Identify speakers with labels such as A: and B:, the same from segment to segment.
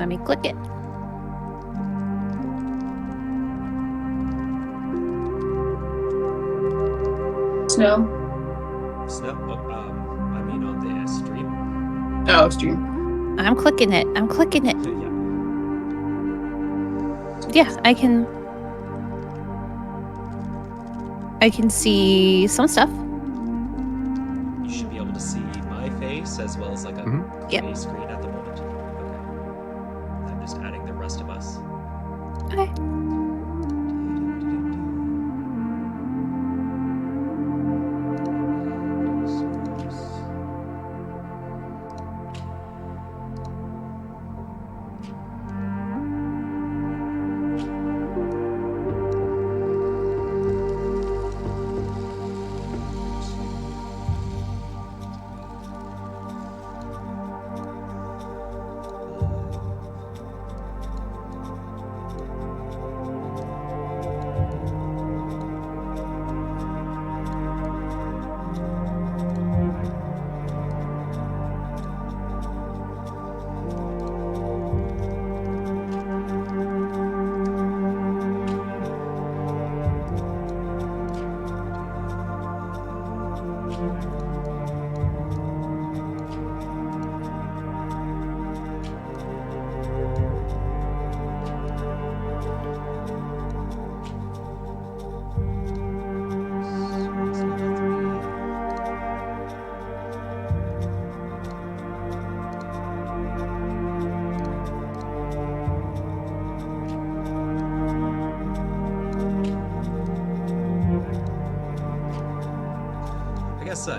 A: Let me click it.
B: Snow.
C: I mean on the stream.
B: Oh, stream.
A: I'm clicking it. Yeah, I can see some stuff.
C: You should be able to see my face as well as like a gray screen at the moment. Okay. I'm just adding the rest of us.
A: Okay.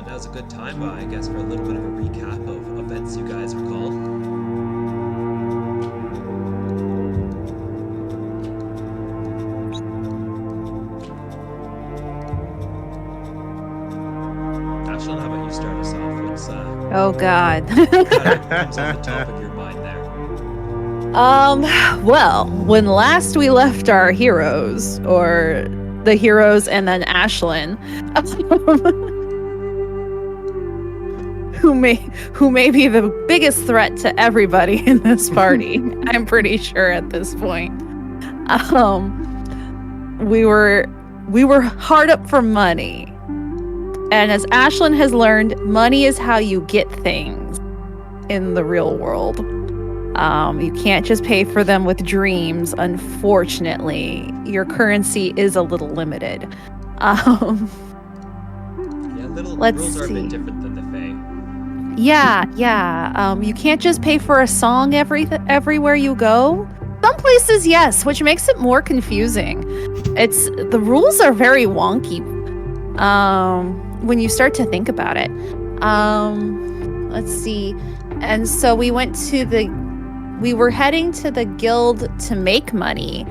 C: Now's a good time, I guess, for a little bit of a recap of events you guys recall. Ashlyn, how about you start us off? What's
A: Oh God.
C: comes on the top of your mind there?
A: Well, when last we left our heroes, or the heroes and then Ashlyn, who may be the biggest threat to everybody in this party, I'm pretty sure at this point. We were hard up for money. And as Ashlyn has learned, money is how you get things in the real world. You can't just pay for them with dreams, unfortunately. Your currency is a little limited.
C: Rules are a bit different than the Fae.
A: Yeah. You can't just pay for a song everywhere you go. Some places, yes, which makes it more confusing. The rules are very wonky when you start to think about it. Let's see. And so we were heading to the guild to make money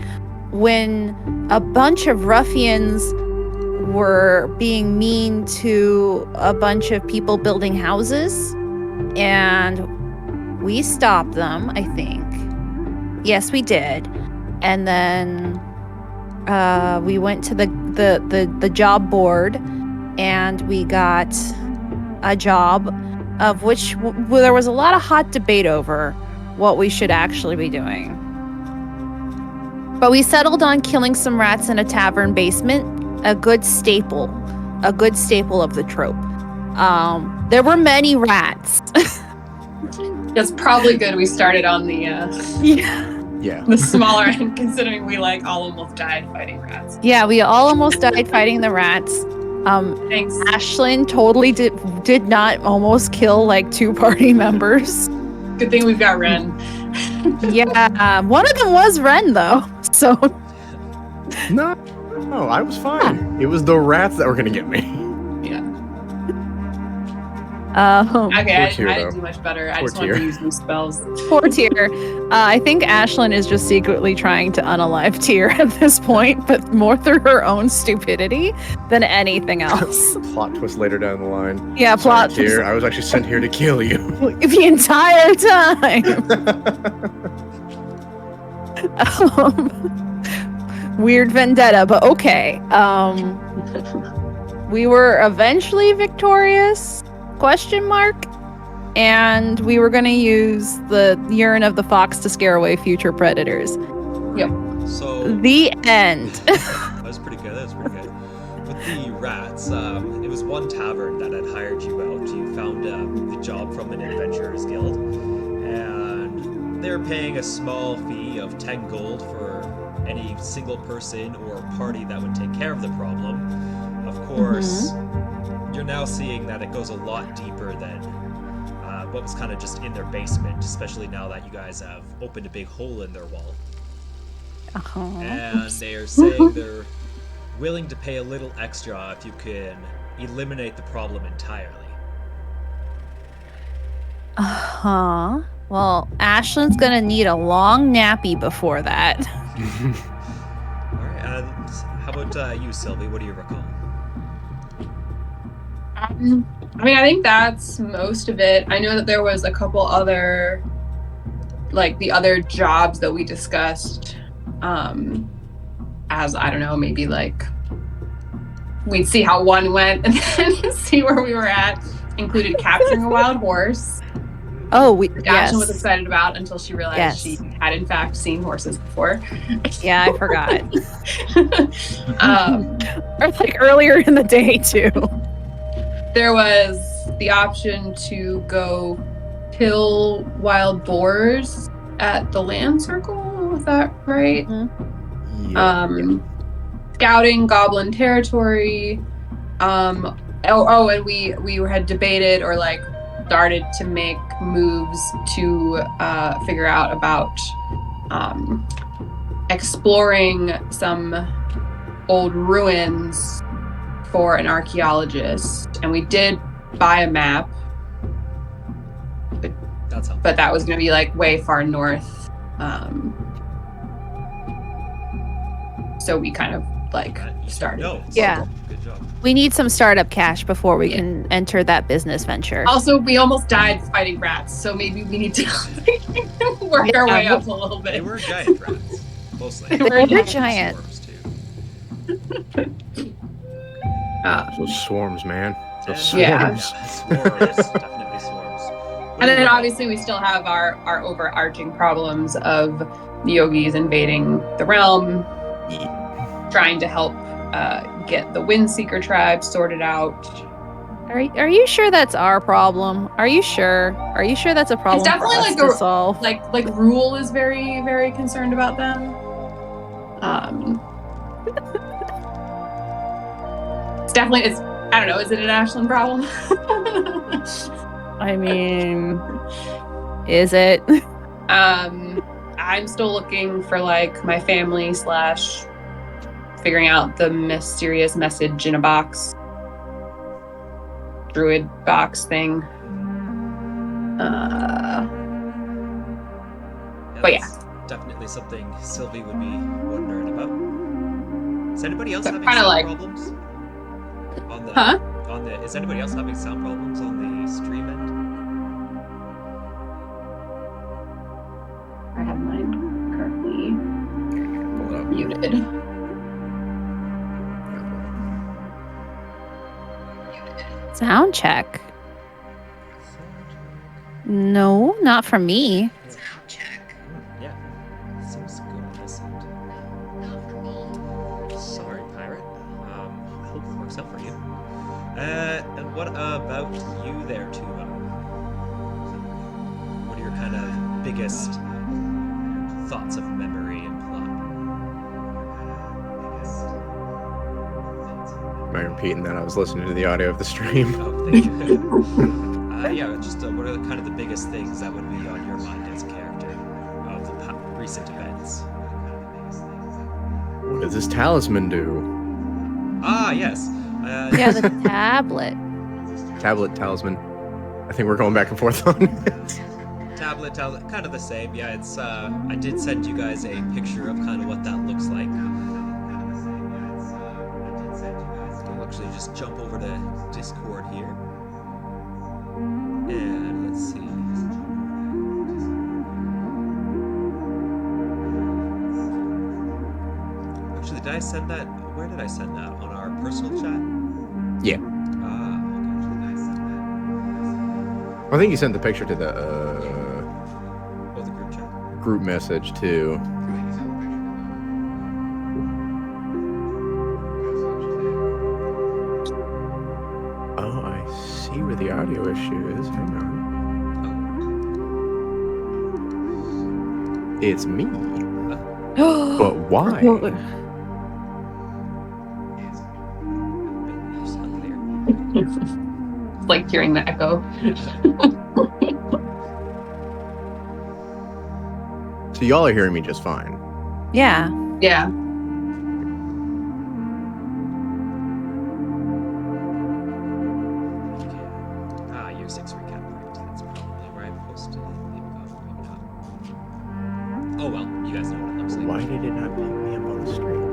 A: when a bunch of ruffians were being mean to a bunch of people building houses, and we stopped them, I think. Yes, we did. And then we went to the job board, and we got a job of which there was a lot of hot debate over what we should actually be doing. But we settled on killing some rats in a tavern basement, a good staple of the trope. There were many rats.
B: It's probably good we started on the the smaller end, considering we all almost died fighting rats.
A: Yeah, we all almost died fighting the rats.
B: Thanks.
A: Ashlyn totally did not almost kill 2 party members.
B: Good thing we've got Ren.
A: Yeah, one of them was Ren though. So
D: no, I was fine. Yeah. It was the rats that were gonna get me.
B: Yeah.
A: Okay,
B: I didn't do much better. I just wanted to use new spells.
A: Poor Tyr. I think Ashlyn is just secretly trying to unalive Tyr at this point, but more through her own stupidity than anything else.
D: Plot twist later down the line.
A: Yeah, plot
D: twist. Tyr, I was actually sent here to kill you.
A: The entire time. Weird vendetta, but okay. We were eventually victorious? Question mark? and we were going to use the urine of the fox to scare away future predators.
B: Yep.
C: So
A: the end.
C: That was pretty good. With the rats, it was one tavern that had hired you out. You found the job from an adventurers guild, and they were paying a small fee of 10 gold for any single person or party that would take care of the problem. Of course, you're now seeing that it goes a lot deeper than what was kind of just in their basement, especially now that you guys have opened a big hole in their wall. And they are saying they're willing to pay a little extra if you can eliminate the problem entirely.
A: Well, Ashlyn's gonna need a long nappy before that.
C: Alright, how about you, Sylvie? What do you recall?
B: I mean, I think that's most of it. I know that there was a couple other, like, the other jobs that we discussed, as, I don't know, maybe, like, we'd see how one went and then see where we were at. Included capturing a wild horse. Ashlyn was excited about until she realized she had, in fact, seen horses before.
A: Yeah, I forgot. Or, like, earlier in the day, too.
B: There was the option to go kill wild boars at the land circle. Is that right? Scouting goblin territory. And we had debated or like started to make moves to figure out about exploring some old ruins for an archaeologist, and we did buy a map, but that was going to be like way far north, so we kind of like started.
C: Good job.
A: We need some startup cash before we can enter that business venture.
B: Also, we almost died fighting rats, so maybe we need to work our way up a little bit.
C: They were giant rats, mostly.
A: They were giant.
C: Swarms, too.
D: Those swarms, man. Those swarms.
B: Yeah.
C: Swarms, definitely swarms.
B: And then obviously we still have our overarching problems of the yogis invading the realm, trying to help get the Windseeker tribe sorted out.
A: Are you sure that's our problem? Are you sure that's a problem?
B: It's definitely
A: for us
B: like
A: to solve?
B: Like Rule is very, very concerned about them. It's I don't know, is it an Ashlyn problem?
A: I mean, is it?
B: I'm still looking for like my family / figuring out the mysterious message in a box. Druid box thing. But yeah.
C: Definitely something Sylvie would be wondering about. Is anybody else having
B: sound
C: problems?
B: Huh?
C: Is anybody else having sound problems on the stream end?
B: I have mine currently muted.
A: Sound check. No, not from me.
E: Sound check.
C: Yeah. Seems good on this end.
E: Not for me.
C: Sorry, pirate. I hope it works out for you. And what about you there, Tuva? What are your kind of biggest thoughts of memory and plot?
D: Am I repeating that? I was listening to the audio of the stream.
C: Oh, thank you. Just what are kind of the biggest things that would be on your mind as a character of the recent events?
D: What does this talisman do?
C: Ah, yes.
A: Yeah, the tablet.
D: Tablet, talisman. I think we're going back and forth on it.
C: Tablet, kind of the same. Yeah, it's. I did send you guys a picture of kind of what that looks like. I'll actually just jump over to Discord here. And let's see. Actually, did I send that? Where did I send that? On our personal chat?
D: Yeah.
C: Ah, okay.
D: I think you sent the picture to the
C: Oh, the group chat.
D: group message too. Oh, I see where the audio issue is. Hang on. It's me. But why?
C: It's unclear.
B: It's like hearing the echo.
D: So y'all are hearing me just fine.
A: Yeah.
B: Yeah.
C: Year 6 recap point. That's probably where I posted it. Maybe not. Oh well, you guys know what it looks like.
D: Why did it not pick me up on the screen?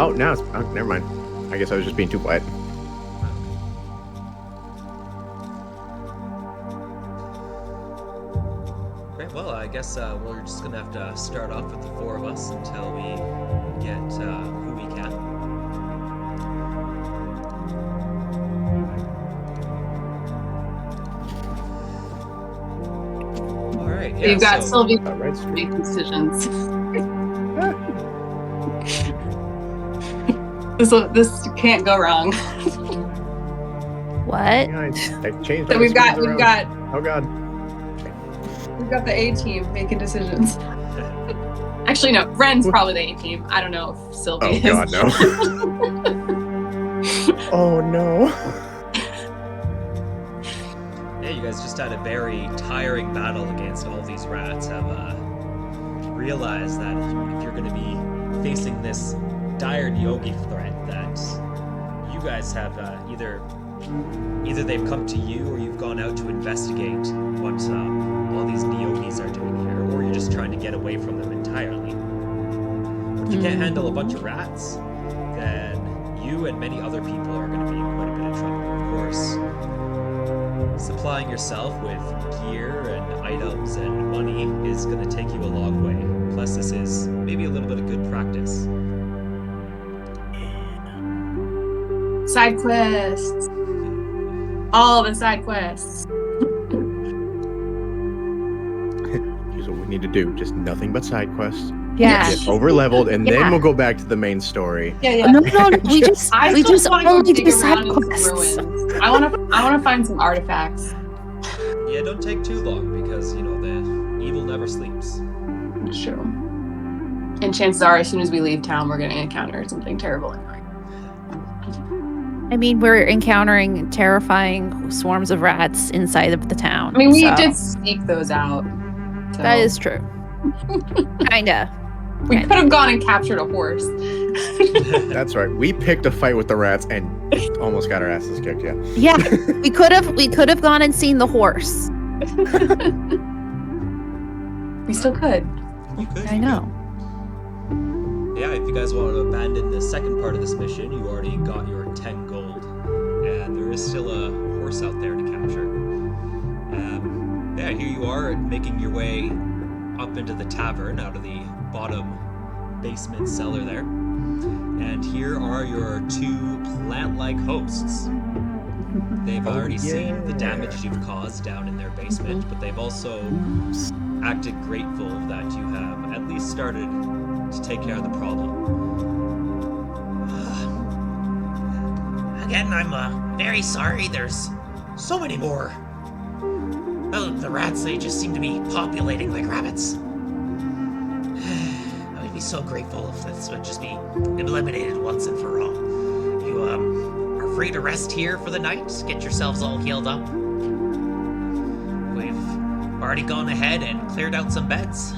D: Oh, now it's... Oh, never mind. I guess I was just being too quiet.
C: Great. Well, I guess we're just gonna have to start off with the 4 of us until we get who we can. All right. Yeah,
B: You've got
C: so,
B: Sylvie
D: Right
B: to make decisions. This can't go wrong.
A: What?
D: I changed.
B: So
D: all
B: we've
D: the
B: got
D: screens
B: we've
D: around.
B: got
D: Oh god.
B: we've got the A team making decisions. Actually, no. Ren's probably the A team. I don't know if Sylvie
D: Oh
B: is.
D: god, no. Oh no.
C: Yeah, you guys just had a very tiring battle against all these rats. Have realized that if you're going to be facing this dire Nyogi threat, that you guys have either they've come to you or you've gone out to investigate what all these Nyogis are doing here, or you're just trying to get away from them entirely. But if you can't handle a bunch of rats, then you and many other people are going to be in quite a bit of trouble. Of course, supplying yourself with gear and items and money is going to take you a long way. Plus, this is maybe a little bit of good practice.
B: Side quests. All the side quests.
D: Here's what we need to do. Just nothing but side quests.
A: Yeah.
D: Get over leveled, and
A: Yeah.
D: then we'll go back to the main story.
B: Yeah.
A: No, we just
B: I
A: we
B: still
A: just
B: want to go
A: only
B: dig
A: do
B: around
A: side
B: in some
A: quests.
B: ruins. I want to find some artifacts.
C: Yeah, don't take too long because, you know, the evil never sleeps.
B: It's true. And chances are, as soon as we leave town, we're going to encounter something terrible anyway.
A: I mean, we're encountering terrifying swarms of rats inside of the town.
B: I mean, we
A: so
B: did sneak those out. So
A: that is true. Kinda.
B: We could have gone and captured a horse.
D: That's right. We picked a fight with the rats and almost got our asses kicked. Yeah.
A: Yeah, we could have gone and seen the horse.
B: We still could.
C: You could.
A: I know.
C: Yeah, if you guys want to abandon the second part of this mission, you already got your 10 gold. And there is still a horse out there to capture. Yeah, here you are making your way up into the tavern out of the bottom basement cellar there. And here are your 2 plant-like hosts. They've already seen the damage you've caused down in their basement, but they've also acted grateful that you have at least started to take care of the problem.
F: Again, I'm very sorry. There's so many more. Well, the rats, they just seem to be populating like rabbits. I would be so grateful if this would just be eliminated once and for all. You are free to rest here for the night. Get yourselves all healed up. We've already gone ahead and cleared out some beds.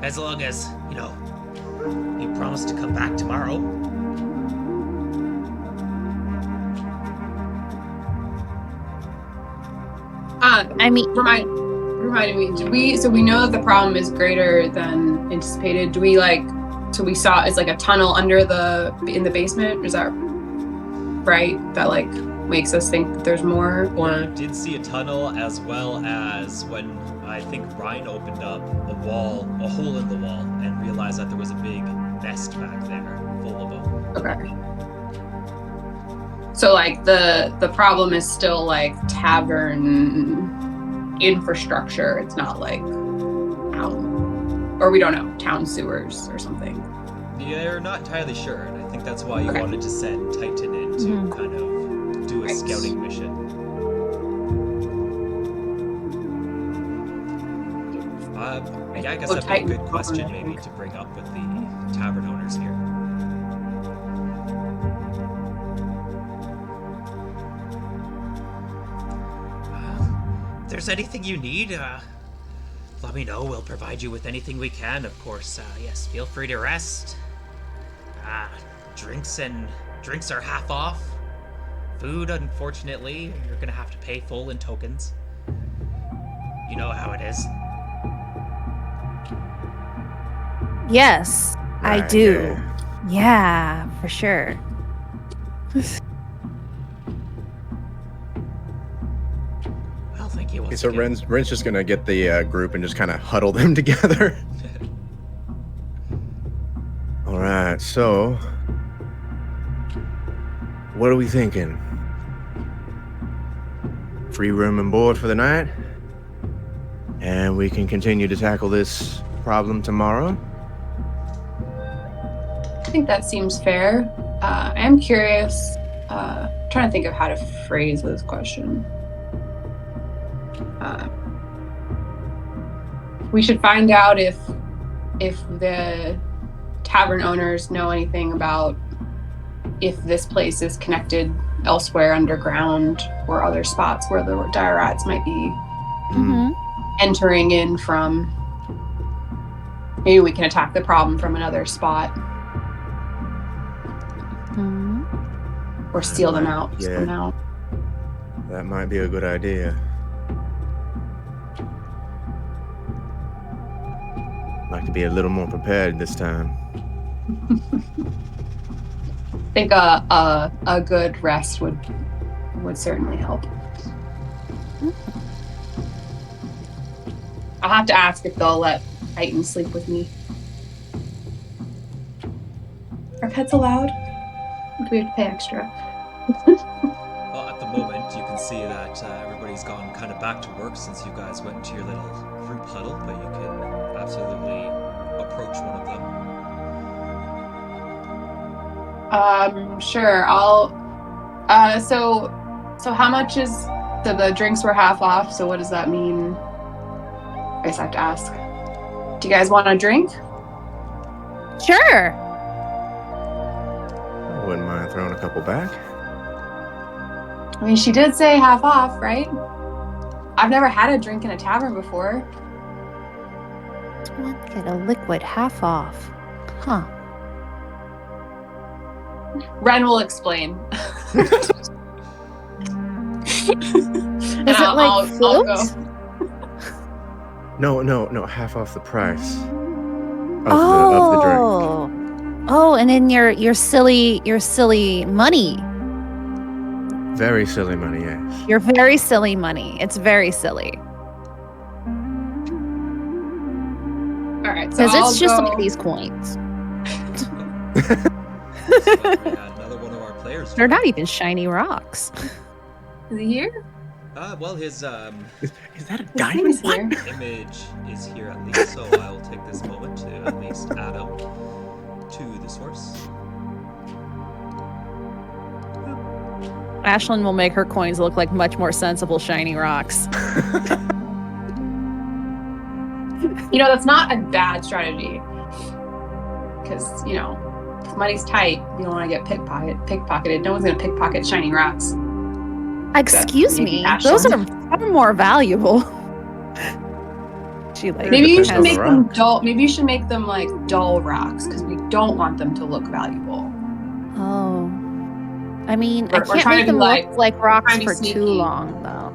F: As long as, you know, you promise to come back tomorrow.
A: I mean,
B: Reminded me. So we know that the problem is greater than anticipated. Do we so we saw it's like a tunnel in the basement? Is that right? That makes us think that there's more, or
C: You did see a tunnel, as well as when I think Ryan opened up a hole in the wall, and realized that there was a big nest back there full of them.
B: okay. So like the problem is still like tavern infrastructure. It's not like town, or we don't know, town sewers or something.
C: You're not entirely sure, and I think that's why you wanted to send Titan in to kind of do a scouting mission. Yeah, I guess that'd be a good question maybe to bring up with the tavern owners here.
F: If there's anything you need, let me know. We'll provide you with anything we can, of course. Yes, feel free to rest. Drinks are half off. Food, unfortunately, you're gonna have to pay full in tokens. You know how it is.
A: Yes, I
D: Right,
A: do. Yeah, for sure.
F: Well, thank you once
D: Okay, so
F: again.
D: Ren's just gonna get the group and just kind of huddle them together. All right, so what are we thinking? Free room and board for the night, and we can continue to tackle this problem tomorrow.
B: I think that seems fair. I am curious. Trying to think of how to phrase this question. We should find out if the tavern owners know anything about if this place is connected elsewhere underground or other spots where the dire rats might be entering in from. Maybe we can attack the problem from another spot. Or steal them out somehow.
D: That might be a good idea. Like to be a little more prepared this time.
B: I think a good rest would certainly help. I'll have to ask if they'll let Titan sleep with me. Are pets allowed? Do we have to pay extra?
C: Well, at the moment, you can see that everybody's gone kind of back to work since you guys went into your little group huddle, but you can absolutely approach one of them.
B: Sure. I'll. So how much is? So the drinks were half off. So what does that mean? I guess I have to ask. Do you guys want a drink?
A: Sure.
D: I wouldn't mind throwing a couple back.
B: I mean, she did say half off, right? I've never had a drink in a tavern before.
A: One get a liquid half off. Huh.
B: Ren will explain.
A: Is it like float?
D: No, half off the price of the drink.
A: Oh, and then your silly money.
D: Very silly money, yes.
A: Your very silly money. It's very silly.
B: All right, so
A: Because it's just
B: go...
A: like these coins.
C: Another one of our players.
A: They're not even shiny rocks.
B: Is he here?
C: Well, his
D: Is that a
B: His
D: diamond?
B: name is here.
C: image is here at least, so I will take this moment to at least add him to the source.
A: Ashlyn will make her coins look like much more sensible shiny rocks.
B: You know, that's not a bad strategy. Because, you know, if money's tight, you don't want to get pickpocketed. No one's going to pickpocket shiny rocks.
A: Excuse
B: maybe
A: me,
B: Ashlyn.
A: those are far more valuable. She like
B: Maybe you
D: Depends
B: should
D: on
B: make
D: the
B: them
D: rocks.
B: dull. Maybe you should make them like dull rocks because we don't want them to look valuable.
A: Oh. I mean, I
B: We're
A: can't
B: trying
A: make
B: to
A: them
B: be
A: look like rocks
B: trying to
A: for
B: be
A: too
B: sneaky.
A: long, though.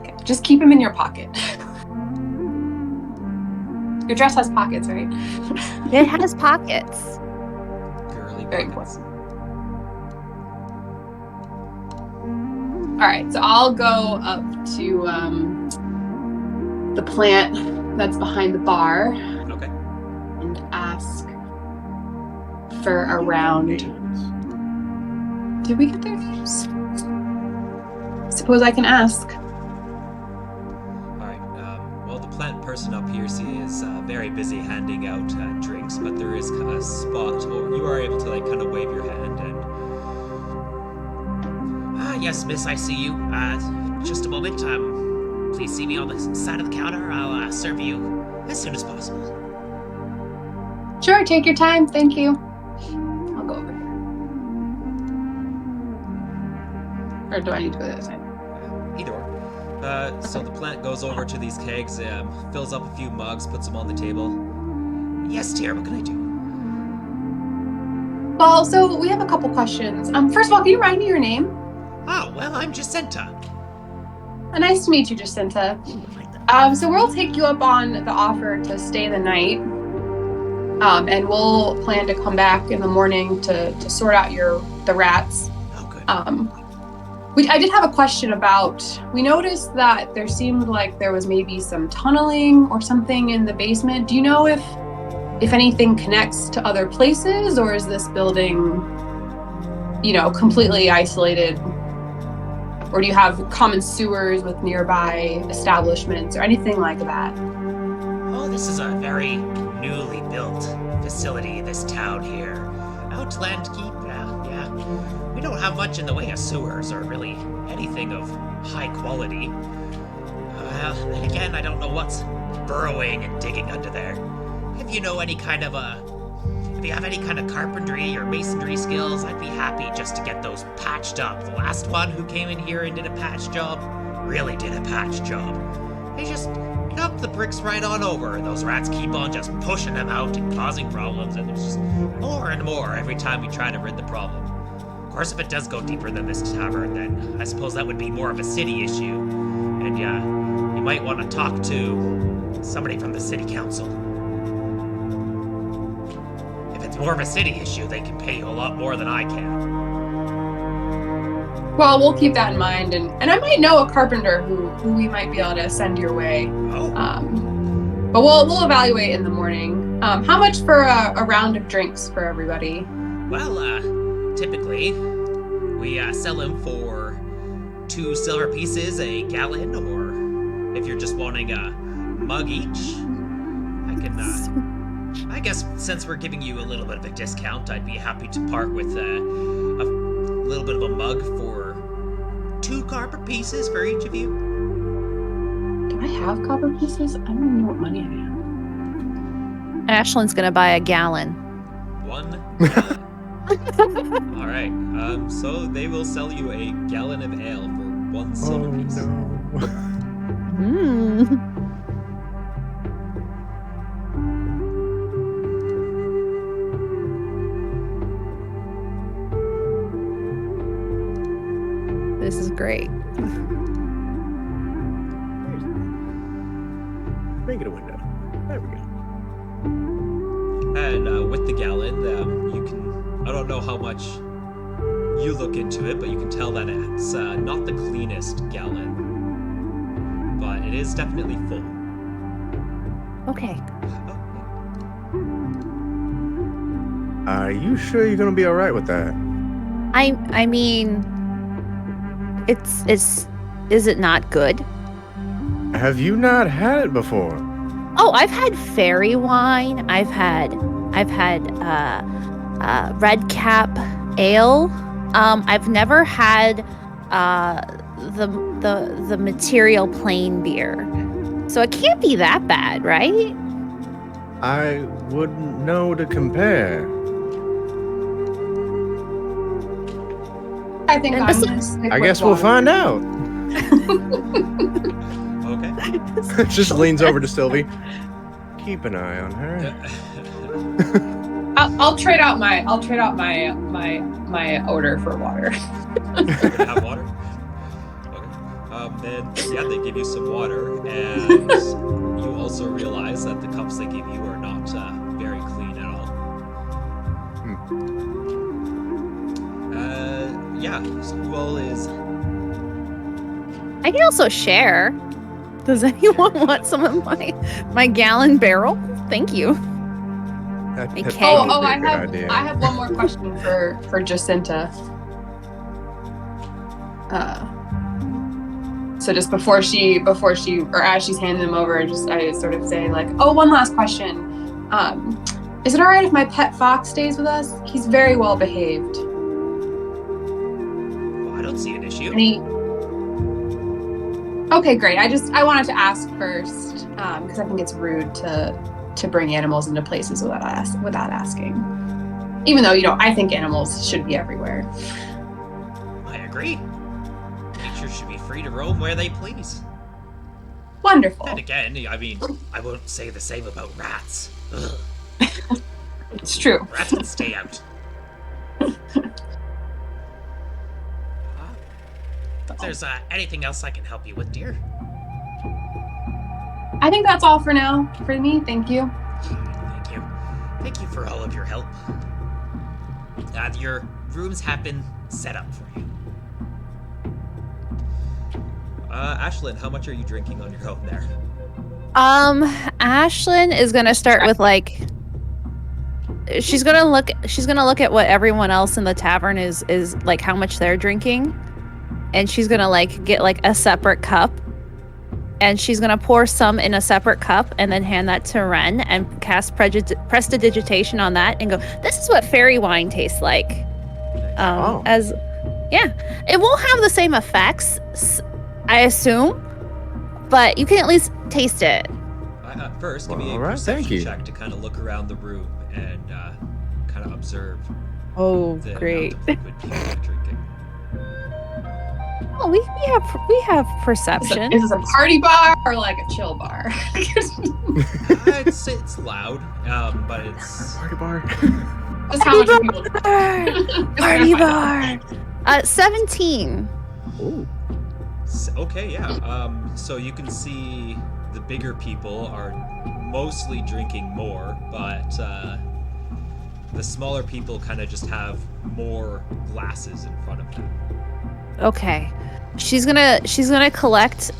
B: Okay. Just keep them in your pocket. Your dress has pockets, right?
A: It has pockets.
C: Purely
B: Very
C: pockets.
B: All right, so I'll go up to the plant that's behind the bar
C: Okay.
B: and ask for a round to Did we get their names? Suppose I can ask.
C: Alright, well, the plant person up here, she is very busy handing out drinks, but there is a spot, or you are able to, like, kind of wave your hand and...
F: Yes, miss, I see you. Just a moment. Please see me on the side of the counter. I'll serve you as soon as possible.
B: Sure, take your time. Thank you. I'll go over here. Or do I need to go to the other side?
C: Either or. So the plant goes over to these kegs, fills up a few mugs, puts them on the table.
F: Yes, dear, what can I do?
B: Well, so we have a couple questions. First of all, can you write me your name?
F: Oh, well, I'm Jacinta.
B: Nice to meet you, Jacinta. So we'll take you up on the offer to stay the night. And we'll plan to come back in the morning to sort out the rats.
F: Oh, good.
B: I did have a question about, we noticed that there seemed like there was maybe some tunneling or something in the basement. Do you know if anything connects to other places, or is this building, completely isolated? Or do you have common sewers with nearby establishments or anything like that?
F: Oh, this is a very newly built facility, this town here. Outland Keep, yeah. We don't have much in the way of sewers or really anything of high quality. And again, I don't know what's burrowing and digging under there. If you have any kind of carpentry or masonry skills, I'd be happy just to get those patched up. The last one who came in here and did a patch job really did a patch job. He just knocked the bricks right on over, and those rats keep on just pushing them out and causing problems, and there's just more and more every time we try to rid the problem. Of course, if it does go deeper than this tavern, then I suppose that would be more of a city issue. And yeah, you might want to talk to somebody from the city council. If it's more of a city issue, they can pay you a lot more than I can.
B: Well, we'll keep that in mind, and I might know a carpenter who we might be able to send your way.
F: Oh.
B: But we'll evaluate in the morning. How much for a round of drinks for everybody?
F: Well, typically, we sell them for 2 silver pieces a gallon, or if you're just wanting a mug each, I guess since we're giving you a little bit of a discount, I'd be happy to part with a little bit of a mug for 2 copper pieces for each of you.
B: Do I have copper pieces? I don't even know what money I have.
A: Ashlyn's gonna buy a gallon.
C: 1 gallon. All right. So they will sell you a gallon of ale for 1 silver piece.
D: No.
A: This is great.
D: Make it a window. There we go.
C: And with the gallon, you can... I don't know how much you look into it, but you can tell that it's not the cleanest gallon. But it is definitely full.
A: Okay.
D: Are you sure you're gonna be all right with that?
A: I mean, is it not good?
D: Have you not had it before?
A: Oh, I've had fairy wine. I've had red cap ale. I've never had the material plain beer. So it can't be that bad, right?
D: I wouldn't know to compare.
B: I think
A: And
B: I'm gonna stick
D: I
B: with
D: guess we'll
B: water.
D: find out.
C: Okay.
D: Just leans over to Sylvie. Keep an eye on her.
B: I'll trade out my odor for water.
C: You're gonna have water? Okay. Then they give you some water, and you also realize that the cups they give you are not very clean at all. So who all is...
A: I can also share. Does anyone want some of my gallon barrel? Thank you.
D: That'd
A: Okay.
D: probably be a
B: I
D: good idea.
B: have one more question for Jacinta. So just before she, or as she's handing them over, I sort of say like, oh, one last question. Is it all right if my pet fox stays with us? He's very well behaved.
F: Well, I don't see an issue.
B: Okay, great. I wanted to ask first because I think it's rude to bring animals into places without asking. Even though, I think animals should be everywhere.
F: I agree. Nature should be free to roam where they please.
B: Wonderful.
F: And again, I mean, I won't say the same about rats. Ugh.
B: It's true.
F: Rats can stay out. If there's anything else I can help you with, dear?
B: I think that's all for now. For me, thank you.
F: Thank you. Thank you for all of your help. Your rooms have been set up for you.
C: Ashlyn, how much are you drinking on your own there?
A: Ashlyn is gonna start with like. She's gonna look at what everyone else in the tavern is like, how much they're drinking, and she's gonna like get like a separate cup, and she's gonna pour some in a separate cup and then hand that to Ren and cast prestidigitation on that and go, this is what fairy wine tastes like. It won't have the same effects, I assume, but you can at least taste it.
C: First, give me a perception check to kind of look around the room and kind of observe.
A: Oh,
C: the
A: great!
C: amount of liquid people are drinking.
A: Oh, we have perception.
B: Is this a party bar or like a chill bar?
C: It's loud, but it's
D: Party bar.
B: Just how much are people
A: Party bar. 17.
D: Ooh.
C: okay. Yeah. So you can see the bigger people are mostly drinking more, but the smaller people kind of just have more glasses in front of them.
A: Okay. She's gonna collect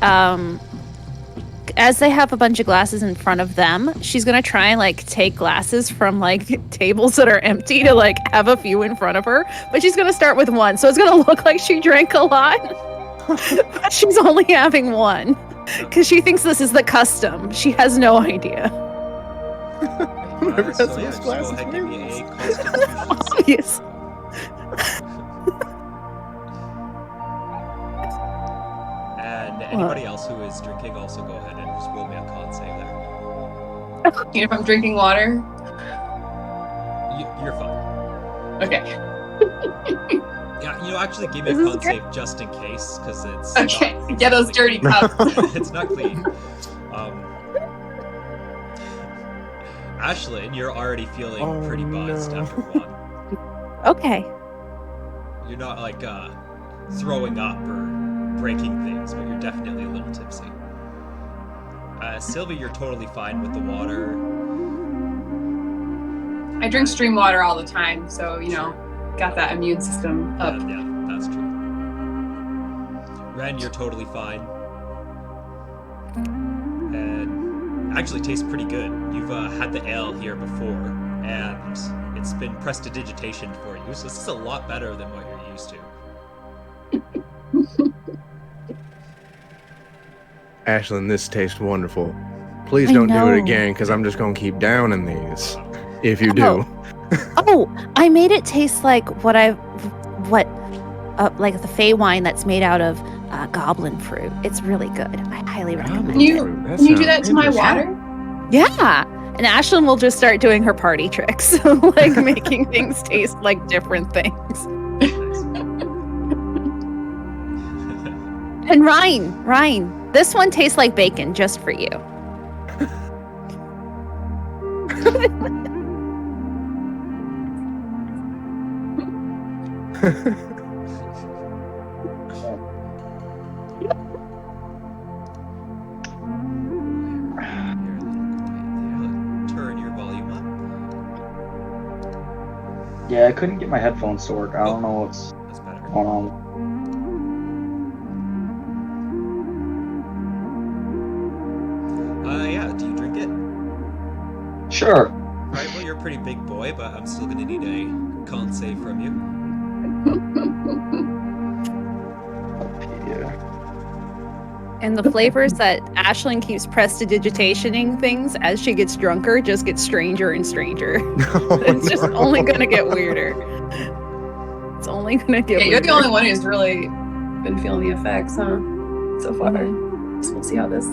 A: as they have a bunch of glasses in front of them, she's gonna try and like take glasses from like tables that are empty to like have a few in front of her. But she's gonna start with one, so it's gonna look like she drank a lot. But she's only having one. Because she thinks this is the custom. She has no idea.
C: So yeah, just go ahead and give me a constitution.
A: Obvious.
C: And anybody else who is drinking, also go ahead and just roll me a con save there.
B: If I'm drinking water?
C: You're fine.
B: Okay.
C: Yeah, actually give me a con save just in case, because it's
B: okay.
C: Not,
B: Get those dirty cups.
C: it's not clean. Ashlyn, you're already feeling pretty buzzed after one.
A: Okay.
C: You're not like throwing up or breaking things, but you're definitely a little tipsy. Sylvie, you're totally fine with the water.
B: I drink stream water all the time, so got that immune system up.
C: Yeah, that's true. Ren, you're totally fine. And actually tastes pretty good. You've had the ale here before, and it's been prestidigitation for you, so this is a lot better than what you're used to.
D: Ashlyn, this tastes wonderful. Please don't do it again, because I'm just going to keep downing these. If you do.
A: I made it taste like like the Fey wine that's made out of goblin fruit. It's really good. I highly recommend it.
B: Can you do that to my water?
A: Yeah. And Ashlyn will just start doing her party tricks, like making things taste like different things. And Ryan, this one tastes like bacon just for you.
C: Turn your volume up.
G: Yeah, I couldn't get my headphones to work. I don't know what's
C: That's better.
G: going on.
C: Yeah, do you drink it?
G: Sure.
C: Right, well, you're a pretty big boy, but I'm still gonna need a con save from you.
A: And the flavors that Ashlyn keeps prestidigitationing things as she gets drunker just get stranger and stranger. It's just only gonna get weirder. It's only gonna get
B: Yeah,
A: weirder.
B: you're the only one who's really been feeling the effects, huh? So far. So we'll see how this.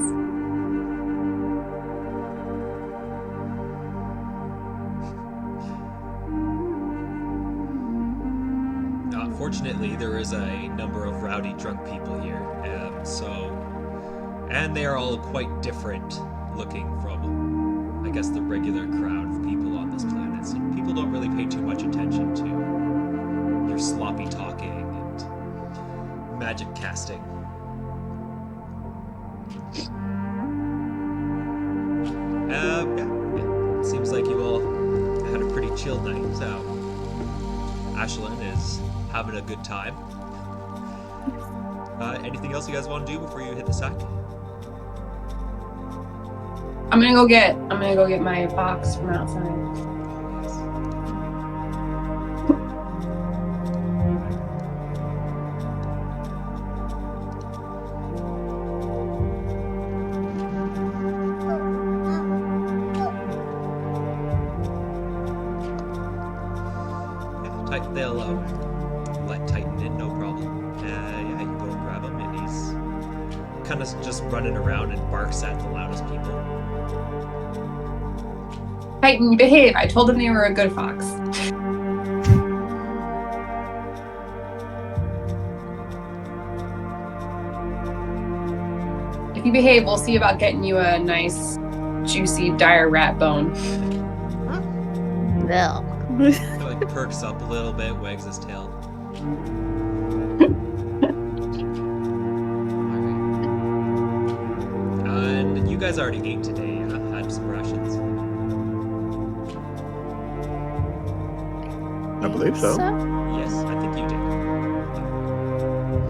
C: Fortunately, there is a number of rowdy drunk people here, and they are all quite different looking from, I guess, the regular crowd of people on this planet. So people don't really pay too much attention to your sloppy talking and magic casting. Yeah. Seems like you all had a pretty chill night. Ashlyn is having a good time. Anything else you guys want to do before you hit the sack?
B: I'm gonna go get my box from outside.
C: They'll let Titan in, no problem. Yeah, you go and grab him, and he's kind of just running around and barks at the loudest people.
B: Titan, behave. I told them you were a good fox. If you behave, we'll see about getting you a nice, juicy, dire rat bone.
A: No.
C: He like perks up a little bit, wags his tail. And you guys already ate today, had some rations.
D: I believe so.
C: Yes, I think you did.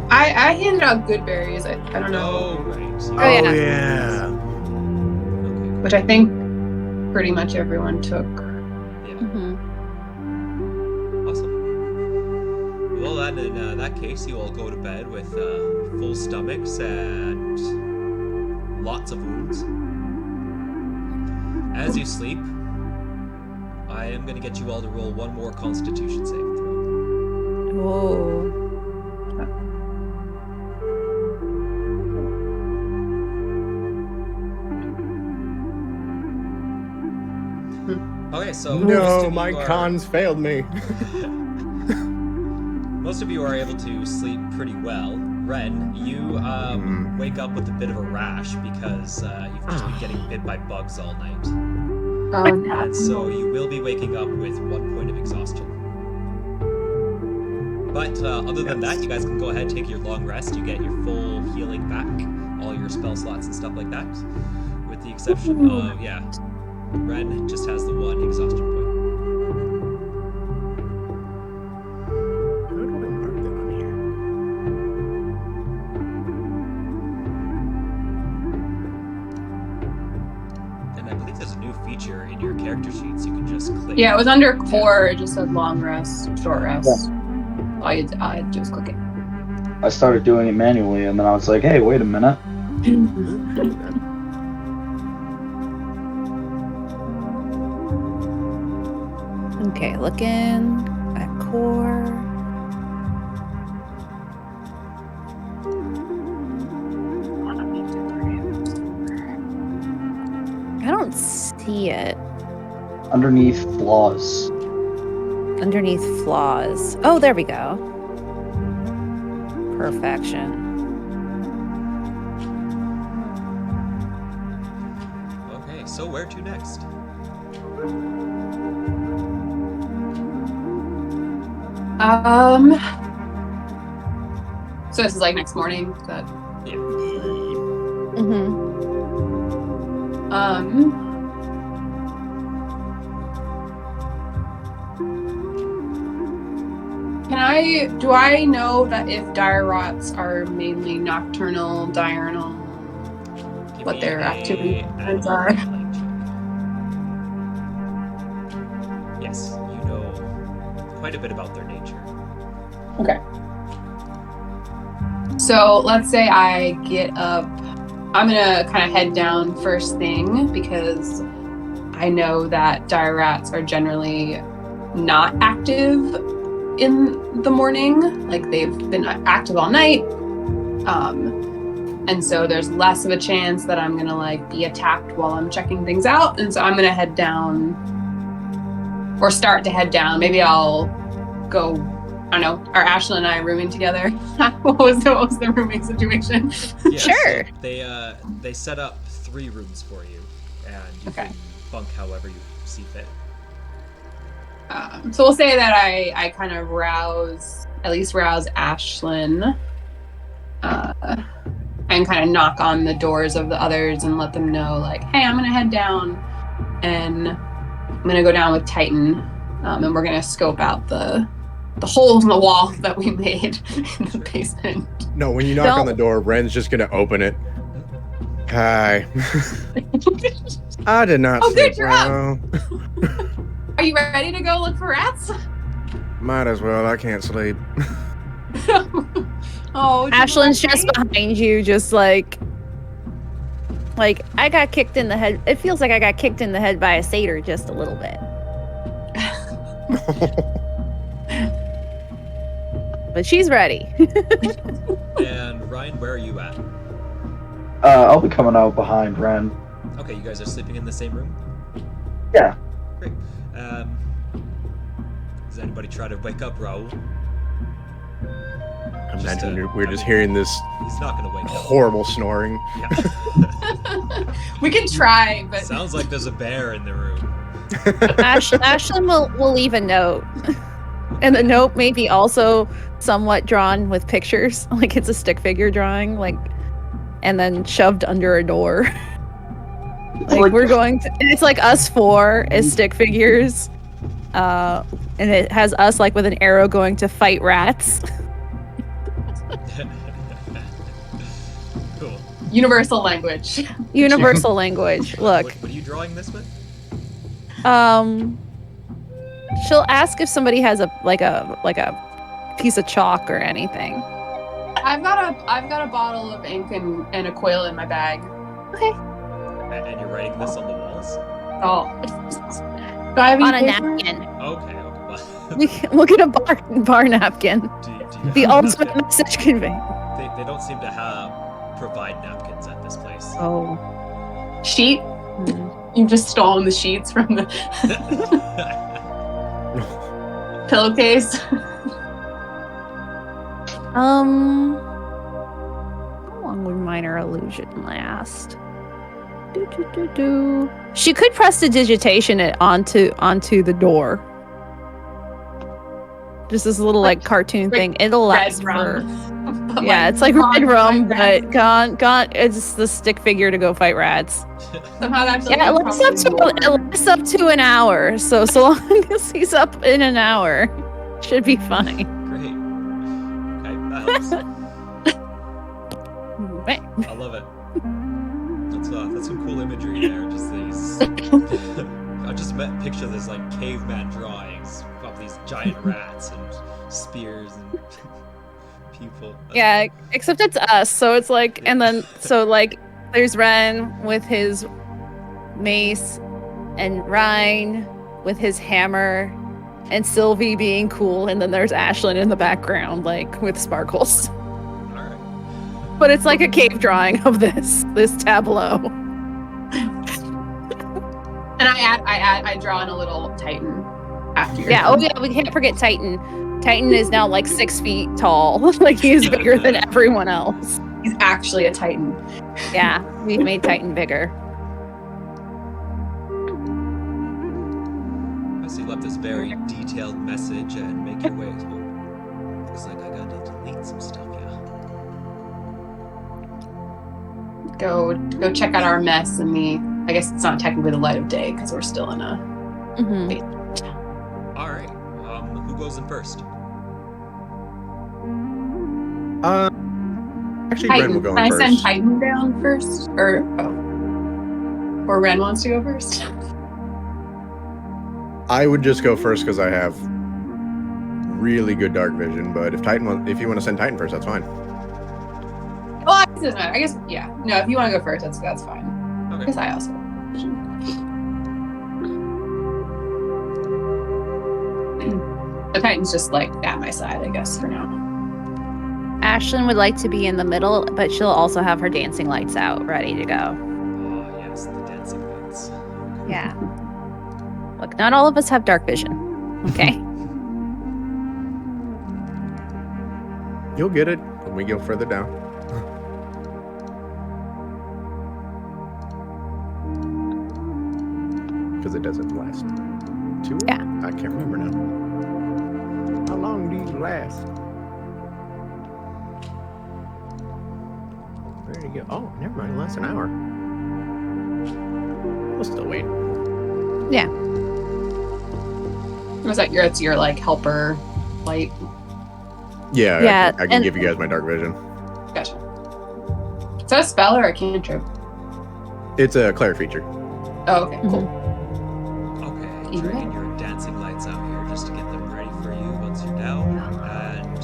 B: I handed out good berries. I don't know.
C: Oh, right.
A: Oh,
D: yeah.
C: Okay.
B: Which I think pretty much everyone took.
C: Yeah.
A: Mm-hmm.
C: Awesome. Well, then in that case, you all go to bed with full stomachs and lots of wounds. As you sleep, I am going to get you all to roll one more Constitution saving throw.
A: Oh.
C: Okay, so
D: No, my cons failed me.
C: most of you are able to sleep pretty well. Ren, you wake up with a bit of a rash because you've just been getting bit by bugs all night.
B: Oh, no.
C: And so you will be waking up with 1 point of exhaustion. But other than that, you guys can go ahead and take your long rest. You get your full healing back, all your spell slots and stuff like that. With the exception of, Ren just has the 1 exhaustion point.
D: How do I mark that on here?
C: And I believe there's a new feature in your character sheets you can just click.
B: Yeah, it was under core. It just said long rest, short rest. All you had to do was click it.
G: I started doing it manually, and then I was like, hey, wait a minute.
A: Okay, looking at core. I don't see it.
G: Underneath flaws.
A: Underneath flaws. Oh, there we go. Perfection.
C: Okay, so where to next?
B: So this is like next morning. Is that?
C: Yeah.
A: Mm-hmm.
B: Do I know that if dire rots are mainly nocturnal, diurnal,
C: Give
B: what
C: me
B: their
C: a
B: activity patterns
C: animal
B: are?
C: handling check. Yes, you know quite a bit about their nature.
B: Okay. So let's say I get up I'm gonna kind of head down first thing because I know that dire rats are generally not active in the morning. Like they've been active all night. And so there's less of a chance that I'm gonna like be attacked while I'm checking things out. And so I'm gonna head down or start to head down. Maybe I'll go, I don't know, are Ashlyn and I rooming together? what was the rooming situation?
C: Yeah,
A: Sure.
C: So they set up 3 rooms for you, and you can bunk however you see fit.
B: So we'll say that I kind of rouse Ashlyn and kind of knock on the doors of the others and let them know, like, hey, I'm going to head down and I'm going to go down with Titan and we're going to scope out the holes in the wall that we made in the basement.
D: No, when you knock on the door, Ren's just going to open it. Hi. I did not sleep well.
B: Are you ready to go look for rats?
D: Might as well. I can't sleep.
B: Oh,
A: Ashlyn's just behind you, just like I got kicked in the head. It feels like I got kicked in the head by a satyr just a little bit. But she's ready.
C: And Ryan, where are you at?
G: I'll be coming out behind Ren.
C: Okay, you guys are sleeping in the same room?
G: Yeah.
C: Great. Does anybody try to wake up Raoul?
D: Imagine we're just hearing this
C: He's not gonna wake up.
D: horrible snoring.
C: Yeah.
B: We can try, but
C: Sounds like there's a bear in the room.
A: Ashlyn will leave a note. And the note may be also somewhat drawn with pictures. Like it's a stick figure drawing, like, and then shoved under a door. Like we're going to, it's like us 4 as stick figures. And it has us like with an arrow going to fight rats.
C: Cool.
B: universal language.
A: Universal language. Look.
C: What are you drawing this with?
A: She'll ask if somebody has a piece of chalk or anything.
B: I've got a bottle of ink and a quill in my bag.
A: Okay.
C: And you're writing this on the walls?
B: Oh. Do I have
A: On a
B: any paper?
A: napkin.
C: Okay. Well,
A: We'll get a bar napkin.
C: do you
A: The
C: have-
A: ultimate message convey.
C: They don't seem to provide napkins at this place.
A: Oh.
B: Sheet? You've just stolen the sheets from the pillowcase.
A: How long would minor illusion last? She could prestidigitation it onto the door. Just this little like cartoon thing. It'll last for. Yeah, it's like red rum, but gone. It's the stick figure to go fight rats.
B: Somehow that's
A: Yeah, it lasts up to an hour. So long as he's up in an hour, should be fine.
C: Great. Okay, that helps.
A: Right.
C: I love it. That's some cool imagery there. Just these. I just picture this like caveman drawings of these giant rats and spears and people.
A: Yeah, except it's us. So it's like, and then so like, there's Ren with his mace, and Ryan with his hammer, and Sylvie being cool, and then there's Ashlyn in the background, like with sparkles.
C: All right.
A: But it's like a cave drawing of this tableau.
B: And I draw in a little Titan after your
A: Yeah. Oh yeah, we can't forget Titan. Titan is now like 6 feet tall. Like he is bigger than everyone else.
B: He's actually a Titan.
A: Yeah, we've made Titan bigger.
C: So you left this very detailed message and make your way. Looks like I gotta delete some stuff. Yeah.
B: Go check out our mess in the. I guess it's not technically the light of day because we're still in a.
A: Mm-hmm.
C: All right. Who goes in first?
D: Actually,
B: Titan.
D: Ren will go
B: Can
D: in
B: I
D: first.
B: send Titan down first, or Ren wants to go first?
D: I would just go first because I have really good dark vision. But if you want to send Titan first, that's fine.
B: Well, I It doesn't matter. I guess, yeah. No, if you want to go first, that's fine.
C: Okay.
B: I guess I also. The Titan's just like at my side, I guess, for now.
A: Ashlyn would like to be in the middle, but she'll also have her dancing lights out, ready to go.
C: Oh, yes, the dancing lights.
A: Yeah. Look, not all of us have dark vision. Okay.
D: You'll get it when we go further down. Because it doesn't last too long.
A: Yeah.
D: I can't remember now. How long do you last? Where do you go? Oh, never mind. It lasts an hour. We'll still wait.
A: Yeah.
B: Was that your like helper light?
D: Yeah,
A: Yeah,
D: I can give you guys my dark vision.
B: Gotcha. Is that a spell or a cantrip?
D: It's a cleric feature.
B: Oh, okay, cool.
C: Okay,
B: Even
C: dragging your dancing lights out here just to get them ready for you once you're down. And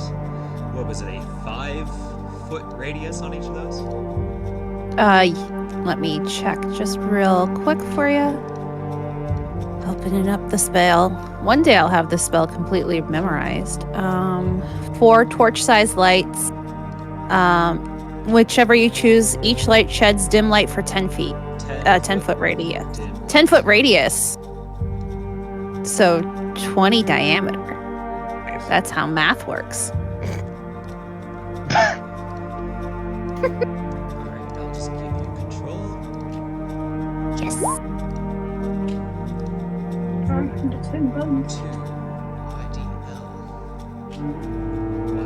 C: what was it, a 5-foot radius on each of those?
A: Let me check just real quick for you. Opening up the spell. One day I'll have this spell completely memorized. 4 torch-sized lights. Whichever you choose, each light sheds dim light for 10 feet. 10-foot radius. 10-foot radius. So 20 diameter.
D: Nice.
A: That's how math works.
C: Alright, I'll just give you control.
A: Yes.
C: 2 IDL 1.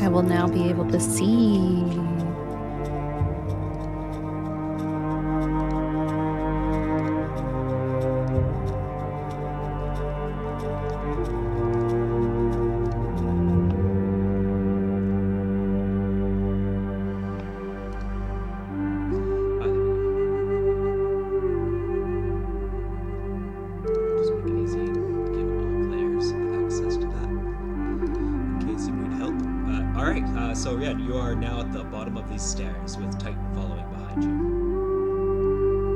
A: I will now be able to see.
C: Just make it easy and give all players access to that in case you need help. Alright, so yeah, you are now at the bottom of these stairs with Titan following behind you.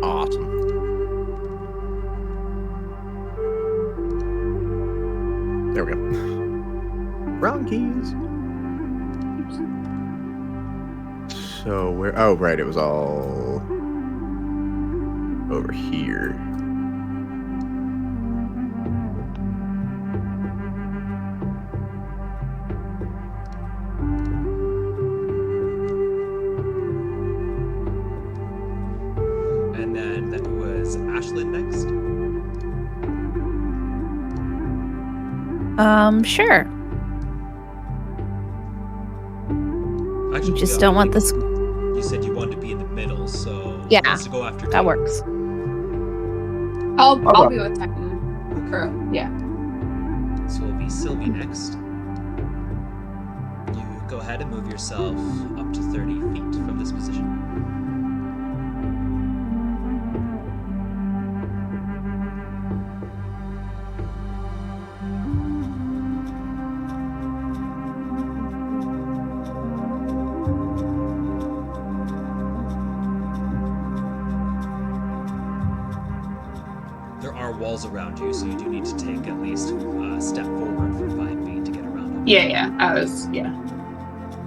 D: Awesome. There we go. Wrong keys. So where? Oh, right. It was all over here.
C: And then that was Ashlyn next.
A: Sure.
C: Actually,
A: You just don't want this.
C: You said you wanted to be in the middle, so
A: Yeah,
C: let's go after
A: That
C: Titan.
A: works.
B: I'll be with Titan. Crow. Yeah.
C: So it'll be Sylvie next. You go ahead and move yourself up to 30 feet from this position. There are walls around you, so you do need to take at least a step forward for 5 feet to get around them.
B: Yeah.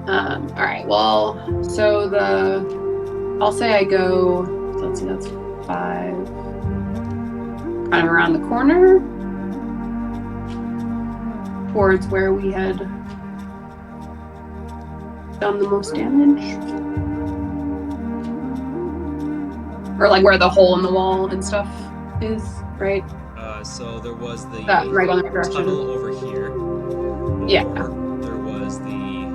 B: All right. Well, so I'll say I go. So let's see, that's 5. Kind of around the corner towards where we had done the most damage, or like where the hole in the wall and stuff is, right?
C: So there was the
B: Right on the direction.
C: tunnel over here.
B: Yeah.
C: Or there was the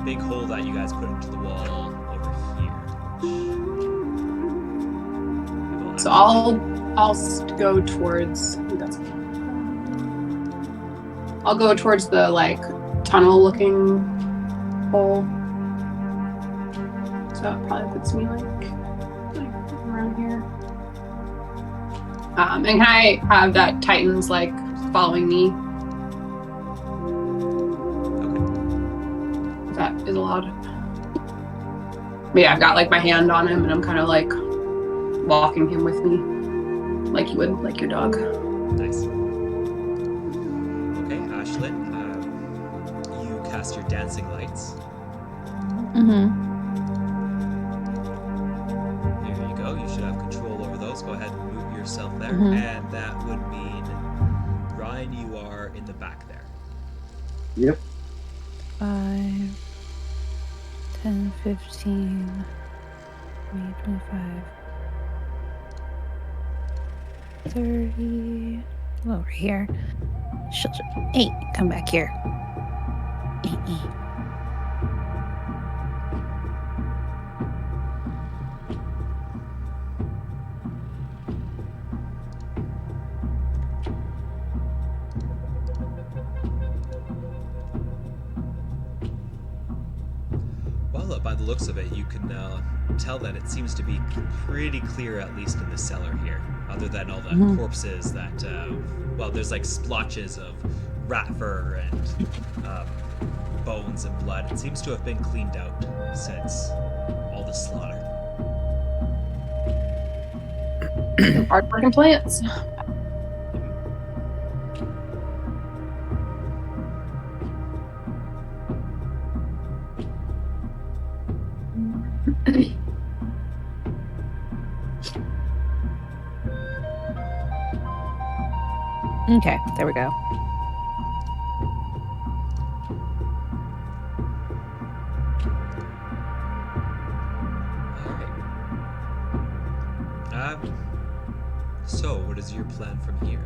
C: big hole that you guys put into the wall over here.
B: So I'll go towards. I'll go towards the like tunnel-looking hole. So it probably puts me like around here. And can I have that Titan's like following me loud. But yeah, I've got like my hand on him and I'm kind of like walking him with me, like you would like your dog.
C: Nice. Okay, Ashlyn, you cast your dancing lights.
A: Mm-hmm.
C: Here you go. You should have control over those. Go ahead and move yourself there.
A: Mhm.
C: And that would mean, Ryan, you are in the back there.
G: Yep.
A: 5, 10, 15, 20, 25, 30. Over here. Hey, come back here.
C: Well, by the looks of it, you can tell that it seems to be pretty clear, at least in the cellar here. Other than all the corpses that, there's like splotches of rat fur and bones and blood. It seems to have been cleaned out since all the slaughter.
B: Hard-working plants.
A: Okay, there we go.
C: Alright. So, what is your plan from here?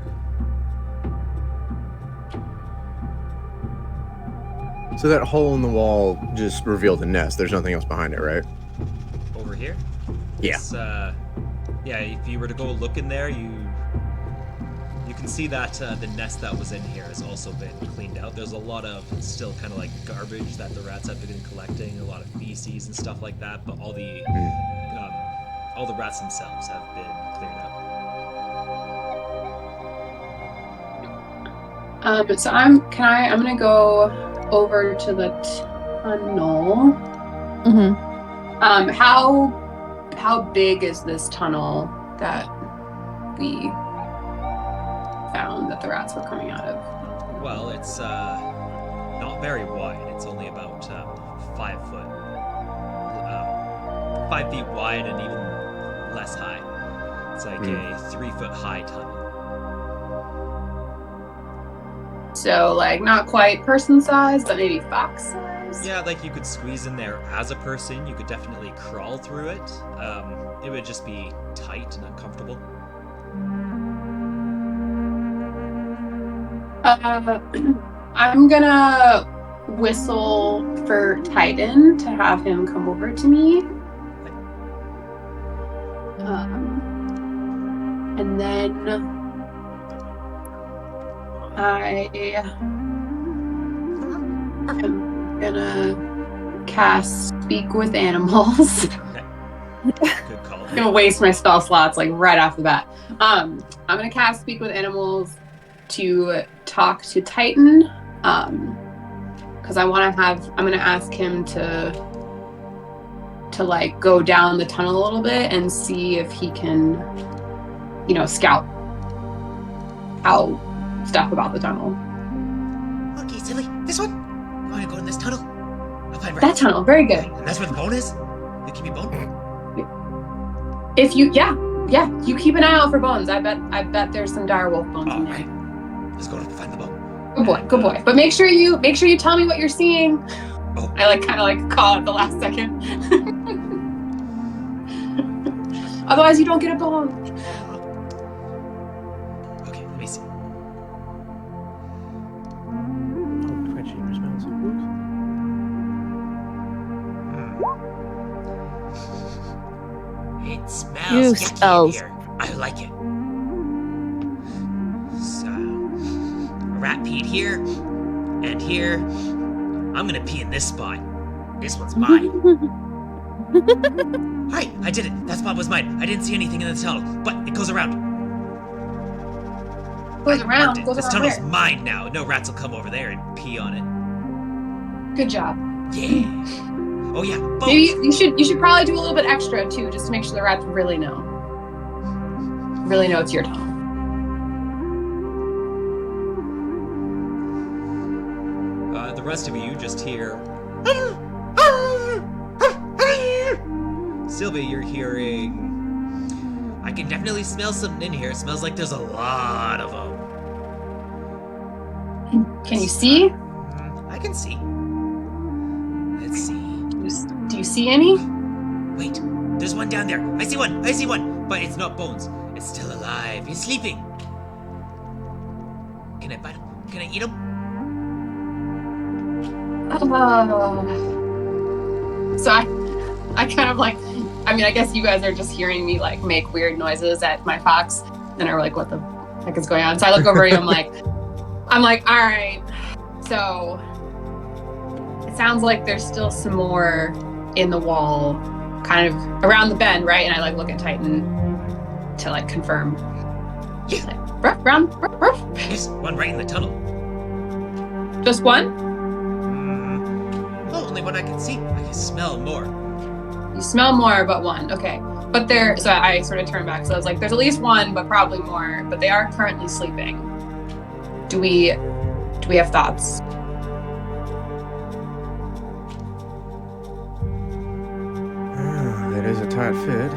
D: So that hole in the wall just revealed a nest. There's nothing else behind it, right?
C: Over here?
D: Yeah.
C: It's, yeah, if you were to go look in there, you can see that the nest that was in here has also been cleaned out. There's a lot of still kind of like garbage that the rats have been collecting, a lot of feces and stuff like that, but all the rats themselves have been cleared out.
B: So I'm gonna go over to the tunnel.
A: Mm-hmm.
B: How big is this tunnel that we found that the rats were coming out of?
C: Well, it's not very wide. It's only about 5 feet wide and even less high. It's like a 3-foot high tunnel.
B: So like not quite person size, but maybe fox size.
C: Yeah, like you could squeeze in there as a person. You could definitely crawl through it. It would just be tight and uncomfortable.
B: I'm gonna whistle for Titan to have him come over to me. And then I am gonna cast Speak with Animals.
C: Good call.
B: I'm gonna waste my spell slots like right off the bat. I'm gonna cast Speak with Animals to talk to Titan, because I'm gonna ask him to like go down the tunnel a little bit and see if he can, scout out stuff about the tunnel.
F: Okay, silly. This one? You want to go in this tunnel? I'll find
B: That tunnel, very good.
F: And that's where the bone is? You keep me bone?
B: If you, yeah, you keep an eye out for bones. I bet there's some dire wolf bones in there.
F: Alright. Let's go find the bone.
B: Good boy. But make sure you tell me what you're seeing.
F: Oh.
B: I kind of call at the last second. Otherwise, you don't get a bone.
F: Okay, let me see. It smells yucky in here. I like it. So, rat peed here and here. I'm gonna pee in this spot. This one's mine. Alright, I did it. That spot was mine. I didn't see anything in the tunnel, but it goes around.
B: Goes around.
F: This tunnel's mine now. No rats will come over there and pee on it.
B: Good job.
F: Yeah. Oh yeah. Bones.
B: Maybe you should probably do a little bit extra too, just to make sure the rats really know it's your tunnel.
C: The rest of you just hear. Sylvia, you're hearing.
F: I can definitely smell something in here. It smells like there's a lot of them.
B: Can you see?
F: I can see. Let's see.
B: Do you see any?
F: Wait, there's one down there. I see one. But it's not Bones. It's still alive. He's sleeping. Can I bite him? Can I eat him?
B: So I kind of like, I mean, I guess you guys are just hearing me like make weird noises at my fox and are like, what the heck is going on? So I look over at you, I'm like, all right. So it sounds like there's still some more in the wall, kind of around the bend, right? And I like look at Titan to like confirm.
F: Yeah.
B: Like, round.
F: There's one right in the tunnel.
B: Just one?
F: Only one I can see. I can smell more.
B: You smell more, but one. Okay. But so I sort of turned back. So I was like, there's at least one, but probably more. But they are currently sleeping. Do we have thoughts?
D: That is a tight fit.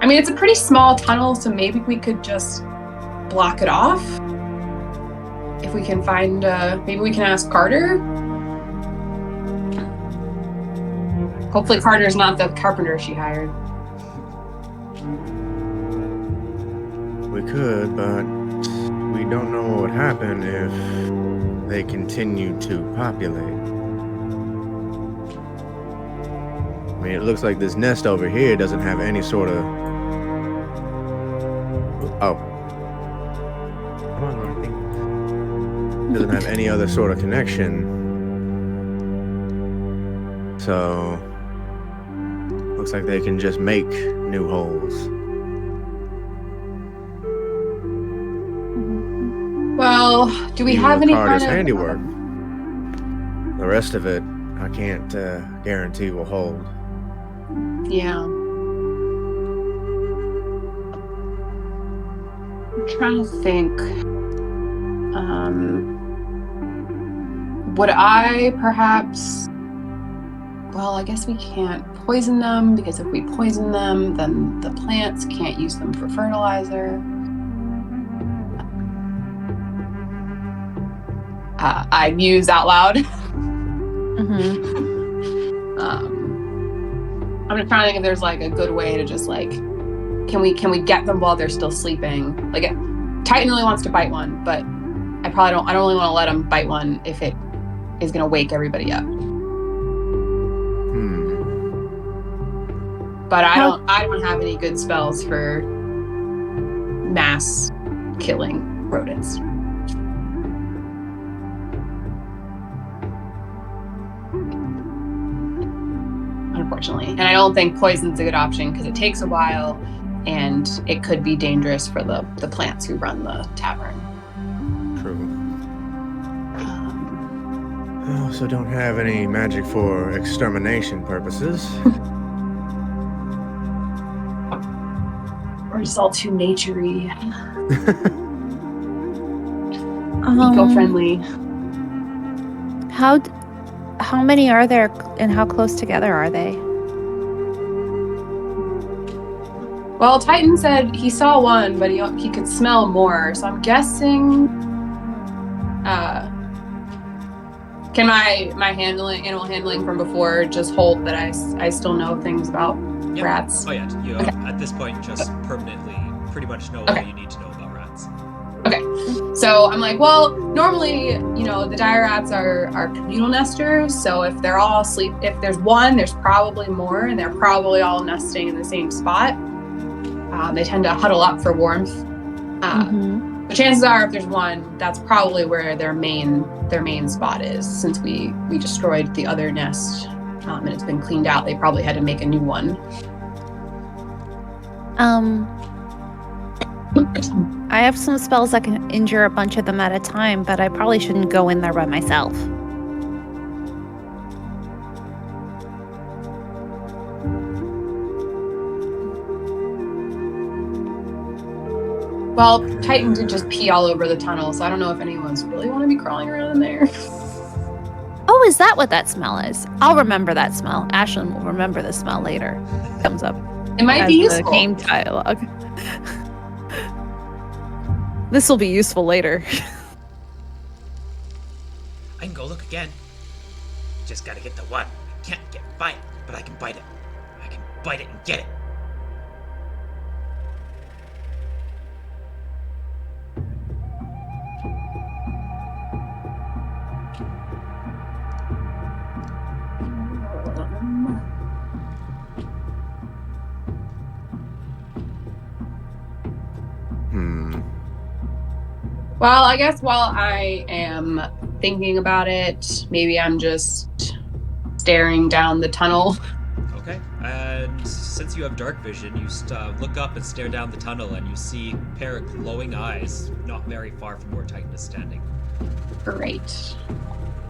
B: I mean, it's a pretty small tunnel, so maybe we could just block it off. If we can find, maybe we can ask Carter. Hopefully Carter's not the carpenter she hired.
D: We could, but we don't know what would happen if they continue to populate. I mean, it looks like this nest over here doesn't have any sort of... Oh. Come on, Dorothy. Doesn't have any other sort of connection. So... looks like they can just make new holes.
B: Well, do we have any
D: Carter's
B: kind of
D: handiwork. The rest of it, I can't guarantee will hold.
B: Yeah. I'm trying to think. Would I perhaps... Well, I guess we can't poison them, because if we poison them, then the plants can't use them for fertilizer. I muse out loud. I'm just trying to think if there's like a good way to just like, can we get them while they're still sleeping? Like, Titan really wants to bite one, but I don't really want to let him bite one if it is going to wake everybody up. But I don't have any good spells for mass killing rodents. Unfortunately. And I don't think poison's a good option because it takes a while and it could be dangerous for the plants who run the tavern.
D: True. I also don't have any magic for extermination purposes.
B: Or just all too naturey. Eco-friendly.
A: How many are there and how close together are they?
B: Well, Titan said he saw one, but he could smell more. So I'm guessing. Can my animal handling from before just hold that I still know things about rats?
C: Oh yeah, you
B: Okay.
C: At this point just permanently pretty much know all you need to know about rats.
B: Okay, so I'm like, well, normally, the dire rats are communal nesters. So if they're all asleep, if there's one, there's probably more, and they're probably all nesting in the same spot. They tend to huddle up for warmth. But chances are, if there's one, that's probably where their main spot is. Since we destroyed the other nest and it's been cleaned out, they probably had to make a new one.
A: I have some spells that can injure a bunch of them at a time, but I probably shouldn't go in there by myself.
B: Well, Titan did just pee all over the tunnel, so I don't know if anyone's really want to be crawling around in there.
A: Oh, is that what that smell is? I'll remember that smell. Ashlyn will remember the smell later. Comes up.
B: It might be useful.
A: Game dialogue. This will be useful later.
F: I can go look again. Just gotta get the one. I can't get by it, but I can bite it. I can bite it and get it.
B: Well, I guess while I am thinking about it, maybe I'm just staring down the tunnel.
C: Okay, and since you have dark vision, you look up and stare down the tunnel, and you see a pair of glowing eyes not very far from where Titan is standing.
B: Great.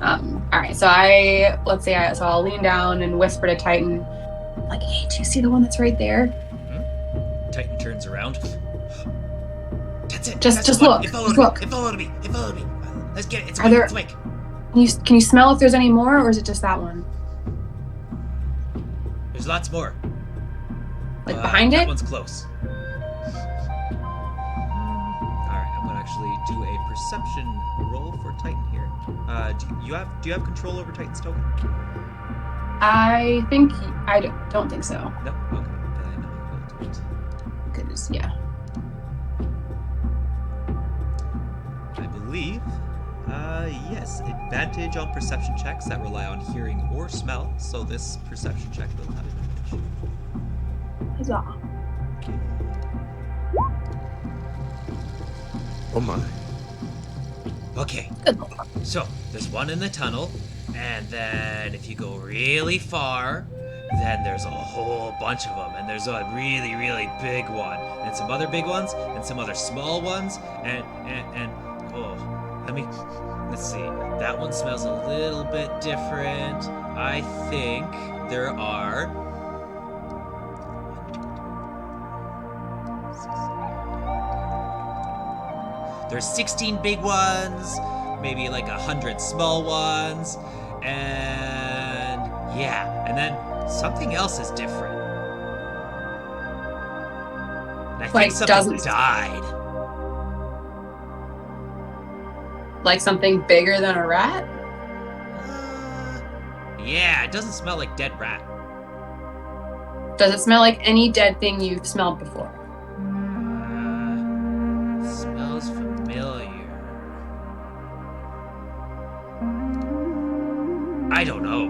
B: All right, so I'll lean down and whisper to Titan, like, hey, do you see the one that's right there?
C: Mm-hmm. Titan turns around.
F: That's it.
B: Just look.
F: It followed me. Let's get it. It's awake.
B: Can you smell if there's any more, or is it just that one?
F: There's lots more.
B: Like behind
F: that
B: it?
F: That one's close.
C: Alright, I'm gonna actually do a perception roll for Titan here. Do you have control over Titan's token?
B: I don't think so.
C: No? Okay. Then I'll go to it.
B: Goodness, yeah.
C: I believe, yes, advantage on perception checks that rely on hearing or smell, so this perception check will have advantage.
B: Huzzah.
D: Oh my.
F: Okay.
B: Good.
F: So, there's one in the tunnel, and then if you go really far, then there's a whole bunch of them, and there's a really, really big one, and some other big ones, and some other small ones, and let's see. That one smells a little bit different. I think there are... There's 16 big ones, maybe like 100 small ones, and yeah, and then something else is different. And I think something died.
B: Like something bigger than a rat?
F: Yeah, it doesn't smell like dead rat.
B: Does it smell like any dead thing you've smelled before?
F: Smells familiar. I don't know.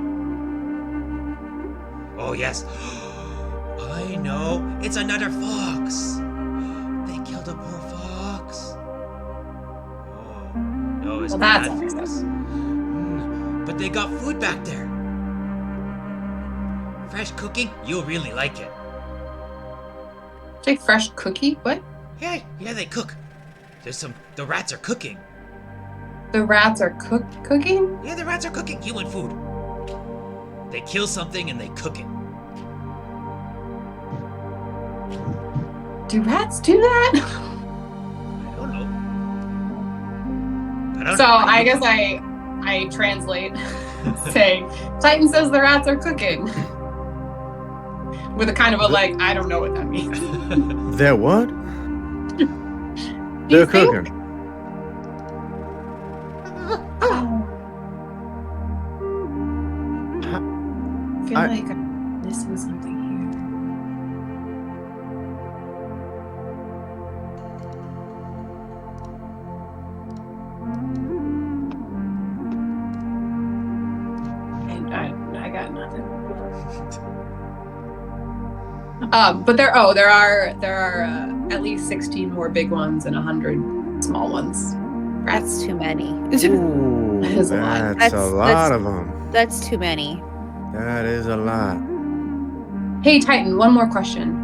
F: Oh, yes. I know. It's another fox. They killed a poor fox. Oh, no, it's
B: Well,
F: bad
B: that's
F: fox. But they got food back there. Fresh cooking? You'll really like it.
B: Say fresh cookie? What?
F: Yeah, they cook. The rats are cooking.
B: The rats are cooking?
F: Yeah, the rats are cooking human food. They kill something and they cook it.
B: Do rats do that?
F: I don't know.
B: So I guess I translate, saying, Titan says the rats are cooking. With a kind of a like, I don't know what that means.
D: They're what? They're cooking.
B: I feel like I'm missing something here. And I got nothing. But there are at least 16 more big ones and 100 small ones.
A: That's too many.
D: Ooh,
B: That is a lot.
D: that's a lot of them.
A: That's too many.
D: That is a lot.
B: Hey Titan, one more question.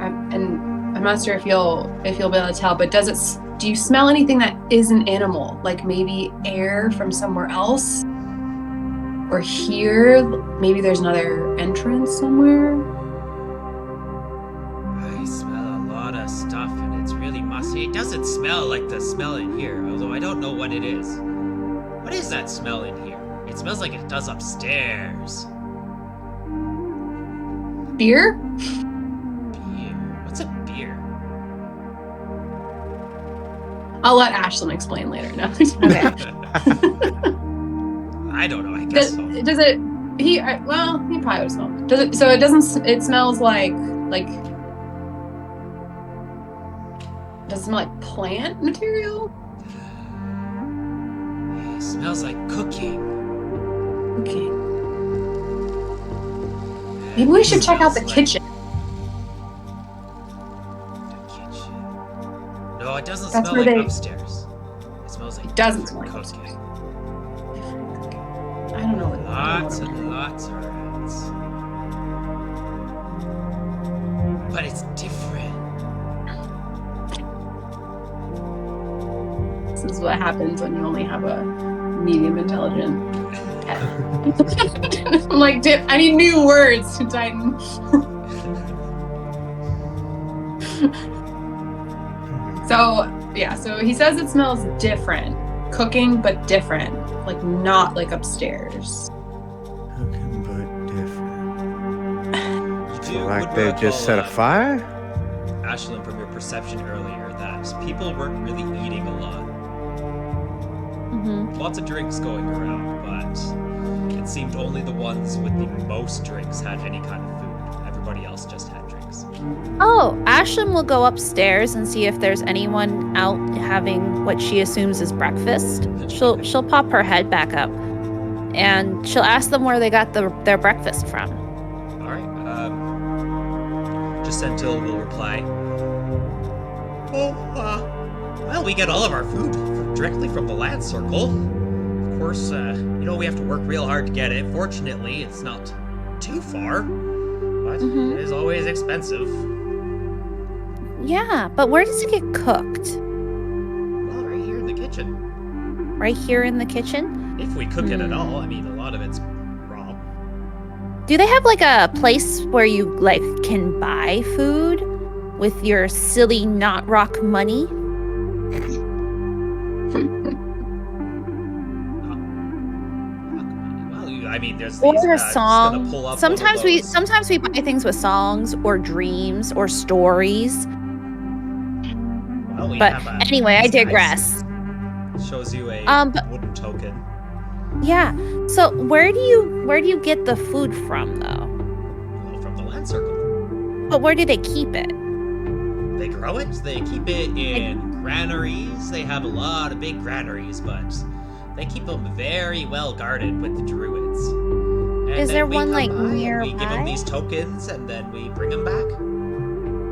B: And I'm not sure if you'll be able to tell, but do you smell anything that is an animal? Like maybe air from somewhere else? Or here, maybe there's another entrance somewhere?
F: I smell a lot lot of stuff and it's really musty. It doesn't smell like the smell in here, although I don't know what it is. What is that smell in here? It smells like it does upstairs.
B: Beer?
F: Beer? What's a beer?
B: I'll let Ashlyn explain later. No.
A: Okay.
F: I don't know. I guess so.
B: Does it? He probably would smell. Does it? So it doesn't. It smells like. Does it smell like plant material?
F: It smells like cooking.
B: Okay. Maybe we should check out the kitchen.
F: The kitchen. No, it doesn't
B: That's
F: smell
B: where
F: like
B: they-
F: upstairs. It smells like
B: It doesn't smell like
F: cooking.
B: upstairs. I don't know what.
F: Lots and lots of rats. But it's different.
B: This is what happens when you only have a medium intelligent pet. I'm like, I need new words to Titan. So he says it smells different. Cooking, but different. Like, not like upstairs.
D: Cooking but different.
C: You
D: Like
C: would
D: they
C: recall,
D: just set a fire?
C: Ashlyn, from your perception earlier, that people weren't really eating a lot.
A: Mm-hmm.
C: Lots of drinks going around, but it seemed only the ones with the most drinks had any kind of food. Everybody else just had drinks.
A: Oh, Ashlyn will go upstairs and see if there's anyone out having what she assumes is breakfast. She'll pop her head back up, and she'll ask them where they got their breakfast from.
C: All right. Jacintil will reply.
F: Well, we get all of our food directly from the land circle. Of course, we have to work real hard to get it. Fortunately, it's not too far, but it is always expensive.
A: Yeah, but where does it get cooked?
F: Well, right here in the kitchen.
A: Right here in the kitchen?
F: If we cook it at all. I mean, a lot of it's raw.
A: Do they have like a place where you like can buy food with your silly not rock money?
F: Well, I mean, there's
A: Or
F: these,
A: a
F: just gonna
A: song.
F: pull up
A: Sometimes
F: one of those.
A: sometimes we buy things with songs or dreams or stories.
F: Well, we
A: But
F: have,
A: anyway, I
F: these guys.
A: digress.
C: Shows you a
A: But-
C: wooden token.
A: Yeah. So where do you get the food from though?
F: Well, from the land circle.
A: But where do they keep it?
F: They grow it. They keep it in granaries. They have a lot of big granaries, but they keep them very well guarded with the druids. And
A: Is
F: then
A: there
F: we
A: one,
F: come
A: like,
F: by and we give
A: nearby?
F: them these tokens, and then we bring them back.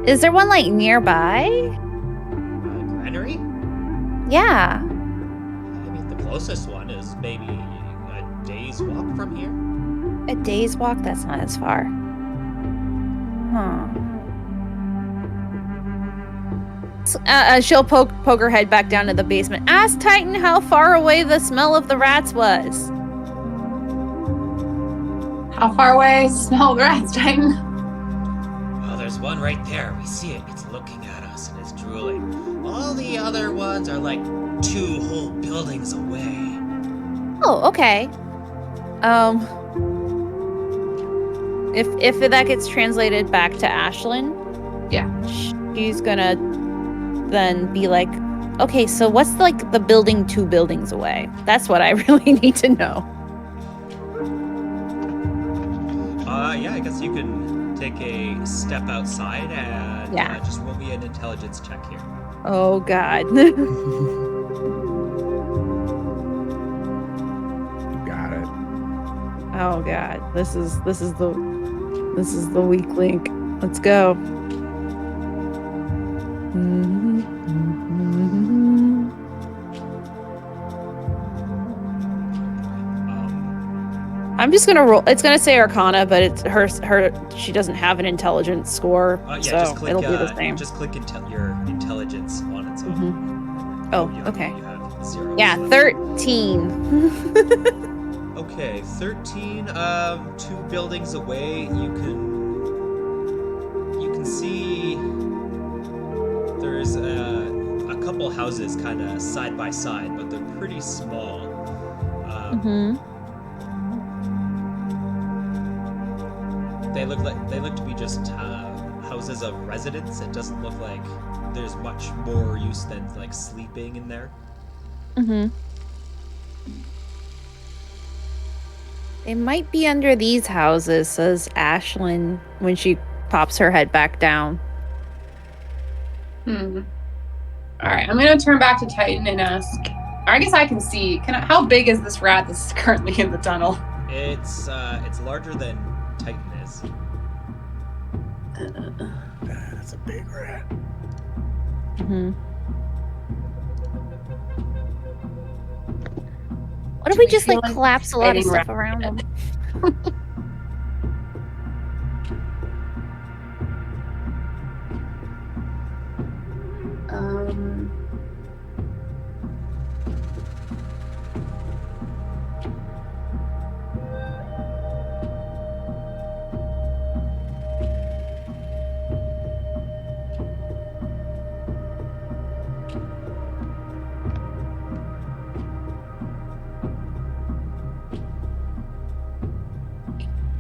A: Is there one like nearby?
F: Granary?
A: Yeah.
F: I mean, the closest one is maybe a day's walk from here.
A: A day's walk? That's not as far. Huh. She'll poke her head back down to the basement. Ask Titan how far away the smell of the rats was.
B: How far away is the smell of the rats, Titan?
F: Well, there's one right there. We see it. It's looking at us and it's drooling. All the other ones are like 2 whole buildings away.
A: Oh, okay. If that gets translated back to Ashlyn,
B: Yeah.
A: she's gonna then be like, okay, so what's like the building 2 buildings away? That's what I really need to know.
C: Yeah, I guess you can take a step outside and
A: Yeah.
C: just roll me an intelligence check here.
A: Oh God.
D: Got it.
A: Oh God. This is the weak link. Let's go. I'm just gonna roll. It's gonna say Arcana, but it's her. She doesn't have an intelligence score,
C: Yeah,
A: so
C: just click,
A: it'll be the same.
C: Just click your intelligence on its own.
A: Oh,
C: You
A: okay.
C: You have 0.
A: Yeah, 13.
C: Okay, 13. 2 buildings away, you can see couple houses kind of side by side, but they're pretty small. They look to be just houses of residents. It doesn't look like there's much more use than like sleeping in there.
A: They might be under these houses, says Ashlyn when she pops her head back down.
B: All right, I'm gonna turn back to Titan and ask. I guess I can see. How big is this rat that's currently in the tunnel?
C: It's larger than Titan is.
D: That's a big rat.
A: What if we just like collapse a lot of stuff around them?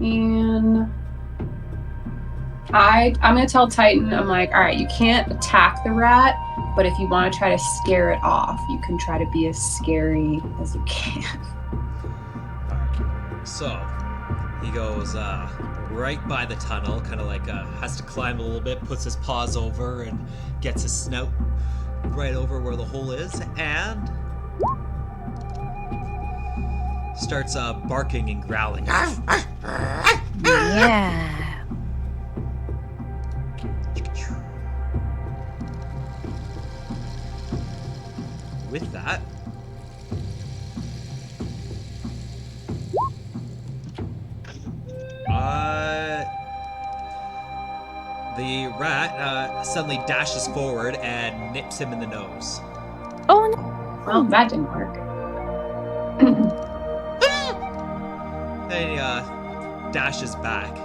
B: And I'm gonna tell Titan, I'm like, all right, you can't attack the rat, but if you want to try to scare it off, you can try to be as scary as you can.
C: So he goes right by the tunnel, kind of like has to climb a little bit, puts his paws over and gets his snout right over where the hole is, and starts barking and growling.
A: Yeah.
C: With that, the rat suddenly dashes forward and nips him in the nose.
A: Oh no.
B: Well, that didn't work.
C: And he dashes back.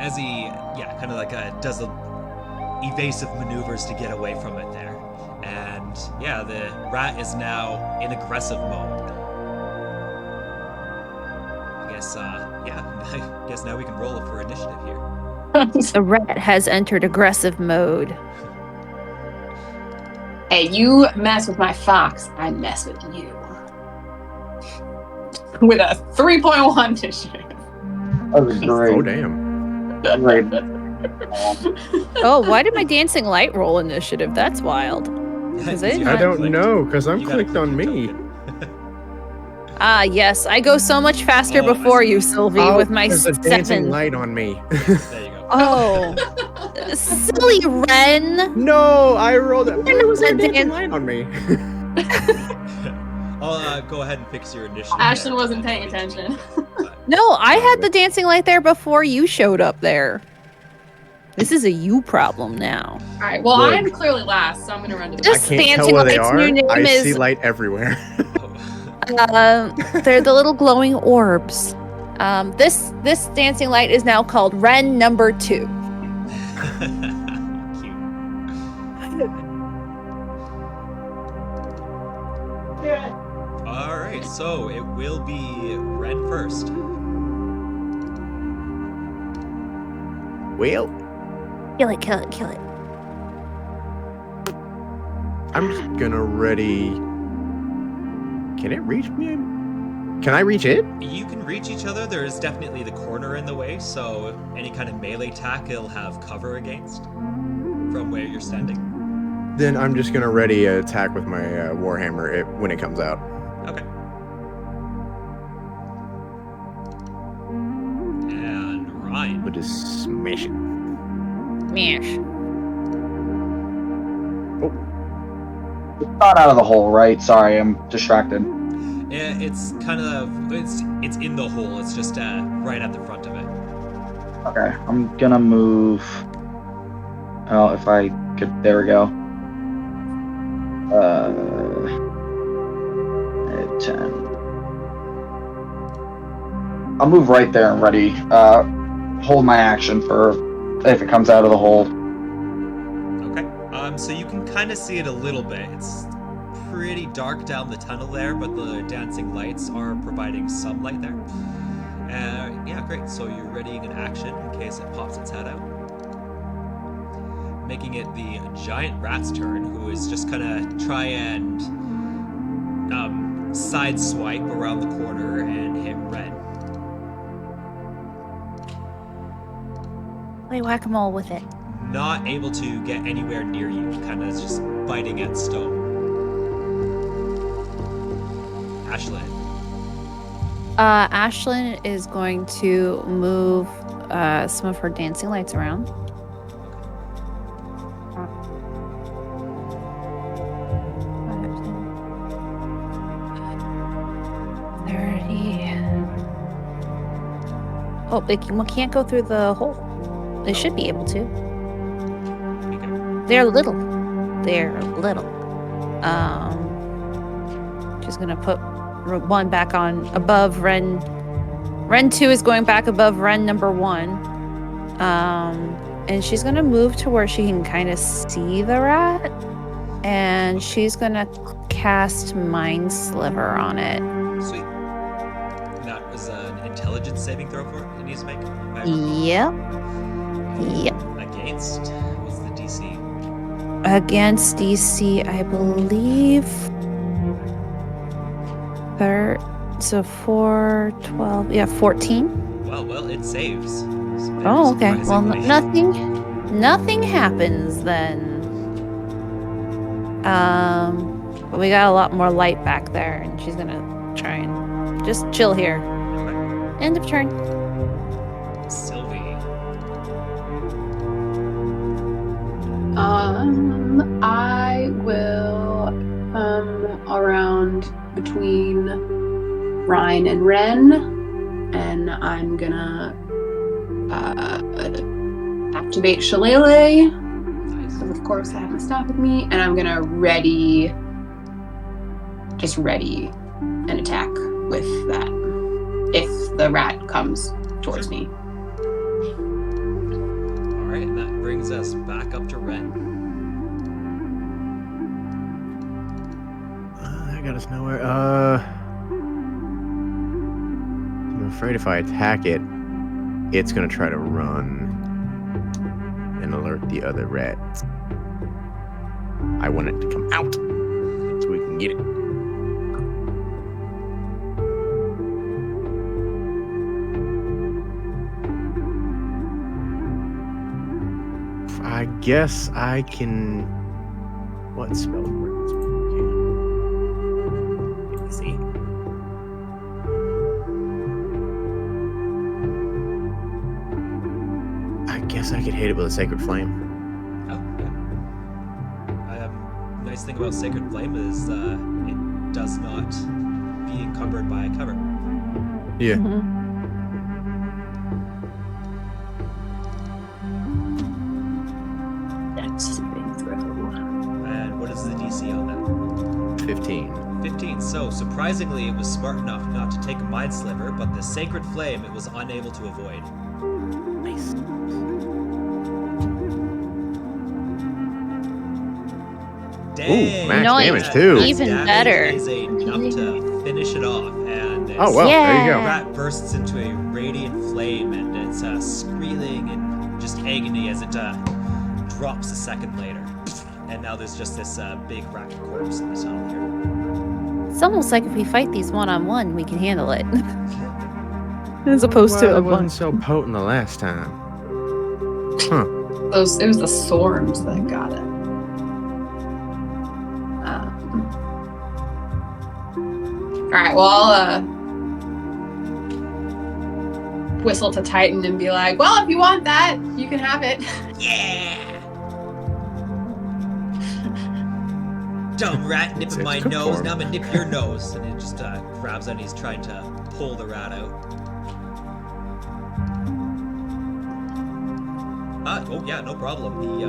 C: As he, kind of like does evasive maneuvers to get away from it there. And the rat is now in aggressive mode. I guess now we can roll it for initiative here.
A: The rat has entered aggressive mode.
B: Hey, you mess with my fox, I mess with you. With a 3.1 initiative.
G: That was great.
D: Oh, damn.
G: Great.
A: Oh, why did my dancing light roll initiative? That's wild. Is it?
D: I don't know, because I'm clicked on me.
A: Yes. I go so much faster before you, Sylvie, with my
D: there's a dancing
A: 7.
D: light on me.
C: There you go.
A: Oh. Silly Ren.
D: No, I rolled it. Why was there a dancing
A: Dan-
D: light on me?
C: I'll go ahead and fix your initiative.
B: Ashlyn wasn't paying attention.
A: No, I had the dancing light there before you showed up there. This is a you problem now.
B: All right, well,
D: Look.
B: I'm clearly last, so I'm going to run to the
A: Just
D: I can't tell
A: dancing
D: where they
A: lights,
D: are.
A: your name
D: I
A: is-
D: see light everywhere.
A: They're the little glowing orbs. This dancing light is now called Ren number 2.
C: All right, so it will be Ren first.
D: Well,
A: Kill it, kill it, kill it.
D: I'm just gonna ready. Can it reach me? Can I reach it?
C: You can reach each other. There is definitely the corner in the way, so any kind of melee attack it'll have cover against from where you're standing.
D: Then I'm just gonna ready an attack with my warhammer when it comes out.
C: Okay. And Ryan.
D: We'll just smash it.
A: Mash.
G: Not out of the hole, right? Sorry, I'm distracted.
C: It's kind of it's in the hole. It's just right at the front of it.
G: Okay, I'm gonna move. Oh, if I could, there we go. 10. I'll move right there and ready. Hold my action for if it comes out of the hole.
C: Okay. So you can kind of see it a little bit. It's pretty dark down the tunnel there, but the dancing lights are providing some light there. Yeah, great. So you're readying an action in case it pops its head out. Making it the giant rat's turn, who is just gonna try and side swipe around the corner and hit Ren.
A: Play whack-a-mole with it.
C: Not able to get anywhere near you, kind of just biting at stone. Ashlyn.
A: Ashlyn is going to move some of her dancing lights around. 30. Oh, they can't go through the hole. They should be able to. They're little. She's gonna put one back on above Ren. Ren 2 is going back above Ren number 1. And she's gonna move to where she can kind of see the rat. And she's gonna cast Mind Sliver on it.
C: Sweet. That was an intelligence saving throw for it needs to make?
A: Yep.
C: Against? What's the DC?
A: Against DC, I believe. So 4, 12, 14.
C: Well, it saves.
A: Oh, okay. Well,
C: Surprisingly.
A: nothing happens then. But we got a lot more light back there, and she's gonna try and just chill here.
C: Okay.
A: End of turn.
C: Sylvie.
B: I will around between Ryan and Ren, and I'm gonna activate Shillelagh.
C: Nice.
B: So of course I have my staff with me, and I'm gonna ready an attack with that if the rat comes towards me.
C: Alright, and that brings us back up to Ren.
D: That got us nowhere. I'm afraid if I attack it, it's gonna try to run and alert the other rats. I want it to come out so we can get it. I guess I can. What spell works? Let me see. I guess I could hit it with a sacred flame.
C: Oh, yeah. Nice thing about Sacred Flame is it does not be encumbered by a cover.
D: Yeah.
B: That's a big throw.
C: And what is the DC on that?
D: 15.
C: 15. So, surprisingly, it was smart enough not to take a Mind Sliver, but the Sacred Flame it was unable to avoid.
D: Nice.
C: Dang!
D: max
A: No,
D: damage
C: That
D: too.
C: max
A: Even
C: damage
A: better.
C: is enough to finish it off, and this
D: Oh well, there you
A: Yeah.
D: go.
C: rat bursts into a radiant flame, and it's squealing and just agony as it drops a second later. And now there's just this big rat corpse in the tunnel here.
A: It's almost like if we fight these one-on-one, we can handle it. As opposed to
D: Well,
A: a
D: it wasn't
A: bunch.
D: so potent the last time. Huh.
B: It was the storms that got it. All right, well, I'll whistle to Titan and be like, well, if you want that, you can have it.
F: Yeah! Dumb rat nipping
D: It's
F: my
D: good
F: nose,
D: for
F: now
D: him.
F: I'm gonna nip your nose.
C: And it just grabs and he's trying to pull the rat out. Oh yeah, no problem. He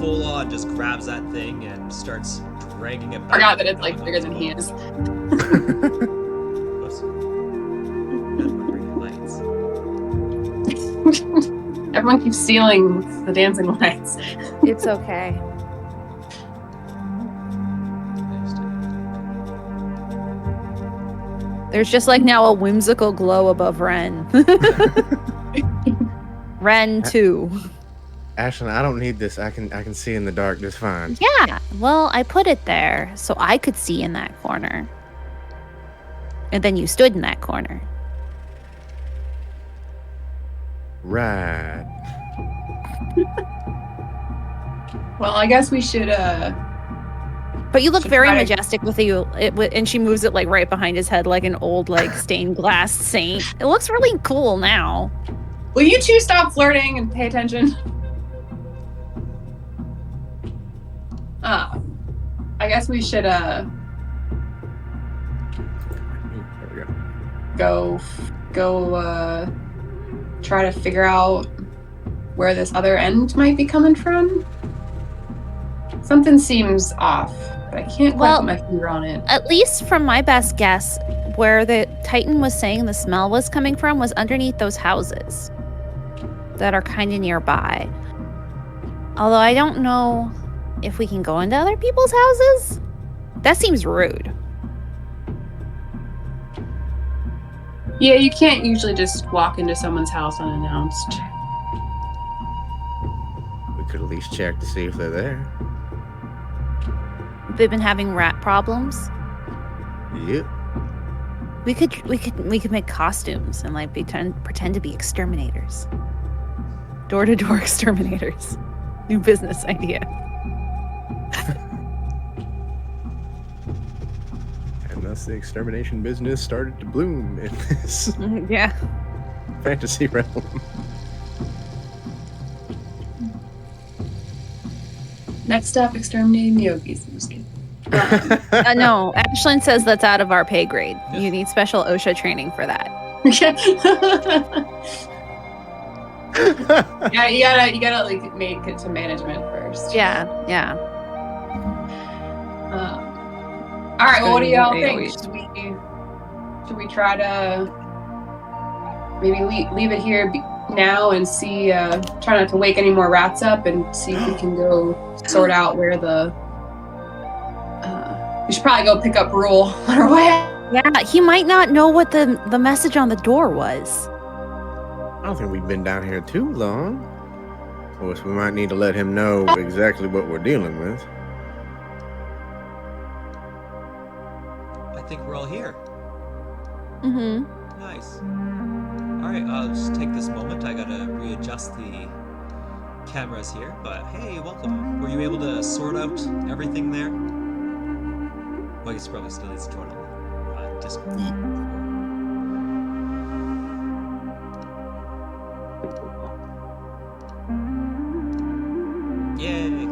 C: full on just grabs that thing and starts dragging it back.
B: I forgot that it's like bigger than he is.
C: Whoops. Gotta put bring lights.
B: Everyone keeps stealing the dancing lights.
A: It's okay. There's just like now a whimsical glow above Ren. Ren 2.
D: Ashlyn, I don't need this. I can see in the dark just fine.
A: Yeah, well, I put it there so I could see in that corner. And then you stood in that corner.
D: Right.
B: Well, I guess we should,
A: But you look
B: Should
A: very
B: try to-
A: majestic with you, and she moves it like right behind his head, like an old like stained glass saint. It looks really cool now.
B: will you two stop flirting and pay attention? I guess we should,
D: There we go.
B: go, try to figure out where this other end might be coming from. Something seems off, but I can't quite put my finger on it.
A: At least from my best guess, where the Titan was saying the smell was coming from was underneath those houses that are kind of nearby. Although I don't know if we can go into other people's houses. That seems rude.
B: Yeah, you can't usually just walk into someone's house unannounced.
D: We could at least check to see if they're there.
A: They've been having rat problems.
D: Yep.
A: We could make costumes and like pretend to be exterminators. Door-to-door exterminators. New business idea.
D: And thus the extermination business started to bloom in this
A: Yeah.
D: fantasy realm.
B: Next up, exterminating the yogis. I'm just kidding.
A: No, Ashlyn says that's out of our pay grade. You need special OSHA training for that.
B: Yeah, you gotta like make it to management first.
A: Yeah.
B: All right. Well, what do y'all
A: They
B: think?
A: always-
B: Should we try to maybe leave it here now and see? Try not to wake any more rats up and see if we can go sort out where the. We should probably go pick up Rule on our way out.
A: Yeah, he might not know what the message on the door was.
D: I don't think we've been down here too long. Of course, we might need to let him know exactly what we're dealing with.
C: I think we're all here.
A: Mm-hmm.
C: Nice. Alright, I'll just take this moment. I gotta readjust the cameras here. But hey, welcome. Were you able to sort out everything there? Well, I guess you probably still needs to join on Discord. Yay!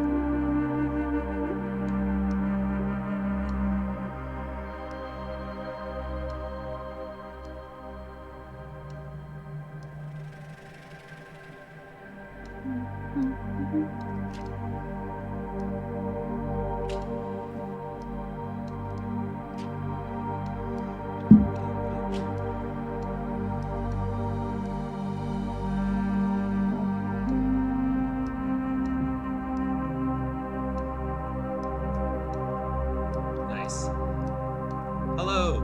C: Nice. Hello.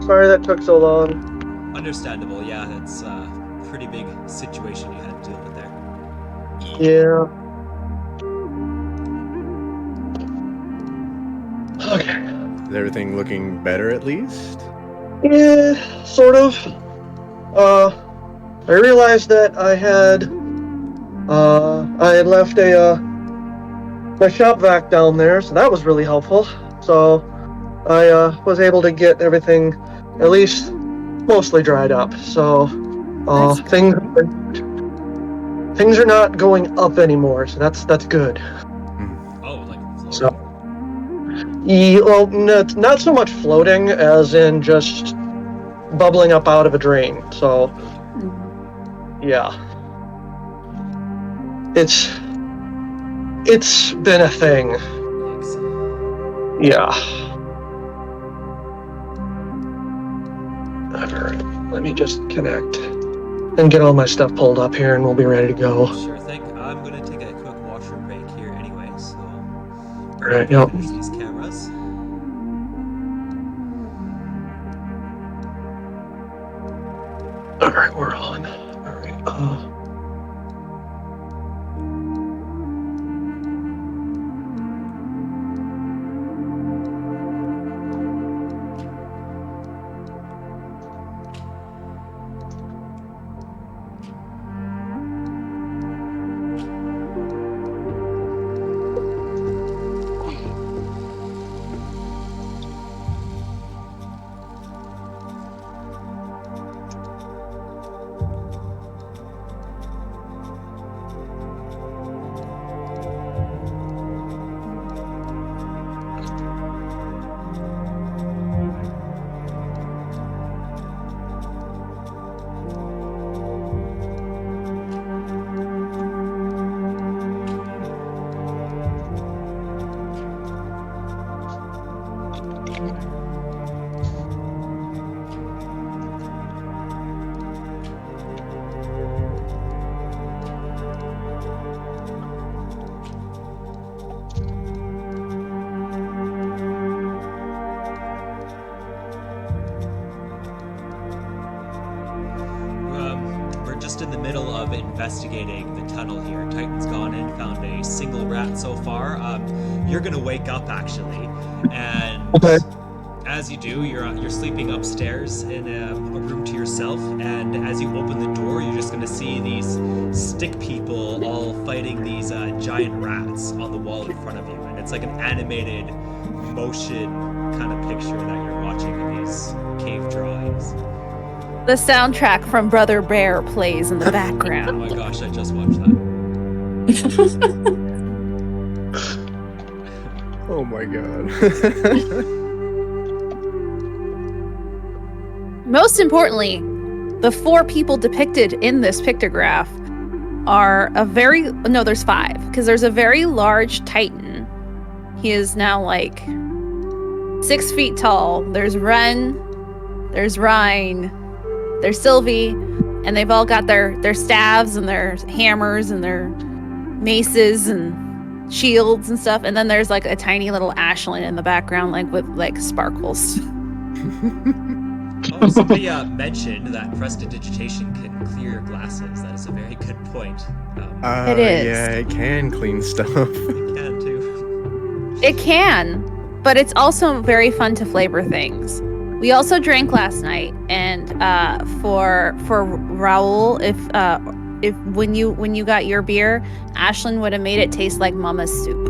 H: Sorry that took so long.
C: Understandable. Yeah, it's a pretty big situation you had to deal with there.
H: Yeah. Okay.
D: Is everything looking better at least?
H: Yeah, sort of. I realized that I had left my shop vac down there, so that was really helpful. So I was able to get everything at least mostly dried up. So
A: That's
H: things are not going up anymore, so that's good.
C: Oh, like floating.
H: So, well, not so much floating as in just bubbling up out of a drain. So, yeah, it's been a thing.
C: Yikes.
H: Yeah. Alright, let me just connect. and get all my stuff pulled up here, and we'll be ready to go.
C: Sure thing. I'm gonna take a quick washroom break here anyway, so.
H: Alright, yep.
C: Finish these cameras.
H: Alright, we're on. Alright,
C: We're just in the middle of investigating the tunnel here. Titan's gone in, found a single rat so far. You're gonna wake up actually, and
H: Okay.
C: as you do, you're sleeping upstairs in a room to yourself. And as you open the door, you're just gonna see these stick people all fighting these giant rats on the wall in front of you, and it's like an animated motion kind of picture that you're watching in these cave drawings.
A: The soundtrack from Brother Bear plays in the
C: Oh
A: background.
C: my gosh, I just watched that.
D: Oh my god.
A: Most importantly, the 4 people depicted in this pictograph are there's 5, because there's a very large Titan. He is now like 6 feet tall. There's Ren, there's Rhine, there's Sylvie, and they've all got their staves and their hammers and their maces and shields and stuff. And then there's like a tiny little Ashlyn in the background, like with like sparkles.
C: Oh, somebody mentioned that prestidigitation can clear your glasses. That is a very good point.
A: It is.
D: Yeah, it can clean stuff.
C: It can too.
A: It can, but it's also very fun to flavor things. We also drank last night, and for Raoul, if when you got your beer, Ashlyn would have made it taste like Mama's soup.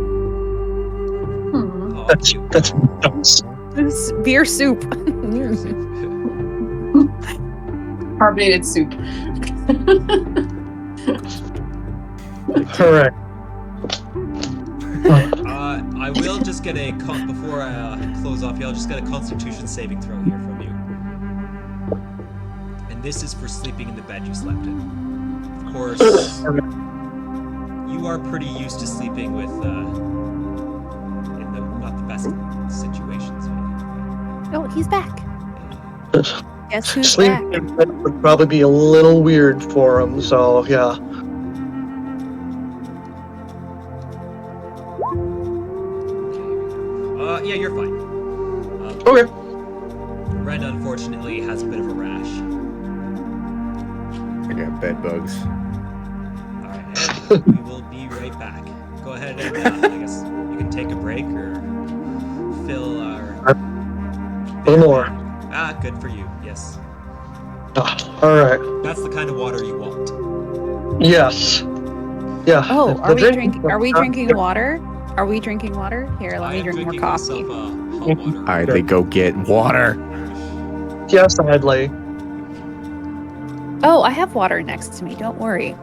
C: Oh,
H: That's
C: cute.
H: that's
A: It's beer soup.
B: Carbonated soup.
H: Alright.
C: I will just get before I close off here, I'll just get a Constitution saving throw here from you. And this is for sleeping in the bed you slept in. Of course, you are pretty used to sleeping with in the not the best situations.
A: Oh, he's back. Guess who's
H: Sleep
A: back?
H: would probably be a little weird for him, so yeah.
C: Yeah, you're fine.
H: Okay.
C: Ren unfortunately has a bit of a rash.
D: I got bed bugs.
C: Alright, and we will be right back. Go ahead and I guess you can take a break or fill our...
H: A little more.
C: Ah, good for you, yes.
H: Alright.
C: That's the kind of water you want.
H: Yes. Yeah.
A: Oh,
H: the
A: are we
H: drink-
A: drinking water? Are we drinking water? Here, let me drink more coffee.
C: Myself, hot water.
D: Alright, they go get water.
H: Yes, sadly.
A: Oh, I have water next to me. Don't worry.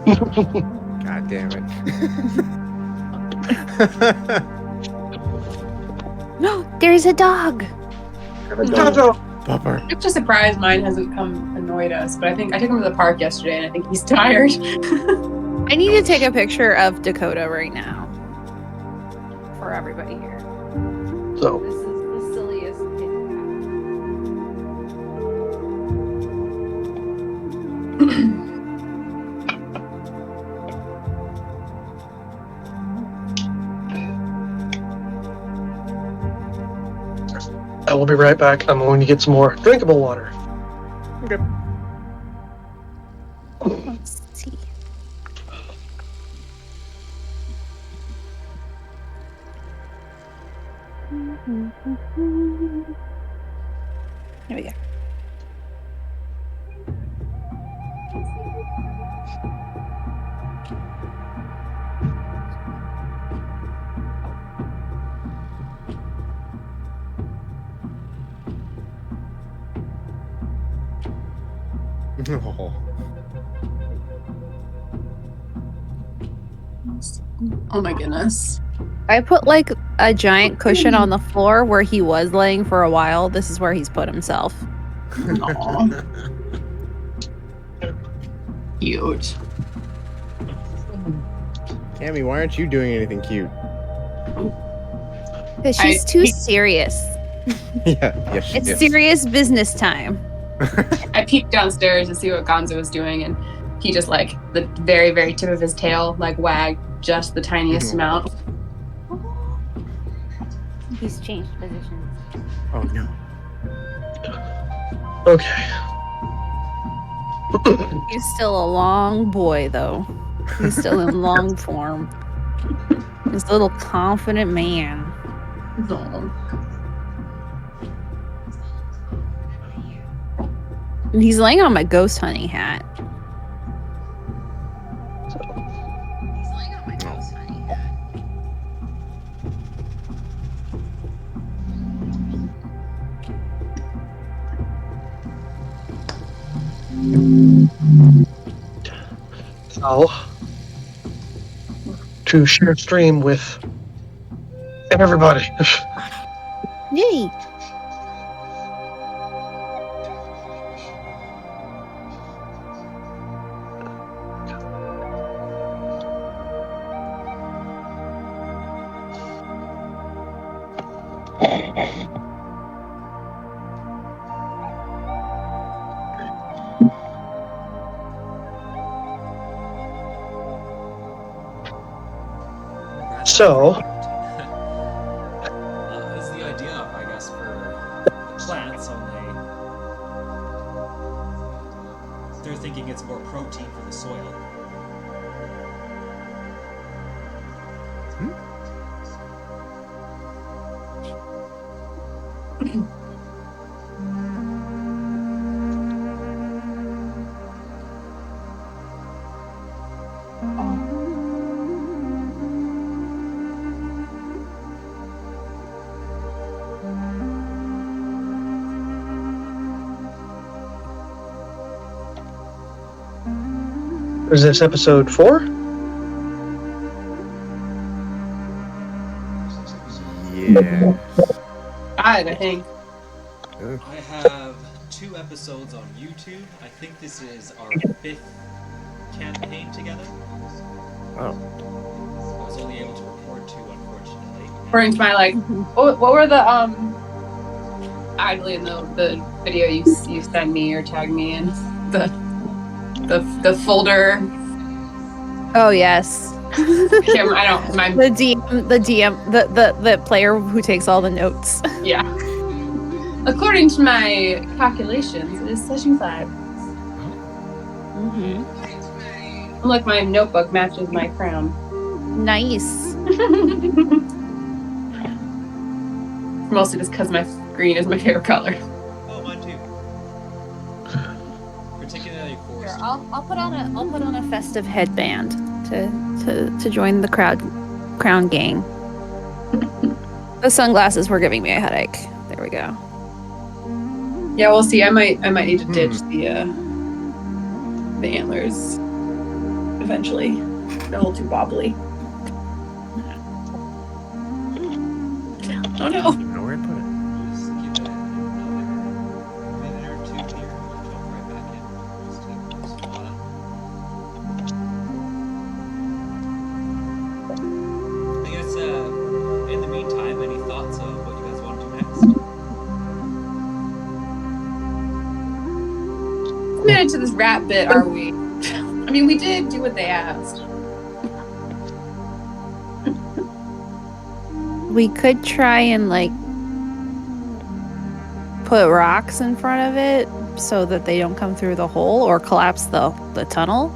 D: God damn it.
A: No, there's a dog.
D: Pupper.
B: I'm just surprised mine hasn't come annoyed us, but I think I took him to the park yesterday and I think he's tired.
A: I need to take a picture of Dakota right now for everybody here.
H: So,
A: This is the silliest kid.
H: We'll be right back. I'm going to get some more drinkable water.
D: Okay.
A: Let's see. Here we go.
D: Oh.
B: Oh my goodness.
A: I put like a giant cushion on the floor where he was laying for a while. This is where he's put himself.
B: Aw. Cute.
D: Cammy, why aren't you doing anything cute?
A: Because she's too serious.
D: Yes.
A: It's serious business time.
B: I peeked downstairs to see what Gonzo was doing, and he just like the very, very tip of his tail like wagged just the tiniest amount.
A: He's changed positions.
D: Oh no.
H: Okay.
A: He's still a long boy, though. He's still in long form. He's a little confident man.
B: No.
A: And he's laying on my ghost hunting hat.
H: So, to share stream with everybody.
A: Yay!
H: So,
C: Is the idea, I guess, for the plants only. They're thinking it's more protein for the soil.
H: is this episode 4?
D: Yeah.
B: I think.
C: I have 2 episodes on YouTube. I think this is our 5th campaign together.
D: Oh.
C: I was only able to record 2, unfortunately.
B: According to my like, what were the actually in the video you sent me or tagged me in the folder.
A: Oh yes.
B: I don't. My
A: The DM, the player who takes all the notes.
B: yeah. According to my calculations, it is session 5.
A: Mm-hmm.
B: Look, my notebook matches my crown.
A: Nice.
B: Mostly just because my green is my favorite color.
C: Oh, mine too. Particularly for.
A: Here, I'll put on a festive headband to join the crown gang. The sunglasses were giving me a headache. There we go.
B: Yeah, we'll see. I might need to ditch the antlers eventually. They're a little too wobbly. Oh no.
D: Know where to put it.
C: Just give it another minute or 2 here. We'll jump right back in. Just take this one. I guess, in the meantime, any thoughts of what you guys want to do next?
B: What minute to this rat bit are we? I mean, we did do what they asked.
A: We could try and like put rocks in front of it so that they don't come through the hole, or collapse the tunnel,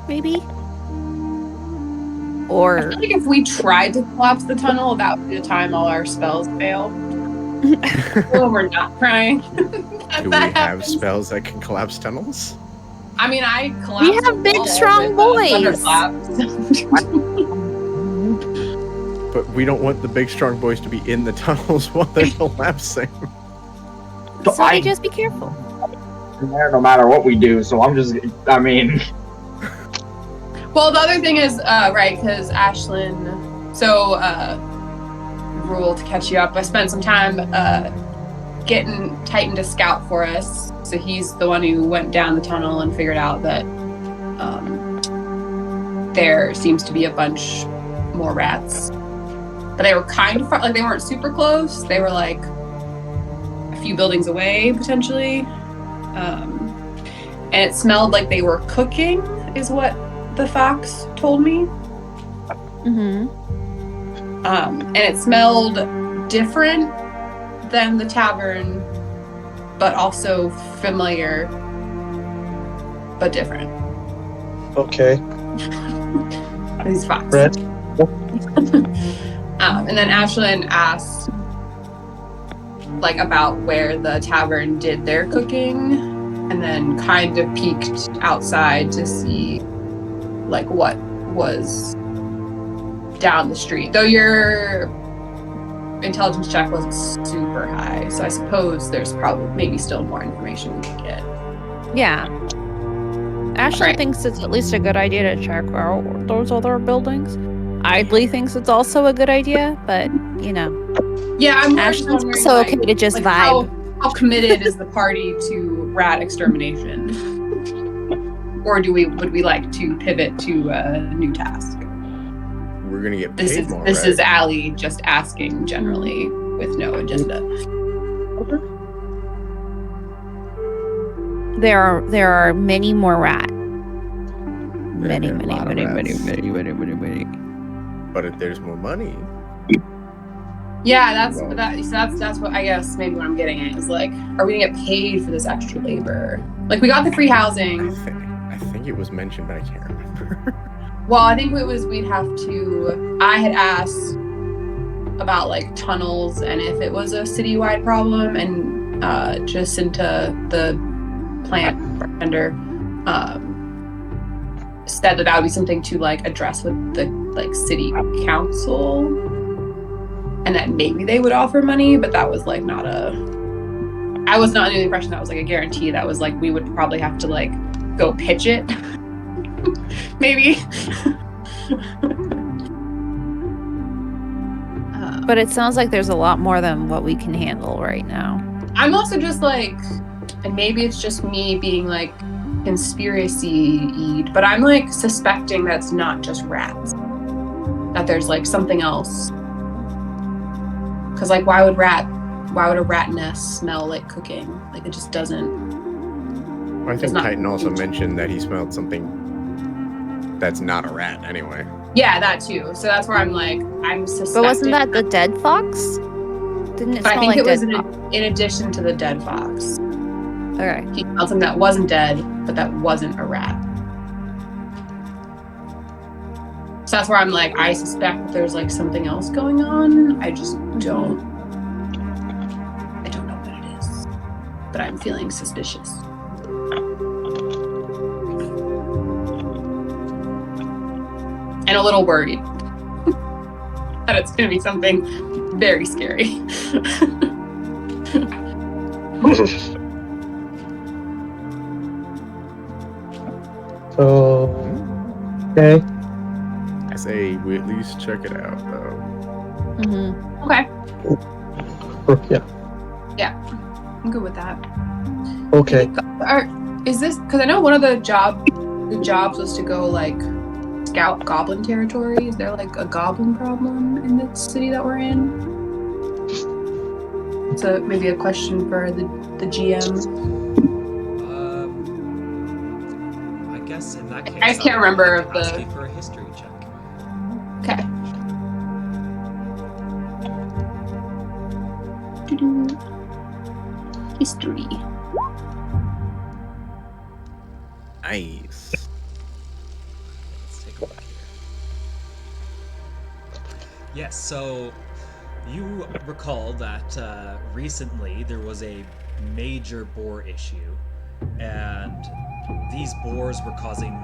A: maybe?
B: I
A: Or
B: feel like if we tried to collapse the tunnel, that would be the time all our spells fail. Well, we're not trying.
D: Do we have spells that can collapse tunnels?
B: I mean, I
A: we
B: collapsed a
A: have big,
B: wall
A: strong
B: with,
A: boys.
D: But we don't want the big, strong boys to be in the tunnels while they're collapsing.
A: So they just be careful.
G: There no matter what we do, so I mean...
B: Well, the other thing is, right, because Ashlyn, Rule, to catch you up, I spent some time getting Titan to scout for us. So he's the one who went down the tunnel and figured out that there seems to be a bunch more rats. But they were kind of far, like they weren't super close. They were like a few buildings away, potentially. And it smelled like they were cooking, is what the fox told me.
A: Mm-hmm.
B: And it smelled different than the tavern, but also familiar, but different.
H: Okay.
B: These fox.
H: Red.
B: And then Ashlyn asked, like, about where the tavern did their cooking, and then kind of peeked outside to see, like, what was down the street. Though your intelligence check wasn't super high, so I suppose there's probably maybe still more information we could get.
A: Yeah. Ashley
B: Right.
A: thinks it's at least a good idea to check out those other buildings. Idly thinks it's also a good idea, but you know.
B: Yeah, I'm more just
A: Ashley's
B: wondering,
A: so
B: like,
A: okay to just
B: like
A: vibe.
B: how committed is the party to rat extermination? Or would we like to pivot to a new task?
D: We're gonna get paid more.
B: This
D: right?
B: is Allie just asking generally with no agenda.
A: There are many more rat. Many.
D: There are a lot of rats. But if there's more money,
B: Yeah,
D: Well-
B: that's what I guess maybe what I'm getting at is like, are we gonna get paid for this extra labor? Like we got the free housing.
D: I think it was mentioned, but I can't remember.
B: Well, I think we'd have to. I had asked about like tunnels and if it was a citywide problem, and Jacinta, the plant vendor, said that would be something to like address with the like city council, and that maybe they would offer money, but that was like not a. I was not under the impression that was like a guarantee. That was like we would probably have to like go pitch it. Maybe.
A: But it sounds like there's a lot more than what we can handle right now.
B: I'm also just like, and maybe it's just me being like conspiracy-y, but I'm like suspecting that's not just rats. That there's like something else. Because like, why would a rat nest smell like cooking? Like it just doesn't.
D: I think
B: not-
D: Titan also mentioned that he smelled something that's not a rat anyway.
B: Yeah, that too. So that's where I'm like, I'm suspecting.
A: But wasn't that the dead fox? Didn't it
B: But I
A: smell
B: think
A: like
B: it was
A: dead
B: in,
A: fox?
B: in addition to the dead fox.
A: Okay.
B: He smelled something that wasn't dead, but that wasn't a rat. So that's where I'm like, I suspect that there's like something else going on. I just don't know what it is. But I'm feeling suspicious. And a little worried that it's going to be something very scary.
H: So, okay.
D: I say we at least check it out, though.
A: Mm-hmm.
B: Okay,
H: Yeah.
B: I'm good with that.
H: Okay.
B: Is this because I know one of the jobs was to go like scout goblin territory? Is there like a goblin problem in the city that we're in? So maybe a question for the GM.
C: I guess in that case,
B: I just can't remember
C: would
B: if
C: ask
B: the-
C: you for a history check.
B: Okay.
A: History.
D: Nice.
C: Let's take a look here. Yes, so you recall that recently there was a major boar issue, and these boars were causing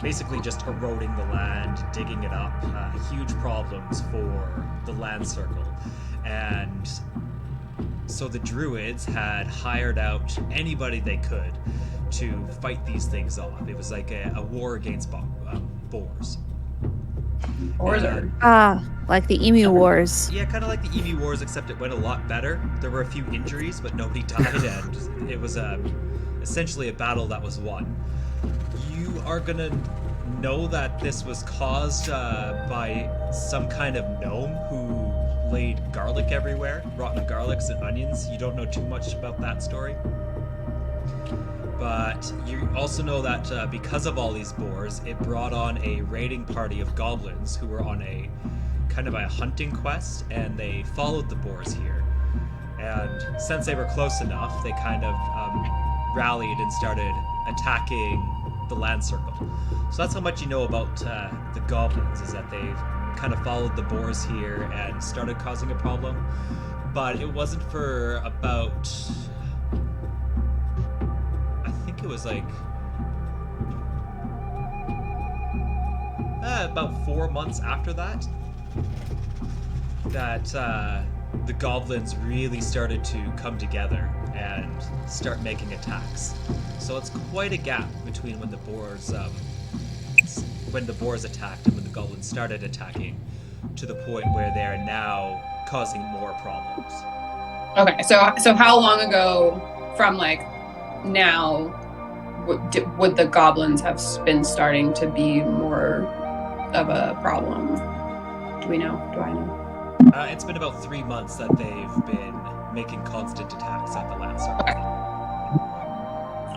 C: basically just eroding the land, digging it up, huge problems for the land circle. And so the druids had hired out anybody they could to fight these things off. It was like a war against boars.
B: Boars
C: And-
B: are
A: Like the Emu Wars.
C: Yeah, kind of like the Emu Wars, except it went a lot better. There were a few injuries, but nobody died, and it was essentially a battle that was won. You are gonna know that this was caused by some kind of gnome who laid garlic everywhere, rotten garlics and onions. You don't know too much about that story. But you also know that because of all these boars, it brought on a raiding party of goblins who were on a kind of a hunting quest, and they followed the boars here. And since they were close enough, they kind of rallied and started attacking the land circle. So that's how much you know about the goblins, is that they've kind of followed the boars here and started causing a problem. But it wasn't for about... I think it was like... about 4 months after that, that the goblins really started to come together and start making attacks. So it's quite a gap between when the boars attacked and when the goblins started attacking, to the point where they are now causing more problems.
B: Okay, so how long ago from like now would the goblins have been starting to be more of a problem? Do we know? Do I know?
C: It's been about 3 months that they've been making constant attacks at the land circle.
B: Okay.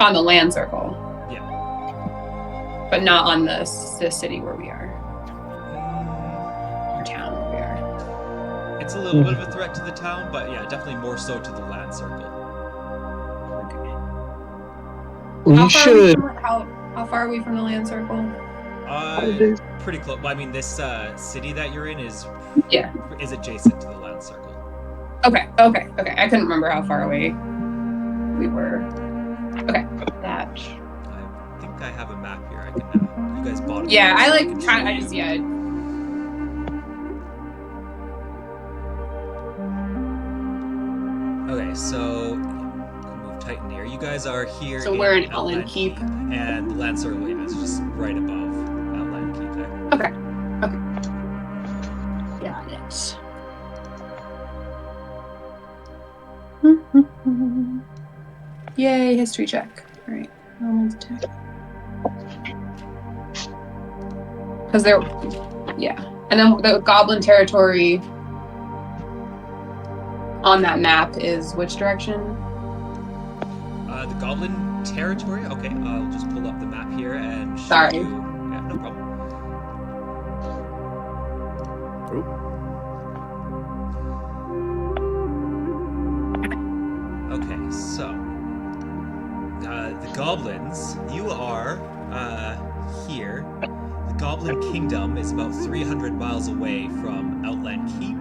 B: On the land circle.
C: Yeah.
B: But not on the city where we are. Or town where we are.
C: It's a little bit of a threat to the town, but yeah, definitely more so to the land circle.
H: We should.
B: How far are we from the land circle?
C: Pretty close. Well, I mean, this city that you're in is adjacent to the land circle.
B: Okay. I couldn't remember how far away we were. Okay, that.
C: I think I have a map here. I can. You guys bought it.
B: Yeah, I
C: so
B: like
C: can
B: try.
C: show
B: I
C: you.
B: just
C: Okay, so move Titan here. You guys are here.
B: So we're in Outland Keep.
C: And the land circle is just right above Outland Keep there.
B: Okay. Got it. Yay, history check. All right. Almost 10. Because they're, yeah. And then the goblin territory on that map is which direction?
C: The goblin territory? Okay, I'll just pull up the map here and show
B: Sorry.
C: you. Yeah, no problem. Okay, so the goblins, you are here. The Goblin Kingdom is about 300 miles away from Outland Keep.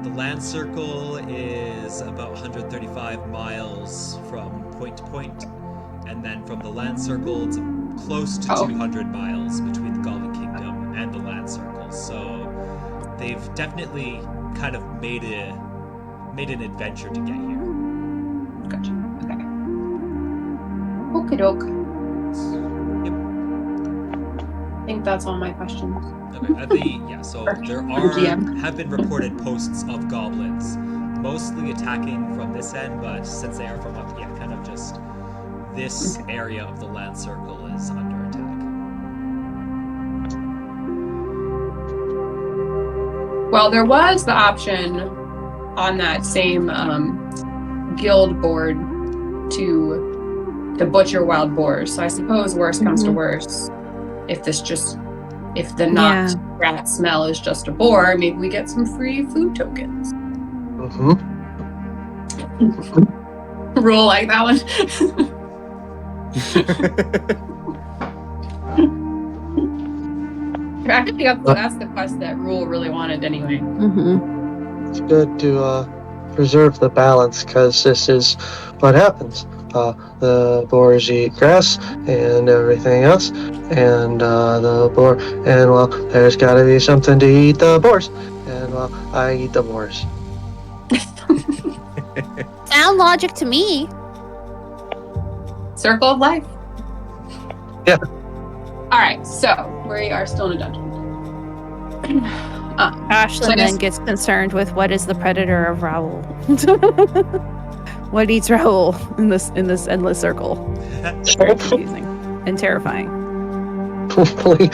C: The land circle is about 135 miles from point to point, and then from the land circle, it's close to 200 miles between the Goblin Kingdom and the land circle. So they've definitely kind of made an adventure to get here.
B: Gotcha. Okay. Okie doke.
C: Yep.
B: I think that's all my questions.
C: Okay. So there
B: GM.
C: have been reported posts of goblins, mostly attacking from this end, but since they are from up, kind of just this area of the land circle is under attack.
B: Well, there was the option on that same guild board to butcher wild boars. So I suppose worst comes to worst, if the not rat smell is just a boar, maybe we get some free food tokens.
H: Mm-hmm.
B: Rule like that one. I think that's the quest that Rule really wanted anyway.
A: Mm-hmm.
H: It's good to preserve the balance because this is what happens. The boars eat grass and everything else, and there's got to be something to eat the boars, and I eat the boars.
A: Sound logic to me.
B: Circle of life.
H: Yeah.
B: All right, so we are still in a dungeon.
A: Ashlyn then gets concerned with what is the predator of Raoul. What eats Raoul in this endless circle? Very confusing and terrifying.
H: Hopefully,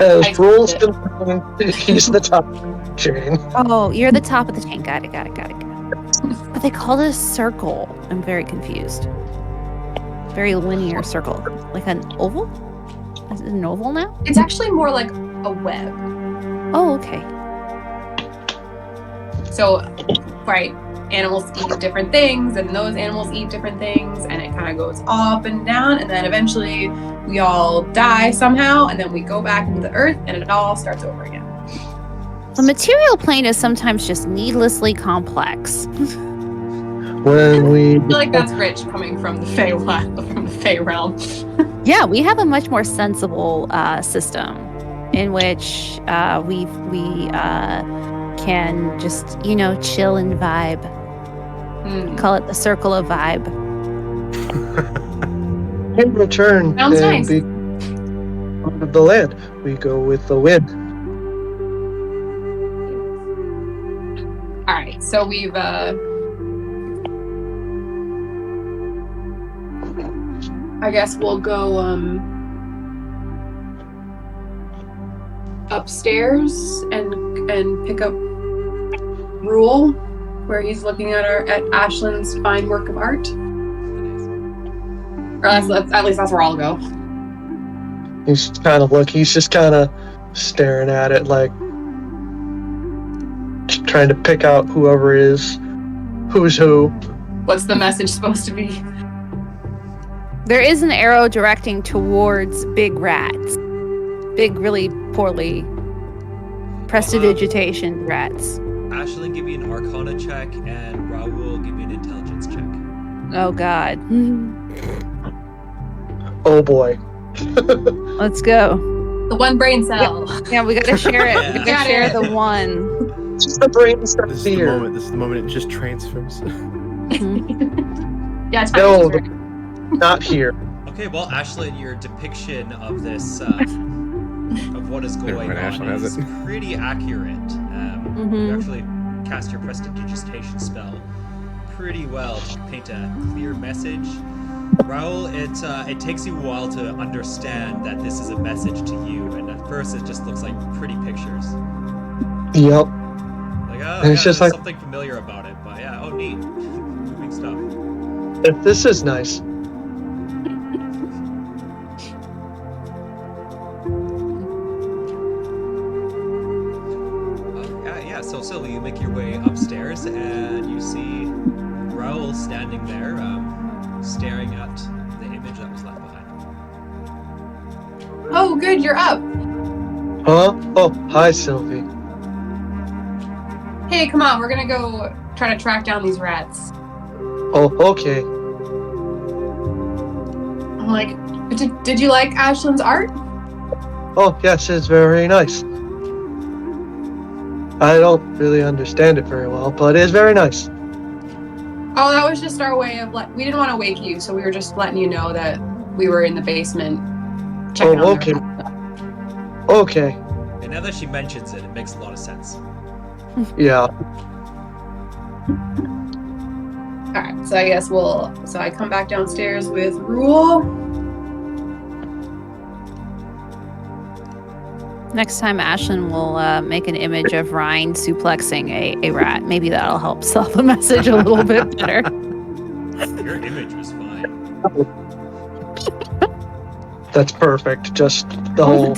H: as rules concerned, he's the top chain.
A: Oh, you're the top of the chain. Got it. But they call this circle. I'm very confused. Very linear circle, like an oval. Is it an oval now?
B: It's actually more like a web.
A: Oh, okay.
B: So, right, animals eat different things, and those animals eat different things, and it kind of goes up and down, and then eventually we all die somehow, and then we go back into the earth, and it all starts over again.
A: The material plane is sometimes just needlessly complex.
H: When we
B: I feel like that's rich coming from the Fey realm.
A: Yeah, we have a much more sensible system in which we can just, chill and vibe. Call it the circle of vibe.
H: in return
B: Sounds nice.
H: be part of the land, we go with the wind.
B: All right, so we've I guess we'll go upstairs and pick up Rule, where he's looking at Ashlyn's fine work of art. Or at least that's where I'll go.
H: He's just kind of staring at it, like trying to pick out whoever is who's who.
B: What's the message supposed to be?
A: There is an arrow directing towards big rats. Big, really poorly prestidigitation rats.
C: Ashlyn, give me an Arcana check, and Raoul, give me an Intelligence check.
A: Oh, God.
H: Oh, boy.
A: Let's go.
B: The one brain cell.
A: Yeah, we gotta share it.
C: Yeah.
A: We gotta share the one.
H: Just the brain starts
D: This is the
H: here.
D: moment. This is the moment it just transfers.
B: Yeah, it's
H: No,
B: fine.
H: not here.
C: Okay, well, Ashlyn, your depiction of this, of what is going
D: Never mind,
C: on
D: Ashlyn has
C: is
D: it.
C: pretty accurate. You actually cast your prestidigitation spell pretty well to paint a clear message. Raoul, it takes you a while to understand that this is a message to you, and at first it just looks like pretty pictures.
H: Yep.
C: Like, oh,
H: And it's just
C: there's
H: like-
C: something familiar about it, but yeah, oh, neat. Moving stuff.
H: If this is nice.
C: Yeah, so Silly, you make your way upstairs, and you see Raoul standing there, staring at the image that was left behind.
B: Oh, good, you're up.
H: Huh? Oh, hi, Sylvie.
B: Hey, come on, we're gonna go try to track down these rats.
H: Oh, okay.
B: I'm like, did you like Ashlyn's art?
H: Oh, yes, it's very nice. I don't really understand it very well, but it's very nice.
B: Oh, that was just our way of we didn't want to wake you, so we were just letting you know that we were in the basement checking
H: Oh,
B: on
H: okay.
B: the rats.
H: Okay.
C: And now that she mentions it, it makes a lot of sense.
H: Yeah.
B: Alright, so I guess so I come back downstairs with Rule.
A: Next time, Ashlyn will make an image of Ryan suplexing a rat. Maybe that'll help sell the message a little bit better.
C: Your image was fine.
H: That's perfect. Just the whole.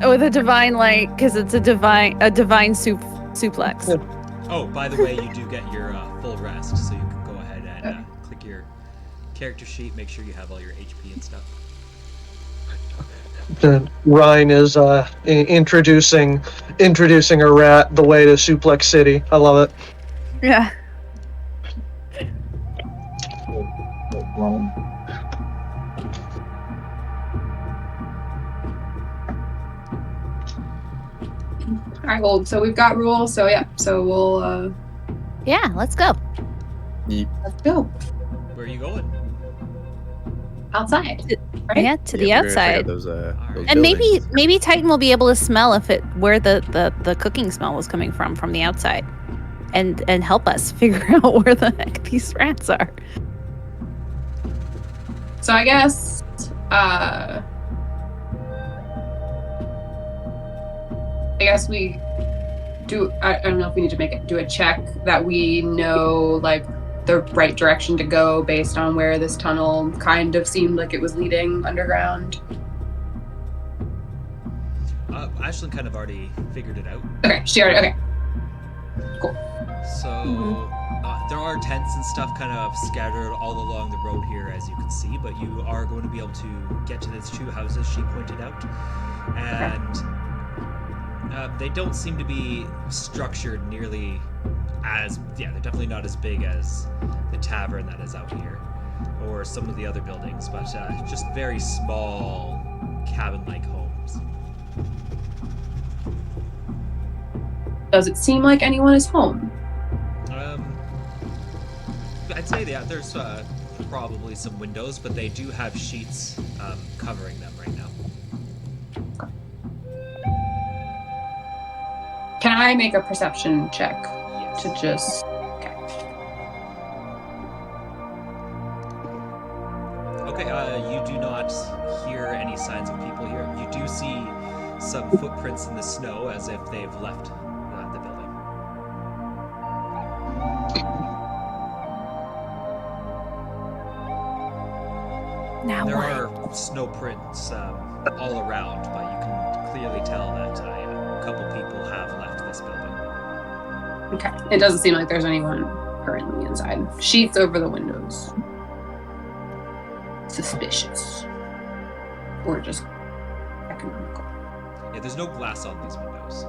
A: With a divine light, because it's a divine suplex.
H: Yeah.
C: Oh, by the way, you do get your full rest, so you can go ahead and click your character sheet, make sure you have all your HP and stuff.
H: Ryan is introducing a rat the way to Suplex City. I love it.
A: Yeah.
B: All right, well, so we've got rules. So yeah, so we'll.
A: Yeah, let's go.
B: Let's go
C: Where are you going?
B: outside. Right?
A: Yeah, to the
D: we're gonna check out
A: outside.
D: those
A: And
D: buildings.
A: maybe Titan will be able to smell where the cooking smell was coming from the outside, and help us figure out where the heck these rats are.
B: So I guess. I guess we do. I don't know if we need to do a check that we know like the right direction to go based on where this tunnel kind of seemed like it was leading underground.
C: Ashlyn kind of already figured it out.
B: Okay, she already. Okay, cool.
C: So there are tents and stuff kind of scattered all along the road here, as you can see, but you are going to be able to get to these 2 houses she pointed out. And they don't seem to be structured nearly as... Yeah, they're definitely not as big as the tavern that is out here, or some of the other buildings, but just very small cabin-like homes.
B: Does it seem like anyone is home?
C: I'd say there's probably some windows, but they do have sheets covering them right now.
B: Can I make a perception check
C: Yes.
B: to just... Okay.
C: Okay, you do not hear any signs of people here. You do see some footprints in the snow as if they've left the building.
A: Now
C: There
A: what?
C: are snow prints all around, but you can clearly tell that a couple people have left this building.
B: Okay. It doesn't seem like there's anyone currently inside. Sheets over the windows. Suspicious. Or just economical.
C: Yeah, there's no glass on these windows.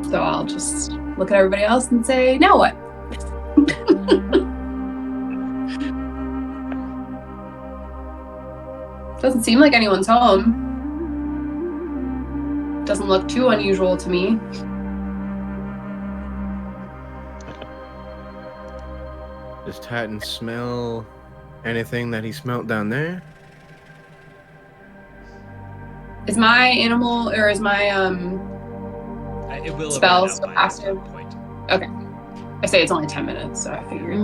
B: So I'll just look at everybody else and say, now what? Doesn't seem like anyone's home. Doesn't look too unusual to me.
D: Does Titan smell anything that he smelt down there?
B: Is my animal or is my
C: It will have
B: spell
C: run out
B: still
C: by this
B: active?
C: point.
B: Okay. I say it's only 10 minutes, so I figured.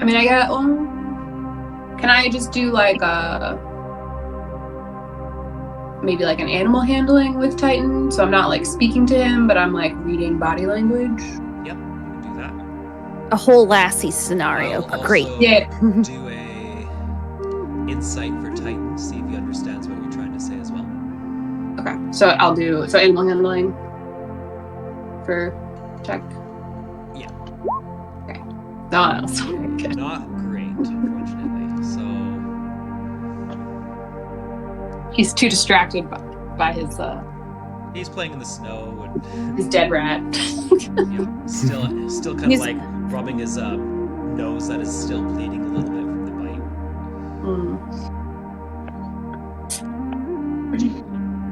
B: I mean, I got. Can I just do like maybe like an animal handling with Titan? So I'm not like speaking to him, but I'm like reading body language.
C: Yep, you can do that.
A: A whole Lassie scenario.
C: I'll
A: Great.
C: also
B: Yeah.
C: do a insight for Titan, see if he understands what you're trying to say as well.
B: Okay, so I'll do animal handling for check.
C: Yeah.
B: Okay. No, so good.
C: Not great, unfortunately. So
B: He's too distracted by his
C: he's playing in the snow and
B: his dead rat.
C: still kind of like rubbing his nose that is still bleeding a little bit from the bite.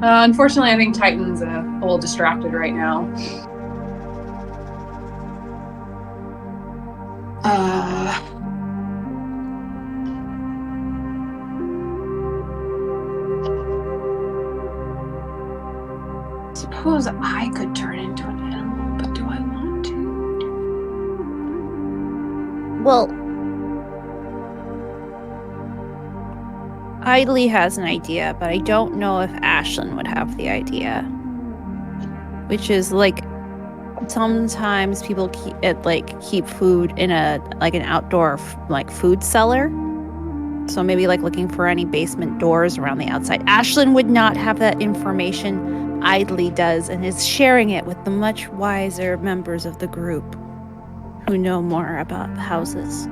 B: Unfortunately, I think Titan's a little distracted right now. Suppose I could turn into an animal, but do I want to?
A: Well, Idly has an idea, but I don't know if Ashlyn would have the idea. Which is like, sometimes people keep food in an outdoor food cellar. So maybe looking for any basement doors around the outside. Ashlyn would not have that information. Idly does, and is sharing it with the much wiser members of the group who know more about the houses.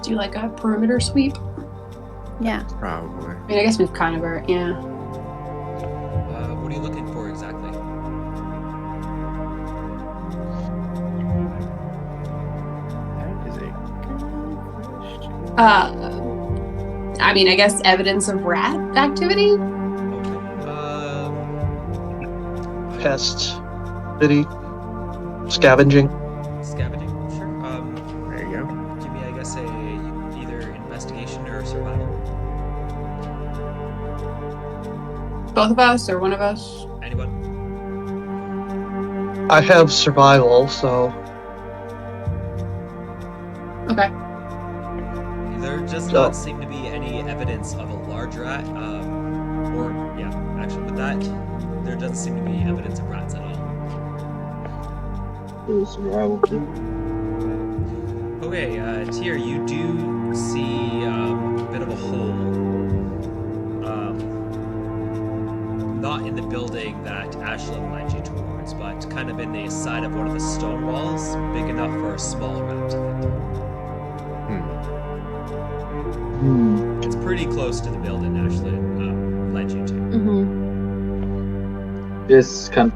B: Do you like a perimeter sweep?
A: Yeah.
D: Probably.
B: I mean, I guess we've kind of are, yeah.
C: What are you looking for exactly?
D: That is a good question.
B: I mean, I guess evidence of rat activity?
H: Pests, city, scavenging.
C: Scavenging? Sure.
D: There you go.
C: Give me, I guess, either investigation or survival.
B: Both of us or one of us?
C: Anyone?
H: I have survival, so
B: Okay.
C: There does not seem to be any evidence of a large rat, actually with that, there doesn't seem to be evidence of rats at all.
G: Survival.
C: Okay, Tyr, you do see a bit of a hole. Not in the building that Ashlyn led you towards, but kind of in the side of one of the stone walls, big enough for a small rat to fit through. It's pretty close to the building Ashlyn led you to.
A: Mm-hmm.
G: This kind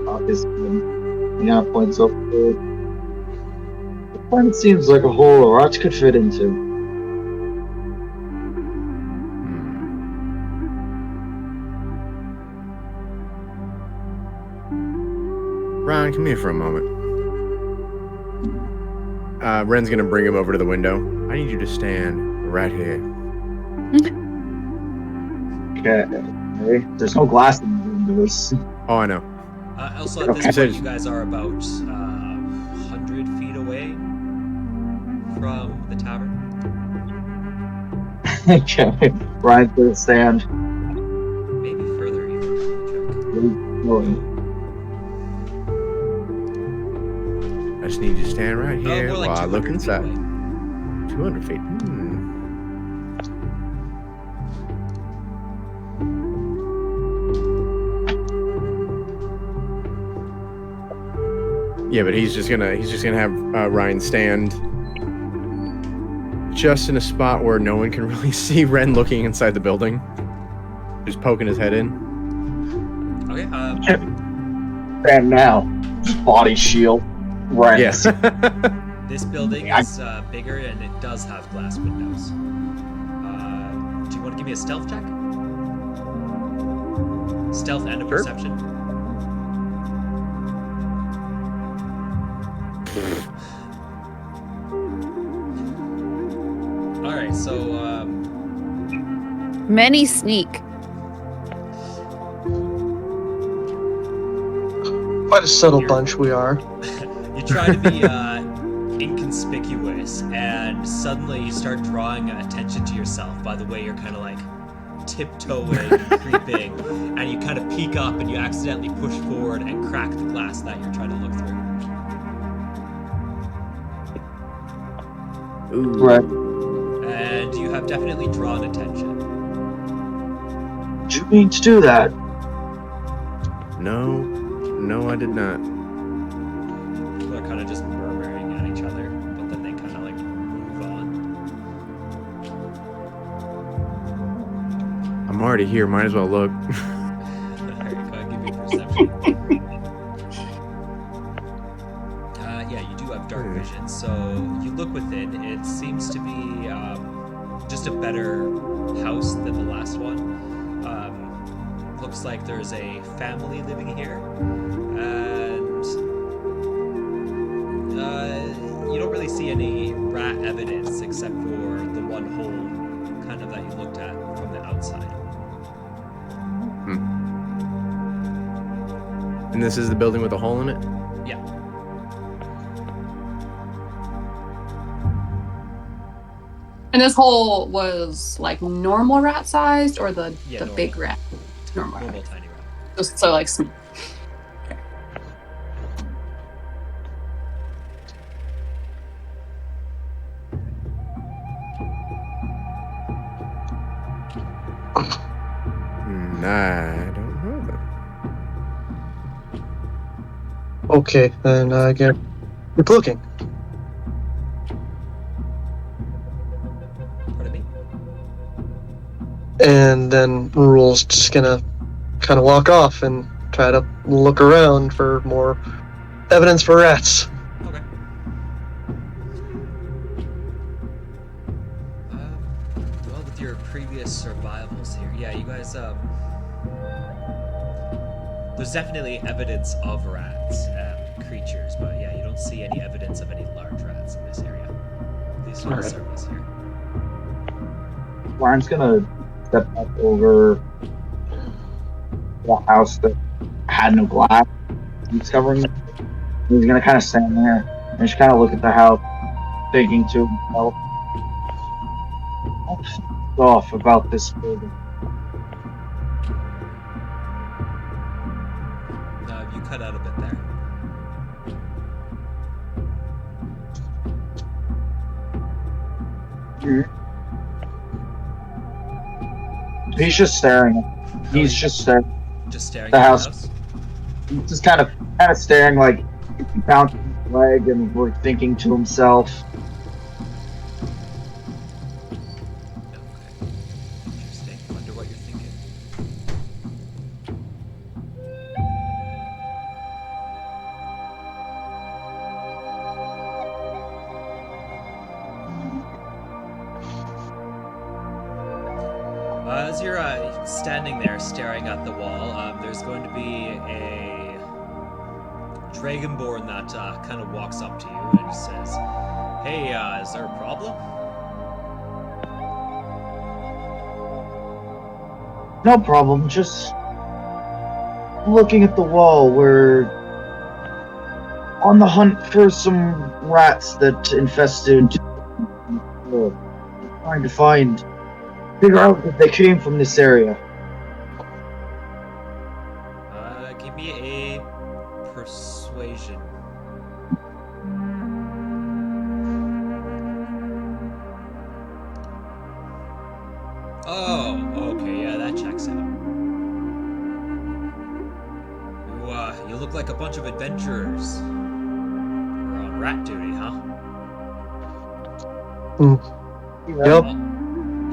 G: of is points up. The point seems like a hole a rat could fit into.
D: Ron, come here for a moment. Ren's gonna bring him over to the window. I need you to stand right here.
G: Okay. There's no glass in the windows.
D: Oh, I know.
C: Also, at this point, you guys are about 100 feet away from the tavern.
G: Okay. Ryan's gonna stand.
C: Maybe further even.
D: I just need you to stand right here
C: More like
D: while I look
C: 200 feet
D: inside.
C: away.
D: 200 feet. Yeah, but he's just gonna have Ryan stand just in a spot where no one can really see Ren looking inside the building, just poking his head in.
C: Okay.
G: And now, body shield. Right.
D: Yes.
C: This building is bigger and it does have glass windows. Do you want to give me a stealth check? Stealth and a perception. Alright, so
A: Many sneak.
H: Quite a subtle bunch we are.
C: you try to be inconspicuous, and suddenly you start drawing attention to yourself by the way you're kind of tiptoeing and creeping, and you kind of peek up and you accidentally push forward and crack the glass that you're trying to look through.
D: Ooh.
G: Right.
C: And you have definitely drawn attention.
G: Did you mean to do that?
D: No, I did not.
C: People are kind of just murmuring at each other, but then they kind of move on.
D: I'm already here. Might as well look.
C: There you go, give me perception. Yeah, you do have dark vision, so you look within. It seems to be just a better house than the last one. Looks like there's a family living here, and you don't really see any rat evidence except for the one hole kind of that you looked at from the outside.
D: And this is the building with a hole in it?
C: Yeah.
B: And this hole was like normal rat sized or the
C: normal.
B: big rat? Normal
C: tiny rat.
B: Just so like small.
D: I don't know them.
H: Okay, then I get keep looking.
C: Pardon me?
H: And then Rule's just gonna kind of walk off and try to look around for more evidence for rats.
C: Okay. Well, with your previous survivals here, yeah, you guys, there's definitely evidence of rats, creatures, but yeah, you don't see any evidence of any large rats in this area. These are the surface here.
G: Warren's gonna step back over the house that had no glass. He's covering it. He's gonna kind of stand there and just kind of look at the house, thinking to himself, "What's off about this building?"
C: You cut out a bit there.
G: He's just staring. He's just staring.
C: Just staring
G: The
C: at
G: house.
C: the house.
G: He's just kind of staring, like he bouncing his leg and we're thinking to himself.
C: Okay. Interesting. Wonder what you're thinking. As you're standing there staring at the wall, there's going to be a dragonborn that kind of walks up to you and says, "Hey, is there a problem?"
G: No problem, just looking at the wall. We're on the hunt for some rats that infested. We're trying to figure out if they came from this area.
C: Give me a persuasion. Oh, okay, yeah, that checks out. You look like a bunch of adventurers. We're on rat duty, huh?
H: Yep.
C: Well,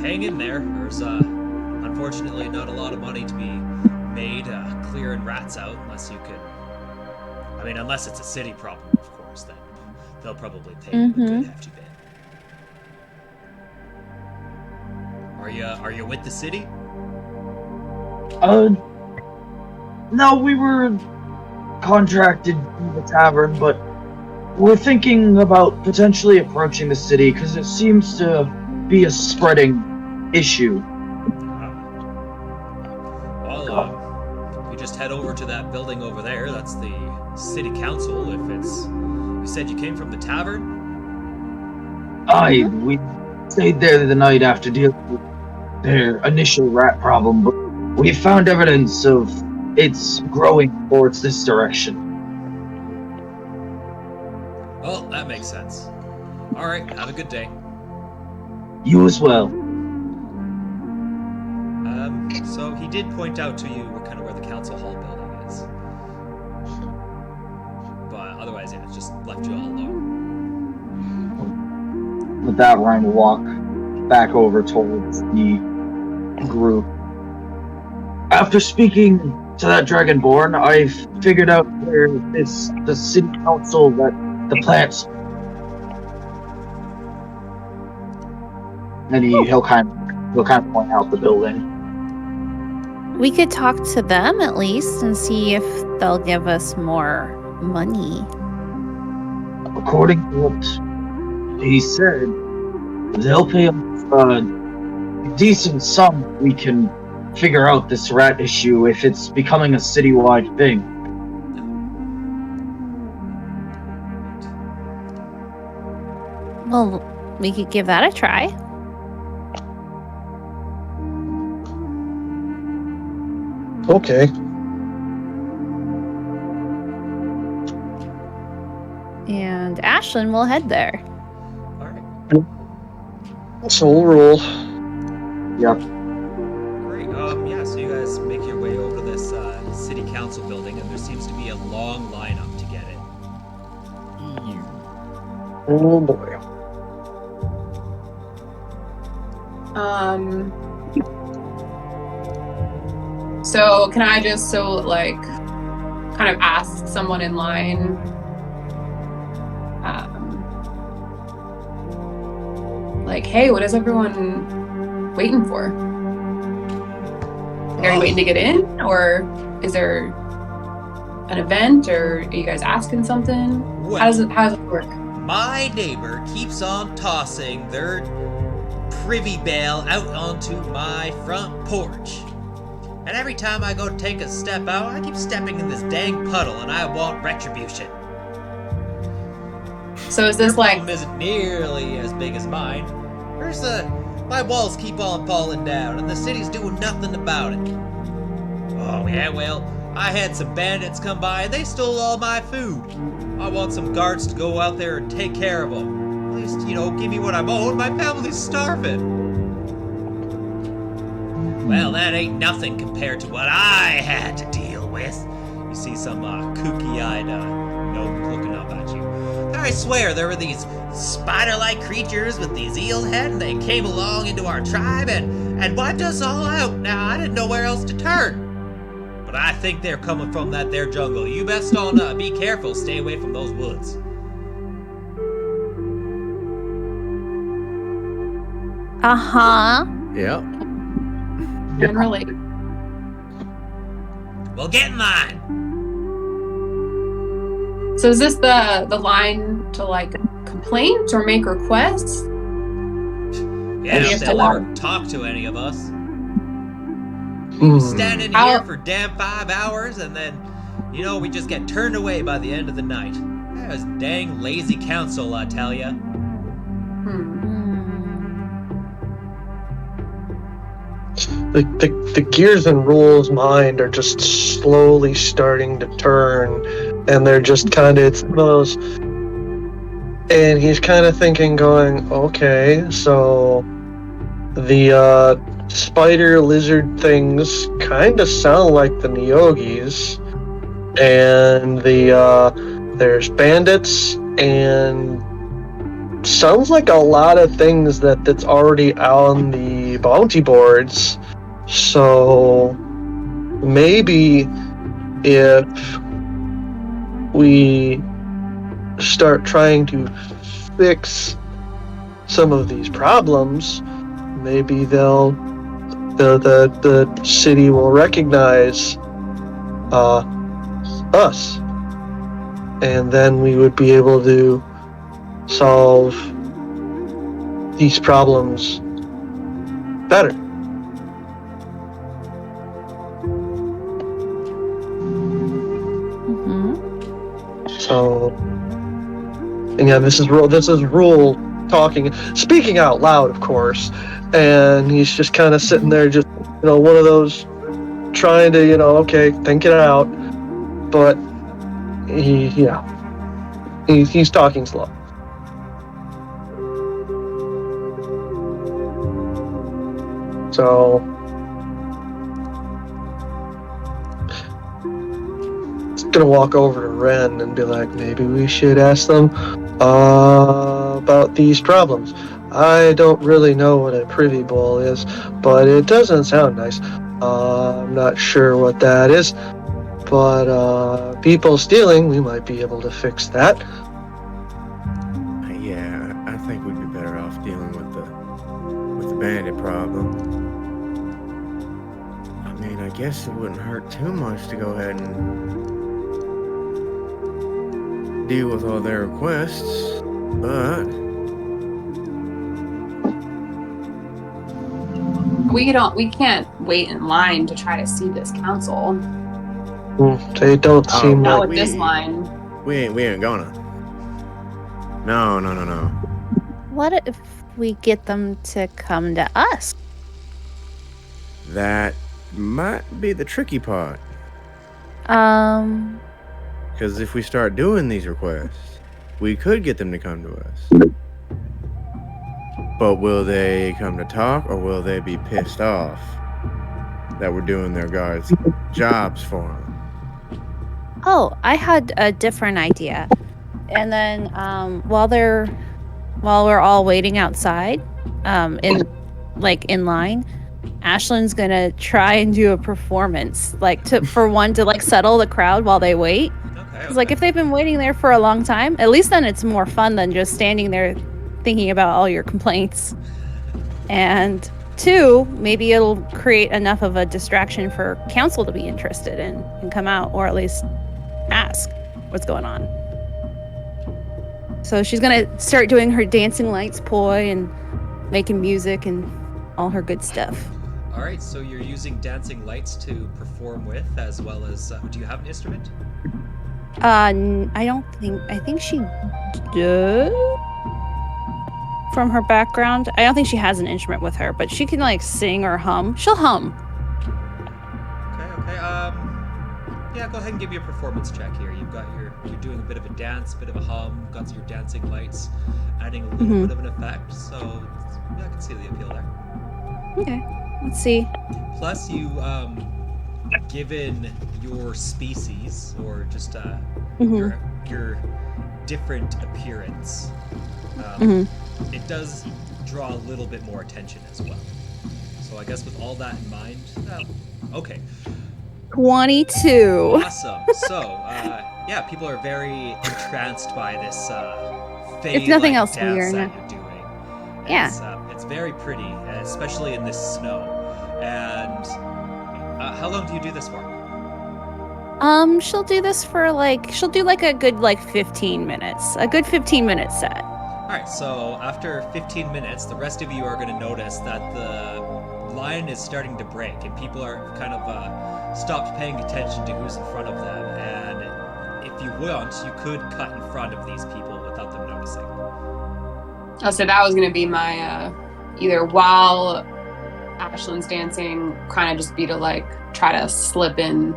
C: hang in there. There's unfortunately not a lot of money to be made clearing rats out unless you could. I mean, unless it's a city problem, of course. Then they'll probably pay you a good hefty bit. Are you with the city?
G: No, we were contracted to the tavern, but we're thinking about potentially approaching the city because it seems to be a spreading issue.
C: Well, if you just head over to that building over there, that's the city council. If it's, you said you came from the tavern?
G: We stayed there the night after dealing with their initial rat problem, but we found evidence of it's growing towards this direction.
C: Well, that makes sense. All right, have a good day.
G: You as well.
C: So he did point out to you kind of where the council hall building is. But otherwise, yeah, it's just left you all alone.
G: With that, Ryan will walk back over towards the group. After speaking to that Dragonborn, I've figured out where it's the city council that the plants. And he'll kind of point out the building.
A: We could talk to them at least and see if they'll give us more money.
G: According to what he said, they'll pay a decent sum. We can figure out this rat issue if it's becoming a citywide thing.
A: Well, we could give that a try.
H: Okay.
A: And Ashlyn will head there.
C: All right.
H: So we'll roll.
G: Yep.
C: Great. Yeah, so you guys make your way over to this city council building, and there seems to be a long lineup to get it.
H: Oh boy.
B: So can I just kind of ask someone in line? Hey, what is everyone waiting for? Are you waiting to get in, or is there an event, or are you guys asking something?
F: Well,
B: How does it work?
F: My neighbor keeps on tossing their privy bale out onto my front porch. And every time I go to take a step out, I keep stepping in this dang puddle, and I want retribution.
B: So is
F: Their
B: this
F: problem isn't nearly as big as mine. My walls keep on falling down, and the city's doing nothing about it. Oh yeah, well, I had some bandits come by, and they stole all my food. I want some guards to go out there and take care of them. At least, give me what I'm owed. My family's starving. Well, that ain't nothing compared to what I had to deal with. You see some kooky-eyed gnome looking up at you. I swear there were these spider-like creatures with these eel heads, and they came along into our tribe and wiped us all out. Now, I didn't know where else to turn. But I think they're coming from that there jungle. You best on be careful, stay away from those woods.
A: Uh-huh.
D: Yep.
B: can relate?
F: Well, get in line.
B: So is this the line to complaint or make requests?
F: Yeah,
B: We
F: if
B: have
F: they'll
B: to
F: ever talk to any of us. Stand in here for damn 5 hours, and then, we just get turned away by the end of the night. That was dang lazy council, I tell ya.
H: The gears in Rule's mind are just slowly starting to turn, and they're just kind of, it's one of those, and he's kind of thinking, going, okay, so the spider lizard things kind of sound like the Neogis, and there's bandits, and sounds like a lot of things that's already on the bounty boards. So maybe if we start trying to fix some of these problems, maybe the city will recognize us, and then we would be able to solve these problems better. So, and yeah, this is Rule talking, speaking out loud, of course, and he's just kind of sitting there, just one of those trying to okay, think it out, but he's talking slow. So gonna walk over to Ren and be like, maybe we should ask them about these problems. I don't really know what a privy bowl is, but it doesn't sound nice. I'm not sure what that is, but people stealing, we might be able to fix that.
D: Yeah, I think we'd be better off dealing with the bandit problem. I mean, I guess it wouldn't hurt too much to go ahead and deal with all their requests, but
B: we can't wait in line to try to see this council.
H: They don't seem
B: not
H: like
B: with this line.
D: We ain't gonna. No.
A: What if we get them to come to us?
D: That might be the tricky part.
A: Um,
D: Because if we start doing these requests, we could get them to come to us. But will they come to talk, or will they be pissed off that we're doing their guards' jobs for them?
A: oh, I had a different idea. And then while we're all waiting outside, in line, Ashlyn's gonna try and do a performance, to settle the crowd while they wait.
C: Okay.
A: It's like if they've been waiting there for a long time, at least then it's more fun than just standing there thinking about all your complaints. And two, maybe it'll create enough of a distraction for council to be interested in and come out, or at least ask what's going on. So she's gonna start doing her dancing lights poi and making music and all her good stuff.
C: All right, so you're using dancing lights to perform with, as well as do you have an instrument?
A: I think she does. From her background, I don't think she has an instrument with her, but she can like sing or hum. She'll hum.
C: Okay. Yeah, go ahead and give me a performance check here. You're doing a bit of a dance, a bit of a hum, got your dancing lights, adding a little bit of an effect. So yeah, I can see the appeal there.
A: Okay, let's see.
C: Plus, you given your species or just your different appearance, it does draw a little bit more attention as well. So I guess with all that in mind, okay.
A: 22.
C: Awesome. So, yeah, people are very entranced by this
A: If nothing else
C: dance
A: weird.
C: that you're doing.
A: Yeah.
C: It's very pretty, especially in this snow. And how long do you do this for?
A: She'll do this for she'll do a good 15 minutes. A good 15-minute set.
C: All right, so after 15 minutes, the rest of you are going to notice that the line is starting to break, and people are kind of stopped paying attention to who's in front of them. And if you want, you could cut in front of these people without them noticing.
B: So that was going to be my either while Ashlyn's dancing, kind of just be to try to slip in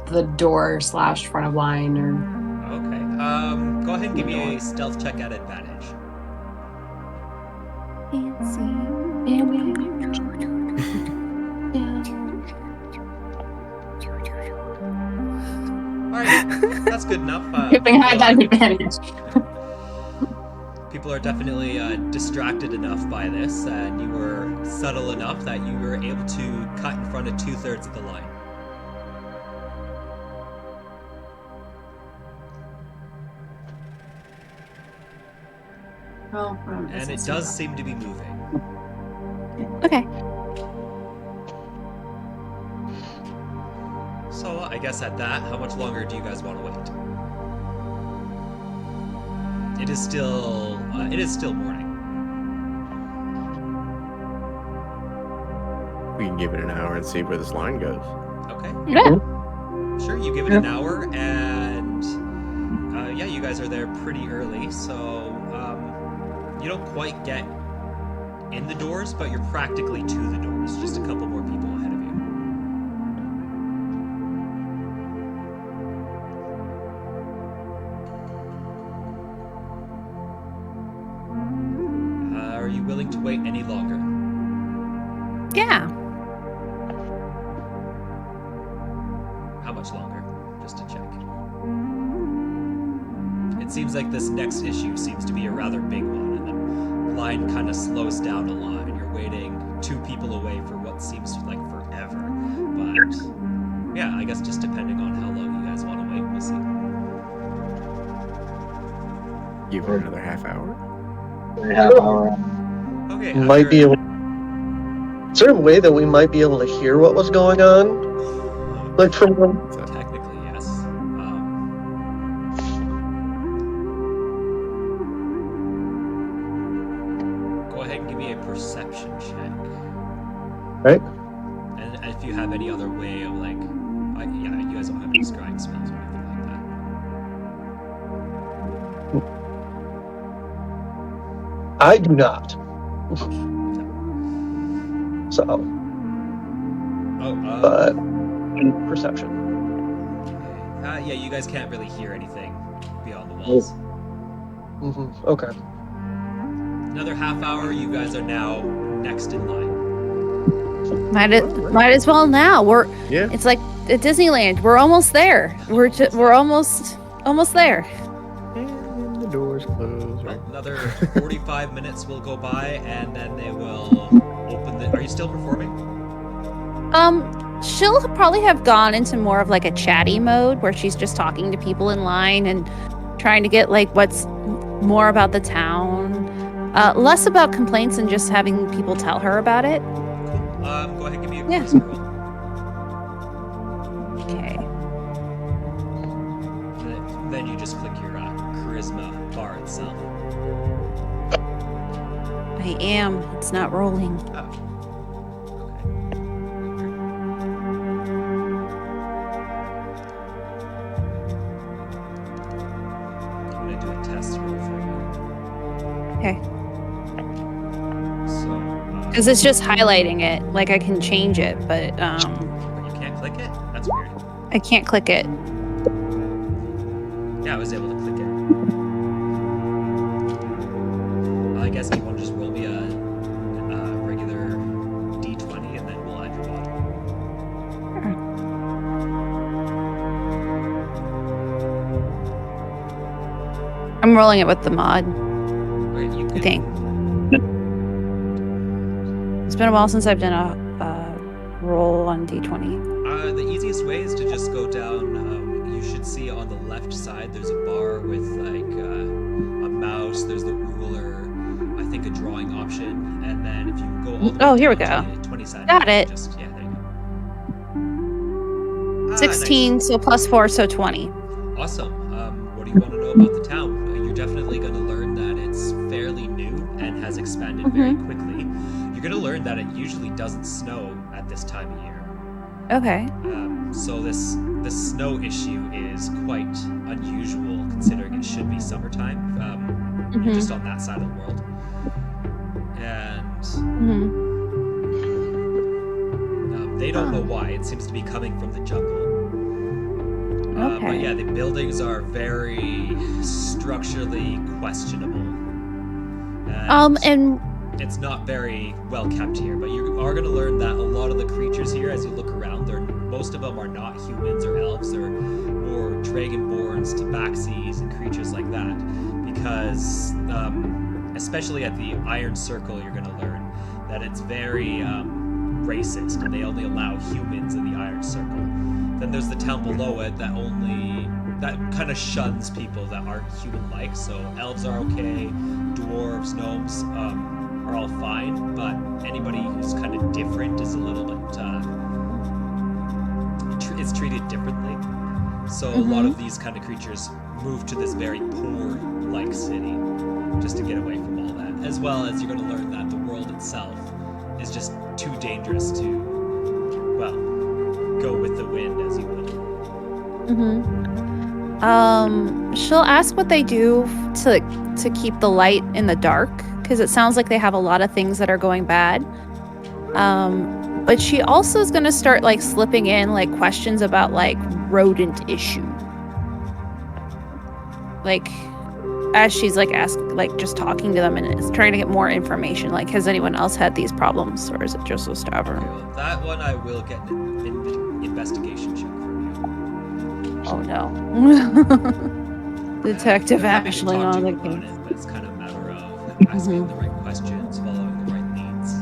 B: the door / front of line or.
C: Okay. Go ahead and give me a stealth check at advantage. Alright, that's good enough.
B: Good thing I had that advantage.
C: People are definitely distracted enough by this, and you were subtle enough that you were able to cut in front of 2/3 of the line.
B: Oh,
C: and it does seem to be moving.
A: Okay.
C: So I guess at that, how much longer do you guys want to wait? It is still morning.
D: We can give it an hour and see where this line goes.
C: Okay.
A: Yeah.
C: Sure, you give it an hour, and yeah, you guys are there pretty early, so you don't quite get in the doors, but you're practically to the doors. Just a couple more people ahead of you. Are you willing to wait any longer?
A: Yeah.
C: How much longer? Just to check. It seems like this next issue seems to be a rather big one, and the line kind of slows down a lot, and you're waiting 2 people away for what seems like forever. But yeah, I guess just depending on how long you guys want to wait, we'll see.
D: Give it another half hour.
C: Okay.
H: Might be able. Is there a way that we might be able to hear what was going on? Like from
C: Technically, yes. Go ahead and give me a perception check.
H: Right.
C: And if you have any other way of yeah, you guys don't have any scrying spells or anything like that.
H: I do not. So,
C: Oh,
H: but perception.
C: yeah, you guys can't really hear anything beyond the walls.
H: Okay.
C: Another half hour, you guys are now next in line.
A: Might as well now. It's like at Disneyland. We're almost there. We're almost there.
D: And the doors close.
C: Well, another 45 minutes will go by, and then they will open the. Are you still performing?
A: She'll probably have gone into more of like a chatty mode where she's just talking to people in line and trying to get like what's more about the town, less about complaints and just having people tell her about it.
C: Cool. Go ahead and give me a charisma roll.
A: Okay.
C: Then you just click your charisma bar itself.
A: I am. It's not rolling.
C: Oh. I'm gonna do a test roll for you.
A: Okay.
C: So.
A: Because it's just highlighting it. Like I can change it, but
C: But you can't click it? That's weird.
A: I can't click it.
C: Yeah, I was able to click it. I guess you want to just roll me a regular d20 and then we'll add your mod.
A: I'm rolling it with the mod.
C: Right, you
A: I
C: can,
A: think. It's been a while since I've done a roll on D20.
C: the easiest way is to just go down. You should see on the left side there's a bar with like a mouse. There's the ruler. I think a drawing option, and then if you go all the way
A: Here we
C: down
A: go.
C: to 20 seconds,
A: Got it.
C: Just, yeah, there you go.
A: 16,
C: Nice.
A: so plus 4, so 20.
C: Awesome. What do you want to know about the town? You're definitely going to learn that it's fairly new and has expanded very quickly. You're going to learn that it usually doesn't snow at this time of year.
A: Okay.
C: So this snow issue is quite unusual considering it should be summertime. You're just on that side of the world. And they don't know why. It seems to be coming from the jungle. But yeah, the buildings are very structurally questionable.
A: And
C: it's not very well kept here, but you are going to learn that a lot of the creatures here, as you look around, most of them are not humans or elves. They're more dragonborns, tabaxis, and creatures like that. Because, especially at the Iron Circle, you're going to learn that it's very racist, and they only allow humans in the Iron Circle. Then there's the town below it that kind of shuns people that aren't human-like. So elves are okay, dwarves, gnomes are all fine, but anybody who's kind of different is a little bit is treated differently. So a lot of these kind of creatures move to this very poor-like city just to get away from all that. As well as you're going to learn that the world itself is just too dangerous to, well, go with the wind, as you would.
A: She'll ask what they do to keep the light in the dark, because it sounds like they have a lot of things that are going bad. But she also is going to start like slipping in like questions about like rodent issue. Like as she's like just talking to them and is trying to get more information. Like, has anyone else had these problems, or is it just a stubborn?
C: Okay, well, that one I will get an investigation check from you.
A: Oh no. Detective
C: I'm happy to
A: Ashley
C: talk to
A: on
C: you
A: the
C: about
A: case.
C: it, but it's kind of a matter of asking the right questions, following the right leads.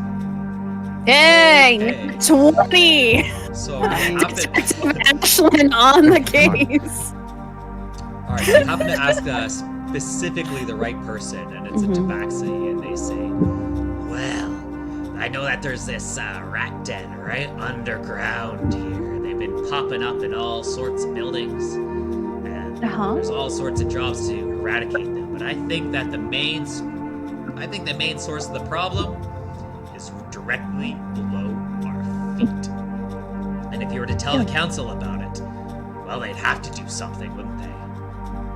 A: Dang!
C: Okay.
A: 20!
C: So you happen,
A: Detective Ashlyn on the case.
C: all right, you happen to ask specifically the right person, and it's a tabaxi, and they say,
F: Well, I know that there's this rat den right underground here. They've been popping up in all sorts of buildings, and there's all sorts of jobs to eradicate them. But I think that the main source of the problem is directly below our feet. And if you were to tell the council about it, well, they'd have to do something, wouldn't they?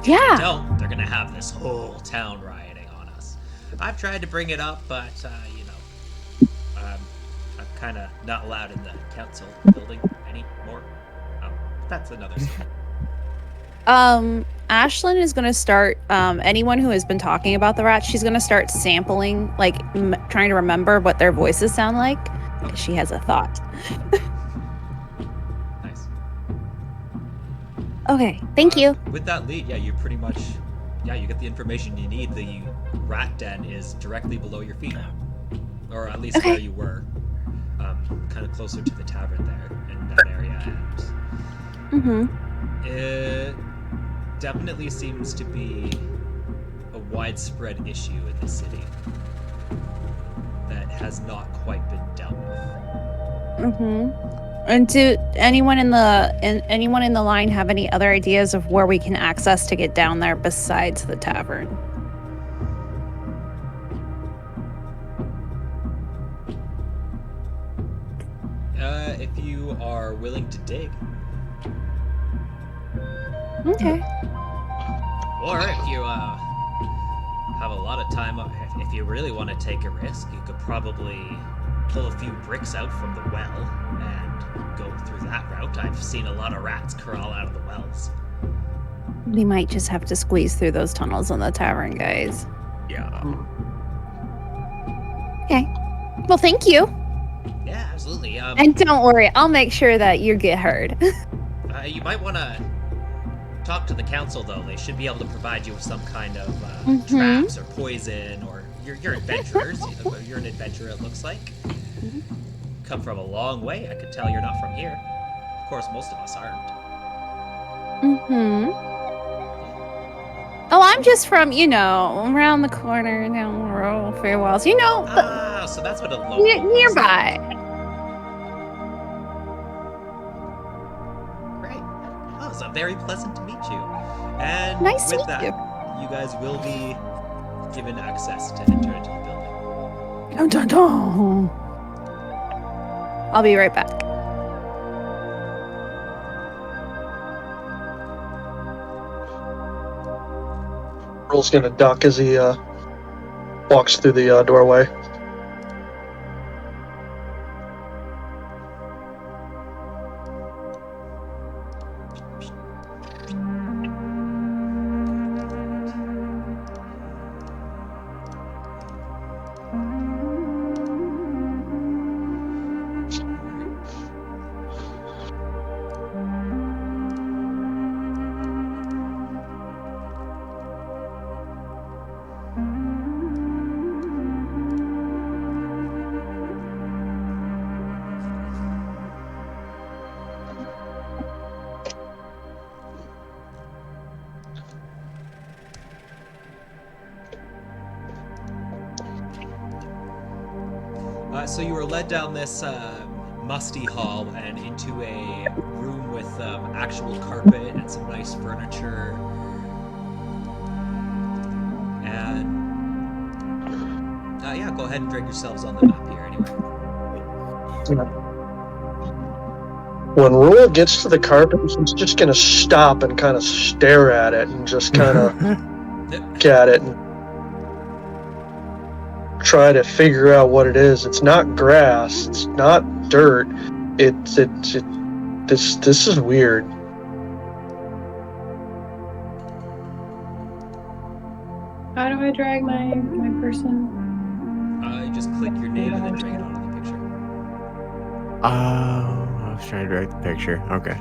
A: Yeah.
F: If they don't, they're gonna have this whole town rioting on us. I've tried to bring it up, but I've
C: kind of not allowed in the council building anymore. That's another story.
A: Ashlyn is going to start, anyone who has been talking about the rats, she's going to start sampling, like, trying to remember what their voices sound like. Okay. She has a thought.
C: Nice.
A: Okay, thank you.
C: With that lead, you pretty much, you get the information you need. The rat den is directly below your feet. Or at least where you were. Kind of closer to the tavern there, in that area. And it definitely seems to be a widespread issue in the city that has not quite been dealt with.
A: And do anyone in the line have any other ideas of where we can access to get down there besides the tavern?
C: If you are willing to dig.
A: Okay.
C: Or if you have a lot of time, if you really want to take a risk, you could probably pull a few bricks out from the well and go through that route. I've seen a lot of rats crawl out of the wells.
A: We might just have to squeeze through those tunnels in the tavern, guys.
D: Yeah.
A: Okay. Well, thank you.
C: Yeah, absolutely.
A: And don't worry, I'll make sure that you get heard.
C: You might want to talk to the council, though. They should be able to provide you with some kind of traps or poison, or you're adventurers. You're an adventurer, it looks like. Come from a long way. I could tell you're not from here. Of course, most of us aren't.
A: Oh, I'm just from, around the corner, down the road, Fairwells.
C: So that's what a local
A: nearby.
C: Great. Oh, it's very pleasant to meet you. And
A: nice
C: with
A: to
C: that, you guys will be given access to enter into the building.
A: Dun, dun, dun. I'll be right back.
H: Earl's gonna duck as he walks through the doorway.
C: So you were led down this musty hall and into a room with actual carpet and some nice furniture. And go ahead and drag yourselves on the map here anyway.
H: When Royal gets to the carpet, he's just gonna stop and kind of stare at it and just kind of look at it and try to figure out what it is. It's not grass. It's not dirt. This is weird.
B: How do I drag my person?
C: Just click your name and then drag it onto the picture.
D: I was trying to drag the picture. Okay.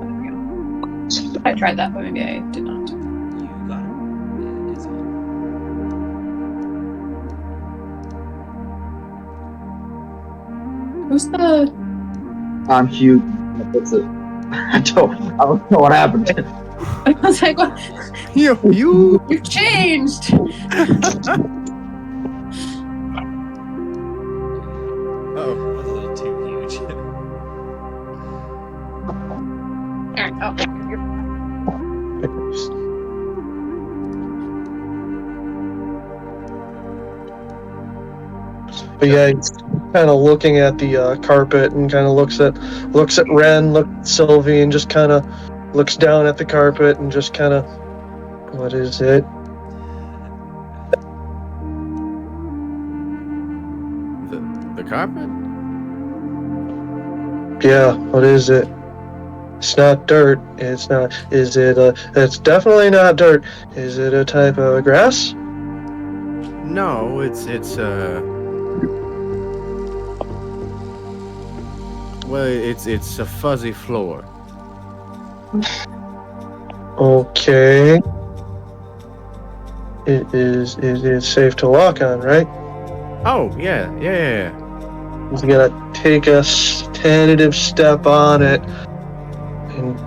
B: There we go. I tried that, but maybe I did not.
C: You got it. It is on.
B: Who's the...
G: I'm cute. That's it. I don't know what happened.
B: I was like, what? You've changed!
C: That was a little too huge.
H: But yeah, he's kind of looking at the carpet and kind of looks at Ren, looks at Sylvie, and just kind of looks down at the carpet and just kind of, what is it?
D: The carpet?
H: Yeah, what is it? It's not dirt. It's not. Is it a. It's definitely not dirt. Is it a type of grass?
D: No, it's well, it's a fuzzy floor.
H: Okay. It is safe to walk on, right?
D: Oh, yeah.
H: He's gonna take a tentative step on it and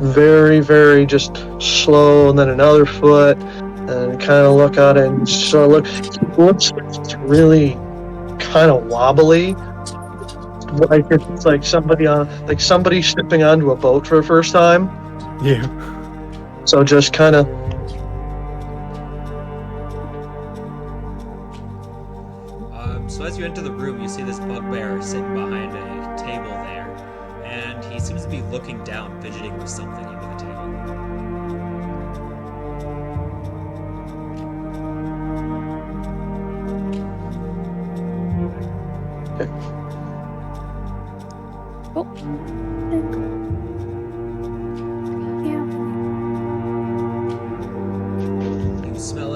H: very, very just slow, and then another foot, and kind of look at it and sort of looks really kind of wobbly. Like it's like somebody stepping onto a boat for the first time.
D: Yeah.
H: So just kind of.
C: So as you enter the room, you see this bugbear sitting behind a table there, and he seems to be looking down, fidgeting with something under the table.
A: Oh.
C: You smell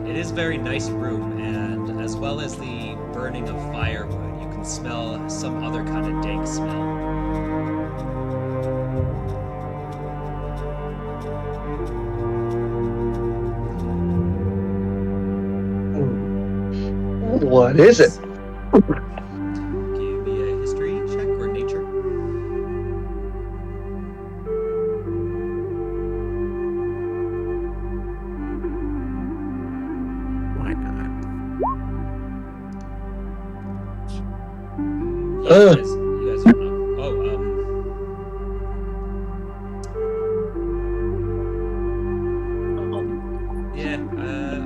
C: it is a very nice room, and as well as the burning of firewood, you can smell some other kind of dank smell.
H: What is it?
C: Give me a history check or nature.
D: Why not?
C: Yeah, you guys don't know.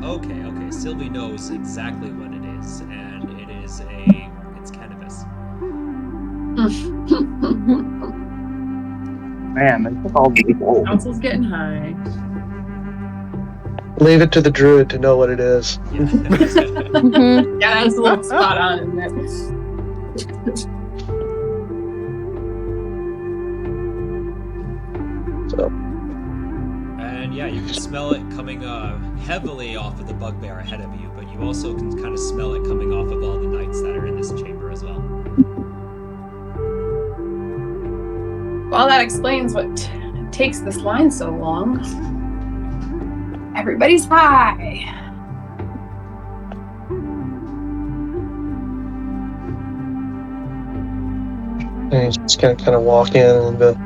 C: Okay. Sylvie knows exactly what it is, and it's cannabis.
G: Man, they took all the gold.
B: Council's getting high.
H: Leave it to the druid to know what it is.
C: Yeah.
A: Mhm.
B: Yeah, that's a little spot on, isn't it?
H: So
C: And yeah, you can smell it coming heavily off of the bugbear ahead of you, but you also can kind of smell it coming off of all the knights that are in this chamber as well.
B: Well, that explains what takes this line so long. Everybody's high.
H: and he's just gonna kind of walk in and be, what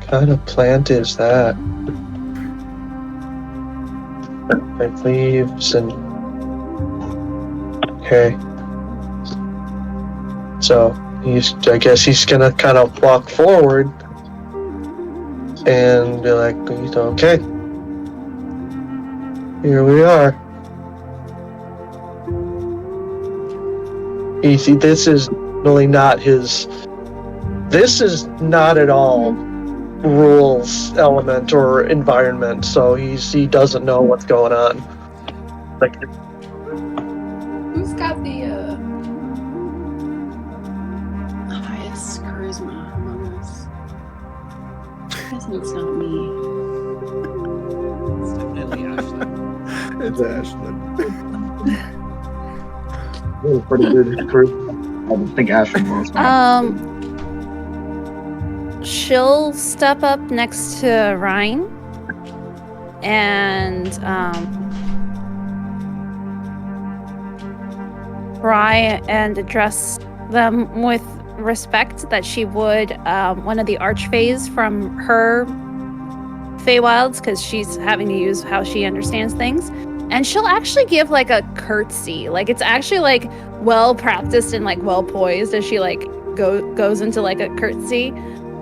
H: kind of plant is that? Like leaves and okay. So I guess he's gonna kind of walk forward and be like, okay, here we are. You see, this is really not his. This is not at all rules element or environment. So he doesn't know what's going on. Like,
B: Who's got the highest charisma among us? I guess it's not me.
C: It's definitely Ashley.
D: It's Ashlyn.
G: That was pretty good crew. I don't think Ashley was.
A: She'll step up next to Ryan and try and address them with respect that she would one of the archfays from her Feywilds, because she's having to use how she understands things. And she'll actually give like a curtsy. Like it's actually like well practiced and like well poised as she like goes into like a curtsy.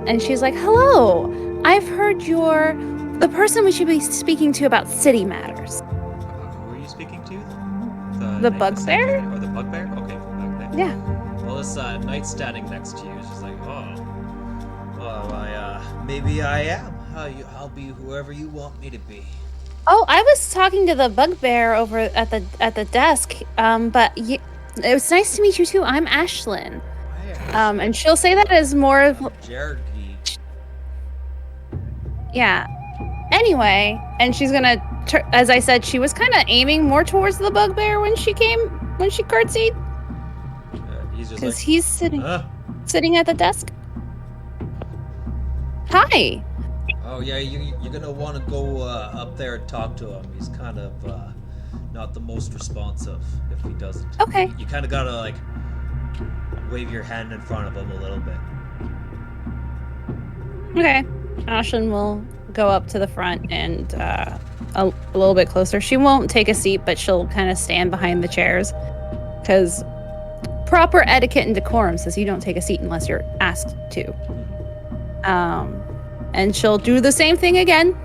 A: And she's like, "Hello, I've heard you're the person we should be speaking to about city matters."
C: Who are you speaking to?
A: The
C: knight
A: bugbear?
C: Or the bugbear? Okay, from back there.
A: Yeah.
C: Well, this knight standing next to you is just like, maybe I am. I'll be whoever you want me to be.
A: Oh, I was talking to the bugbear over at the desk. But it was nice to meet you too. I'm Ashlyn. And she'll say that as more of
C: Jergy.
A: yeah. Anyway, and she's gonna, as I said, she was kind of aiming more towards the bugbear when she curtsied.
C: He's just
A: Because
C: like,
A: he's sitting at the desk. Hi.
C: oh yeah, you're gonna want to go up there and talk to him. He's kind of not the most responsive if he doesn't.
A: Okay.
C: You kind of gotta like wave your hand in front of him a little bit.
A: Okay. Ashlyn will go up to the front and a little bit closer. She won't take a seat, but she'll kind of stand behind the chairs. Because proper etiquette and decorum says you don't take a seat unless you're asked to. And she'll do the same thing again.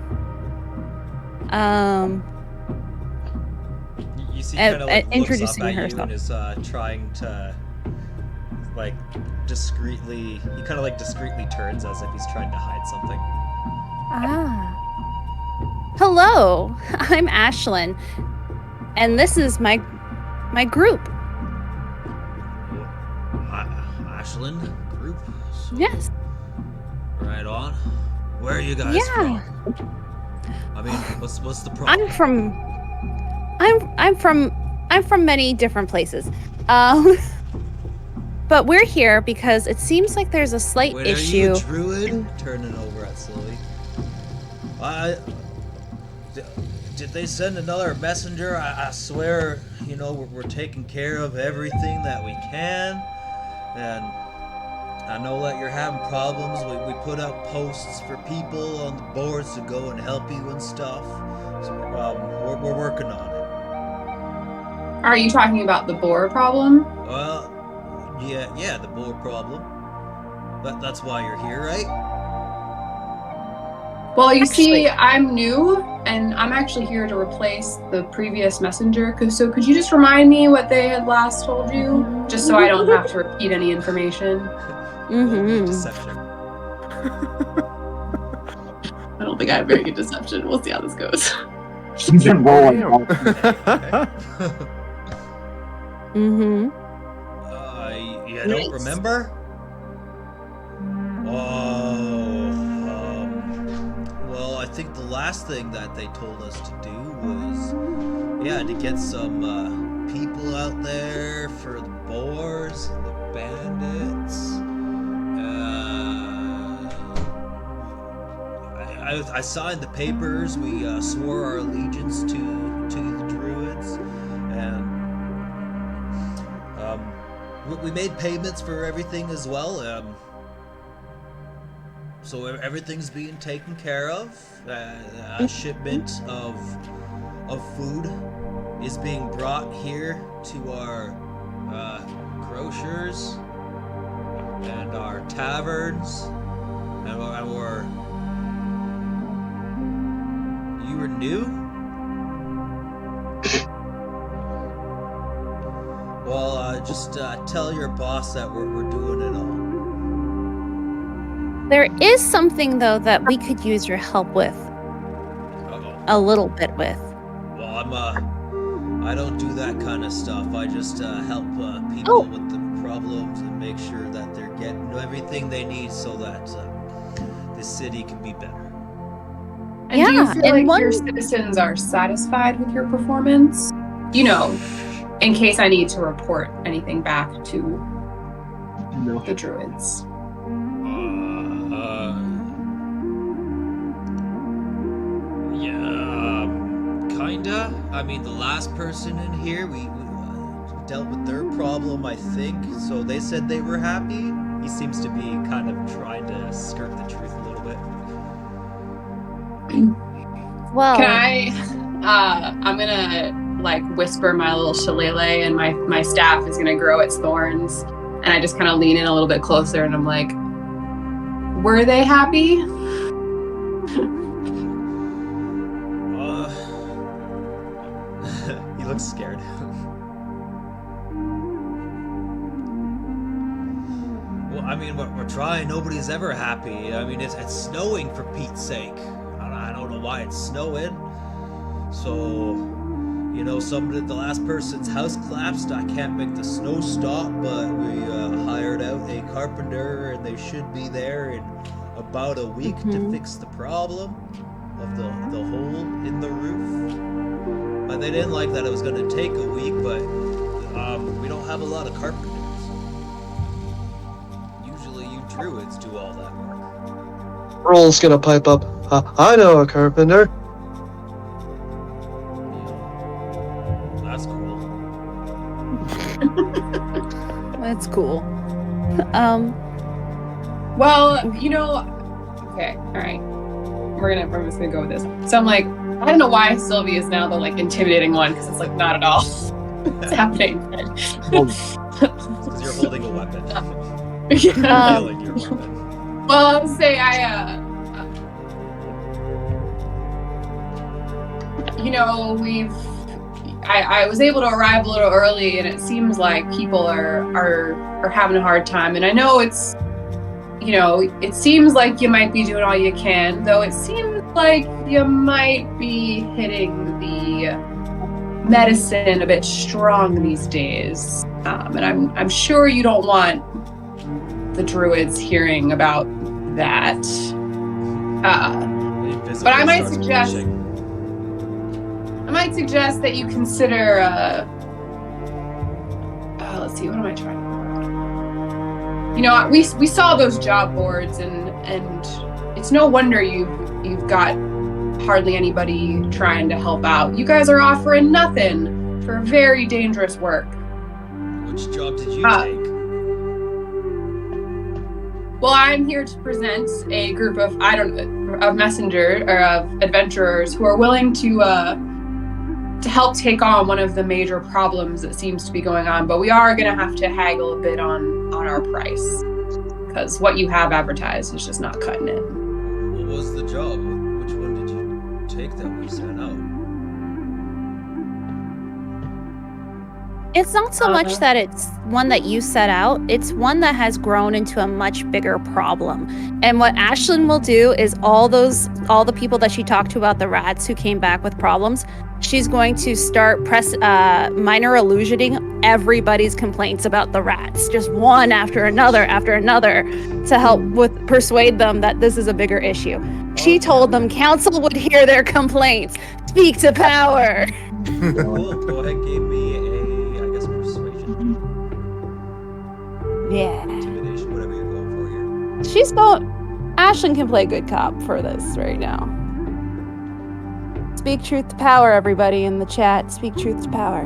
C: You see, kind of like
A: introducing
C: looks up at
A: herself.
C: you and is trying to like discreetly. He kind of like discreetly turns as if he's trying to hide something.
A: Hello, I'm Ashlyn, and this is my group.
C: Ashlyn group. So,
A: Yes.
C: Right on. Where are you guys from? I mean, what's the problem?
A: I'm from many different places. But we're here because it seems like there's a slight issue.
C: Are you a druid? Turning over at Silly. Did they send another messenger? I swear, you know, we're taking care of everything that we can. And I know that you're having problems. We put out posts for people on the boards to go and help you and stuff. So we're working on it.
B: Are you talking about the boar problem?
C: Well, yeah, the boar problem. But that's why you're here, right?
B: Well, you see, I'm new, and I'm actually here to replace the previous messenger. So could you just remind me what they had last told you? Just so I don't have to repeat any information.
C: Deception.
B: I don't think I have very good deception. We'll see how this goes.
G: She's been rolling.
C: You don't remember? Well, I think the last thing that they told us to do was, to get some people out there for the boars and the bandits. I signed the papers. We swore our allegiance to the druids, and we made payments for everything as well. So everything's being taken care of. A shipment of food is being brought here to our grocers and our taverns, and we're. You were new? Well, just tell your boss that we're doing it all.
A: There is something though that we could use your help with. A little bit with.
C: Well, I don't do that kind of stuff. I just help people with the problems and make sure that they're getting everything they need so that the city can be better.
B: And do you feel like your citizens are satisfied with your performance? You know, in case I need to report anything back to the druids.
C: Kinda. I mean, the last person in here, we dealt with their problem, I think. So they said they were happy. He seems to be kind of trying to skirt the truth a little bit.
A: Well,
B: can I'm gonna like whisper my little shillelagh, and my staff is gonna grow its thorns, and I just kind of lean in a little bit closer, and I'm like, were they happy?
C: He looks scared. Well, I mean, we're trying. Nobody's ever happy. I mean, it's snowing for Pete's sake. I don't know why it's snowing. So, the last person's house collapsed. I can't make the snow stop, but we hired out a carpenter, and they should be there in about a week to fix the problem of the hole in the roof. But they didn't like that it was going to take a week, but we don't have a lot of carpenters. Usually you druids do all that work.
H: Roll's gonna pipe up. I know a carpenter.
C: That's cool.
A: That's cool.
B: Well, okay, all right. We're just gonna go with this. So I'm like, I don't know why Sylvie is now the like intimidating one, because it's like not at all. It's happening.
C: Because you're holding a weapon.
B: Yeah.
C: Feeling your weapon.
B: Well, I'll say I was able to arrive a little early, and it seems like people are having a hard time. And I know it seems like you might be doing all you can, though it seems like you might be hitting the medicine a bit strong these days. And I'm sure you don't want the druids hearing about that. But I might suggest that you consider let's see, what am I trying to we saw those job boards, and it's no wonder you've got hardly anybody trying to help out. You guys are offering nothing for very dangerous work.
C: Which job did you take?
B: Well, I'm here to present a group of messenger or of adventurers who are willing to help take on one of the major problems that seems to be going on. But we are going to have to haggle a bit on our price, because what you have advertised is just not cutting it.
C: What was the job? Which one did you take that we sent out?
A: It's not so much that it's one that you set out, it's one that has grown into a much bigger problem. And what Ashlyn will do is all the people that she talked to about the rats who came back with problems, she's going to start minor illusioning everybody's complaints about the rats, just one after another, to help persuade them that this is a bigger issue. She told them council would hear their complaints. Speak to power.
C: Cool. Go ahead, give me persuasion.
A: Yeah.
C: Intimidation, whatever you're going for here.
A: Ashlyn can play good cop for this right now. Speak truth to power, everybody in the chat. Speak truth to power.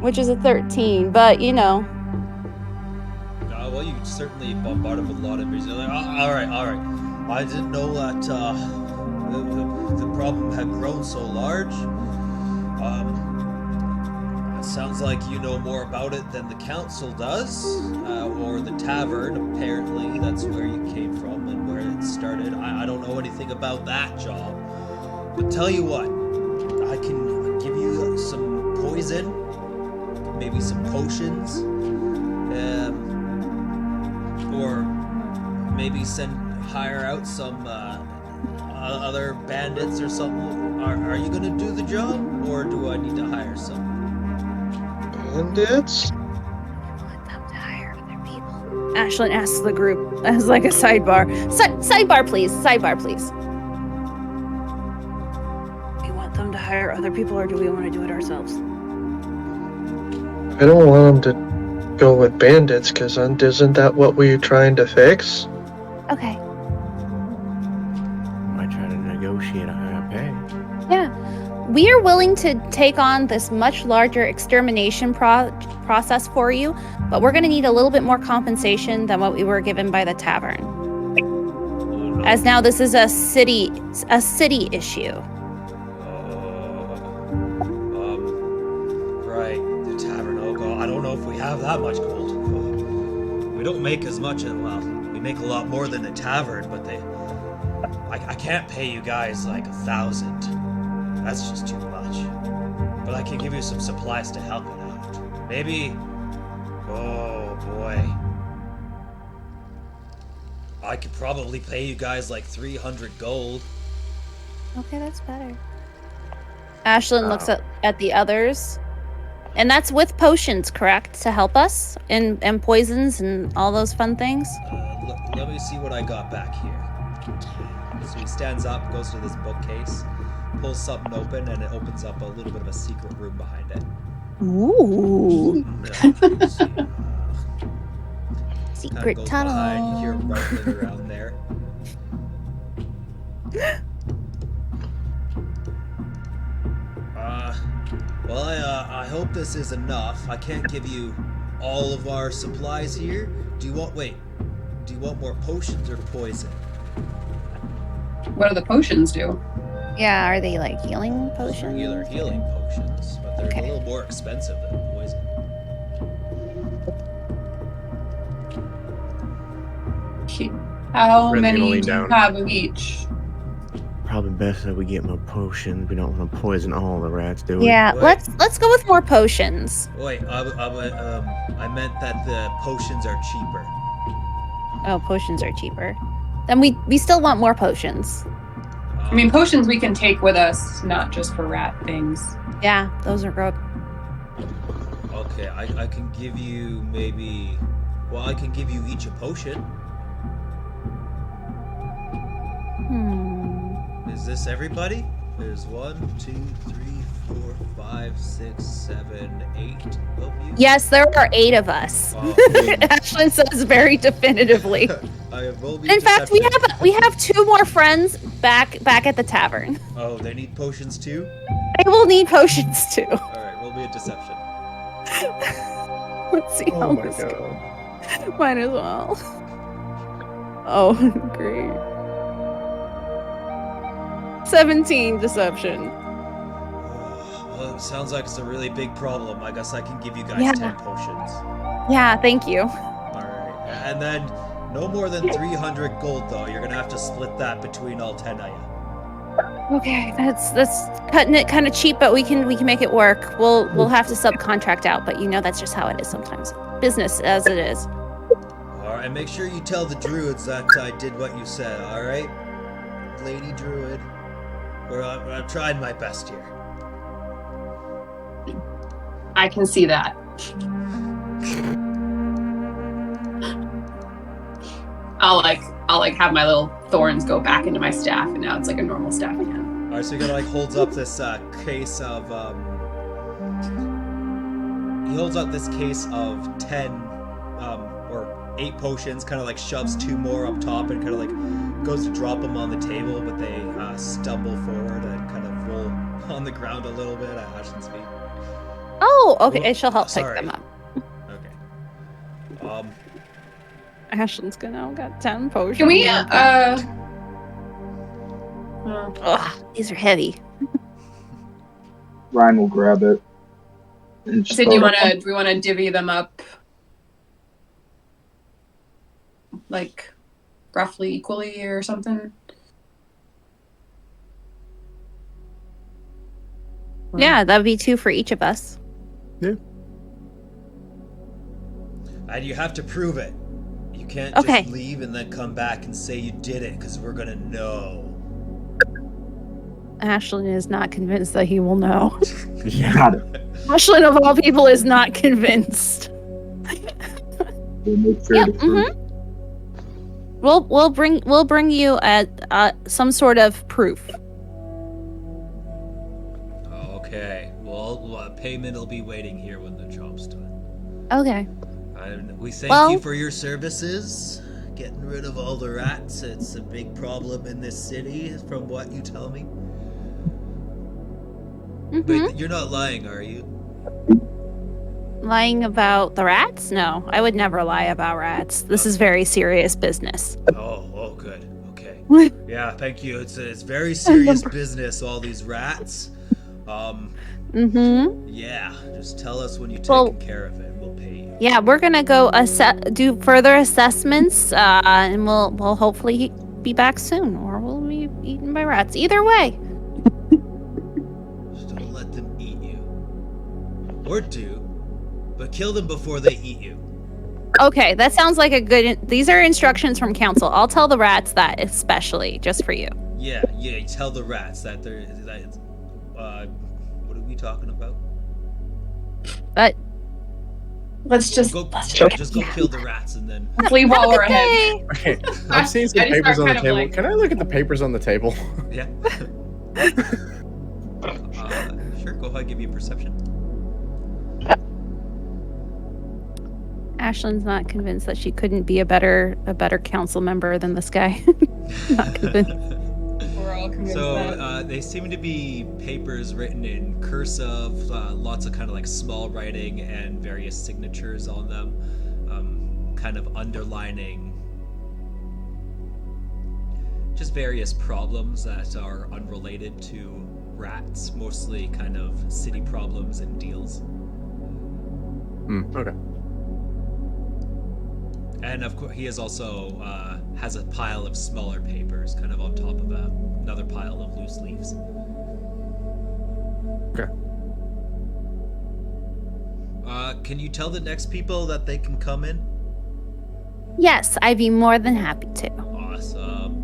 A: Which is a 13, but
C: well, you certainly bombarded with a lot of information. Like, all right. I didn't know that the problem had grown so large. It sounds like you know more about it than the council does, or the tavern. Apparently, that's where you came from and where it started. I don't know anything about that job. But tell you what, I can give you some poison, maybe some potions, or maybe hire out some other bandits or something. Are you gonna do the job, or do I need to hire some?
H: Bandits?
A: I want them to hire other people. Ashlyn asks the group as like a sidebar. Sidebar, please. Do we want them to hire other people, or do we want to do it ourselves?
H: I don't want them to go with bandits, because isn't that what we're trying to fix?
A: Okay.
D: Might try to negotiate a higher pay.
A: Yeah. We are willing to take on this much larger extermination process for you, but we're going to need a little bit more compensation than what we were given by the tavern. As now this is a city issue.
C: Right, the tavern. Oh god, I don't know if we have that much gold. We don't make as much as, well, we make a lot more than a tavern, but I can't pay you guys like 1,000. That's just too much. But I can give you some supplies to help it out. Maybe, oh boy. I could probably pay you guys like 300 gold.
A: Okay, that's better. Ashlyn looks at the others. And that's with potions, correct? To help us? And poisons and all those fun things?
C: Let me see what I got back here. So he stands up, goes to this bookcase, pulls something open, and it opens up a little bit of a secret room behind it.
A: Ooh.
C: Secret tunnel. Behind, you hear rustling around there. Well, I hope this is enough. I can't give you all of our supplies here. Do you want more potions or poison?
B: What do the potions do?
A: Yeah, are they like healing potions?
C: Regular healing potions, but they're a little more expensive than poison.
B: How many do you have of each?
D: Probably best that we get more potions. We don't want to poison all the rats, do we?
A: Yeah, let's go with more potions.
C: Wait, I meant that the potions are cheaper.
A: Oh, potions are cheaper. Then we still want more potions.
B: I mean, potions we can take with us, not just for rat things.
A: Yeah, those are good.
C: Okay, I can give you maybe... Well, I can give you each a potion. Is this everybody? There's 1, 2, 3, 4, 5, 6, 7, 8 of you?
A: Yes, there are 8 of us.
C: Wow.
A: Ashlyn says very definitively. In fact, we have 2 more friends back at the tavern.
C: Oh, they need potions too?
A: They will need potions too.
C: Alright, roll me a deception.
A: Let's see how this goes. Might as well. Oh, great. 17 deception.
C: Well, it sounds like it's a really big problem. I guess I can give you guys 10 potions.
A: Yeah, thank you.
C: Alright, and then no more than 300 gold though. You're gonna have to split that between all 10 of you.
A: Okay, that's cutting it kind of cheap, but we can make it work. We'll have to subcontract out, but that's just how it is sometimes. Business as it is.
C: Alright, make sure you tell the druids that I did what you said, alright? Lady Druid. I've tried my best here.
B: I can see that. I'll have my little thorns go back into my staff, and now it's like a normal staff again.
C: Alright, so he kind of holds up this case of he holds up this case of 10 or 8 potions, kind of shoves 2 more up top, and kind of goes to drop them on the table, but they stumble forward and kind of roll on the ground a little bit at Ashlyn's feet.
A: Oh, okay. She'll help pick them up.
C: Okay.
A: Ashlyn's got 10 potions.
B: Can we
A: these are heavy.
G: Ryan will grab it. And
B: so do we want to divvy them up roughly equally or something?
A: Yeah, that would be 2 for each of us.
D: Yeah.
C: And you have to prove it. You can't just leave and then come back and say you did it, because we're gonna know.
A: Ashlyn is not convinced that he will know.
G: Got it.
A: Ashlyn, of all people, is not convinced.
G: We'll make sure to
A: We'll bring you some sort of proof.
C: Okay. Well, payment will be waiting here when the job's done.
A: Okay.
C: And we thank you for your services. Getting rid of all the rats. It's a big problem in this city, from what you tell me. But you're not lying, are you?
A: Lying about the rats? No, I would never lie about rats. This is very serious business.
C: Oh, good. Okay. Yeah, thank you. It's very serious business, all these rats. Yeah, just tell us when you're taking care of it. We'll pay you.
A: Yeah, we're gonna go do further assessments, and we'll hopefully be back soon, or we'll be eaten by rats. Either way.
C: Just don't let them eat you. Or do, but kill them before they eat you.
A: Okay, that sounds like a good. These are instructions from council. I'll tell the rats that, especially just for you.
C: Yeah. You tell the rats that what are we talking about?
A: But
B: Let's just
C: Go
B: yeah.
C: kill the rats and then.
B: Let's leave while we're ahead.
D: Okay, I'm seeing some
B: I just
D: papers
B: start
D: on the
B: kind of
D: table.
B: like-
D: Can I look at the papers on the table?
C: Yeah. Sure. Go ahead. Give me a perception.
A: Ashlyn's not convinced that she couldn't be a better council member than this guy. Not convinced.
B: We're all convinced that.
C: So they seem to be papers written in cursive, lots of kind of like small writing and various signatures on them, kind of underlining just various problems that are unrelated to rats, mostly kind of city problems and deals.
D: Okay.
C: And of course, he is also has a pile of smaller papers, kind of on top of another pile of loose leaves.
D: Okay.
C: Can you tell the next people that they can come in?
A: Yes, I'd be more than happy to.
C: Awesome.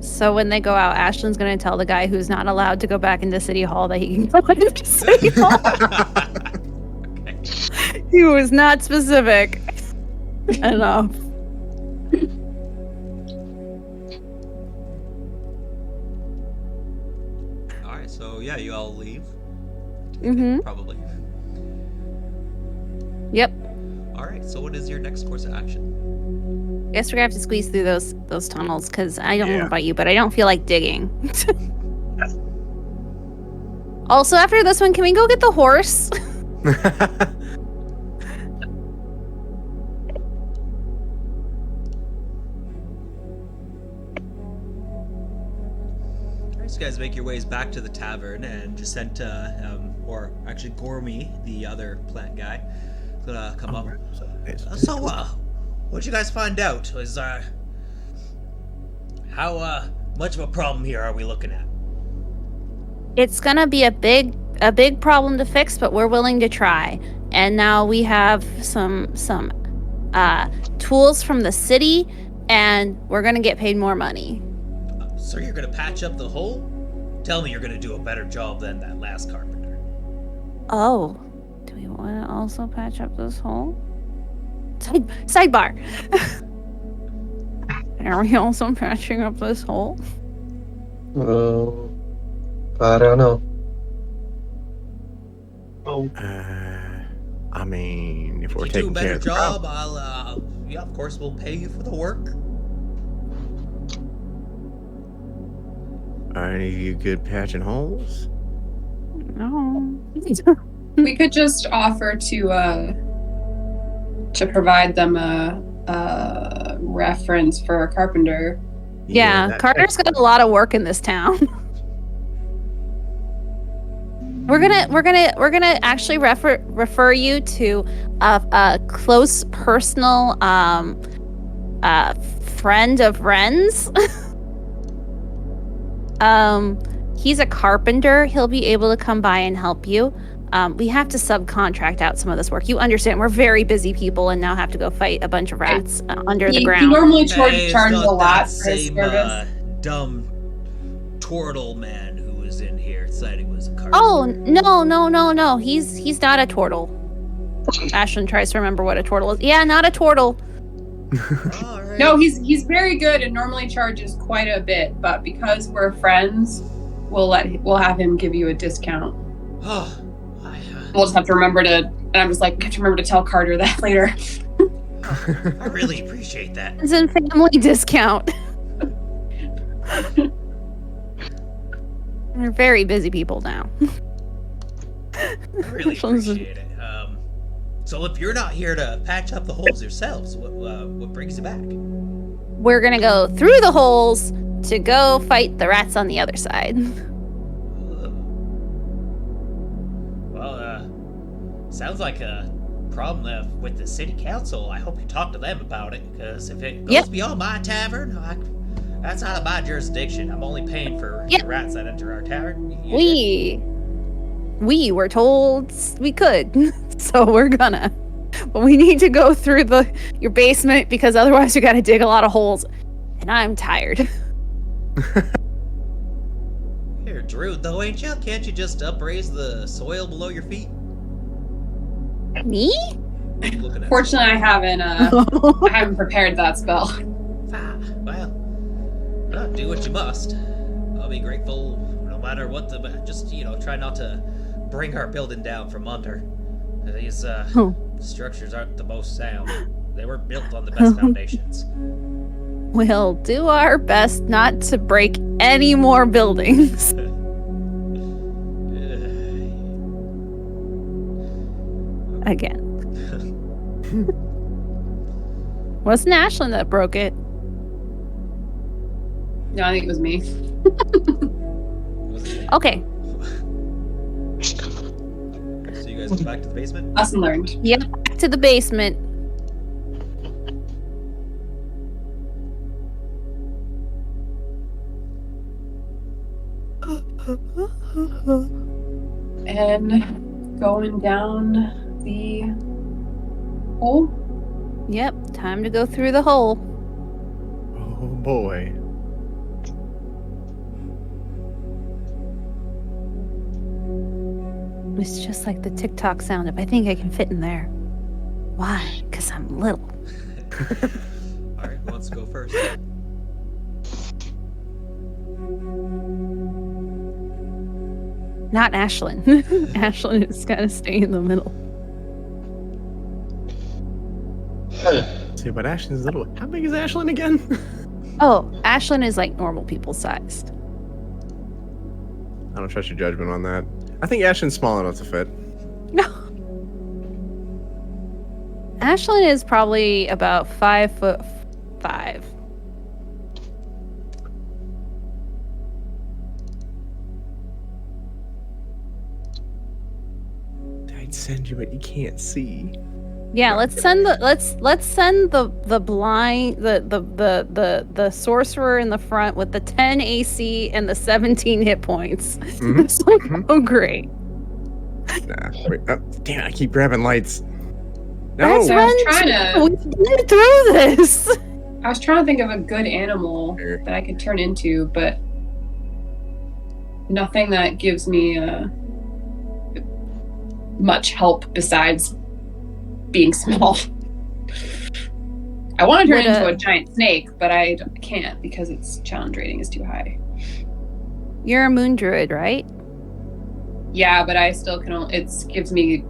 A: So when they go out, Ashlyn's gonna tell the guy who's not allowed to go back into City Hall that he can go into City Hall.
C: Okay.
A: He was not specific enough.
C: All right. So yeah, you all leave.
A: Mm-hmm.
C: Probably.
A: Yep.
C: All right. So what is your next course of action?
A: Guess we're gonna have to squeeze through those tunnels because I don't know
D: Yeah.
A: about you, but I don't feel like digging. Also, after this one, can we go get the horse?
C: So you guys make your ways back to the tavern, and Jacinta, or actually Gormy, the other plant guy, is gonna come up. So, what'd you guys find out? Is how much of a problem here are we looking at?
A: It's gonna be a big problem to fix, but we're willing to try. And now we have some tools from the city, and we're gonna get paid more money.
C: So you're gonna patch up the hole? Tell me you're gonna do a better job than that last carpenter.
A: Oh, do we want to also patch up this hole? Sidebar. Are we also patching up this hole?
H: I don't know.
G: Oh,
D: I mean, if we're
C: If you do a
D: taking
C: better
D: care of the
C: job,
D: problem.
C: yeah, of course we'll pay you for the work.
D: Are any of you good patching holes?
A: No.
B: We could just offer to provide them a reference for a carpenter.
A: Yeah,
D: that-
A: Carter's got a lot of work in this town. We're gonna actually refer you to a close personal friend of Ren's. He's a carpenter. He'll be able to come by and help you. We have to subcontract out some of this work. You understand, we're very busy people and now have to go fight a bunch of rats under the
B: He
A: ground.
B: normally
C: Hey, it's
B: charges
C: not
B: a lot
C: that
B: for his
C: same,
B: service.
C: dumb turtle man who was in here said he was a carpenter.
A: Oh, no. He's not a turtle. Ashlyn tries to remember what a turtle is. Yeah, not a turtle.
C: All right.
B: No, he's very good and normally charges quite a bit, but because we're friends, we'll have him give you a discount.
C: Oh,
B: We'll just have to remember to, and I'm just like, have to remember to tell Carter that later.
C: I really appreciate that.
A: It's a family discount. We're very busy people now.
C: I really appreciate it. So if you're not here to patch up the holes yourselves, what brings you back?
A: We're gonna go through the holes to go fight the rats on the other side.
C: Well, sounds like a problem with the city council. I hope you talk to them about it, because if it goes beyond my tavern, that's out of my jurisdiction. I'm only paying for the rats that enter our tavern.
A: We were told we could, so we're gonna. But we need to go through your basement because otherwise we gotta dig a lot of holes. And I'm tired.
C: You're Druid though, ain't you? Can't you just upraise the soil below your feet?
A: Me?
C: Looking at
B: Fortunately, I haven't prepared that spell.
C: Well, do what you must. I'll be grateful no matter what just, try not to bring our building down from under. These structures aren't the most sound. They were built on the best foundations.
A: We'll do our best not to break any more buildings. Again. Wasn't Ashlyn that broke it?
B: No, I think it was me.
A: Okay.
C: So you guys go back to the basement?
B: Lesson learned.
A: Yep, back to the basement.
B: And going down the hole.
A: Yep, time to go through the hole.
D: Oh boy.
A: It's just like the TikTok sound of I think I can fit in there. Why? Because I'm little.
C: Alright, who wants to go first?
A: Not Ashlyn. Ashlyn is gonna stay in the middle.
D: See, but Ashlyn's little. How big is Ashlyn again?
A: Oh, Ashlyn is like normal people sized.
D: I don't trust your judgment on that. I think Ashlyn's small enough to fit.
A: No. Ashlyn is probably about 5'5".
D: I'd send you, but you can't see.
A: Yeah, let's send the blind the sorcerer in the front with the 10 AC and the 17 hit points.
D: Mhm.
A: This will go great.
D: Nah, wait. Oh, damn it, I keep grabbing lights. No!
A: That's
B: I was
A: run
B: trying to-
A: We've been through this.
B: I was trying to think of a good animal
D: Sure.
B: that I could turn into, but nothing that gives me much help besides being small. I want to turn into a giant snake, but I can't because its challenge rating is too high.
A: You're a moon druid, right?
B: Yeah, but I still can only, it gives me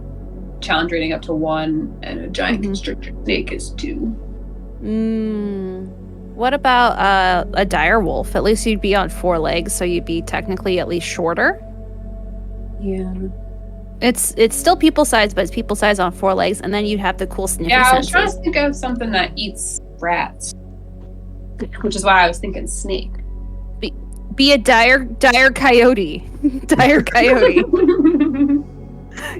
B: challenge rating up to 1, and a giant constrictor snake is 2.
A: What about a dire wolf? At least you'd be on 4 legs, so you'd be technically at least shorter.
B: Yeah.
A: It's still people size, but it's people size on 4 legs, and then you'd have the cool sniffy
B: Yeah, I was trying
A: senses.
B: to think of something that eats rats, which is why I was thinking snake.
A: Be a dire coyote. Dire coyote.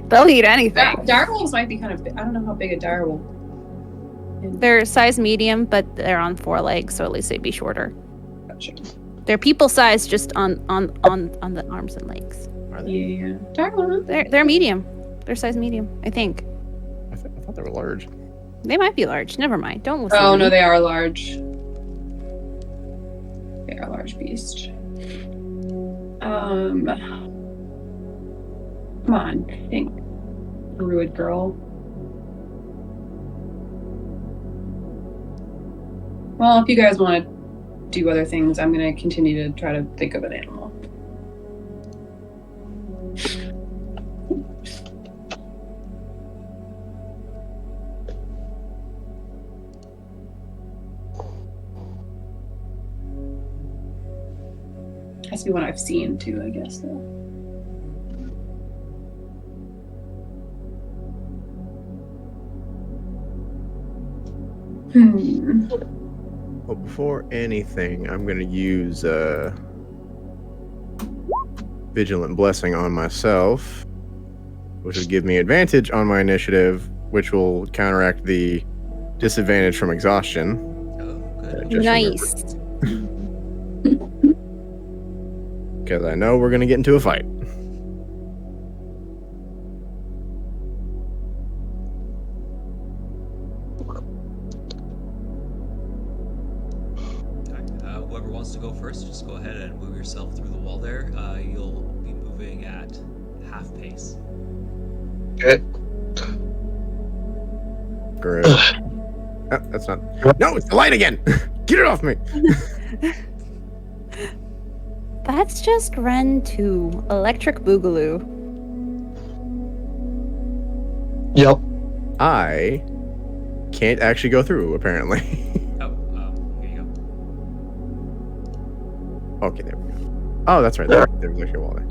A: They'll eat anything.
B: Dire wolves might be kind of big. I don't know how big a dire wolf.
A: They're size medium, but they're on 4 legs, so at least they'd be shorter.
B: Gotcha.
A: They're people size, just on the arms and legs.
D: Are they?
B: Yeah, dire wolf.
A: They're medium. They're size medium, I think.
D: I thought they were large.
A: They might be large. Never mind. Don't listen.
B: Oh
A: to
B: no,
A: me.
B: they are large. They are a large beast. Come on, think, druid girl. Well, if you guys want to do other things, I'm going to continue to try to think of an animal. Has to be one I've seen too, I guess, though.
D: Well, before anything, I'm going to use Vigilant Blessing on myself, which will give me advantage on my initiative, which will counteract the disadvantage from exhaustion.
C: Oh, good.
D: Just
A: Nice.
D: Because I know we're going to get into a fight.
C: whoever wants to go first, just go ahead and move yourself through the wall there. You'll be moving at half pace.
H: Okay.
D: Great. Oh, that's not. No, it's the light again. Get it off me.
A: That's just Ren 2, Electric Boogaloo.
H: Yep.
D: I can't actually go through, apparently.
C: Oh, here you go.
D: Okay, there we go. Oh, that's right. There was actually a wall there.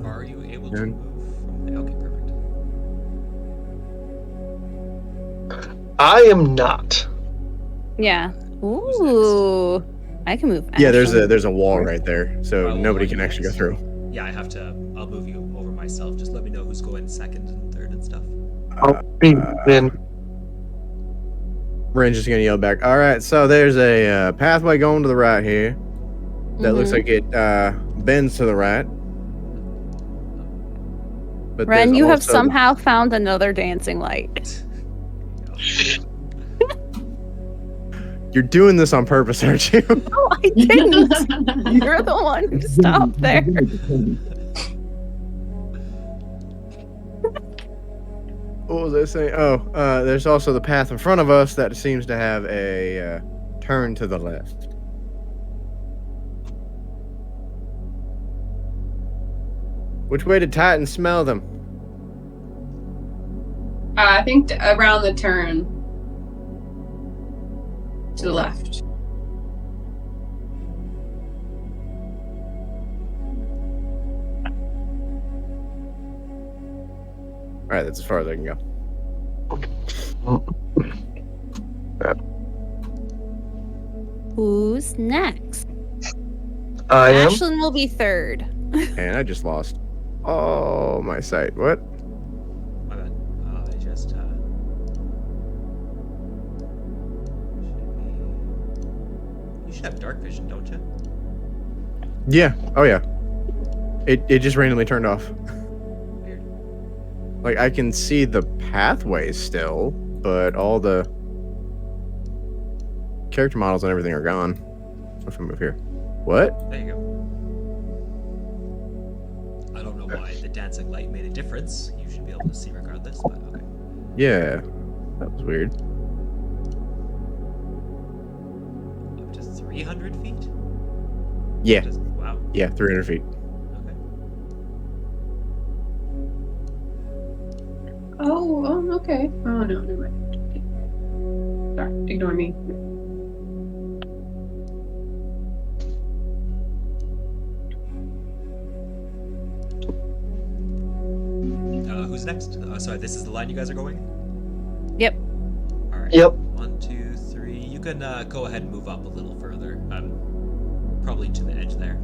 C: Are you able to
D: And-
C: move from there? Okay, perfect.
H: I am not.
A: Yeah.
C: Who's
A: Ooh. I can move.
D: Yeah, there's
A: Ashlyn.
D: a wall right there, so
C: Well,
D: nobody
C: are
D: can
C: you
D: actually go
C: next?
D: through.
C: Yeah, I'll move you over myself. Just let me know who's going second and third and stuff.
H: I'll be in.
D: Ren's just gonna yell back. All right, so there's a pathway going to the right here. That looks like it bends to the right. But
A: Ren,
D: there's
A: you have
D: also-
A: somehow found another dancing light.
D: You're doing this on purpose, aren't you?
A: No, I didn't. You're the one who stopped there.
D: What was I saying? Oh, there's also the path in front of us that seems to have a turn to the left. Which way did Titan smell them?
B: I think around the turn to the left.
D: All right, that's as far as I can go.
A: Who's next?
H: I am.
A: Ashlyn will be third.
D: And I just lost all my sight. What?
C: My bad. I just you should have dark vision, don't you?
D: Yeah. Oh yeah. It just randomly turned off.
C: Weird.
D: Like I can see the pathways still, but all the character models and everything are gone. If I move here. What?
C: There you go. I don't know why the dancing light made a difference. You should be able to see regardless, but okay.
D: Yeah. That was weird.
C: Up to 300 feet?
D: Yeah.
C: Wow.
D: Yeah, 300 feet.
C: Okay.
B: Oh, okay. Oh, no, never mind. Sorry, ignore me.
C: Who's next? Sorry, this is the line you guys are going?
A: Yep.
C: All right.
H: Yep.
C: 1, 2, 3. You can go ahead and move up a little further. Probably to the edge there.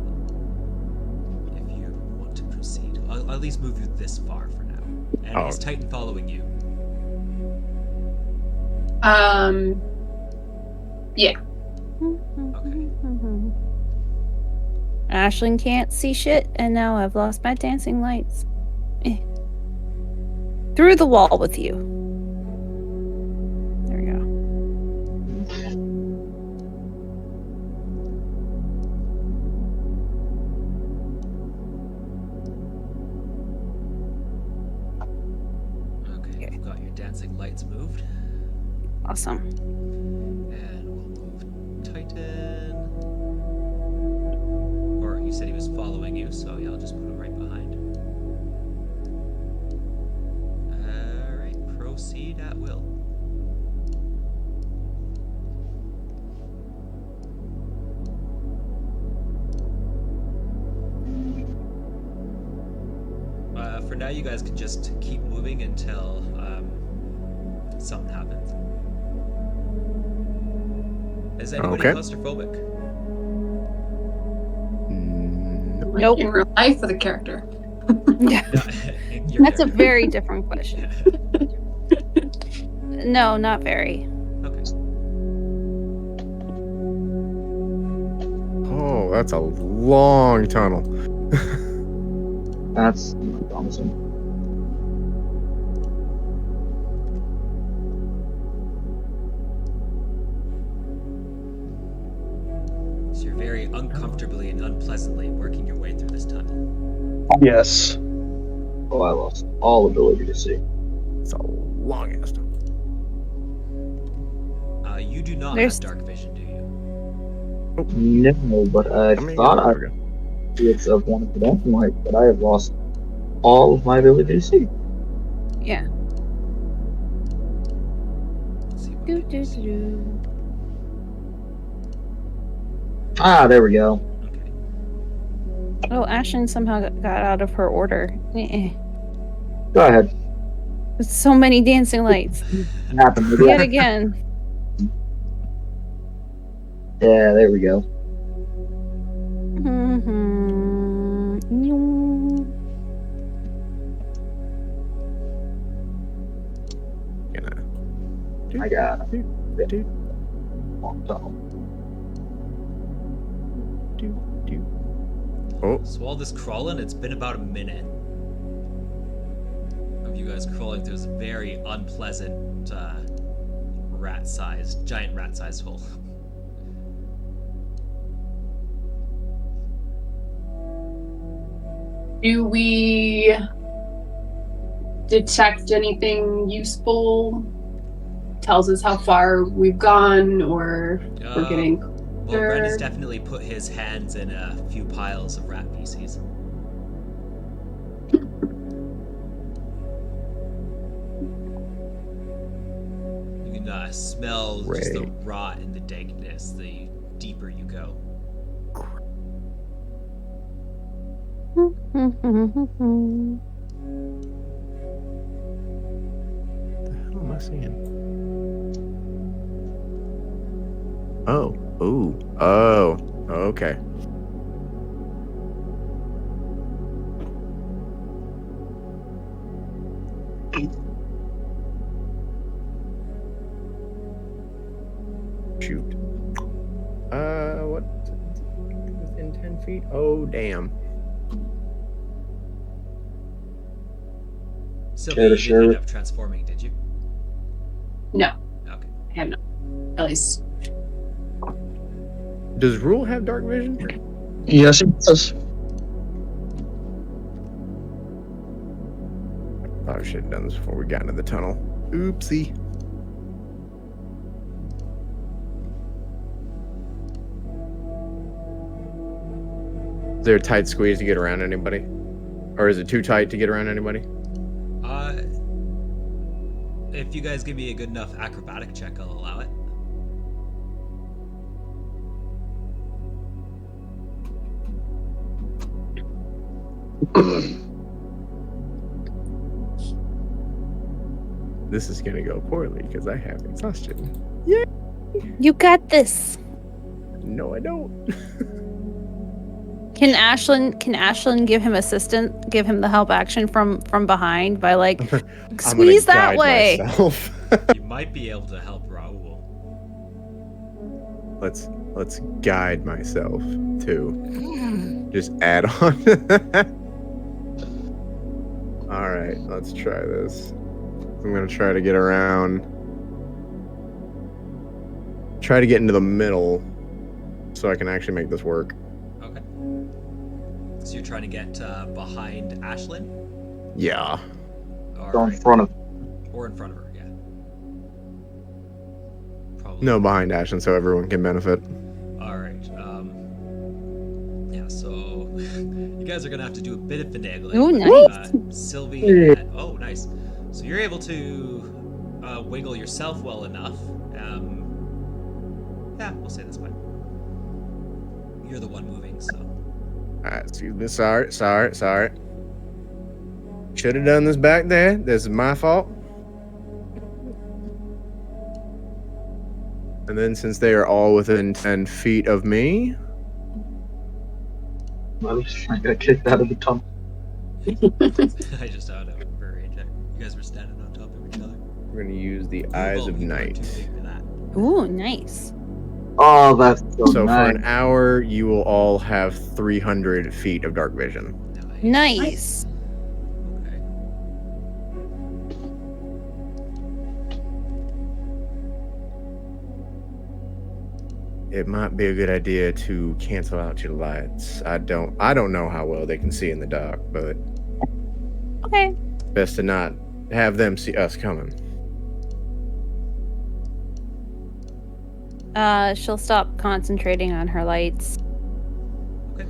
C: If you want to proceed. I'll at least move you this far for now. And is Titan following you?
B: Yeah.
C: Okay.
A: Ashlyn can't see shit, and now I've lost my dancing lights. Through the wall with you. There we go.
C: Okay, you've got your dancing lights moved.
A: Awesome.
C: And we'll move Titan. Or you said he was following you, so yeah, I'll just put him right behind. Alright, proceed at will. For now, you guys can just keep moving until something happens. Is anybody
D: Okay.
C: claustrophobic?
A: Nope.
B: In real life with a character.
A: Yeah.
C: No, your
A: That's a
C: character.
A: very different question. No, not very.
C: Okay.
D: Oh, that's a long tunnel.
G: That's promising.
C: So you're very uncomfortably and unpleasantly working your way through this tunnel.
H: Yes.
G: Oh, I lost all ability to see.
D: It's a long ass tunnel.
C: You do not
A: There's-
C: have dark vision, do you?
G: No, but I
D: How many
G: thought
D: there
G: I
D: we go.
G: it's of one of the light, but I have lost all of my ability to see.
A: Yeah.
C: Let's see what
A: Do,
C: can
A: do,
C: you
A: do,
C: see.
A: do.
G: Ah, there we go.
C: Okay.
A: Oh, Ashlyn somehow got out of her order.
G: Go ahead.
A: There's so many dancing lights.
G: Happened
A: Yet
G: again.
A: again.
G: Yeah, there we go.
A: Mhm.
D: Gonna
G: I got
D: do, do,
G: long tunnel.
D: do. Oh,
C: So all this crawling, it's been about a minute of you guys crawling through this very unpleasant giant rat-sized hole.
B: Do we detect anything useful? Tells us how far we've gone, or we're getting
C: Well, Ren has
B: closer?
C: definitely put his hands in a few piles of rat feces. You can smell just the
D: Great.
C: rot and the dankness the deeper you go.
D: What the hell am I seeing? Oh, ooh, oh, okay. Shoot. What? Within 10 feet? Oh, damn.
C: Sylvia, you
G: share
C: didn't
G: with-
C: end up transforming, did you?
B: No,
C: Okay.
B: I have not. At least
D: Does Rule have dark vision?
H: Yes, it does.
D: Thought I should have done this before we got into the tunnel. Oopsie. Is there a tight squeeze to get around anybody? Or is it too tight to get around anybody?
C: If you guys give me a good enough acrobatic check, I'll allow it.
D: This is gonna go poorly because I have exhaustion.
A: You got this.
D: No, I don't.
A: Can Ashlyn give him give him the help action from behind by like
D: I'm
A: squeeze
D: gonna
A: that
D: guide
A: way?
D: myself.
C: You might be able to help Raoul.
D: Let's guide myself too. Just add on. All right, let's try this. I'm gonna try to get around. Try to get into the middle, so I can actually make this work.
C: Okay. So you're trying to get behind Ashlyn?
D: Yeah.
G: Go in front of.
C: Or in front of her, yeah. Probably.
D: No, behind Ashlyn, so everyone can benefit.
C: Alright. Yeah, so you guys are gonna have to do a bit of finagling.
A: Ooh,
C: but,
A: nice.
C: Sylvie and, oh, nice. So you're able to wiggle yourself well enough. Yeah, we'll say that's fine. You're the one moving, so.
D: Excuse me. Sorry. Should have done this back there. This is my fault. And then since they are all within 10 feet of me,
G: I got kicked out of the tunnel.
C: I just out of range. You guys were standing on top of each other.
D: we're going to use the Eyes of
C: You are
D: Night.
C: too big for that.
A: Ooh, nice.
G: Oh, that's so,
D: So for
G: nice.
D: an hour, you will all have 300 feet of dark vision.
A: Nice.
C: Okay.
D: it might be a good idea to cancel out your lights. I don't know how well they can see in the dark, but
A: Okay.
D: best to not have them see us coming.
A: She'll stop concentrating on her lights.
C: Okay.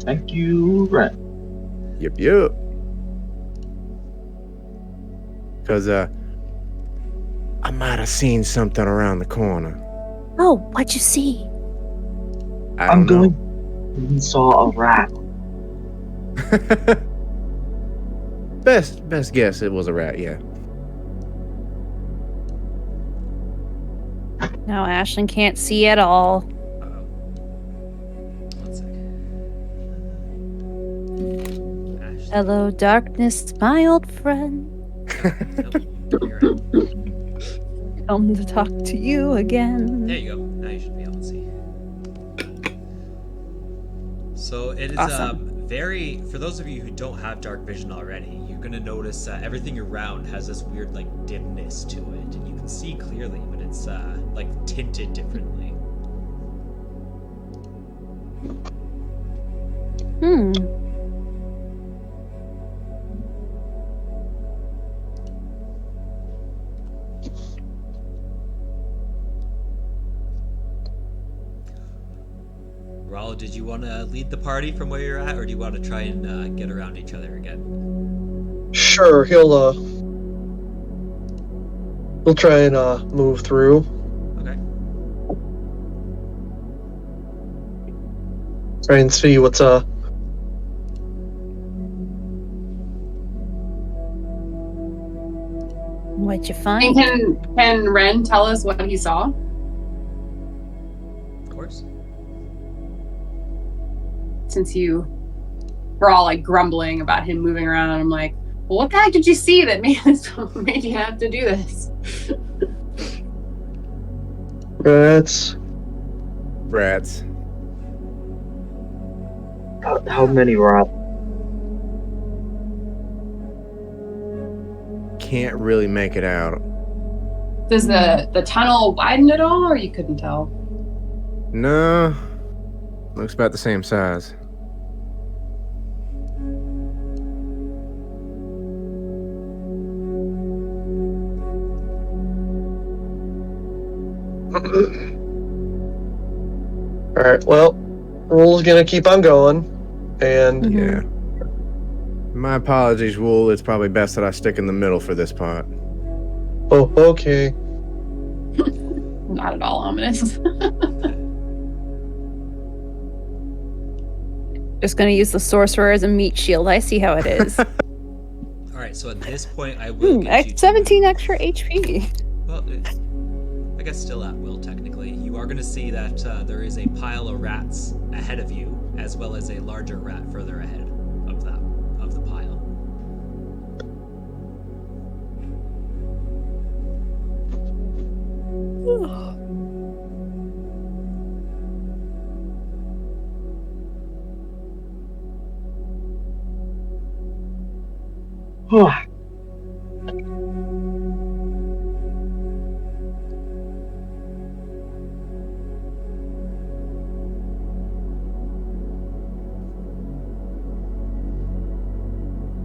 G: Thank you, Ren.
D: Yep. Because I might have seen something around the corner.
A: Oh, what'd you see?
G: I'm going. We saw a rat.
D: Best guess it was a rat, yeah.
A: No, Ashlyn can't see at all.
C: One sec. Ashley.
A: Hello, darkness, my old friend.
C: Nope, you're right.
A: Come to talk to you again.
C: There you go. Now you should be able to see. So it is
A: Awesome.
C: for those of you who don't have dark vision already, you're gonna notice everything around has this weird like dimness to it, and you can see clearly, but it's like tinted differently. Raul, did you want to lead the party from where you're at, or do you want to try and get around each other again?
H: Sure, he'll try and move through.
C: Okay.
H: Try and see what's
A: What'd you
B: And
A: find?
B: can Ren tell us what he saw?
C: Of course.
B: Since you were all like grumbling about him moving around, I'm like, well, what the heck did you see that made you have to do this?
H: rats.
G: How many rats?
D: Can't really make it out.
B: Does the tunnel widen at all, or you couldn't tell?
D: No. Looks about the same size.
H: Alright, well, Rule's gonna keep on going, and
D: Yeah. My apologies, Wool. It's probably best that I stick in the middle for this part.
H: oh, okay.
B: Not at all ominous.
A: Just gonna use the sorcerer as a meat shield. I see how it is.
C: All right. So at this point, I will get you
A: 17 extra HP.
C: Well, I guess still at will technically. You are going to see that there is a pile of rats ahead of you, as well as a larger rat further ahead of the pile.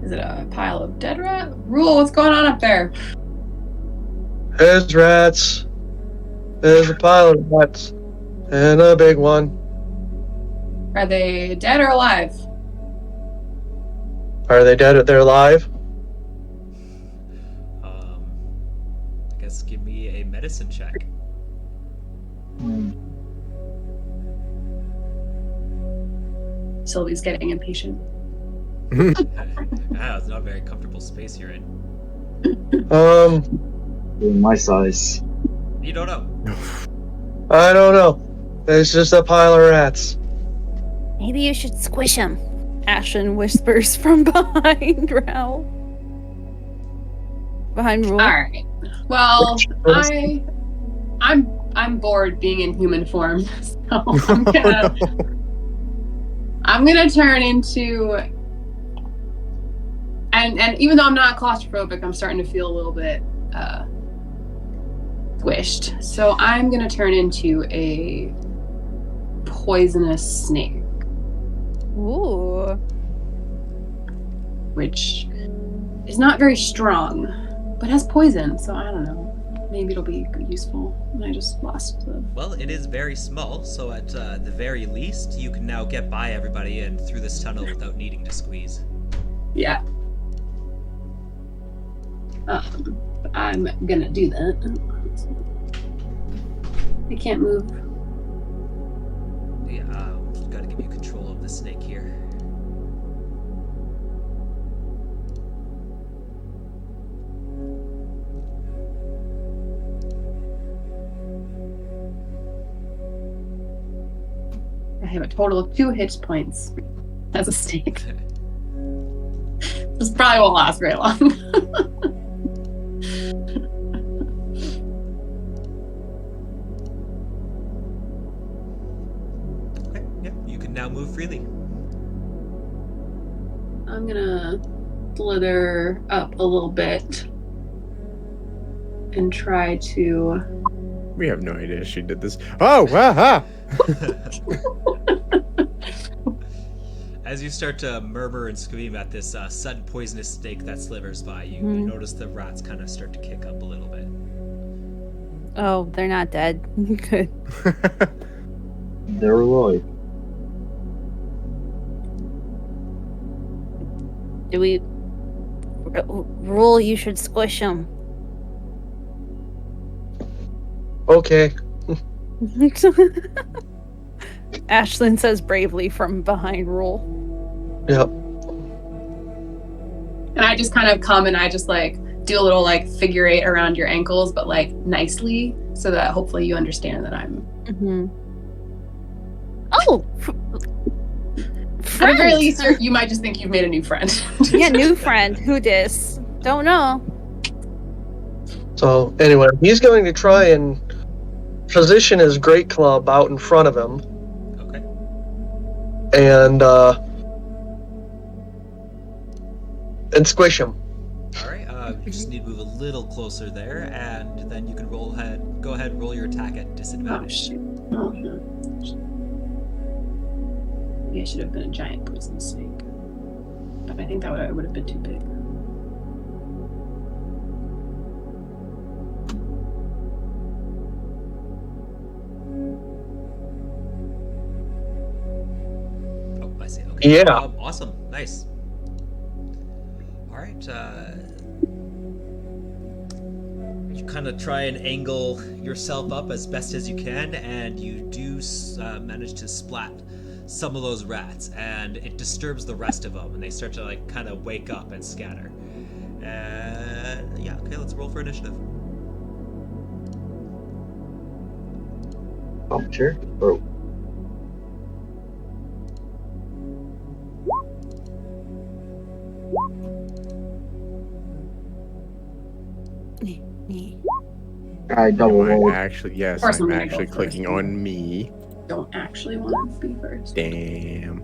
B: Is it a pile of dead rat? Rule, what's going on up there?
H: There's rats. There's a pile of rats. And a big one.
B: Are they dead or alive?
H: Are they dead? They're alive?
C: I guess give me a medicine check.
B: Sylvie's getting impatient.
C: Wow, it's not a very comfortable space you're in.
G: My size.
C: You don't know.
H: I don't know. It's just a pile of rats.
A: Maybe you should squish him. Ashen whispers from behind Raoul. Behind Rule.
B: All right. Well, I'm I'm bored being in human form, so I'm gonna turn into. And even though I'm not claustrophobic, I'm starting to feel a little bit squished. So I'm gonna turn into a poisonous snake.
A: Ooh.
B: Which is not very strong, but has poison, so I don't know. Maybe it'll be useful. And I just lost the...
C: Well, it is very small, so at the very least, you can now get by everybody and through this tunnel without needing to squeeze.
B: Yeah. I'm gonna do that. I can't move.
C: Yeah, gotta give you control of the snake here.
B: I have a total of 2 hit points as a snake. This probably won't last very long.
C: Okay, yeah, you can now move freely.
B: I'm gonna slither up a little bit and try to...
D: We have no idea she did this. Oh, aha!
C: As you start to murmur and scream at this sudden poisonous snake that slithers by, you notice the rats kind of start to kick up a little bit.
A: Oh, they're not dead. Good.
G: They're alive.
A: Do we... Rule, you should squish them.
H: Okay.
A: Ashlyn says bravely from behind Rule.
H: Yep.
B: And I just kind of come and I just like do a little like figure 8 around your ankles, but like nicely, so that hopefully you understand that I'm...
A: Mm-hmm. Oh!
B: At the very least, you might just think you've made a new friend.
A: Yeah, new friend. Who dis? Don't know.
H: So anyway, he's going to try and position his great club out in front of him.
C: Okay.
H: And squish him.
C: All right. You just need to move a little closer there, and then you can go ahead and roll your attack at
B: Oh,
C: disadvantage.
B: shit. Oh, no. Maybe I should have been a giant poison snake. But I think that would have been too big.
C: Oh, I see. Okay.
H: Yeah.
C: Awesome. Nice. All right. You kind of try and angle yourself up as best as you can, and you do manage to splat some of those rats, and it disturbs the rest of them, and they start to like kind of wake up and scatter. And yeah, okay, let's roll for initiative.
G: Oh, sure. Oh. I double rolled.
D: Actually, yes,
B: Of course
D: I'm
B: I'm gonna
D: actually
B: go
D: clicking
B: first.
D: on me.
B: Don't actually want to be first.
D: Damn.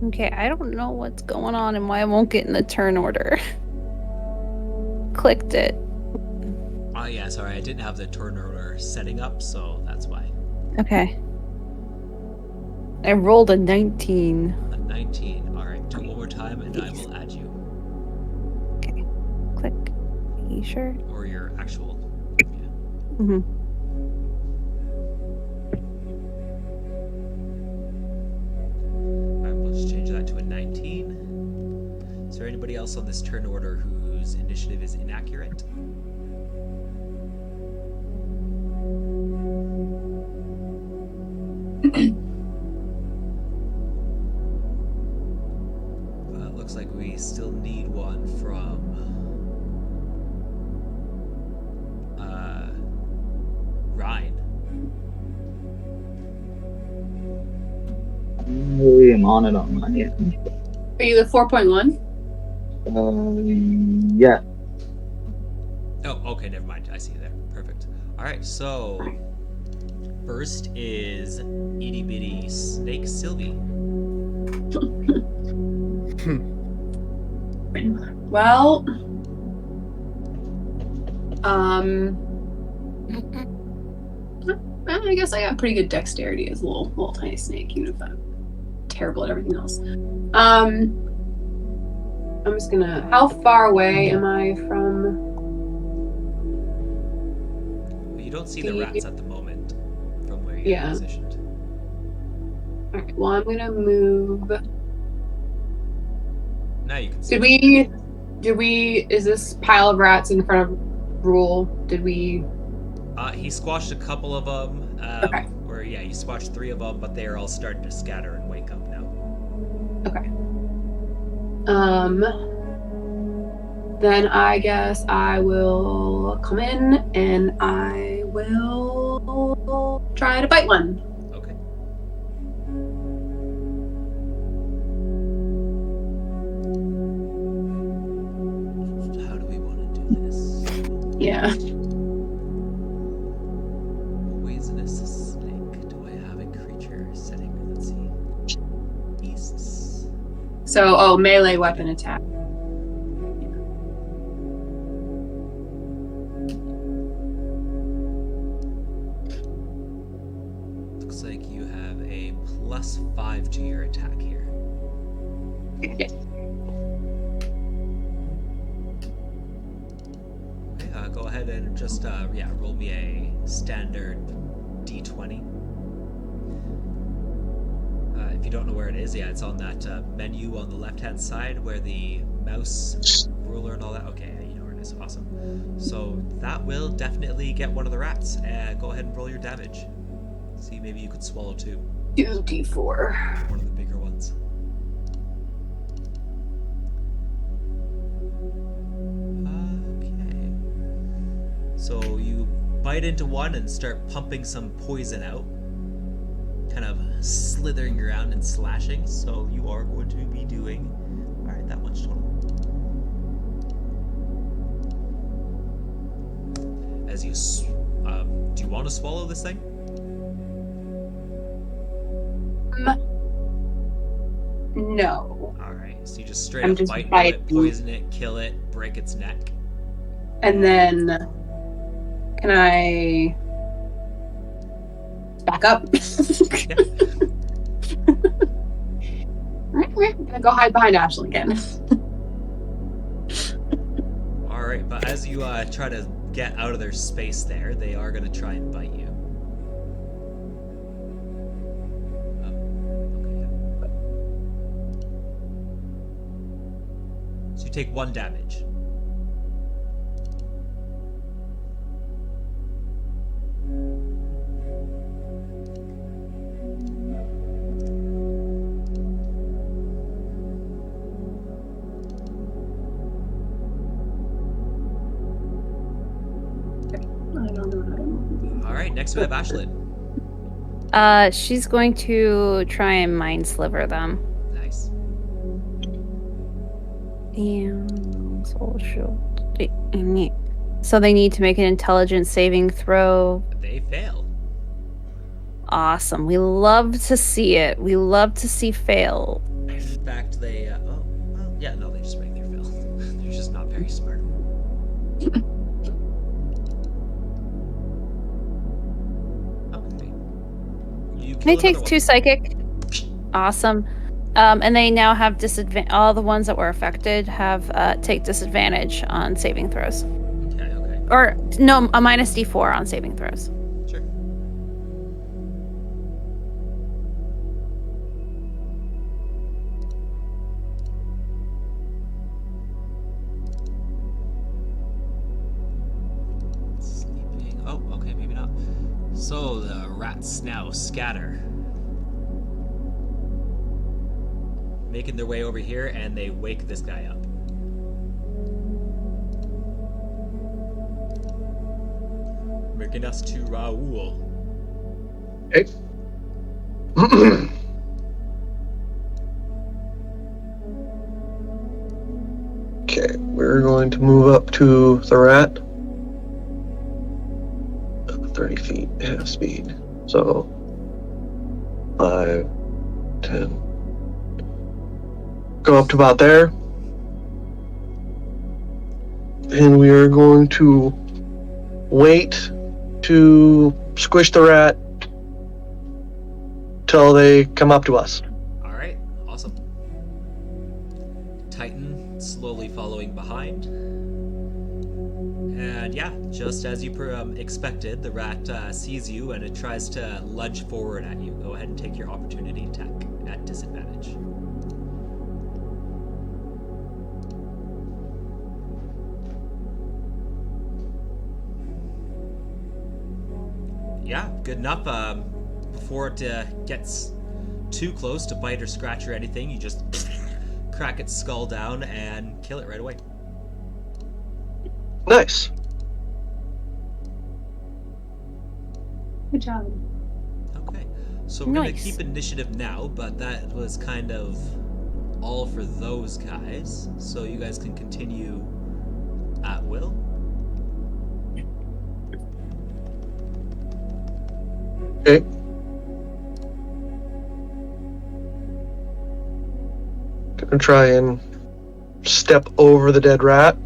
A: Okay, I don't know what's going on and why I won't get in the turn order. Clicked it.
C: Yeah, sorry, I didn't have the turn order setting up, so that's why.
A: Okay. I rolled a 19.
C: A 19. All right, do it one more time, and I will add you.
A: Okay. Click. Are you sure?
C: Or your actual. Yeah.
A: Mm-hmm.
C: All right, we'll just change that to a 19. Is there anybody else on this turn order whose initiative is inaccurate? Looks like we still need one from Ryan.
G: I am on it on my end.
B: Are you the 4.1?
G: Yeah.
C: Oh, okay, never mind. I see you there. Perfect. All right, so first is itty bitty Snake Sylvie.
B: Well, I guess I got pretty good dexterity as a little tiny snake, even if I'm terrible at everything else. I'm just gonna. How far away am I from?
C: Well, you don't see the rats at the moment from where you're positioned.
B: All right. Well, I'm gonna move.
C: Now you can see.
B: Did we? Is this pile of rats in front of Rule? Did we?
C: He squashed a couple of them.
B: Okay.
C: Or yeah, he squashed 3 of them, but they are all starting to scatter and wake up now.
B: Okay. Then I guess I will come in and I will try to bite one.
C: Okay. How do we want to do this?
B: Yeah.
C: Poisonous snake. Do I have a creature setting? Let's see. Beasts.
B: So, melee weapon attack.
C: Looks like you have a +5 to your attack here.
B: Yeah.
C: Okay, go ahead and just roll me a standard d20. If you don't know where it is, it's on that menu on the left-hand side where the mouse ruler and all that. Okay, you know where it is. Awesome. So that will definitely get one of the rats. Go ahead and roll your damage. See, maybe you could swallow 2.
B: 2d4.
C: One of the bigger ones. Okay. So you bite into one and start pumping some poison out. Kind of slithering around and slashing. So you are going to be doing... Alright, that much total. As you... do you want to swallow this thing?
B: No.
C: Alright, so you just straight up bite into it, poison it, kill it, break its neck.
B: And then... Can I... back up?
C: Yeah.
B: I'm gonna go hide behind Ashley again.
C: Alright, but as you try to get out of their space there, they are going to try and bite you. So you take 1 damage. Alright, next we have Ashlyn.
A: She's going to try and mind sliver them.
C: Nice.
A: And so they need to make an intelligence saving throw.
C: They fail.
A: Awesome. We love to see it. We love to see fail.
C: In fact, they they just make their fail. They're just not very smart.
A: They take 2 psychic. Awesome. And they now have disadvantage. All the ones that were affected have take disadvantage on saving throws.
C: Okay.
A: Or no, a minus D4 on saving throws.
C: Sure. Sleeping. Oh, okay, maybe not. So the rats now scatter, making their way over here, and they wake this guy up. Making us to Raoul.
H: Okay. Okay, we're going to move up to the rat. 30 feet, half speed. So 5, 10. Go up to about there. And we are going to wait to squish the rat till they come up to us.
C: All right, awesome. Titan slowly following behind. And yeah, just as you expected, the rat sees you and it tries to lunge forward at you. Go ahead and take your opportunity attack at disadvantage. Yeah, good enough. Before it gets too close to bite or scratch or anything, you just crack its skull down and kill it right away.
H: Nice.
B: Good job.
C: Okay, so we're gonna
A: Nice.
C: keep initiative now, but that was kind of all for those guys. So you guys can continue at will.
H: Okay. Gonna try and step over the dead rat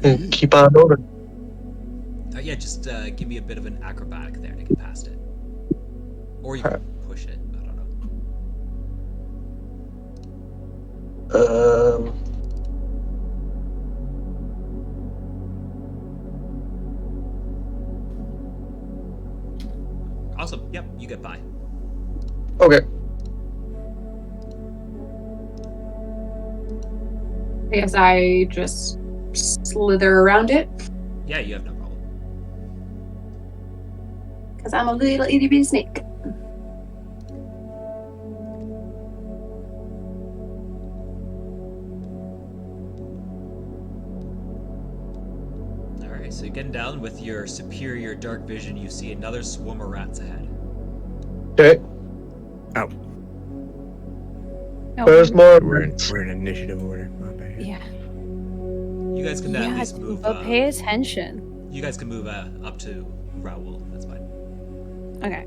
H: and keep on moving.
C: Yeah, just give me a bit of an acrobatic there to get past it. Or you can push it, I don't know. Awesome, yep, you get by.
H: Okay.
B: I guess I just slither around it
C: Yeah, you have no problem.
B: because I'm a little itty bitty snake.
C: Alright, so you're getting down with your superior dark vision, you see another swarm of rats ahead.
H: Okay.
D: Oh,
H: There's more.
D: we're in initiative order. My bad.
A: Yeah.
C: You guys can at least move.
A: But pay attention.
C: You guys can move up to Raoul. That's fine.
A: Okay.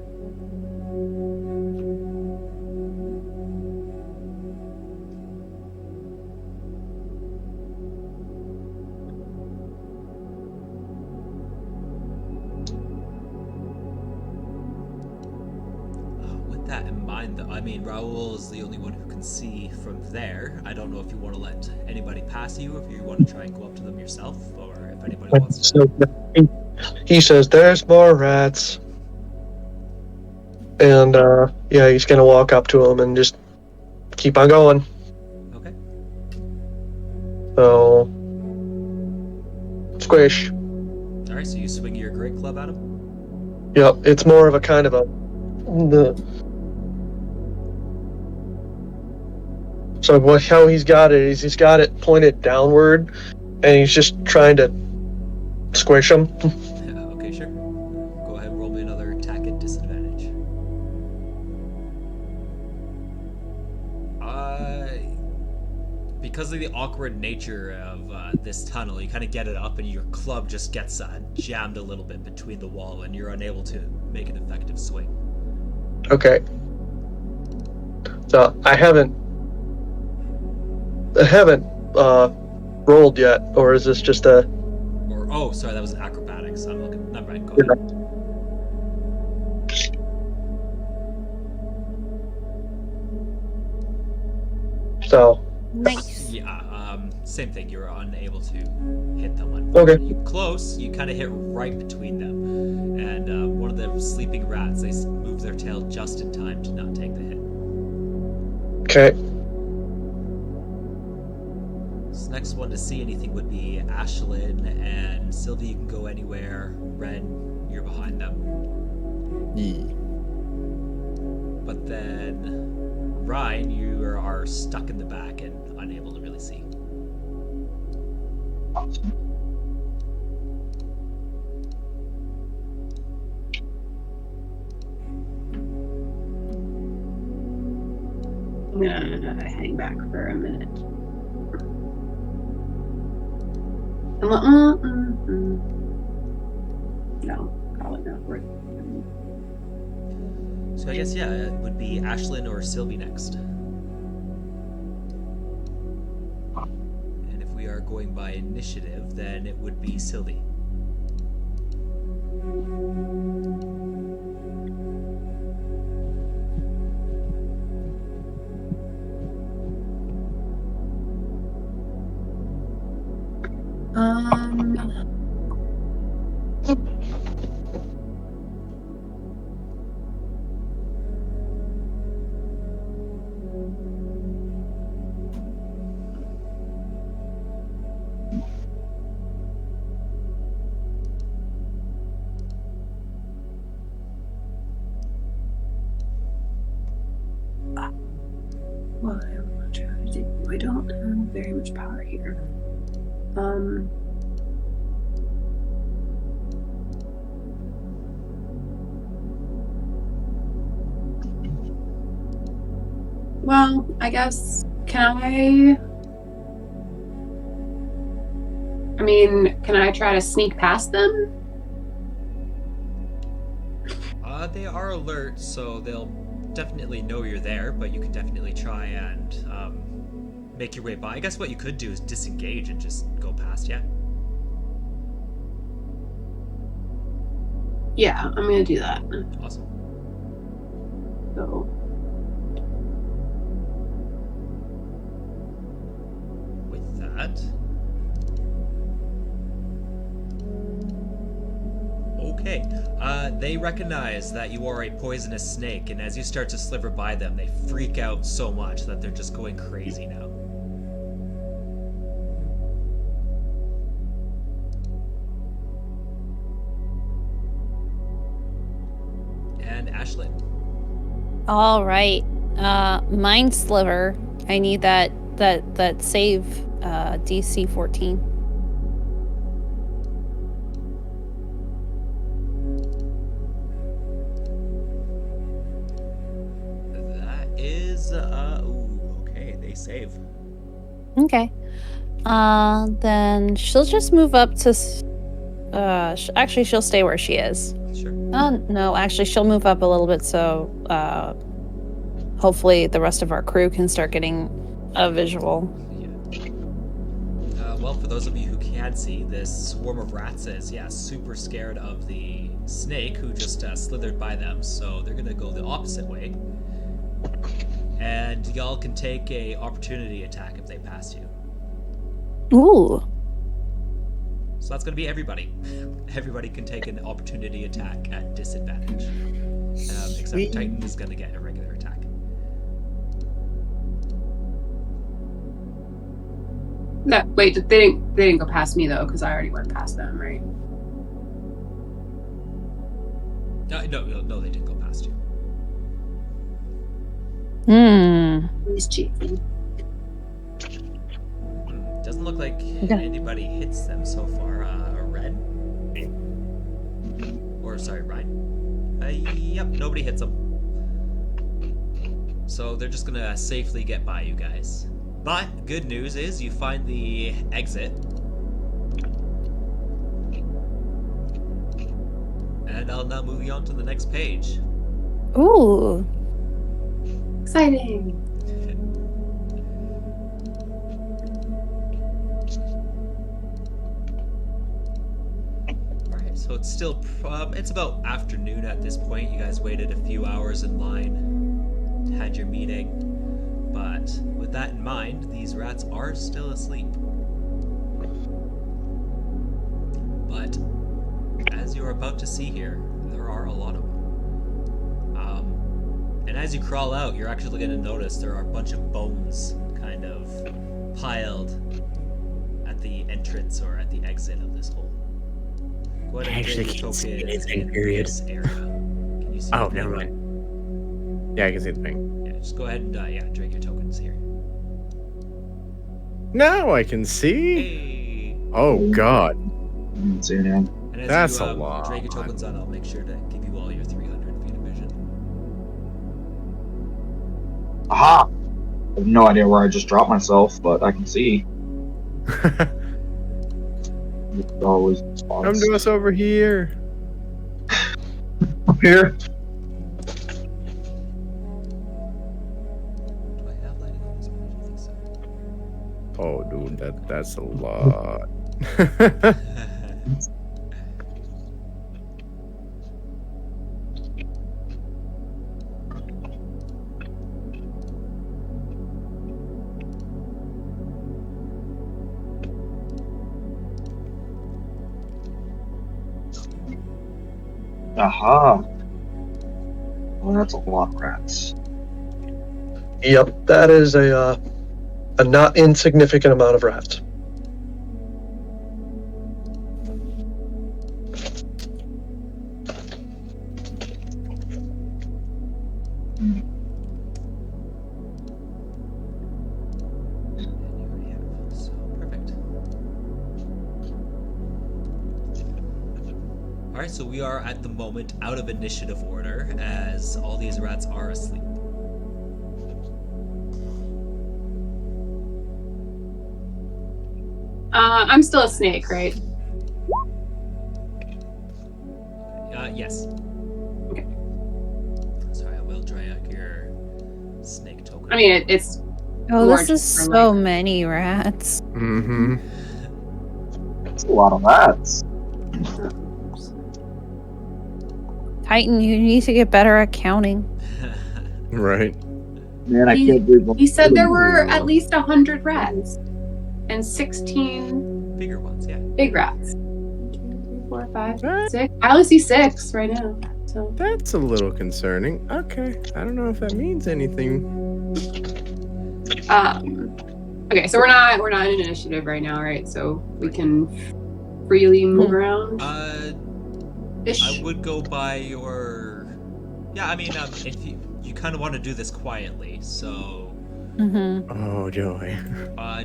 C: With that in mind, though, I mean, Raoul is the only one who can see from there. I don't know if you want to let anybody pass you, or if you want to try and go up to them yourself, or if anybody wants to.
H: He says, "There's more rats," and yeah, he's gonna walk up to him and just keep on going.
C: Okay.
H: So, squish.
C: All right. So you swing your great club at him.
H: Yep, it's more of a kind of a. So how he's got it is he's got it pointed downward, and he's just trying to squish him.
C: Okay, sure. Go ahead and roll me another attack at disadvantage. Because of the awkward nature of this tunnel, you kind of get it up, and your club just gets jammed a little bit between the wall, and you're unable to make an effective swing.
H: Okay. So I haven't rolled yet, or is this just a?
C: Or oh, sorry, that was an acrobatics. I'm looking. Never mind. Go ahead.
H: So,
A: Nice.
C: Yeah, same thing. You're unable to hit them.
H: Okay.
C: You close. You kind of hit right between them, and one of the sleeping rats. They move their tail just in time to not take the hit.
H: okay.
C: This next one to see anything would be Ashlyn and Sylvie. You can go anywhere. Ren, you're behind them.
D: Yee.
C: But then, Ryan, you are stuck in the back and unable to really see.
B: I'm gonna hang back for a minute. No, probably not worth it.
C: So I guess, yeah, it would be Ashlyn or Sylvie next. And if we are going by initiative, then it would be Sylvie.
B: Well, I'm trying to think. I don't have very much power here. Well, I guess, can I try to sneak past them?
C: They are alert, so they'll definitely know you're there, but you can definitely try and make your way by. I guess what you could do is disengage and just go past, yeah?
B: Yeah, I'm gonna do that.
C: Awesome.
B: So.
C: With that... Okay. They recognize that you are a poisonous snake, and as you start to sliver by them, they freak out so much that they're just going crazy now. And Ashlyn.
A: All right. Mind Sliver. I need that save DC 14.
C: That is okay, they save.
A: Okay. Then she'll just move up to actually she'll stay where she is.
C: Sure.
A: No, actually she'll move up a little bit so hopefully the rest of our crew can start getting a visual.
C: Well, for those of you who can see, this swarm of rats is, super scared of the snake who just slithered by them, so they're gonna go the opposite way. And y'all can take a opportunity attack if they pass you.
A: Ooh.
C: So that's gonna be everybody. Everybody can take an opportunity attack at disadvantage. Except Titan is gonna get a regular attack.
B: No, wait, they didn't go past me though, because I already went past them, right?
C: No, they didn't go past you.
B: He's cheating.
C: Doesn't look like anybody hits them so far. Red? Or, sorry, Ryan. Yep, nobody hits them. So they're just gonna safely get by you guys. But, good news is you find the exit. And I'll now move you on to the next page.
A: Ooh.
B: Exciting.
C: Alright, so it's still, it's about afternoon at this point. You guys waited a few hours in line, had your meeting. But with that in mind, these rats are still asleep. But as you're about to see here, there are a lot of them. And as you crawl out, you're actually going to notice there are a bunch of bones kind of piled at the entrance or at the exit of this hole. Go ahead and
D: Actually,
C: drag your
D: can't see
C: tokens
D: anything,
C: in
D: period.
C: this area. Can you see
D: Oh,
C: the
D: never
C: thing?
D: mind. Yeah, I can see the thing.
C: Yeah, just go ahead and drag your tokens here.
D: Now I can see.
C: Hey.
D: Oh God,
G: Didn't see anything.
C: And as
D: That's
C: you
D: a lot.
C: drag your tokens on, I'll make sure to give you all your 300 feet of vision.
G: Aha! I have no idea where I just dropped myself, but I can see. It's always spots.
D: come to us over here.
G: Up here.
C: Do I have lighting on this one? I don't think so.
D: Oh, dude, that's a lot.
G: Aha! Well, that's a lot of rats.
H: Yep, that is a not insignificant amount of rats.
C: And you already have, so perfect. Alright, so we are at the moment out of initiative order as all these rats are asleep.
B: I'm still a snake, right?
C: Yes.
B: Okay.
C: Sorry, I will dry out your snake token.
B: I mean, it's
A: Oh,
B: More
A: this is
B: just for,
A: so
B: like-
A: many rats.
D: Mm-hmm.
G: That's a lot of rats.
A: Titan, you need to get better at counting.
D: Right.
G: Man, I
B: He-
G: can't believe
B: He said there were at least 100 rats and 16
C: Bigger ones, yeah.
B: big rats. 1, 2, 3, 4, 5,
D: What?
B: 6. I only see 6 right now. So
D: That's a little concerning. Okay, I don't know if that means anything.
B: okay, so we're not in initiative right now, right? So we can freely move around. Ish.
C: I would go by your. Yeah, I mean, if you kind of want to do this quietly, so
A: Mm-hmm.
D: Oh joy.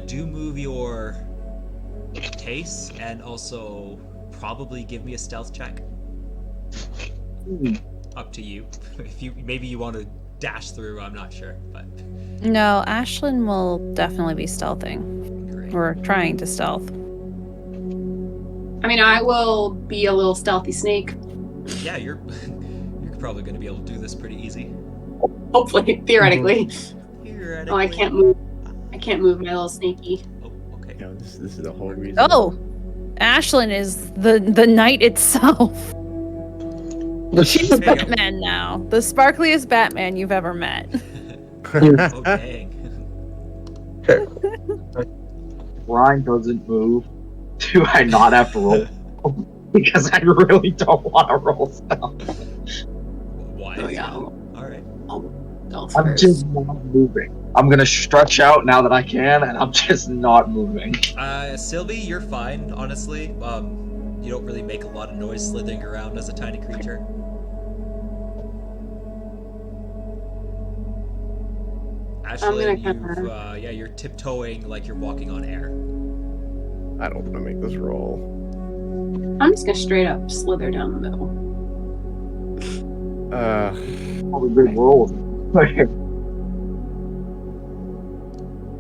C: do move your pace and also probably give me a stealth check. Up to you. If maybe you want to dash through, I'm not sure, but
A: No, Ashlyn will definitely be stealthing.
C: great.
A: Or trying to stealth.
B: I mean, I will be a little stealthy snake.
C: Yeah, you're probably going to be able to do this pretty easy.
B: Hopefully, theoretically.
C: Theoretically.
B: Oh, I can't move. I can't move my little snaky.
C: Oh, okay.
D: No, this is the whole reason.
A: Oh! Ashlyn is the night itself. She's
C: There you go.
A: Batman now. The sparkliest Batman you've ever met.
C: Oh, dang.
G: Brian doesn't move. Do I not have to roll? Because I really don't want to roll stuff.
C: Why?
B: Oh, yeah.
C: Alright.
B: Stealth
G: I'm
B: first.
G: just not moving. I'm gonna stretch out now that I can, and I'm just not moving.
C: Sylvie, you're fine, honestly. You don't really make a lot of noise slithering around as a tiny creature. Ashlyn,
B: gonna
C: you're tiptoeing like you're walking on air.
D: I don't want to make this roll.
B: I'm just gonna straight up slither down the middle.
G: Probably big rolls.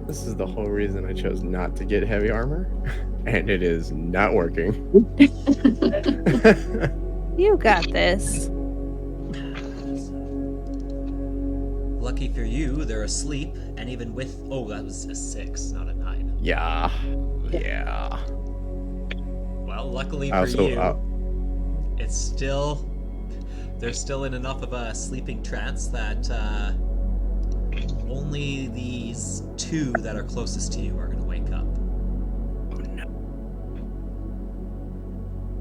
D: This is the whole reason I chose not to get heavy armor, and it is not working.
A: You got this.
C: Lucky for you, they're asleep, and even with that was a 6, not a 9.
D: Yeah.
C: Well, luckily for
D: Also,
C: you, it's still they're still in enough of a sleeping trance that only these two that are closest to you are going to wake up.
D: Oh no.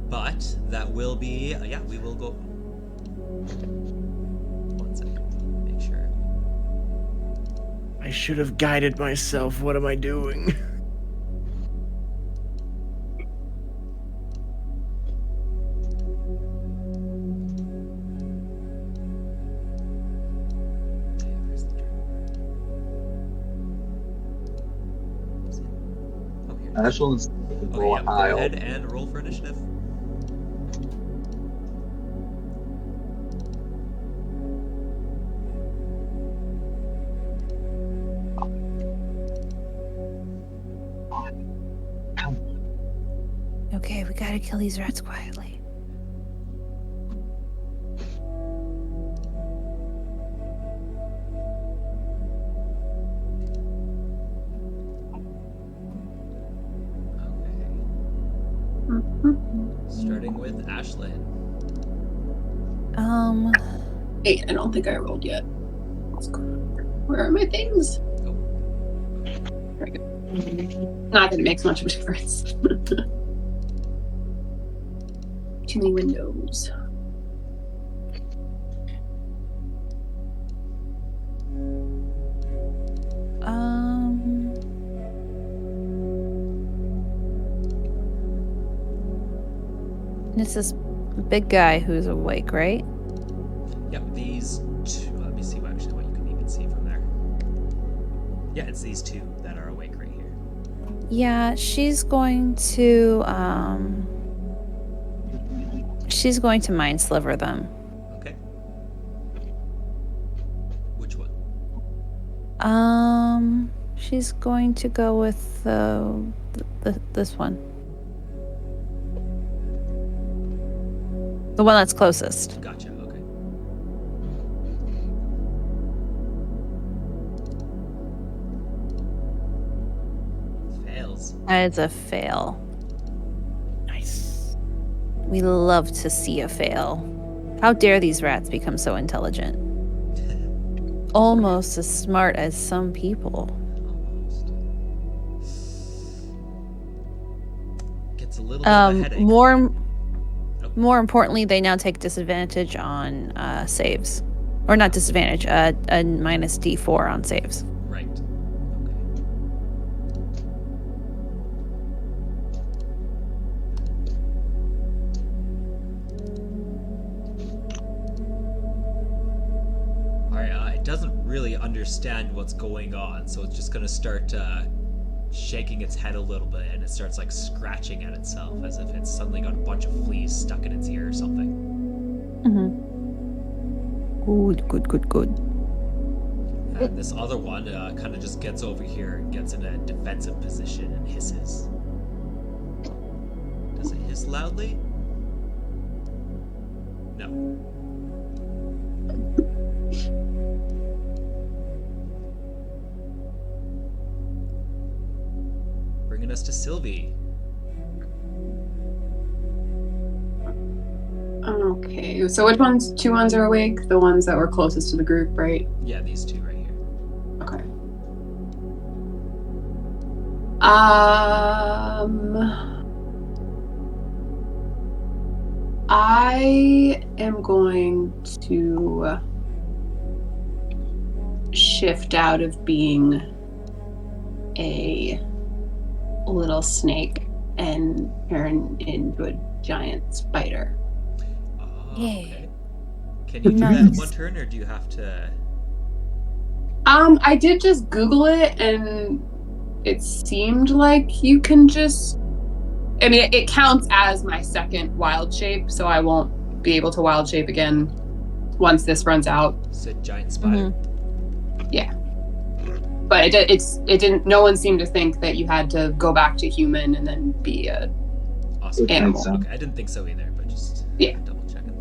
C: But that will be, we will go. 1 second. Make sure.
D: I should have guided myself. What am I doing?
C: Where's the turnover? Oh, here.
G: This one's
C: Okay, yeah, go ahead and roll for initiative.
A: Okay, we gotta kill these rats quietly.
C: Starting with Ashlyn.
B: Hey, I don't think I rolled yet. Let's go. Where are my things?
C: Oh.
B: Very good. Not that it makes much of a difference. Too many windows.
A: It's this big guy who's awake, right?
C: Yep, these two. Let me see what you can even see from there. Yeah, it's these two that are awake right here.
A: Yeah, she's going to mind sliver them.
C: Okay. Which one?
A: She's going to go with this one. The one that's closest.
C: Gotcha, okay. Fails.
A: That is a fail.
D: Nice.
A: We love to see a fail. How dare these rats become so intelligent? Almost as smart as some people.
C: Almost. Gets a little bit of a headache.
A: More importantly, they now take disadvantage on saves. Or not disadvantage, a minus D4 on saves.
C: Right. Okay. Alright, it doesn't really understand what's going on, so it's just gonna start shaking its head a little bit, and it starts like scratching at itself as if it's suddenly got a bunch of fleas stuck in its ear or something.
A: Good.
C: And this other one kind of just gets over here and gets in a defensive position and hisses. Does it hiss loudly? No. Bringing us to Sylvie.
B: Okay, so which ones? Two ones are awake? The ones that were closest to the group, right?
C: Yeah, these two right here.
B: Okay. I am going to shift out of being a little snake and turn into a giant spider.
C: Oh,
A: Yay.
C: okay. Can you do that in one turn, or do you have to?
B: I did just Google it, and it seemed like you can just. I mean, it counts as my second wild shape, so I won't be able to wild shape again once this runs out.
C: Said giant spider.
B: Yeah, but it didn't. No one seemed to think that you had to go back to human and then be a
C: Awesome.
B: animal.
C: Okay, I didn't think so either, but just double checking.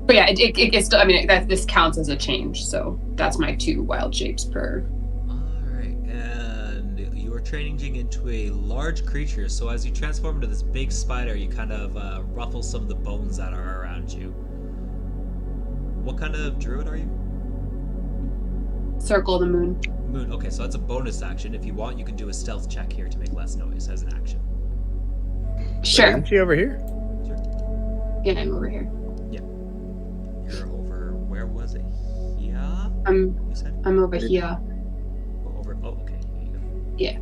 B: But yeah, it still. I mean, this counts as a change, so that's my 2 wild shapes per.
C: All right, and you are changing into a large creature. So as you transform into this big spider, you kind of ruffle some of the bones that are around you. What kind of druid are you?
B: circle the moon.
C: Moon. Okay, so that's a bonus action. If you want, you can do a stealth check here to make less noise as an action.
B: Sure.
D: Isn't she over here?
B: Yeah, I'm over here.
C: You're over. Where was it? Yeah. You said.
B: I'm over here.
C: Over. Oh, okay.
B: Yeah.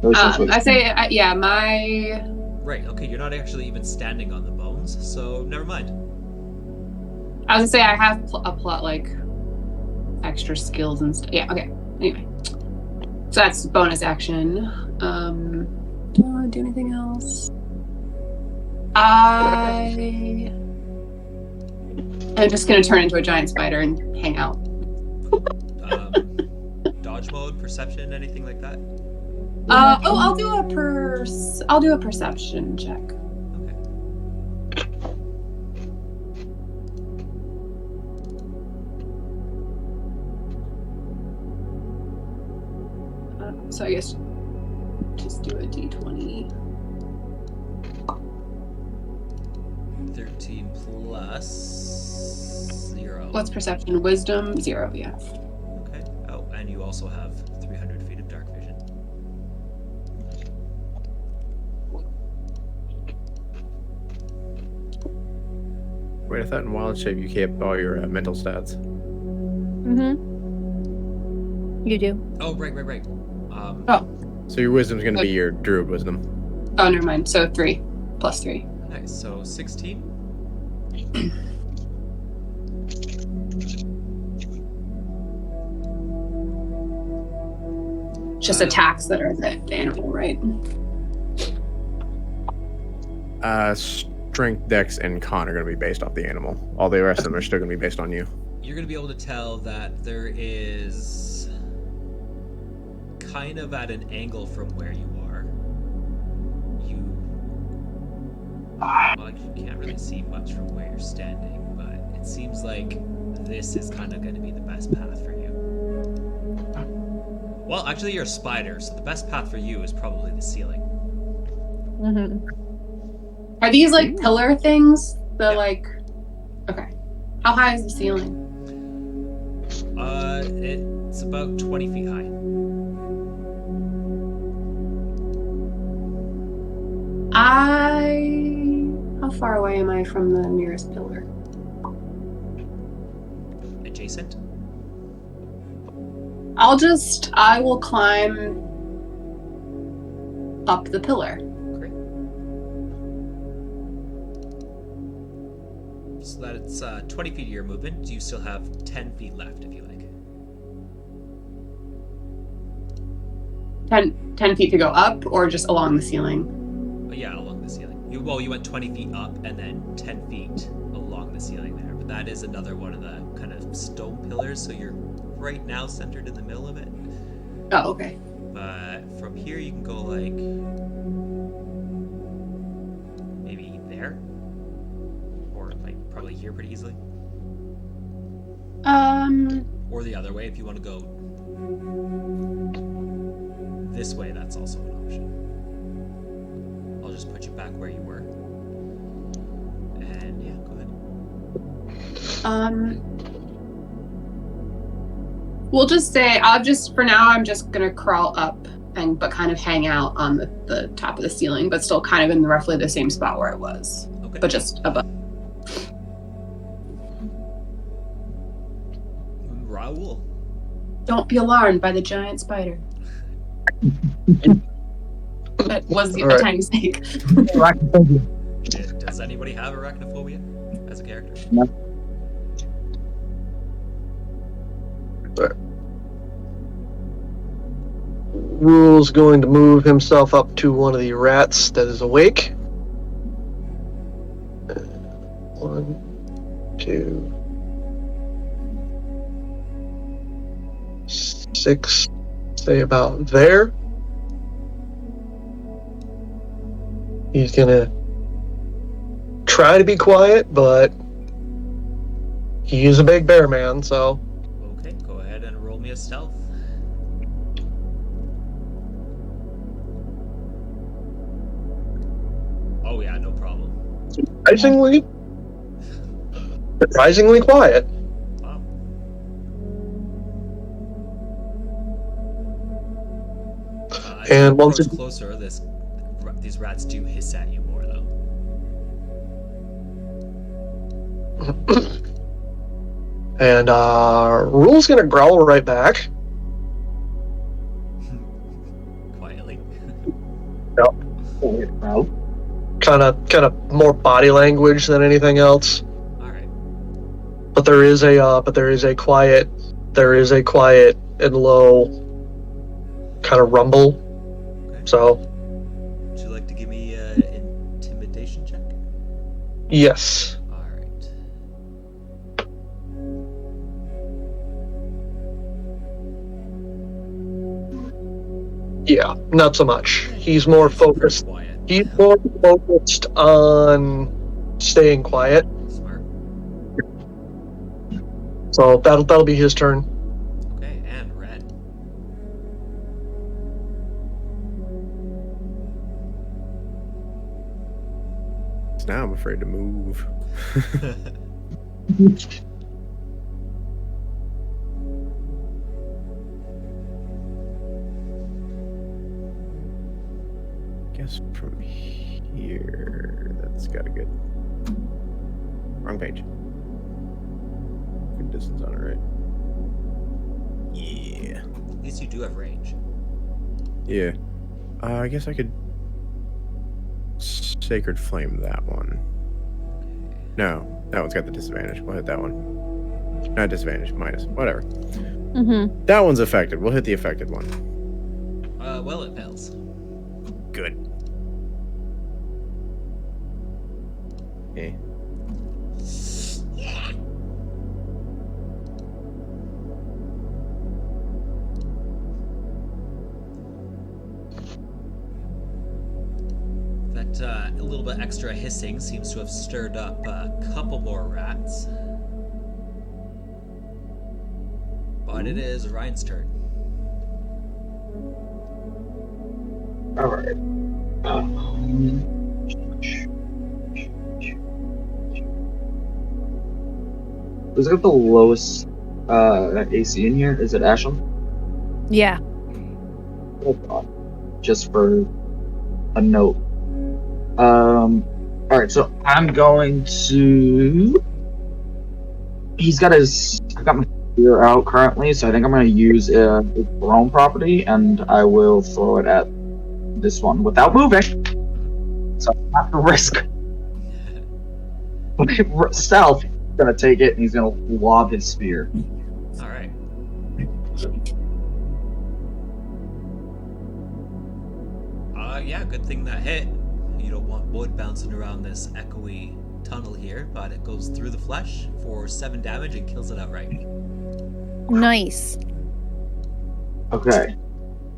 G: Essentially.
B: I say, my.
C: Right. Okay. You're not actually even standing on the bones, so never mind.
B: I was gonna say I have a plot like extra skills and stuff. Yeah. Okay. Anyway, so that's bonus action. Do I want to do anything else? I'm just gonna turn into a giant spider and hang out.
C: Dodge mode, perception, anything like that?
B: I'll do a perception check.
C: Okay.
B: So I guess just do a d20.
C: 13 plus 0.
B: What's perception? Wisdom 0. Yeah.
C: Okay. Oh, and you also have 300 feet of dark vision.
D: Wait, I thought in Wild Shape you kept all your mental stats.
A: You do.
C: Oh, right.
D: So your wisdom's going to be your druid wisdom.
B: Oh, never mind. So 3 plus 3.
C: Nice. So 16.
B: Just attacks that are the animal, right?
D: Strength, dex, and con are going to be based off the animal. All the rest of them are still going to be based on you.
C: You're going to be able to tell that there is kind of at an angle from where you are. Well, you can't really see much from where you're standing, but it seems like this is kind of going to be the best path for you. Well, actually, you're a spider, so the best path for you is probably the ceiling.
B: Are these like pillar things?
C: Yeah.
B: Okay. How high is the ceiling?
C: It's about 20 feet high.
B: How far away am I from the nearest pillar?
C: Adjacent?
B: I will climb up the pillar.
C: Great. So that's 20 feet of your movement. You still have 10 feet left if you like.
B: 10 feet to go up or just along the ceiling?
C: Oh, yeah, along the ceiling. You went 20 feet up and then 10 feet along the ceiling there. But that is another one of the kind of stone pillars, so you're right now centered in the middle of it.
B: Oh, okay.
C: But from here you can go like maybe there, or like probably here pretty easily. Or the other way if you want to go this way. That's also an option. I'll just put you back where you were. And yeah, go ahead.
B: We'll just say for now I'm just gonna crawl up but kind of hang out on the top of the ceiling, but still kind of in roughly the same spot where I was.
C: Okay.
B: But just above.
C: Raoul.
B: Don't be alarmed by the giant spider. That was
H: All right.
B: a tiny snake.
C: Does anybody have arachnophobia as a character?
G: No.
H: Rule's going to move himself up to one of the rats that is awake. 1, 2, 6. Say about there. He's gonna try to be quiet, but he is a big bear man, so.
C: Okay, go ahead and roll me a stealth. Oh yeah, no problem.
H: Surprisingly quiet.
C: Wow. As you
H: And once
C: approach
H: it,
C: closer, these rats do hiss at you more, though.
H: and Rule's gonna growl right back.
C: Quietly.
H: Kind of more body language than anything else.
C: All right.
H: But there is a quiet and low kind of rumble.
C: Okay.
H: So
C: Would you like to give me an intimidation check?
H: yes.
C: All right.
H: Yeah, not so much. He's more focused.
C: Quiet.
H: He's more focused on staying quiet.
C: Smart.
H: So that'll be his turn.
C: Okay, and red.
D: So now I'm afraid to move. Guess from here, that's got a good. Wrong page. Good distance on it, right? Yeah.
C: At least you do have range.
D: Yeah. I guess I could Sacred Flame that one. No, that one's got the disadvantage. We'll hit that one. Not disadvantage, minus. Whatever.
A: Mm-hmm.
D: That one's affected. We'll hit the affected one.
C: Well, it fails.
D: Good. Okay.
C: That a little bit extra hissing seems to have stirred up a couple more rats. But it is Ryan's turn.
G: All right. Who's got the lowest AC in here? Is it Ashland?
A: Yeah.
G: Oh God. Just for a note. All right. So I'm going to. I've got my spear out currently, so I think I'm going to use a thrown property, and I will throw it at this one without moving. So I have to risk stealth. He's going to take it, and he's going to lob his spear.
C: All right. Yeah, good thing that hit. You don't want wood bouncing around this echoey tunnel here, but it goes through the flesh for 7 damage and kills it outright.
A: Nice.
G: Okay.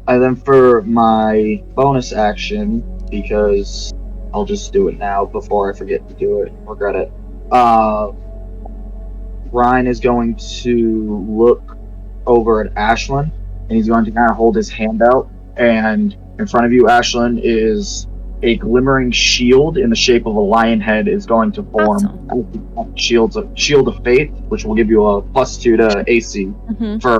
G: And then for my bonus action, because I'll just do it now before I forget to do it, regret it. Ryan is going to look over at Ashlyn, and he's going to kind of hold his hand out. And in front of you, Ashlyn, is a glimmering shield in the shape of a lion head is going to form.
A: Awesome.
G: Shield of Faith, which will give you a +2 to AC
A: Mm-hmm.
G: for.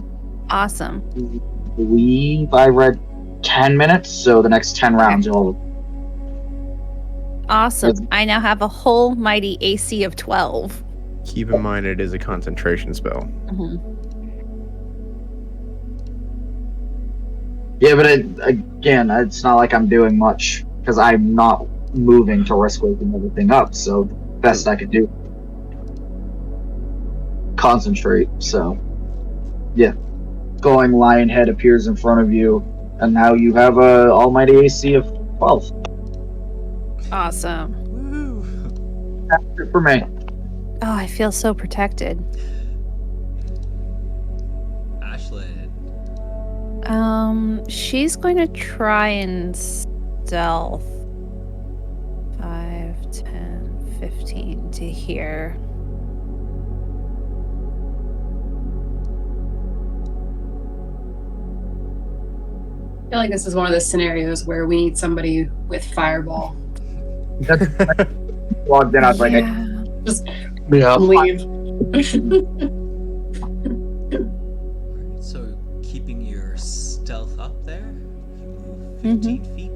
A: Awesome.
G: I believe I read 10 minutes, so the next 10 rounds you'll.
A: Awesome. I now have a whole mighty AC of 12.
D: Keep in mind it is a concentration spell.
A: Mm-hmm.
G: Yeah, but again, it's not like I'm doing much because I'm not moving to risk waking everything up. So the best I could do, concentrate. So, yeah, going lion head appears in front of you, and now you have a almighty AC of 12.
A: Awesome.
C: Woo!
G: That's it for me.
A: Oh, I feel so protected.
C: Ashlyn.
A: She's going to try and stealth 5, 10, 15 to here.
B: I feel like this is one of the scenarios where we need somebody with fireball.
G: Logged in, I was like,
A: Yeah.
B: Just
H: Yeah.
B: leave.
C: So, keeping your stealth up there, you move 15 feet.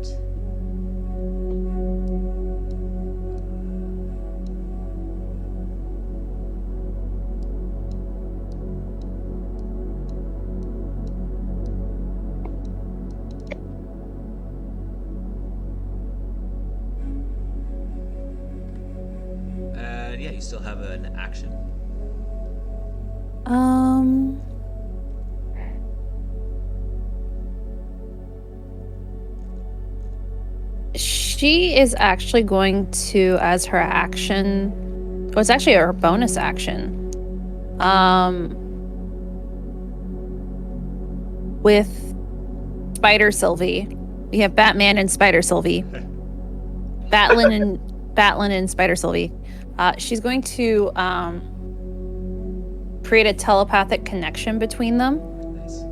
C: And yeah, you still have an action.
A: She is actually going to, as her action, well, it's actually her bonus action. With Spider Sylvie, we have Batman and Spider Sylvie. Batlin and Spider Sylvie. She's going to create a telepathic connection between them.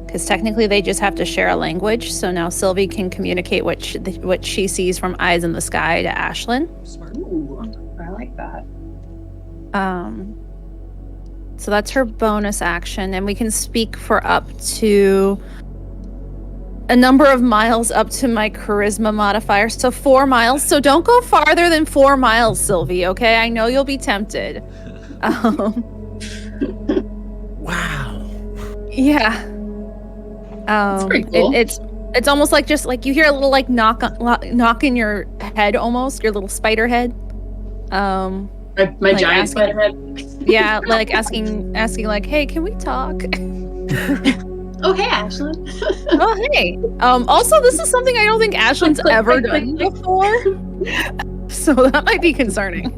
A: Because technically they just have to share a language. So now Sylvie can communicate what she sees from Eyes in the Sky to Ashlyn.
C: Smart.
B: Ooh, I like that.
A: So that's her bonus action. And we can speak for up to a number of miles up to my charisma modifier. So 4 miles. So don't go farther than 4 miles, Sylvie, okay? I know you'll be tempted.
D: Wow.
A: Yeah.
B: That's pretty cool.
A: It's almost like just like you hear a little like knock in your head, almost your little spider head.
B: My
A: like
B: giant spider head.
A: Yeah, like asking like, hey, can we talk?
B: Oh hey, Ashlyn.
A: Oh hey. Also, this is something I don't think Ashlyn's ever done before, so that might be concerning.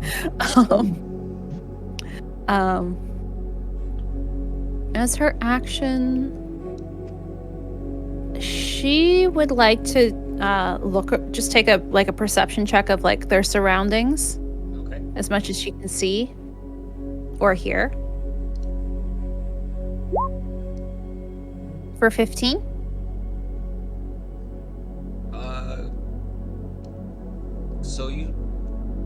A: As her action, she would like to just take a perception check of like their surroundings.
C: Okay.
A: As much as she can see or hear. For 15.
C: So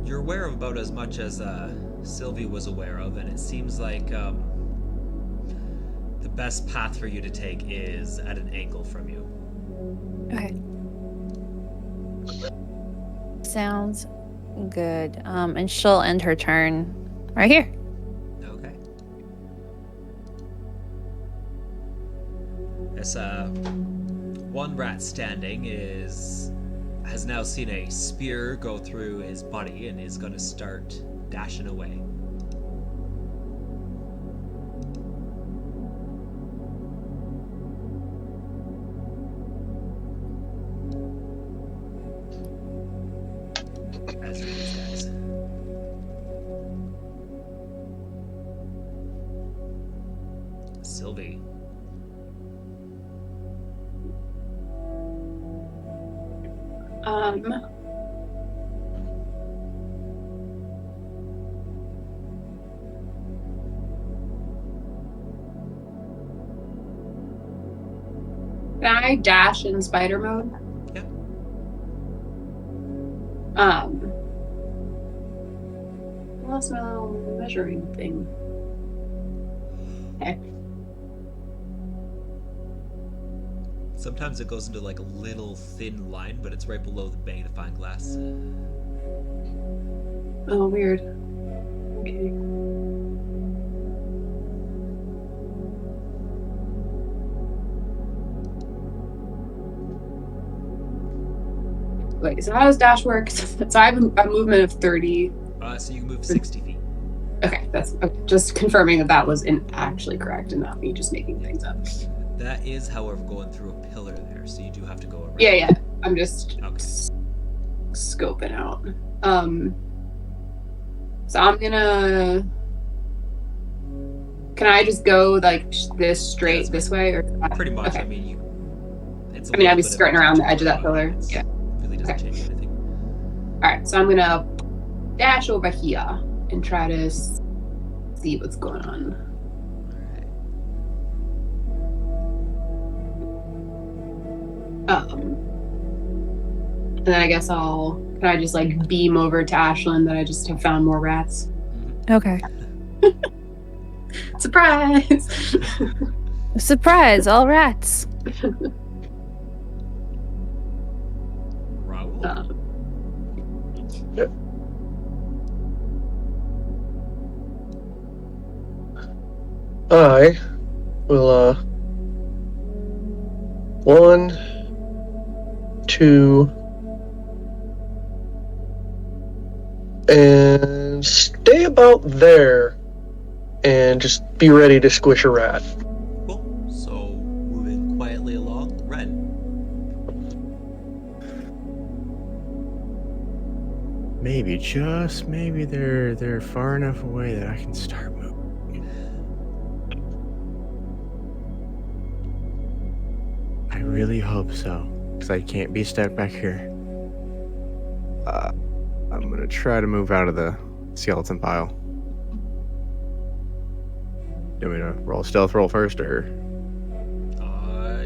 C: you're aware of about as much as Sylvie was aware of, and it seems like the best path for you to take is at an angle from you.
A: Okay. Sounds good. And she'll end her turn right here.
C: Okay. This one rat standing has now seen a spear go through his body and is going to start dashing away. As are these guys. Sylvie.
B: Can I dash in spider mode?
C: Yeah.
B: I lost my little measuring thing. Okay.
C: Sometimes it goes into like a little thin line, but it's right below the magnifying glass.
B: Oh, weird. Okay. Wait, so how does dash work? So I have a movement of 30.
C: So you can move 60 feet.
B: Okay, that's okay. Just confirming that was actually correct and not me just making things up.
C: That is, however, going through a pillar there, so you do have to go around.
B: Yeah. I'm just
C: Okay.
B: scoping out. So I'm gonna. Can I just go like this straight this way, or
C: Pretty much.
B: Okay.
C: I mean, it's.
B: I'd be skirting around the edge of that pillar.
C: It's
B: Yeah.
C: Really doesn't change anything.
B: All right, so I'm gonna dash over here and try to see what's going on. And then I guess can I just like beam over to Ashlyn that I just have found more rats?
A: Okay.
B: Surprise!
A: Surprise, all rats.
H: I will, 1, 2, and stay about there, and just be ready to squish a rat.
C: Cool. So moving quietly along, Ren.
D: Maybe, just maybe they're far enough away that I can start moving. I really hope so, because I can't be stuck back here. I'm gonna try to move out of the skeleton pile. Do you want me to roll a stealth roll first, or?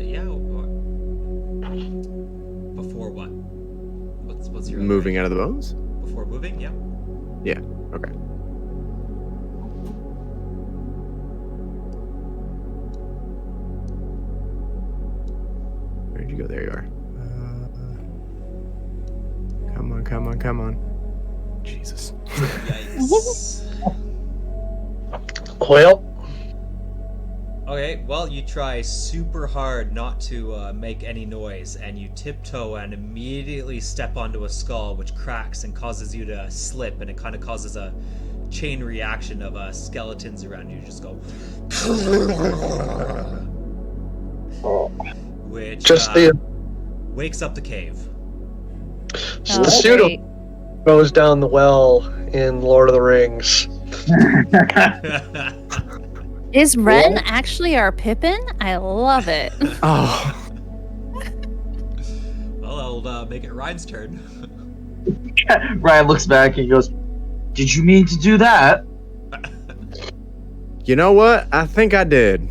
C: Yeah. Before what? What's your
D: Moving out of the bones?
C: Before moving, yeah.
D: Yeah, okay. Where'd you go? There you are. Come on. Jesus.
C: Yikes.
H: Well,
C: Okay, well, you try super hard not to make any noise, and you tiptoe and immediately step onto a skull, which cracks and causes you to slip, and it kind of causes a chain reaction of skeletons around you just go. Which
H: just
C: wakes up the cave.
H: the pseudo goes down the well in Lord of the Rings.
A: Is Ren actually our Pippin? I love it.
D: Oh.
C: Well, I'll make it Ryan's turn.
G: Ryan looks back and goes, "Did you mean to do that?"
D: You know what? I think I did.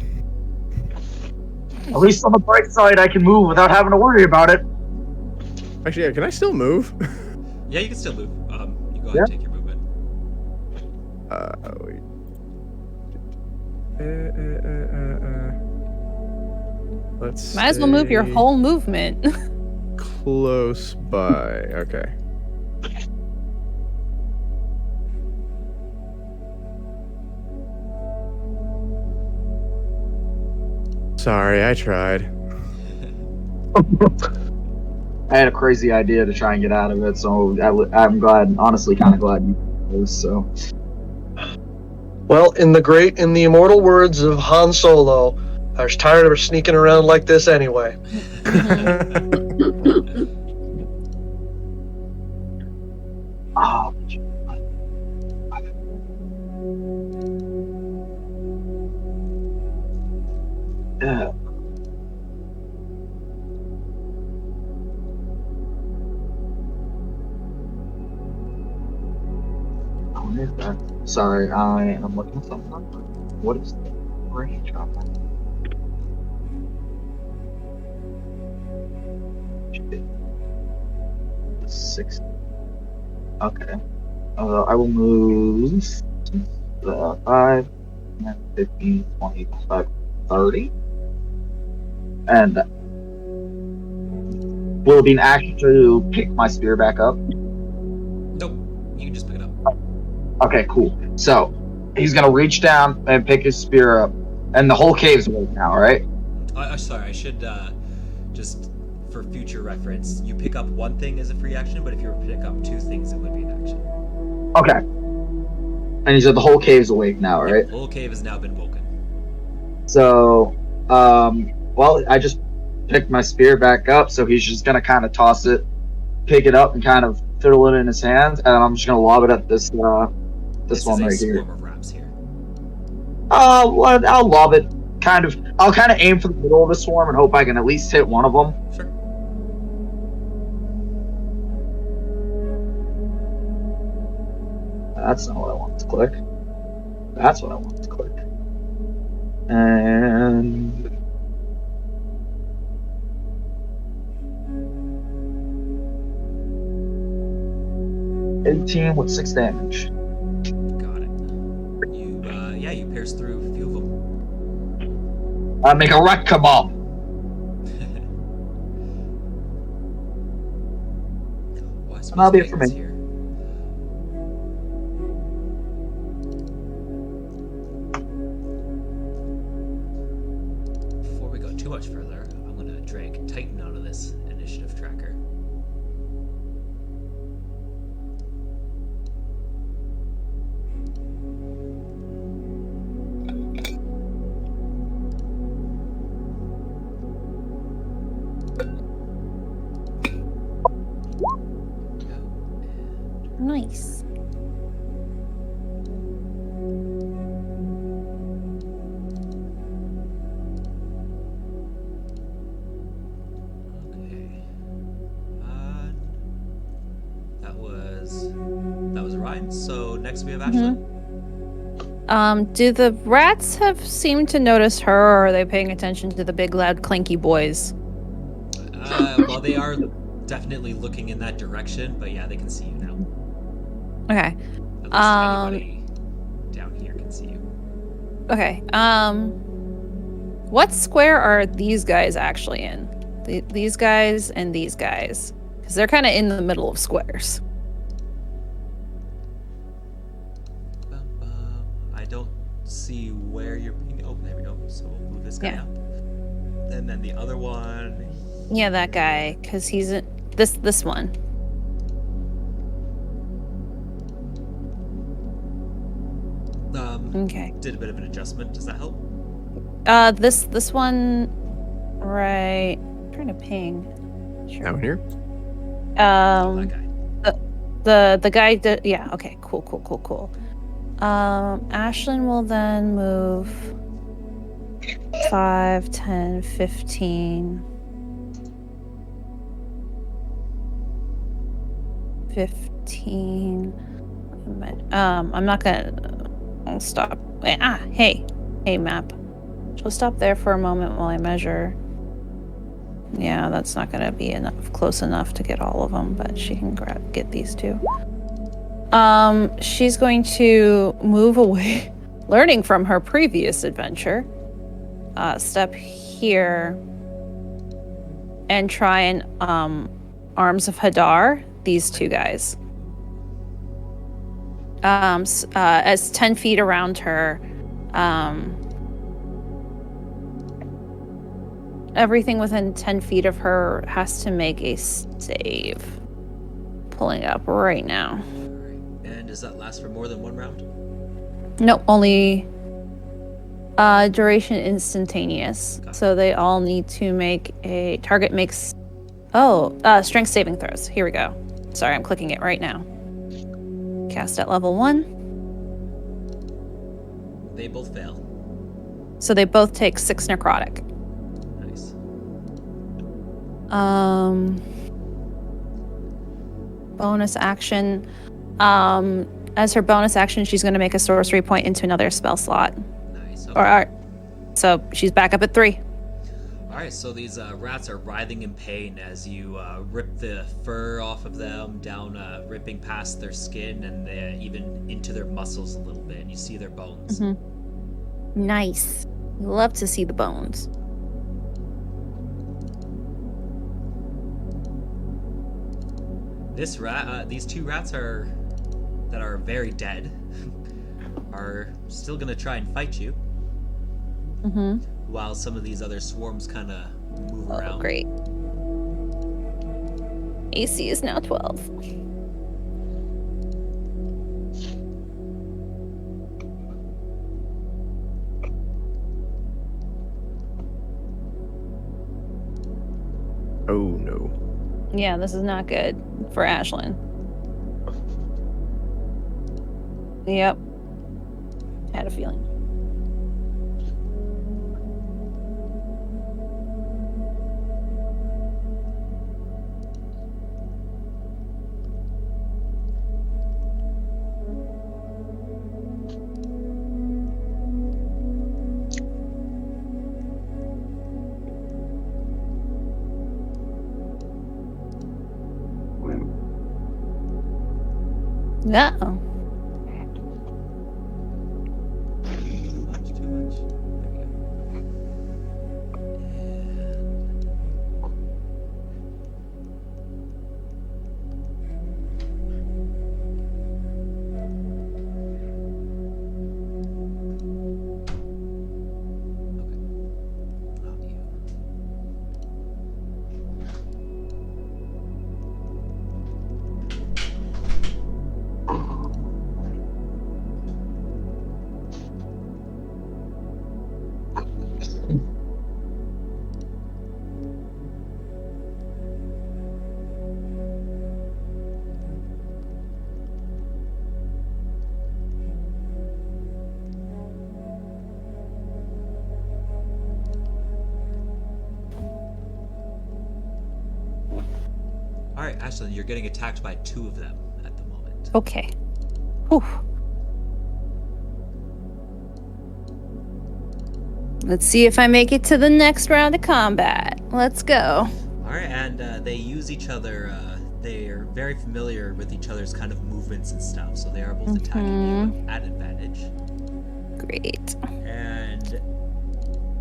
G: At least on the bright side, I can move without having to worry about it.
D: Actually, yeah, can I still move?
C: Yeah, you can still move. You go ahead and take your movement.
D: Wait. Let's
A: Might as well move your
D: stay
A: whole movement.
D: close by. Okay. Sorry, I tried.
G: I had a crazy idea to try and get out of it, so I'm glad, honestly, kind of glad you did this. So,
H: Well, in the immortal words of Han Solo, I was tired of sneaking around like this anyway.
G: oh, yeah. Sorry, I am looking something up. What is the range on that? 60. Okay. I will move 5, 10, 15, 20, 25, 30. And will it be an action to pick my spear back up?
C: Nope, you can just pick it up.
G: Okay, cool. So he's gonna reach down and pick his spear up, and the whole cave's awake now, right?
C: Sorry, I should just for future reference. You pick up one thing as a free action, but if you were to pick up two things, it would be an action.
G: Okay. And he said the whole cave's awake now, right?
C: The whole cave has now been woken.
G: So, well, I just picked my spear back up, so he's just gonna kind of toss it, pick it up, and kind of fiddle it in his hands, and I'm just gonna lob it at this one right here.
C: Swarm of rats here.
G: Well, I'll lob it. I'll kind of aim for the middle of the swarm and hope I can at least hit one of them.
C: Sure.
G: That's not what I want to click. That's what I want to click. And 18 with 6 damage.
C: Got it. You pierce through a few of them.
G: I make a wreck kebab. And that'll be it for me.
C: Here. Before we go too much further, I'm going to drag Titan out of this initiative tracker.
A: Nice.
C: Okay. That was Ryan. So next we have Ashlyn.
A: Do the rats have seemed to notice her, or are they paying attention to the big, loud, clanky boys?
C: Well, they are definitely looking in that direction, but yeah, they can see you now.
A: Okay.
C: At least anybody down here can see you.
A: Okay. What square are these guys actually in? These guys and these guys, because they're kind of in the middle of squares.
C: I don't see where you're being. Oh, there we go. So we'll move this guy up, and then the other one.
A: Yeah, that guy, because he's in this one. Okay.
C: Did a bit of an adjustment. Does that help?
A: This one, right? I'm trying to ping. Sure.
D: Down here?
C: That guy.
A: The guy did, yeah, okay, cool. Ashlyn will then move 5, 10, 15. 15. I'm not gonna, I'll stop. Hey map. She'll stop there for a moment while I measure. Yeah, that's not gonna be close enough to get all of them, but she can get these two. She's going to move away, learning from her previous adventure. Step here and try and Arms of Hadar, these two guys. As 10 feet around her, everything within 10 feet of her has to make a save. Pulling it up right now.
C: And does that last for more than one round?
A: Nope, only duration instantaneous. So they all need to make a target makes strength saving throws. Here we go. Sorry, I'm clicking it right now. Cast at level 1.
C: They both fail.
A: So they both take 6 necrotic.
C: Nice.
A: Bonus action. As her bonus action, she's going to make a sorcery point into another spell slot.
C: Nice. Okay.
A: All right. So she's back up at 3.
C: Alright, so these rats are writhing in pain as you rip the fur off of them, down, ripping past their skin and even into their muscles a little bit. And you see their bones.
A: Mm-hmm. Nice. Love to see the bones.
C: This rat, these two rats that are very dead, are still gonna try and fight you.
A: Mm-hmm.
C: While some of these other swarms kind of move around.
A: Great. AC is now 12.
D: Oh no.
A: Yeah, this is not good for Ashlyn. Yep. Had a feeling. Uh-oh.
C: Too much. There we go. All right, Ashlyn, you're getting attacked by 2 of them at the moment.
A: Okay. Whew. Let's see if I make it to the next round of combat. Let's go.
C: All right, and they use each other. They are very familiar with each other's kind of movements and stuff, so they are both attacking you at advantage.
A: Great.
C: And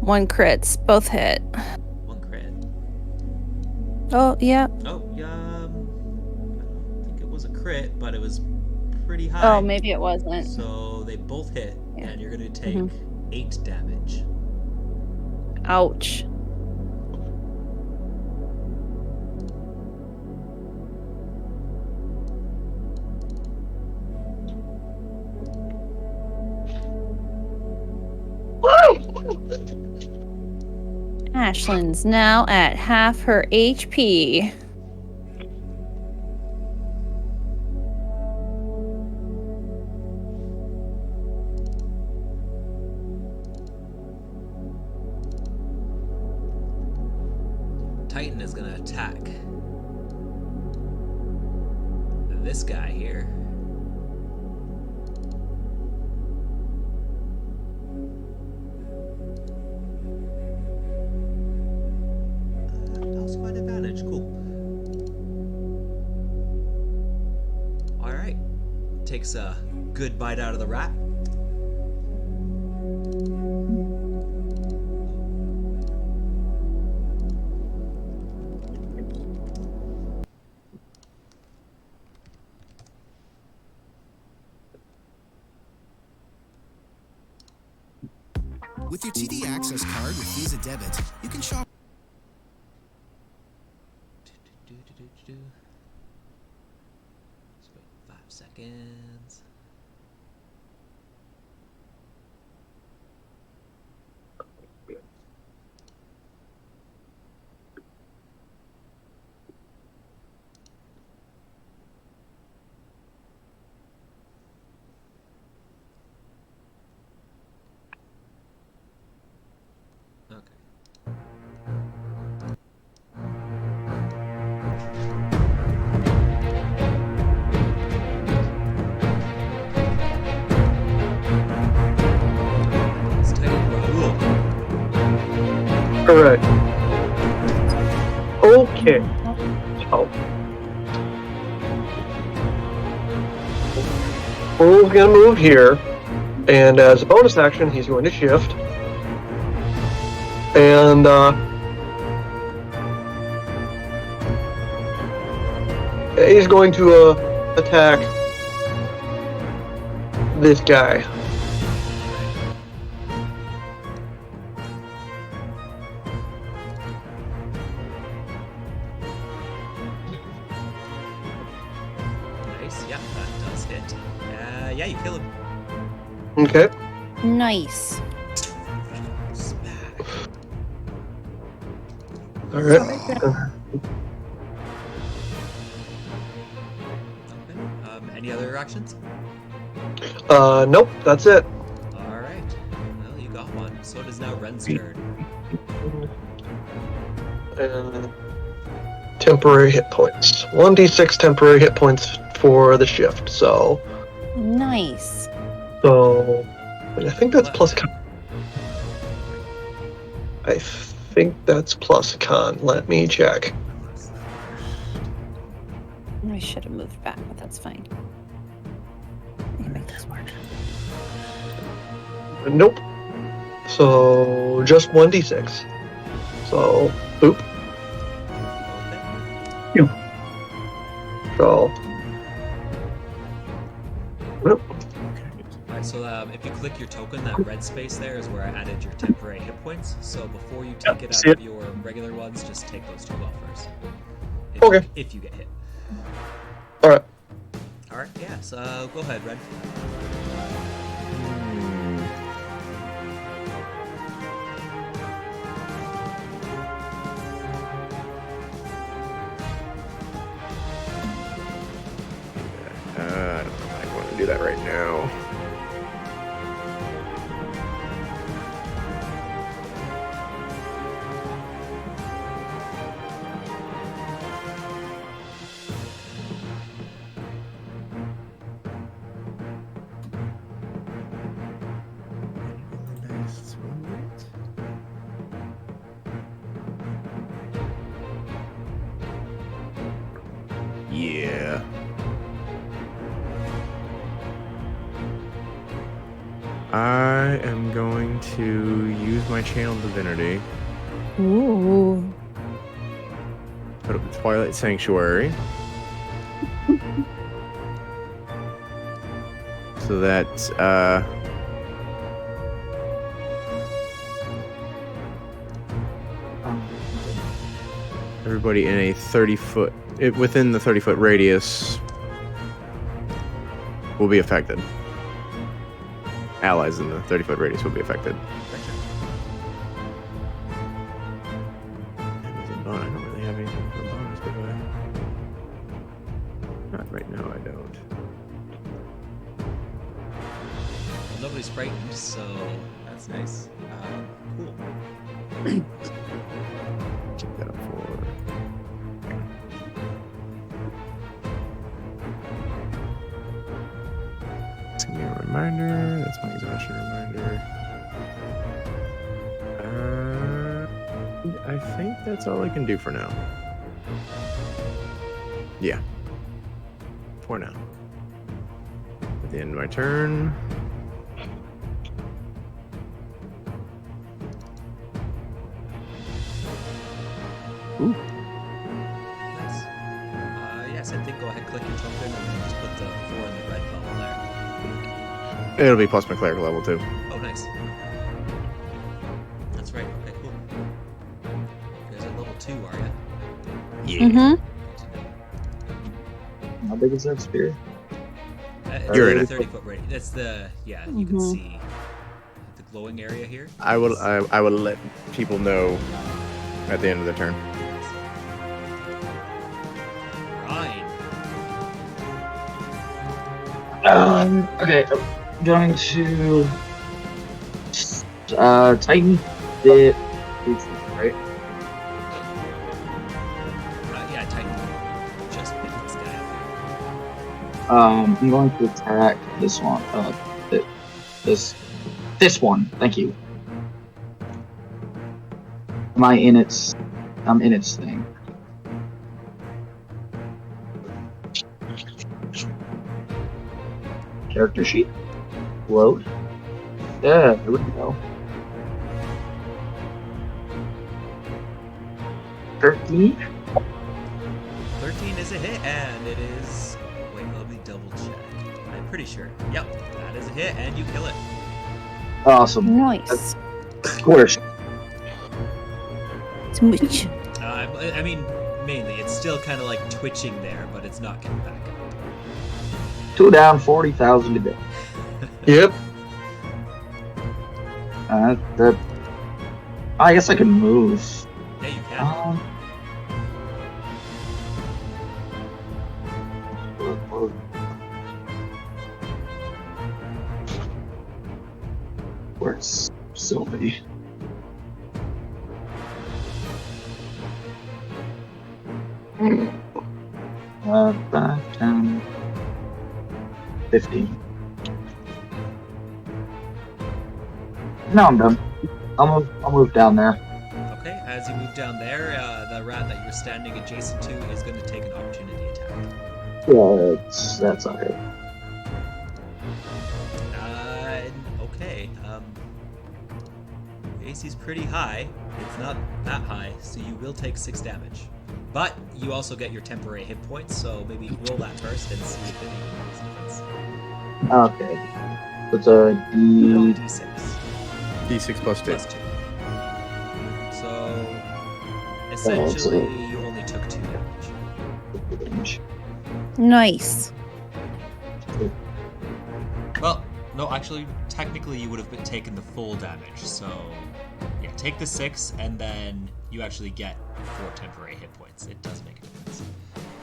A: 1 crits, both hit.
C: 1 crit.
A: Oh, yeah.
C: Oh, yeah. I don't think it was a crit, but it was pretty high.
A: Oh, maybe it wasn't.
C: So they both hit,
A: Yeah.
C: and you're going to take 8 damage.
A: Ouch. Ashlyn's now at half her HP.
C: Titan is going to attack this guy here. Also an advantage. Cool. All right. Takes a good bite out of the rat.
I: With your TD Access card with Visa Debit, you can shop.
C: Just wait 5 seconds. Okay. Let's take Raoul.
H: Correct. Okay. So. Raul's gonna move here, and as a bonus action, he's going to shift. And he's going to attack this guy.
C: Nice. Yeah, that does hit. Yeah, you kill him.
H: Okay.
A: Nice.
C: Smack.
H: All right.
C: Okay. Any other actions?
H: Nope. That's it.
C: All right. Well, you got one. So it is now Ren's turn.
H: And temporary hit points. 1d6 temporary hit points for the shift. So
A: Nice.
H: I think that's plus con. I think that's plus con. Let me check.
A: I should have moved back, but that's fine. I can make this work.
H: Nope. So just 1d6. So boop. So. Nope.
C: Alright, so if you click your token, that red space there is where I added your temporary hit points. So before you take it out
H: see
C: of
H: it.
C: your regular ones, just take those 2 off first.
H: Okay.
C: If you get hit.
H: Alright.
C: Alright, yeah, so go ahead, Red.
D: I don't know if I want to do that right now. Yeah. I am going to use my channel divinity.
A: Ooh.
D: Put up the Twilight Sanctuary. So that everybody in a 30-foot, within the 30-foot radius will be affected. Allies in the 30-foot radius will be affected. I don't really have anything for a bonus, do I? Not right now, I don't.
C: Well, nobody's frightened, so that's nice. Cool.
D: Keep that up for. It's gonna be a reminder. That's my exhaustion reminder. I think that's all I can do for now. Yeah. For now. At the end of my turn. Ooh.
C: Nice. Yes, I think go ahead, click your token, and then just put the 4 in the red bubble there.
D: It'll be plus my cleric level too.
C: Oh, nice. That's right. Okay, cool. You guys at level 2, are you?
D: Yeah.
A: Mm-hmm.
G: How big is that spear?
D: You're in it.
C: 30-foot radius. That's the you can see the glowing area here.
D: I will let people know at the end of the turn.
C: Ryan.
G: Okay, I'm going to Titan the right.
C: Yeah, Titan. Just pick this guy up.
G: I'm going to attack this one. This one. Thank you. I'm in its thing. Character sheet. Load. Yeah, there we go. 13.
C: 13 is a hit, and it is. Wait, let me double check. I'm pretty sure. Yep, that is a hit, and you kill it.
G: Awesome.
A: Nice.
G: Of course.
A: Smooch.
C: I mean, mainly, it's still kind of like twitching there, but it's not getting back up.
G: 2 down, 40,000 to go.
H: Yep.
G: I guess I can move.
C: Yeah, you can.
G: Where's Sylvie? Five, 10, 15. No, I'm done. I'll move down there.
C: Okay, as you move down there, the rat that you're standing adjacent to is going to take an opportunity attack.
G: Yeah, that's alright.
C: Okay. AC's pretty high. It's not that high, so you will take 6 damage. But you also get your temporary hit points, so maybe roll that first and see if it even makes a difference.
G: Okay. It's a
C: D6.
D: D6 plus 2.
C: Plus 2. So, essentially, you only took 2 damage.
A: Nice.
C: Well, no, actually, technically you would have taken the full damage, so yeah, take the 6, and then you actually get 4 temporary hit points. It does make a difference.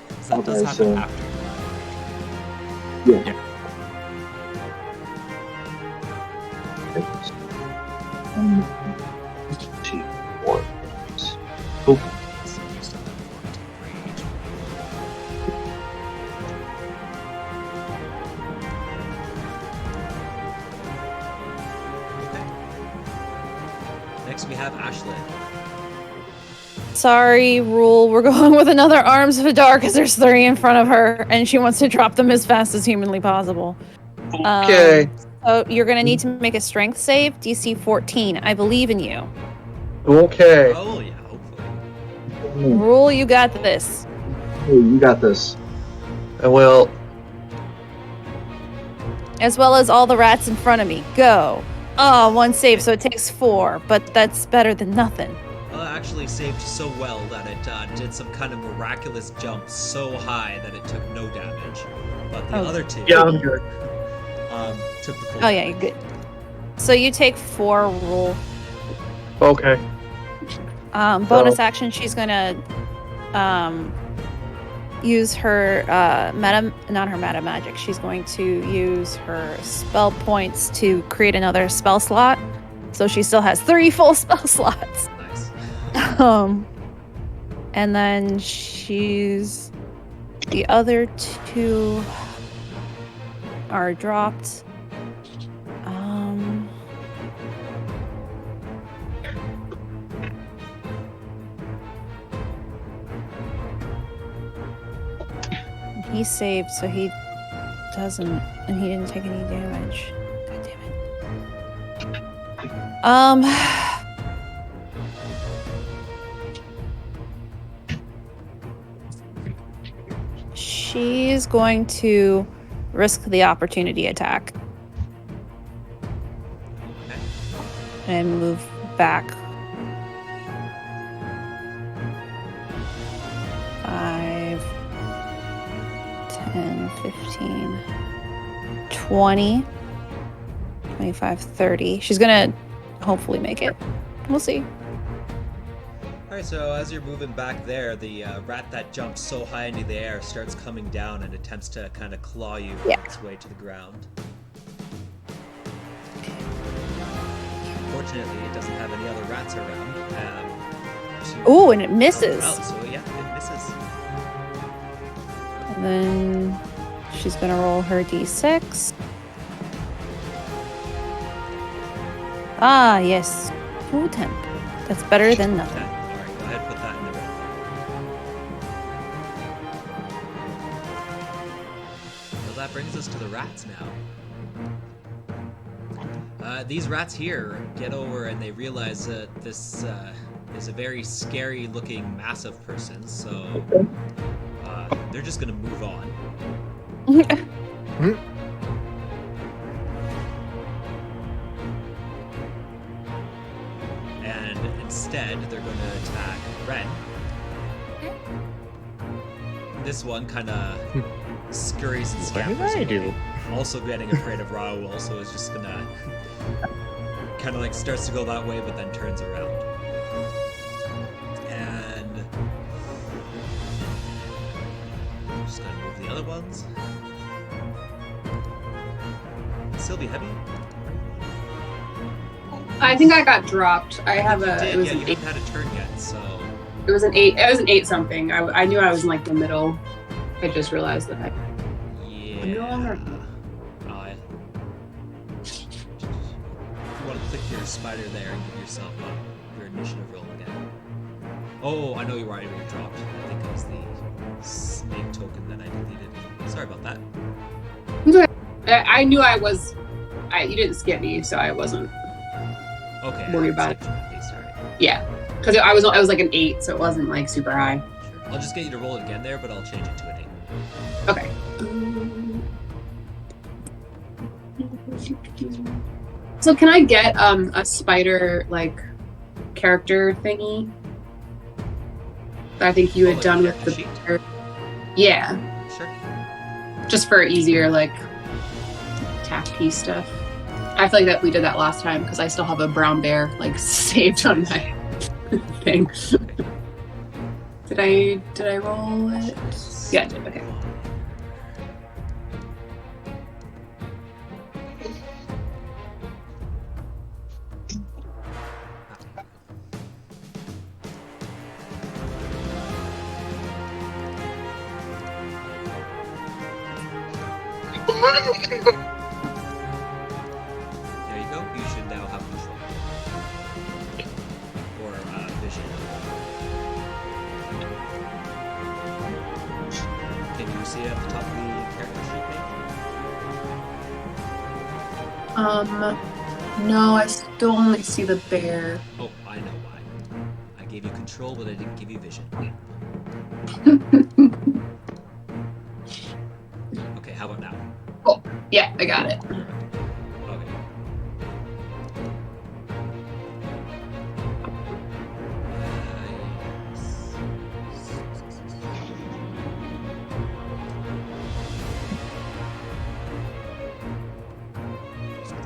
C: 'Cause that does happen after.
G: Yeah. Cool.
C: So you still have 4 temporary HP. Okay. Next we have Ashlyn.
A: Sorry, Rule. We're going with another Arms of Hadar because there's 3 in front of her, and she wants to drop them as fast as humanly possible.
H: Okay.
A: So you're gonna need to make a strength save, DC 14. I believe in you.
H: Okay.
C: Oh yeah, hopefully.
A: Rule, you got this.
G: Hey, you got this.
H: I will.
A: As well as all the rats in front of me. Go. Oh, 1 save, so it takes 4, but that's better than nothing.
C: Well, it actually saved so well that it did some kind of miraculous jump so high that it took no damage. But the other 2
H: Yeah, I'm good.
C: took the full
A: Oh, yeah,
C: damage.
A: you're good. So you take 4, Rule.
H: Okay.
A: Bonus action, she's gonna use her not her meta magic. She's going to use her spell points to create another spell slot. So she still has 3 full spell slots.
C: Nice.
A: And then the other 2 are dropped. He saved, so he doesn't, and he didn't take any damage. God damn it. She's going to risk the opportunity attack.
C: Okay.
A: And move back. 5, 10, 15, 20, 25, 30. She's gonna hopefully make it. We'll see.
C: Alright, so as you're moving back there, the rat that jumps so high into the air starts coming down and attempts to kind of claw you on its way to the ground. Fortunately, it doesn't have any other rats around.
A: Ooh, and it misses.
C: So yeah, it misses.
A: And then she's gonna roll her d6. Ah, yes. 2 temp. That's better than nothing.
C: Okay. Alright, go ahead and put that in the red. Well, that brings us to the rats now. These rats here get over and they realize that this is a very scary looking massive person, so they're just gonna move on. And instead, they're gonna attack Ren. This one kind of scurries and
D: What did
C: scampers
D: I do?
C: away. Also getting afraid of Raoul, so is just gonna kind of like starts to go that way, but then turns around. And I'm just gonna move the other ones. Sylvie, heavy?
B: I think I got dropped. I have
C: You
B: a.
C: did,
B: It was
C: yeah,
B: an
C: you
B: 8.
C: haven't had a turn yet, so
B: It was an 8. It was an 8 something. I knew I was in like the middle. I just realized that.
C: yeah.
B: No longer.
C: You want to click your spider there and give yourself your initiative roll again. Oh, I know you already dropped. I think it was the snake token that I deleted. Sorry about that.
B: I knew I was. You didn't skip me, so I wasn't.
C: Okay.
B: Worry about it.
C: Sorry.
B: Yeah, because I was like an 8, so it wasn't like super high.
C: Sure. I'll just get you to roll it again there, but I'll change it to an 8.
B: Okay. So can I get a spider like character thingy? That I think you had
C: like
B: done
C: a
B: with the
C: character
B: yeah,
C: Sure.
B: just for easier like attack piece stuff. I feel like that we did that last time because I still have a brown bear like saved on my thing. Did I roll it? Yeah, I did. Okay.
C: There you go. You should now have control. Or vision. see it at the top of the character sheet page?
B: No, I still only see the bear.
C: Oh, I know why. I gave you control, but I didn't give you vision. Okay, how about now?
B: Oh, yeah, I got it.
C: Okay.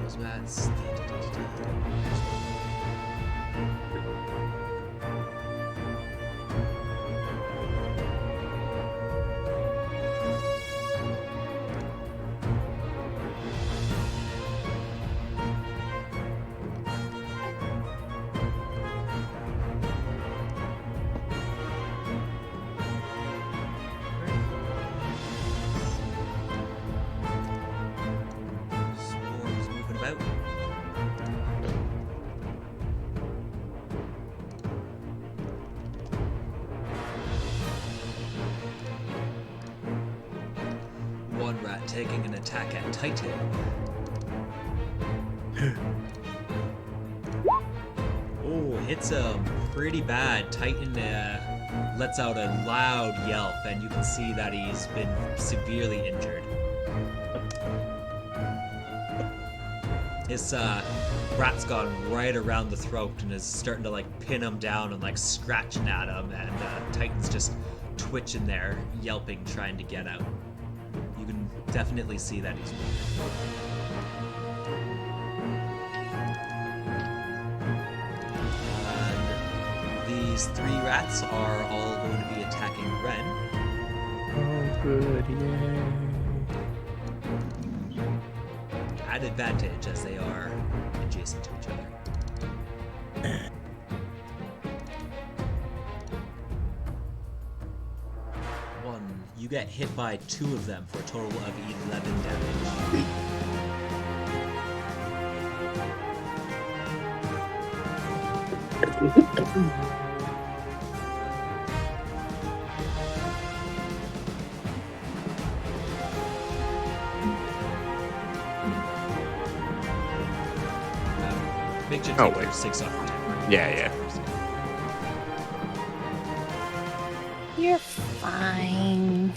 C: Those mats. Swarms moving about. One rat taking an attack at Titan. Oh, hits him pretty bad. Titan lets out a loud yelp, and you can see that he's been severely injured. His rat's gone right around the throat and is starting to like pin him down and like scratching at him, and Titan's just twitching there, yelping, trying to get out. You can definitely see that he's wounded. These 3 rats are all going to be attacking Ren.
D: Oh, good, yay.
C: At advantage as they are adjacent to each other. You get hit by 2 of them for a total of 11 damage. Make you take your 6 off your 10.
D: Yeah.
A: You're fine.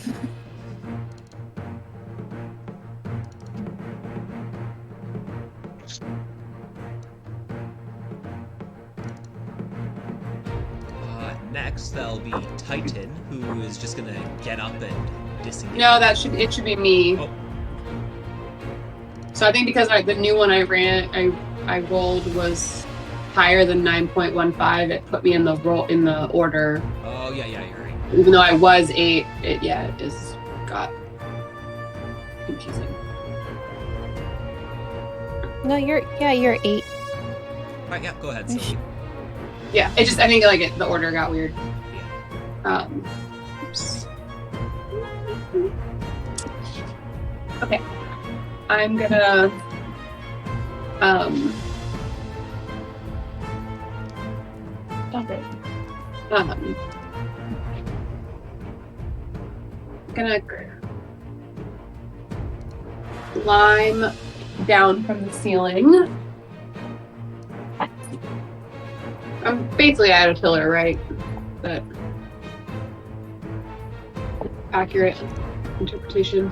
C: Next, there'll be Titan, who is just gonna get up and disengage.
B: No, it should be me.
C: Oh.
B: So I think because the new one I rolled was higher than 9.15, it put me in the order.
C: Oh yeah, you're right.
B: Even though I was 8, it is got confusing.
A: No, you're 8.
C: Alright, yeah, go ahead, Sophie.
B: Yeah, I think the order got weird.
C: Yeah.
B: Oops. Okay. I'm gonna stop it. Gonna climb down from the ceiling. I'm basically at a pillar, right? But accurate interpretation.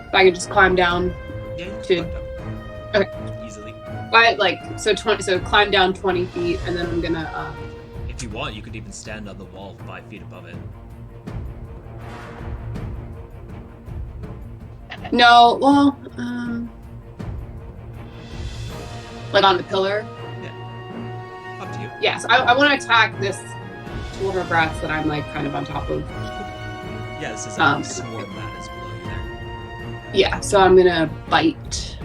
B: If I could just climb down.
C: Yeah, you
B: to.
C: can
B: Okay.
C: Easily.
B: So climb down 20 feet, and then I'm gonna.
C: If you want, you could even stand on the wall 5 feet above it.
B: No, well, like on the pillar.
C: Yeah. Up to you.
B: Yes, I want to attack this swarm of rats that I'm like kind of on top of.
C: Yeah, this is a swarm that is below you there.
B: Yeah, so I'm gonna bite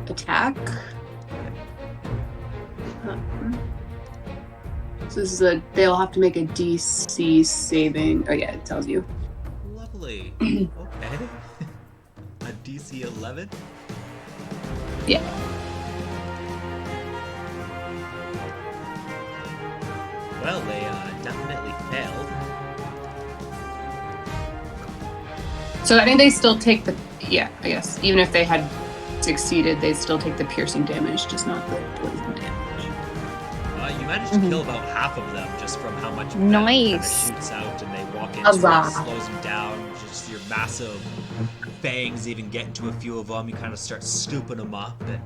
B: attack. So this is they'll have to make a DC saving. Oh yeah, it tells you.
C: Lovely. Okay. A DC 11?
B: Yeah.
C: Well, they definitely failed.
B: So I think they still take the I guess even if they had succeeded, they'd still take the piercing damage, just not the poison damage.
C: You managed to kill about half of them just from how much venom kind of shoots out, and they walk into it, slows them down. Just your massive fangs even get into a few of them. You kind of start scooping them up, and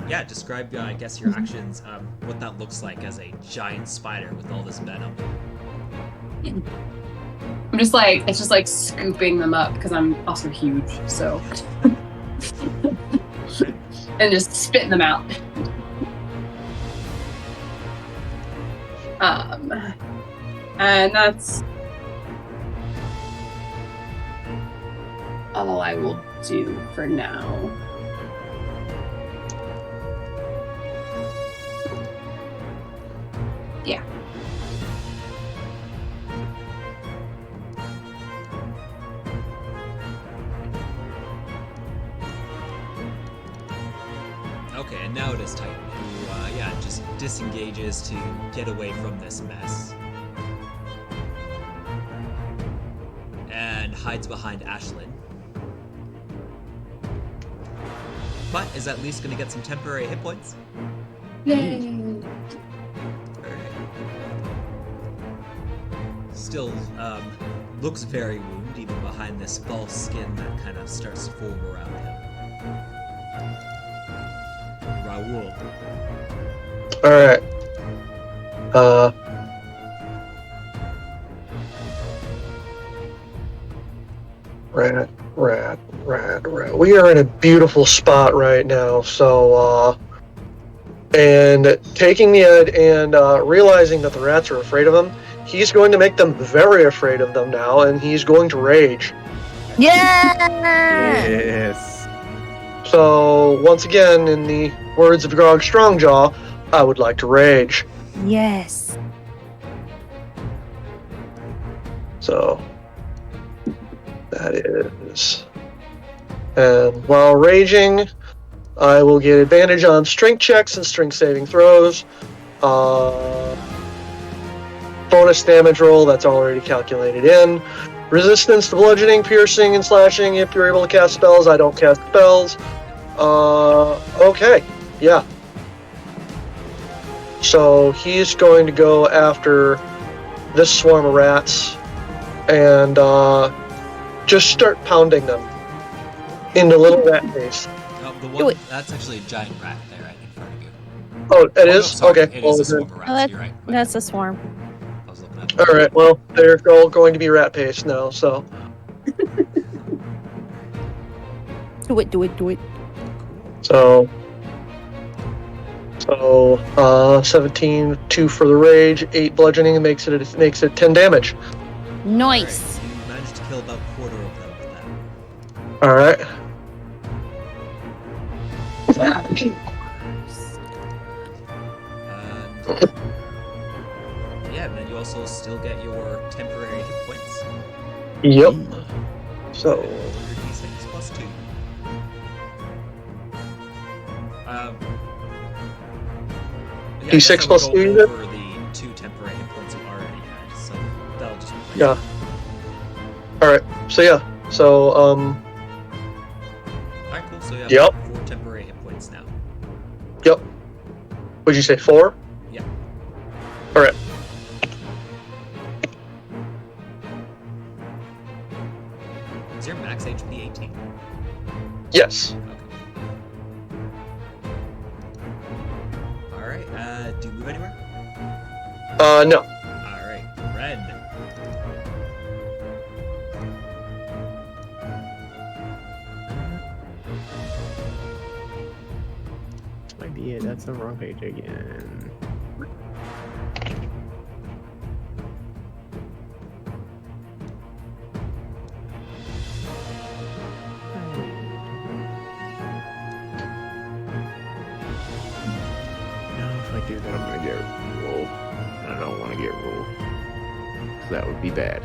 C: yeah, describe I guess your actions, what that looks like as a giant spider with all this venom.
B: I'm just like, it's just like scooping them up because I'm also huge, so. And just spitting them out. And that's all I will do for now. Yeah.
C: Okay, and now it is Titan, who, yeah, just disengages to get away from this mess. And hides behind Ashlyn. But is at least going to get some temporary hit points.
B: Yay!
C: Still, looks very wounded, even behind this false skin that kind of starts to form around him. Raoul.
H: Alright. Rat. We are in a beautiful spot right now, so, and taking the ed and, realizing that the rats are afraid of him, he's going to make them very afraid of them now, and he's going to rage.
D: Yes.
H: So, once again, in the words of Grog Strongjaw, I would like to rage.
A: Yes.
H: So, that is... And while raging, I will get advantage on strength checks and strength saving throws. Bonus damage roll, that's already calculated in. Resistance to bludgeoning, piercing, and slashing if you're able to cast spells. I don't cast spells. Okay, yeah. So he's going to go after this swarm of rats and just start pounding them into little rat face.
C: The one, that's actually a giant rat there right in front of you.
H: Oh, it is?
C: No, sorry,
H: Okay.
C: It is a swarm of rats, you're right.
A: That's a swarm.
C: I was looking at
H: Alright, well, they're all going to be rat paste now, so.
A: Do it.
H: So 17, 2 for the rage, 8 bludgeoning, makes it 10 damage.
A: Nice.
C: Right, you managed to kill about a quarter of them with that.
H: Alright.
C: And yeah, and then you also still get your temporary hit points.
H: Yep. So
C: Roll your d6 plus 2. Yeah,
H: D6 plus 2, you
C: over the 2 temporary hit points you already had, so that'll just be
H: yeah. Alright, so yeah. So,
C: Alright, cool, so you have
H: Yep.
C: 4 temporary hit points now.
H: Yep. Would you say 4?
C: Yeah.
H: Alright.
C: Is your max HP 18?
H: Yes.
C: Okay. Alright, do you move anywhere?
H: No.
C: Alright, Ren.
D: Might be it. That's the wrong page again. If I do that, I'm gonna get rolled. And I don't want to get rolled. So that would be bad.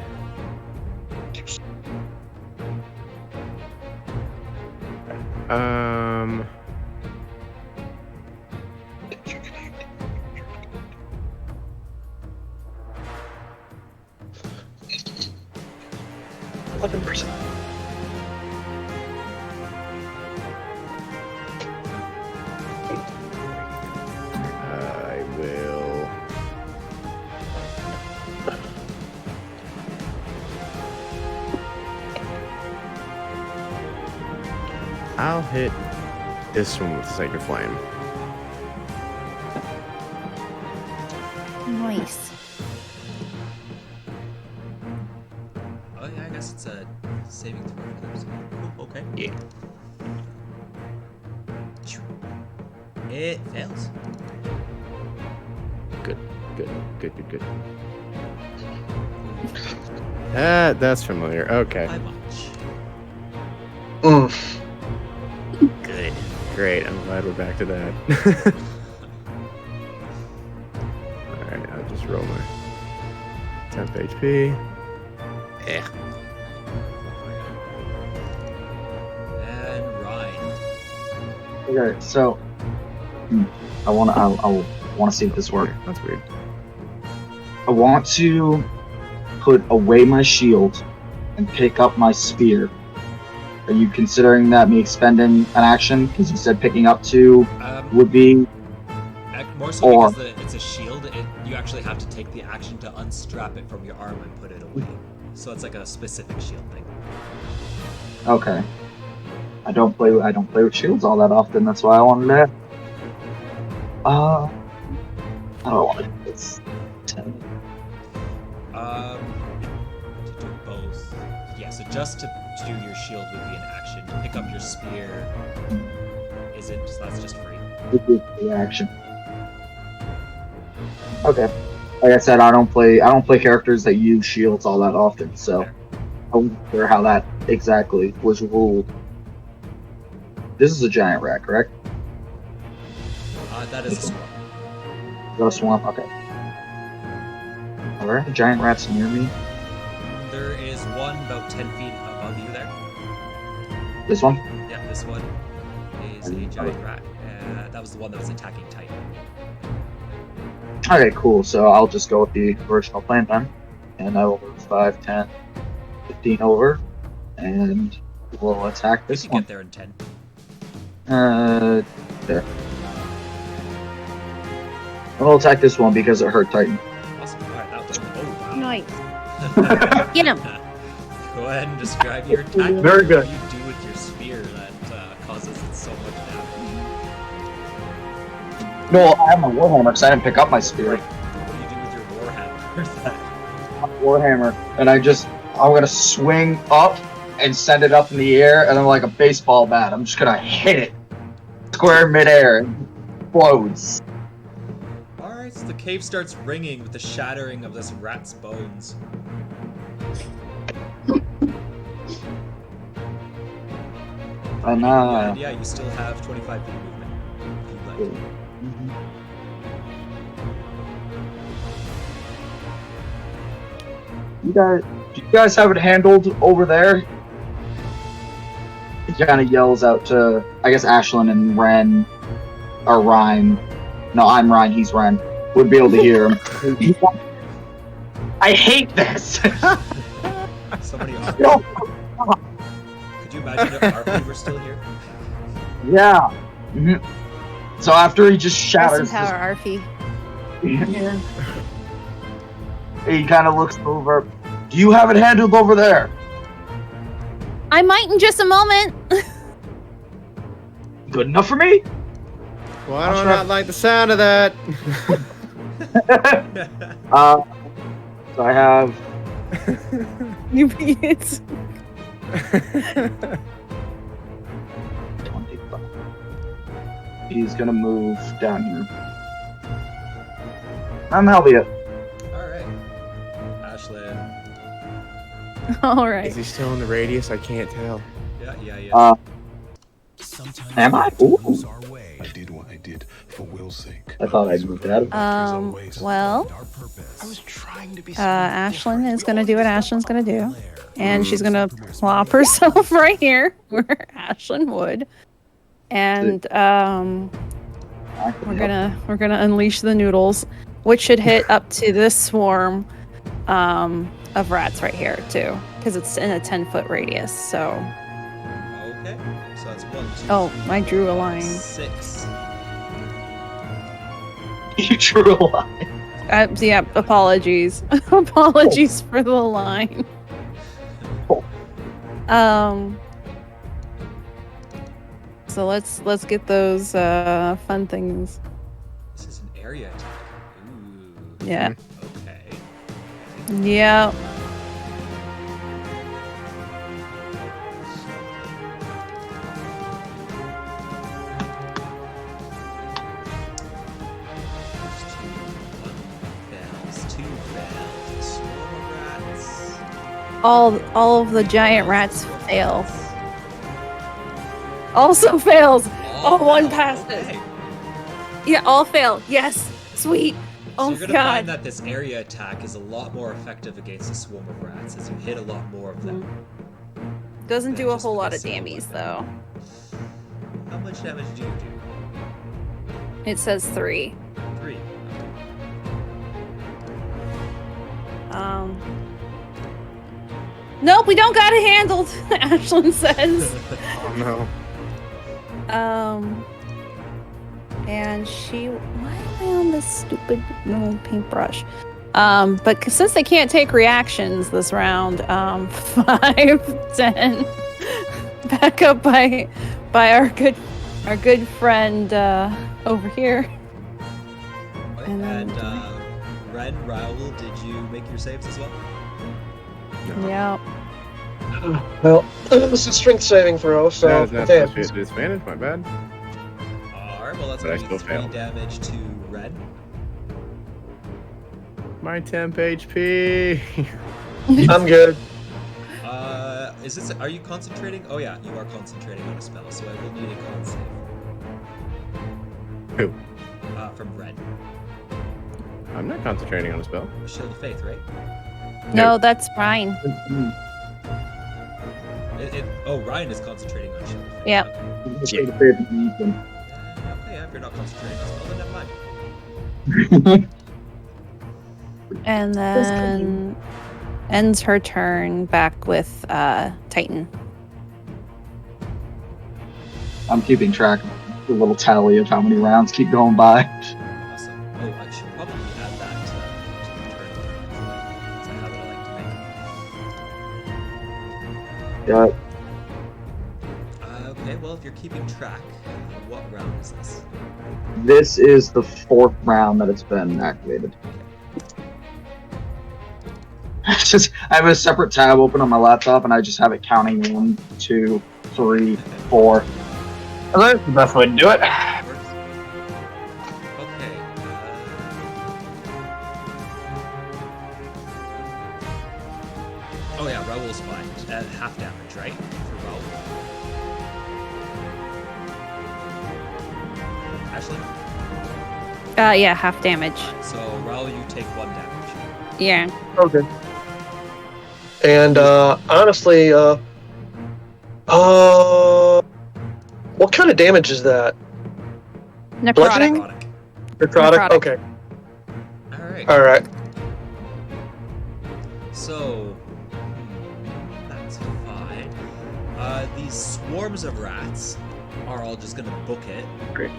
H: 11%.
D: I will. I'll hit this one with Sacred Flame.
A: Nice.
C: Oh yeah, I guess it's a saving throw for those. Oh, okay.
D: Yeah.
C: It fails.
D: Good. That's familiar. Okay.
C: By much.
D: Good. Great. I'm glad we're back to that. Alright, I'll just roll my 10th HP.
C: And Ryan.
G: Okay, so I want to see if this works.
D: That's weird.
G: I want to put away my shield and pick up my spear. Are you considering that me expending an action? Because you said picking up two would be.
C: More so because it's a shield. You actually have to take the action to unstrap it from your arm and put it away. So it's like a specific shield thing.
G: Okay. I don't play with shields all that often. That's why I wanted to. I don't want to do this. 10.
C: To do both. Yeah. So just to do your shield would be an action. To pick up your spear isn't. So that's just free.
G: The action. Okay. Like I said, I don't play characters that use shields all that often, so I wonder how that exactly was ruled. This is a giant rat, correct?
C: That is a swamp.
G: The swamp. Okay. Are there any giant rats near me?
C: There is one about 10 feet above you there.
G: This one?
C: Yeah, this one is a giant rat. That was the one that was attacking Titan.
G: Okay, cool. So I'll just go with the original plan then. And I will move 5, 10, 15 over. And we'll attack this
C: You
G: one.
C: get there in 10.
G: There. I'll attack this one because it hurt Titan.
C: Awesome. Alright, that was. Oh, wow.
A: Nice. Get him.
C: Go ahead and describe your attack.
G: Very good.
C: What do you do with your spear that causes it so much damage?
G: No, I have my Warhammer because I didn't pick up my spear.
C: What do you do with your warhammer?
G: Warhammer. And I'm gonna swing up and send it up in the air, and then like a baseball bat, I'm just gonna hit it square midair and it explodes.
C: Alright, so the cave starts ringing with the shattering of this rat's bones.
G: And
C: And yeah, you still have 25 feet movement. If you'd like.
G: do you guys have it handled over there? He kind of yells out to, I guess, Ashlyn and Ren, or Ryan. No, I'm Ryan, he's Ren. Would be able to hear him. I hate this!
C: Somebody
G: No.
C: Could you imagine if RP were still here?
G: Yeah. So after he just shatters,
A: Rest in power, Arfie.
G: he kind of looks over. Do you have it handled over there?
A: I might in just a moment.
G: Good enough for me?
D: Why do I not like the sound of that?
G: So I have.
A: It's
G: 25. He's gonna move down here. And that'll be it.
C: Alright. Ashlyn.
A: all right.
D: Is he still in the radius? I can't tell.
C: Yeah.
I: Sometimes
G: Am I?
I: we
G: Ooh.
I: lose our way. I did what I did for Will's sake.
G: I thought I'd moved out of it.
A: Well,
I: Our purpose. I was trying to be
A: Ashlyn is gonna do what Ashlyn's gonna do, and she's gonna plop herself right here where Ashlyn would, and we're gonna unleash the noodles, which should hit up to this swarm of rats right here too. because it's in a 10-foot radius. So.
C: Okay. So that's 1, 2.
A: Oh,
C: 3,
A: I drew a
C: 4,
A: line.
C: 6.
G: You drew a line.
A: Yeah. Apologies. Apologies for the line. So let's get those fun things.
C: This is an area attack. Ooh.
A: Yeah.
C: Okay.
A: Yeah. All of the giant rats fail. Also fails. Oh, one passes.
C: Okay.
A: Yeah, all fail. Yes. Sweet.
C: So
A: Oh
C: you're gonna
A: God.
C: find that this area attack is a lot more effective against a swarm of rats as you hit a lot more of them.
A: Doesn't do a
C: Just
A: whole
C: with
A: lot
C: a
A: of
C: single
A: damage
C: weapon.
A: though.
C: How much damage do you do?
A: It says 3.
C: 3.
A: Nope, we don't got it handled. Ashlyn says.
D: Oh no.
A: And she. Why am I on this stupid little paintbrush? But since they can't take reactions this round, 5, 10, back up by our good friend over here.
C: And
A: then-
C: Ren, Raoul, did you make your saves as well?
D: No.
A: Yeah.
H: Well, this is strength saving throw, so
D: That is not
H: damn.
D: supposed to be a disadvantage, my bad.
C: Alright, well that's
D: But I
C: gonna be
D: still
C: 3
D: failed.
C: damage to Ren.
D: My temp HP.
H: I'm good.
C: Is this? Are you concentrating? Oh yeah, you are concentrating on a spell, so I will need a con save.
D: Who?
C: From Ren.
D: I'm not concentrating on a spell.
C: Shield of Faith, right?
A: No, that's fine.
C: Oh, Ryan is concentrating on Shield of Faith.
A: Yep.
C: Okay, yeah, if you're not concentrating on spell, then never mind.
A: And then ends her turn back with Titan.
G: I'm keeping track of the little tally of how many rounds keep going by.
C: Awesome. Oh, I should probably add that to the turn order. That's a habit I like to make.
G: Yeah,
C: Okay, well, if you're keeping track, what round is this?
G: this is the 4th round that it's been activated. I have a separate tab open on my laptop, and I just have it counting 1, 2, 3, 4.
J: That's the best way to do it.
C: That works. Okay. Oh yeah, Raoul's fine. Half damage, right? For Raoul. Ashley?
A: Yeah, half damage.
C: So Raoul, you take 1 damage.
A: Yeah.
H: Okay. And honestly, what kind of damage is that?
A: Necrotic.
H: Bludgeoning?
C: Necrotic.
H: Necrotic? Okay.
C: Alright.
H: Alright.
C: So that's fine. These swarms of rats are all just gonna book it.
H: Great.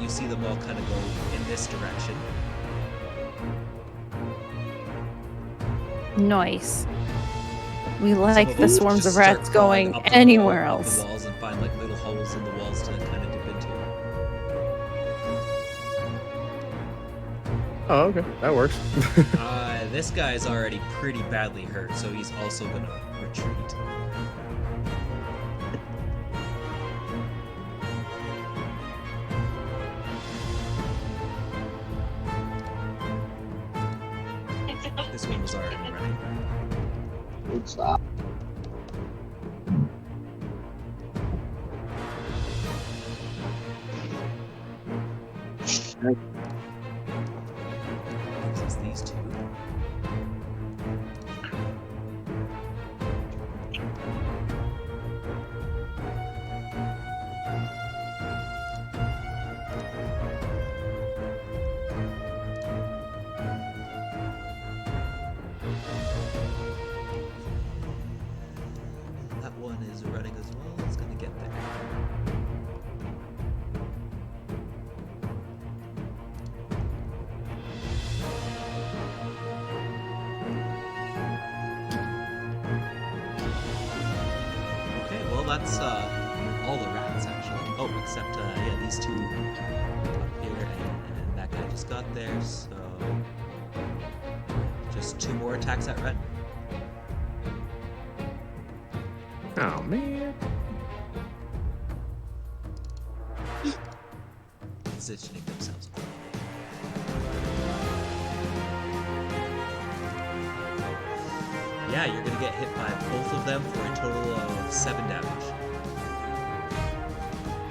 C: You see them all kind of go in this direction.
A: Nice. We
C: Some
A: like
C: of
A: the
C: them
A: swarms
C: just
A: of
C: start
A: rats
C: crawling
A: going
C: up the
A: anywhere
C: wall, up
A: else.
C: the walls and find like little holes in the walls to kind of dip into.
D: Oh, okay, that works.
C: This guy's already pretty badly hurt, so he's also gonna retreat. This one was already running.
G: It's,
C: This is these two. that's all the rats actually. Oh, except yeah, these two up here, and that guy just got there. So just 2 more attacks at Ren.
D: Oh man.
C: Positioning themselves. Yeah, you're gonna get hit by both of them for a total of 7 damage.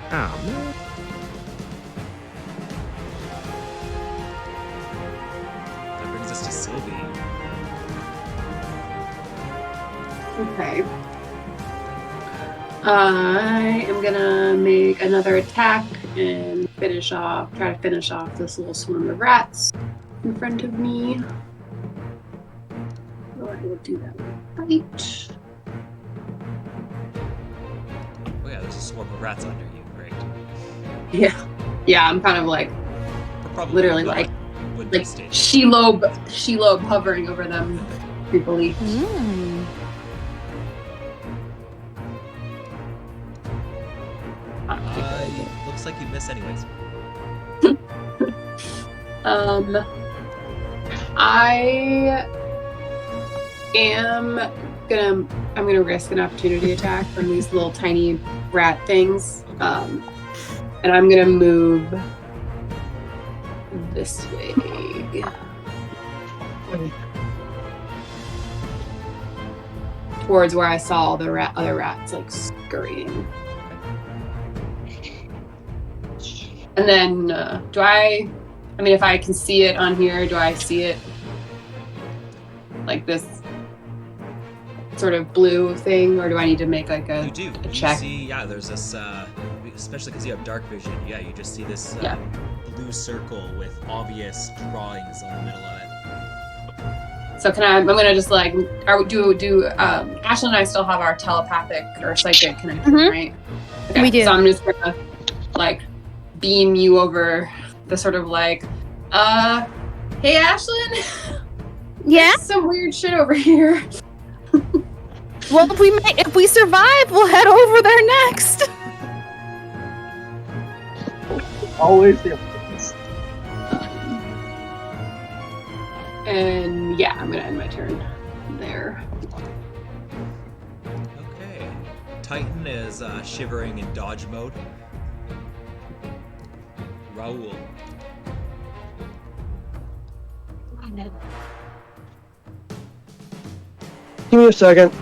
D: Oh man.
C: That brings us to Sylvie.
B: Okay. I am gonna make another attack and try to finish off this little swarm of rats in front of me. So I will do that right.
C: Oh yeah, there's a swarm of rats under you. Great.
B: Yeah, I'm kind of like
C: We're probably
B: literally
C: not
B: like
C: would be stationed.
B: Shelob hovering over them creepily.
C: Looks like you miss anyways.
B: I'm gonna risk an opportunity attack from these little tiny rat things. And I'm gonna move this way. Towards where I saw the other rats like scurrying. And then if I can see it on here, do I see it like this sort of blue thing, or do I need to make like a check?
C: You see, yeah, there's this, especially because you have dark vision, yeah, you just see this blue circle with obvious drawings in the middle of it.
B: So I'm gonna just like, Ashlyn and I still have our telepathic or psychic connection, right? Okay,
A: We do.
B: So I'm just gonna like beam you over the sort of like, hey Ashlyn,
A: Yeah.
B: there's some weird shit over here.
A: Well, if we survive, we'll head over there next.
G: Always the opposite.
B: And yeah, I'm gonna end my turn there.
C: Okay. Titan is shivering in dodge mode. Raoul.
H: Give me a second.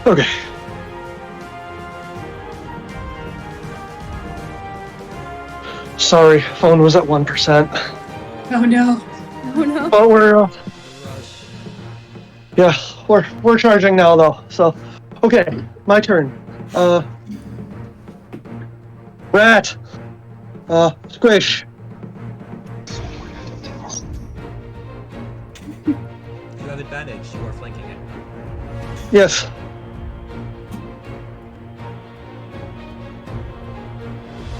H: Okay. Sorry, phone was at 1%.
B: Oh no.
A: Oh no.
H: But we're charging now though. So, okay, my turn. Rat. Squish.
C: You have advantage, you are flanking it.
H: Yes.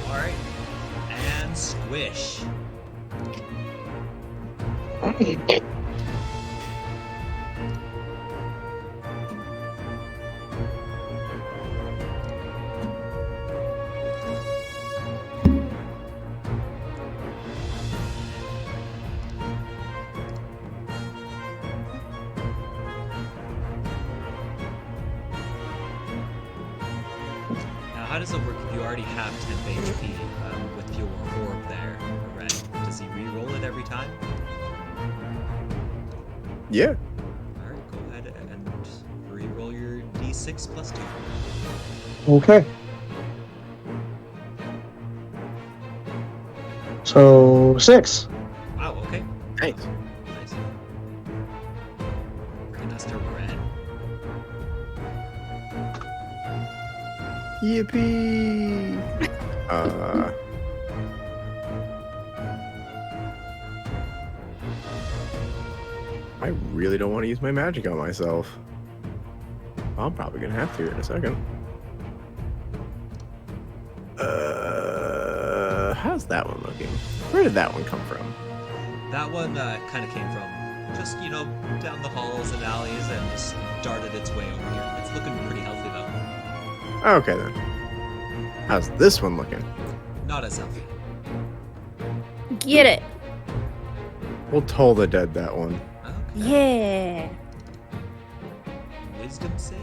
C: Alright. And squish. How does it work if you already have 10 HP with your orb there already? Does he re-roll it every time?
D: Yeah.
C: Alright, go ahead and re-roll your d6 plus 2.
H: Okay. So 6.
C: Wow, okay.
D: Nice.
C: Nice. Bringing us to red.
D: Yippee! I really don't want to use my magic on myself. I'm probably gonna have to in a second. How's that one looking? Where did that one come from?
C: That one kind of came from just, down the halls and alleys and just darted its way over here. It's looking pretty healthy, though.
D: Okay, then. How's this one looking?
C: Not as healthy.
A: Get it.
D: We'll toll the dead that one.
C: Okay.
A: Yeah.
C: Wisdom save?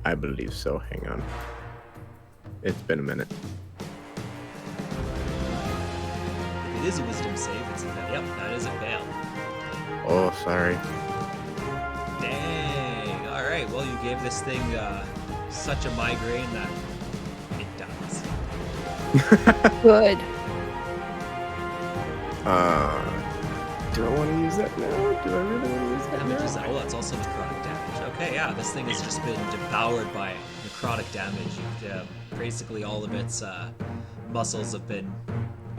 D: I believe so. Hang on. It's been a minute.
C: It is a wisdom save. Yep, that is a fail.
D: Oh, sorry.
C: Dang. All right. Well, you gave this thing such a migraine that it dies.
A: Good.
D: Do I want to use that now? Do I really want to use that
C: Damage is
D: now?
C: oh, that's also necrotic damage. Okay, yeah, this thing has just been devoured by necrotic damage. Basically, all of its muscles have been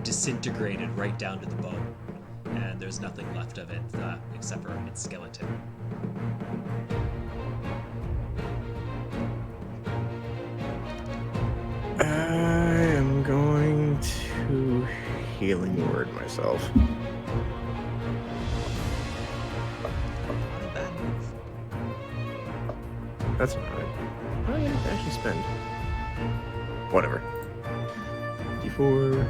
C: disintegrated right down to the bone, and there's nothing left of it except for its skeleton.
D: I am going to healing word myself.
C: Not a bad move.
D: That's alright. Oh, yeah, I actually spend. Whatever. D4.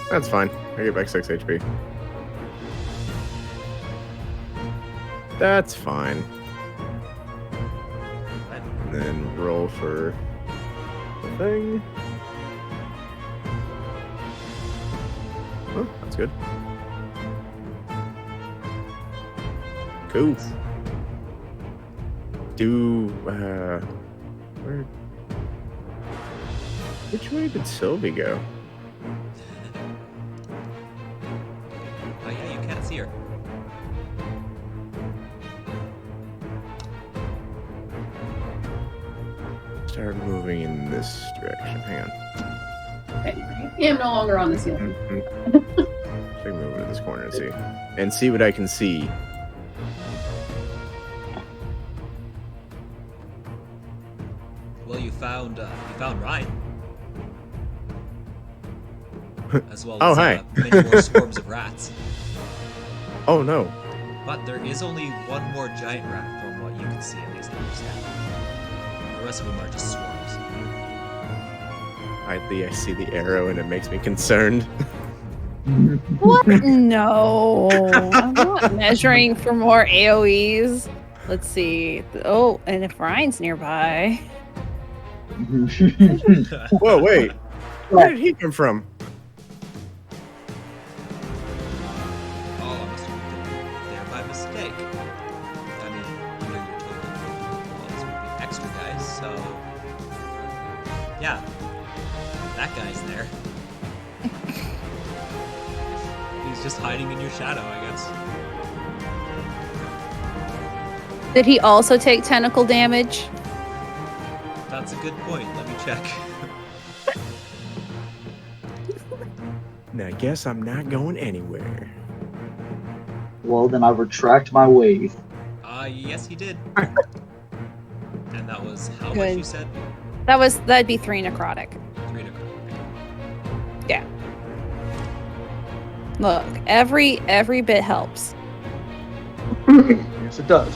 D: That's fine. I get back 6 HP. That's fine. And then roll for the thing. Oh, that's good. Cool. Which way did Sylvie go?
C: Oh yeah, you can't see her.
D: Start moving in this direction. Hang on.
B: Okay, I am no longer on the ceiling.
D: So I can move into this corner and see what I can see.
C: Well, you found Ryan. As well
D: Oh,
C: as
D: hi.
C: many more swarms of rats.
D: Oh no.
C: But there is only one more giant rat from what you can see, at least understand. The rest of them are just swarms.
D: I see the arrow and it makes me concerned.
A: What? No. I'm not measuring for more AoEs. Let's see. Oh, and if Ryan's nearby.
D: Whoa, wait. Where did he come from?
C: Oh, I must have been there by mistake. I mean, you're totally all these would be extra guys, so yeah, that guy's there. He's just hiding in your shadow, I guess.
A: Did he also take tentacle damage?
C: That's a good point. Let me check.
D: Now, I guess I'm not going anywhere.
G: Well, then I retract my wave.
C: Yes, he did. And that was how much
A: Good.
C: you said?
A: That'd be 3 necrotic.
C: 3 necrotic.
A: Yeah. Look, every bit helps,
H: Yes, it does.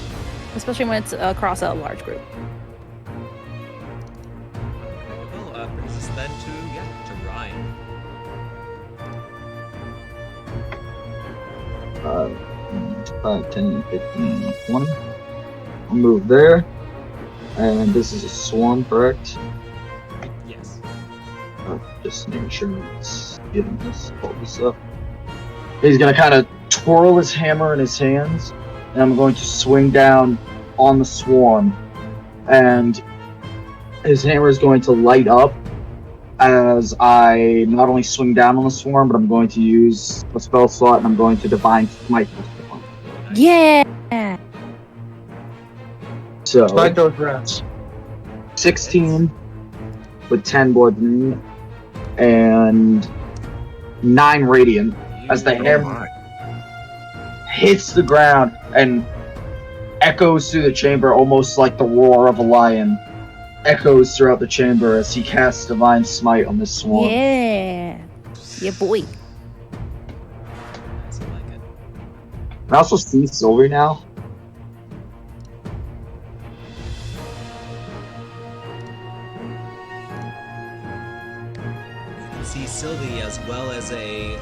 A: especially when it's across a large group.
C: Well, brings us then to Ryan.
G: 5, 10, 15, 20. I'll move there. And this is a swarm, correct?
C: Yes.
G: Just making sure it's getting this, all this up. He's gonna kind of twirl his hammer in his hands, and I'm going to swing down on the swarm. And his hammer is going to light up as I not only swing down on the swarm, but I'm going to use a spell slot, and I'm going to Divine Smite the swarm.
A: Yeah.
G: So,
H: Smite those rats.
G: 16 with 10 more than me, and 9 radiant as the
C: You-
G: hammer hits the ground and echoes through the chamber almost like the roar of a lion. echoes throughout the chamber as he casts Divine Smite on this swarm.
A: Yeah. Yeah, boy.
C: Nice, I like it.
G: I also see Sylvie now.
C: You can see Sylvie as well as a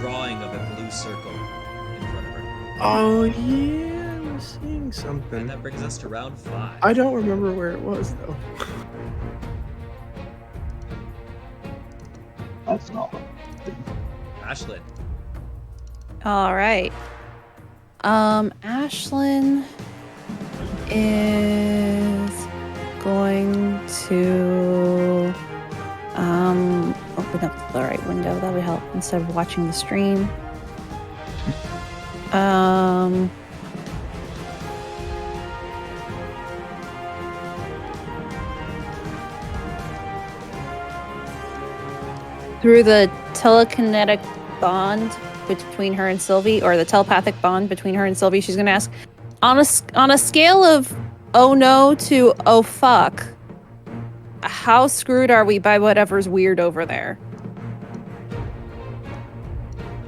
C: drawing of a blue circle in front of her.
D: Oh yeah, I'm seeing
C: And
D: something.
C: that brings us to round 5.
D: I don't remember where it was though.
G: That's not.
C: Ashlyn.
A: All right. Ashlyn is going to open up the right window. That would help instead of watching the stream. Through the telekinetic bond between her and Sylvie, or the telepathic bond between her and Sylvie, she's gonna ask, on a scale of oh no to oh fuck, how screwed are we by whatever's weird over there?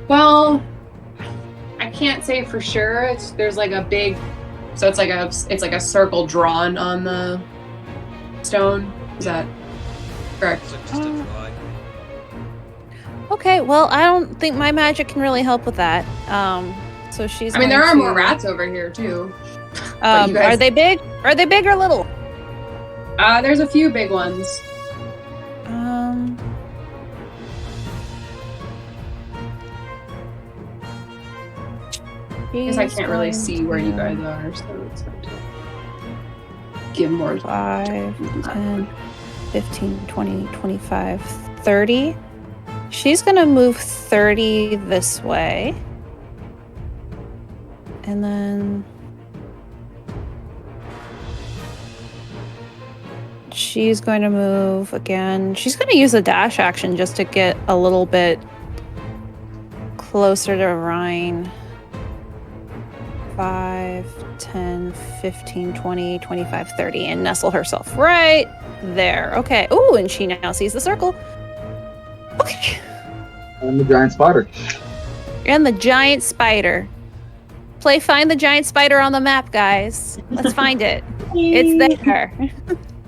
B: Well, I can't say for sure. There's like a big, so it's like a circle drawn on the stone. Is that correct?
C: Is it just a drawing?
A: Okay, well, I don't think my magic can really help with that. So she's.
B: I mean, there
A: going
B: are
A: to-
B: more rats over here too. But you guys-
A: Are they big? Are they big or little?
B: There's a few big ones. Because I can't really see where you guys are, so it's hard to give more.
A: 5, 10, 15, 20, 25, 30. She's gonna move 30 this way. And then she's going to move again. She's going to use a dash action just to get a little bit closer to Ryan. 5, 10, 15, 20, 25, 30, and nestle herself right there. Okay. Ooh, and she now sees the circle. Okay.
G: And the giant spider.
A: And the giant spider. Play Find the Giant Spider on the map, guys. Let's find it. It's there.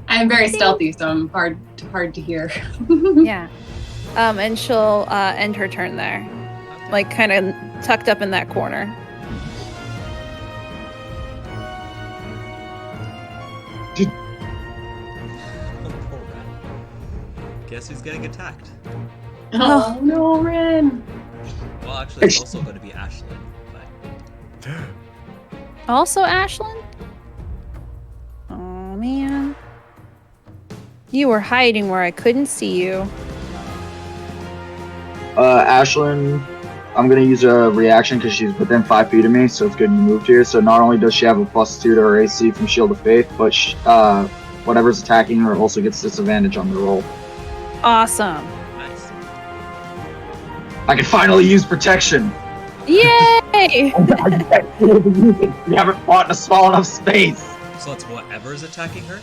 B: I'm very stealthy, so I'm hard to hear.
A: Yeah. And she'll end her turn there. Like, kind of tucked up in that corner.
C: Poor rat. Guess who's getting attacked?
B: Oh no, Ren!
C: Well, actually, it's also going to be Ashlyn. But
A: Also Ashlyn? Oh, man. You were hiding where I couldn't see you.
G: Ashlyn, I'm gonna use a reaction because she's within 5 feet of me, so it's good you moved here. So not only does she have a +2 to her AC from Shield of Faith, but whatever's attacking her also gets disadvantage on the roll.
A: Awesome.
C: nice.
G: I can finally use protection.
A: Yay!
G: We haven't fought in a small enough space.
C: So it's whatever's attacking her?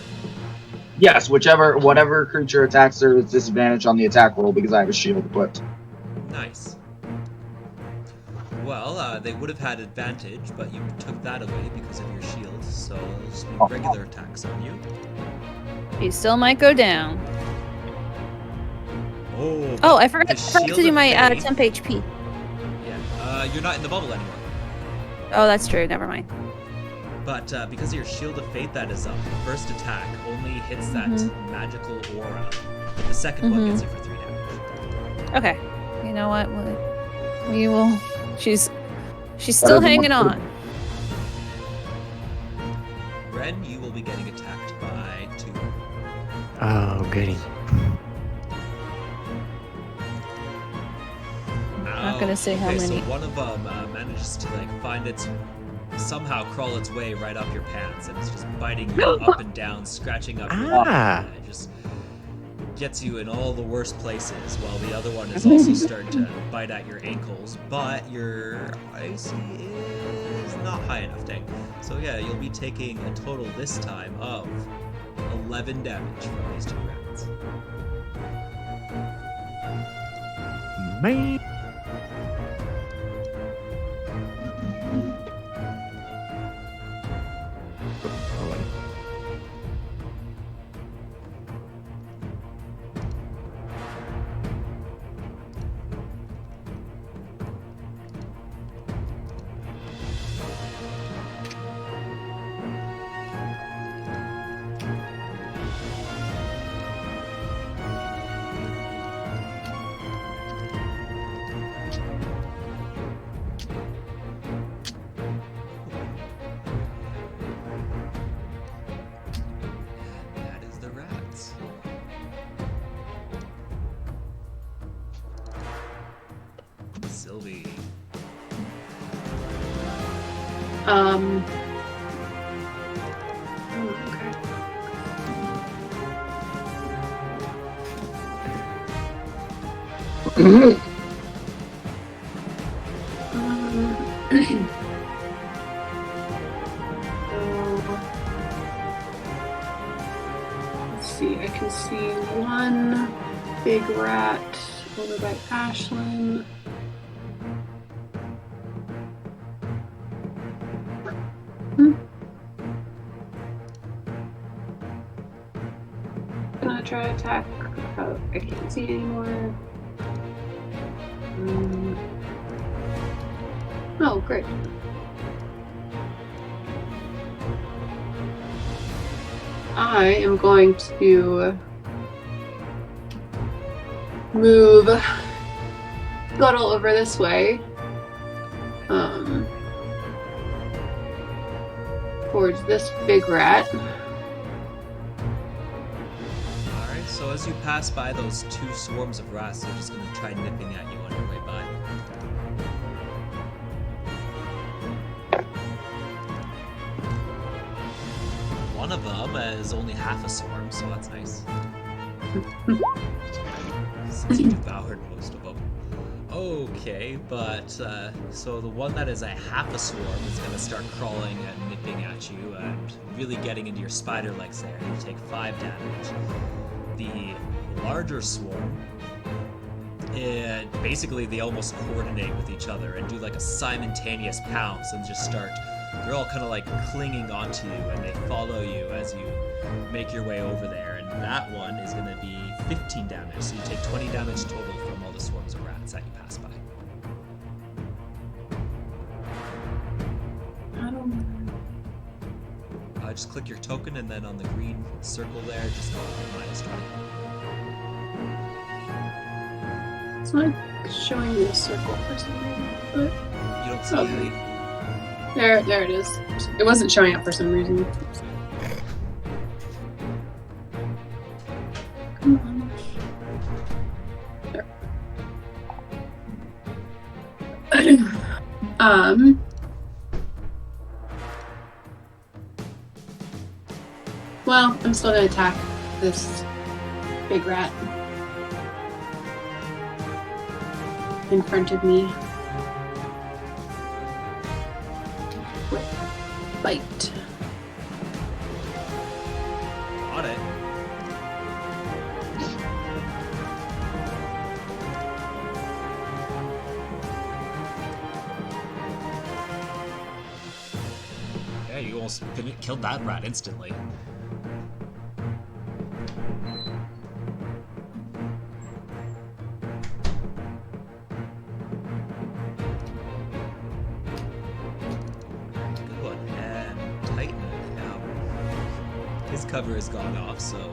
G: Yes, whatever creature attacks her is disadvantage on the attack roll because I have a shield equipped.
C: Nice. Well, they would have had advantage, but you took that away because of your shield, so it'll just be regular attacks on you.
A: She still might go down.
C: Oh,
A: Oh, I forgot
C: the
A: to
C: Shield
A: do
C: of
A: my
C: Faith-
A: temp HP.
C: Yeah, you're not in the bubble anymore.
A: Oh, that's true. Never mind.
C: But because of your Shield of Faith that is up, the first attack only hits that magical aura. The second one gets you for 3 damage.
A: Okay. You know what? We will. She's still hanging on.
C: Ren, you will be getting attacked by 2.
D: Oh, goody.
A: Not gonna say how
C: okay,
A: many.
C: So one of them manages to find its somehow crawl its way right up your pants, and it's just biting you up and down, scratching up your
D: Ah.
C: it just gets you in all the worst places, while the other one is also starting to bite at your ankles, but your AC is not high enough, dang. So yeah, you'll be taking a total this time of 11 damage from these 2 rats.
D: Man. Oh, wait.
C: That is the rats. Sylvie.
B: Oh, okay. Let's see, I can see one big rat over by Ashlyn. Gonna try to attack. Oh, I can't see anymore. Oh, great. I am going to move Scuttle over this way. Towards this big rat.
C: Alright, so as you pass by those 2 swarms of rats, they're just gonna try nipping at you on your way by. One of them is only half a swarm, so that's nice. Since you devoured most of them. Okay, but so the one that is a half a swarm is going to start crawling and nipping at you and really getting into your spider legs there. You take 5 damage. The larger swarm, basically they almost coordinate with each other and do like a simultaneous pounce and just start. They're all kind of like clinging onto you and they follow you as you make your way over there. And that one is going to be 15 damage, so you take 20 damage total from all the swarms of rats that you pass by. Just click your token and then on the green circle there, just go minus 20.
B: It's not showing me a circle for some reason, but
C: You don't see it.
B: There it is. It wasn't showing up for some reason. Come on. There. Well, I'm still gonna attack this big rat in front of me. With bite.
C: Got it. Yeah, you almost killed that rat instantly. Cover has gone off, so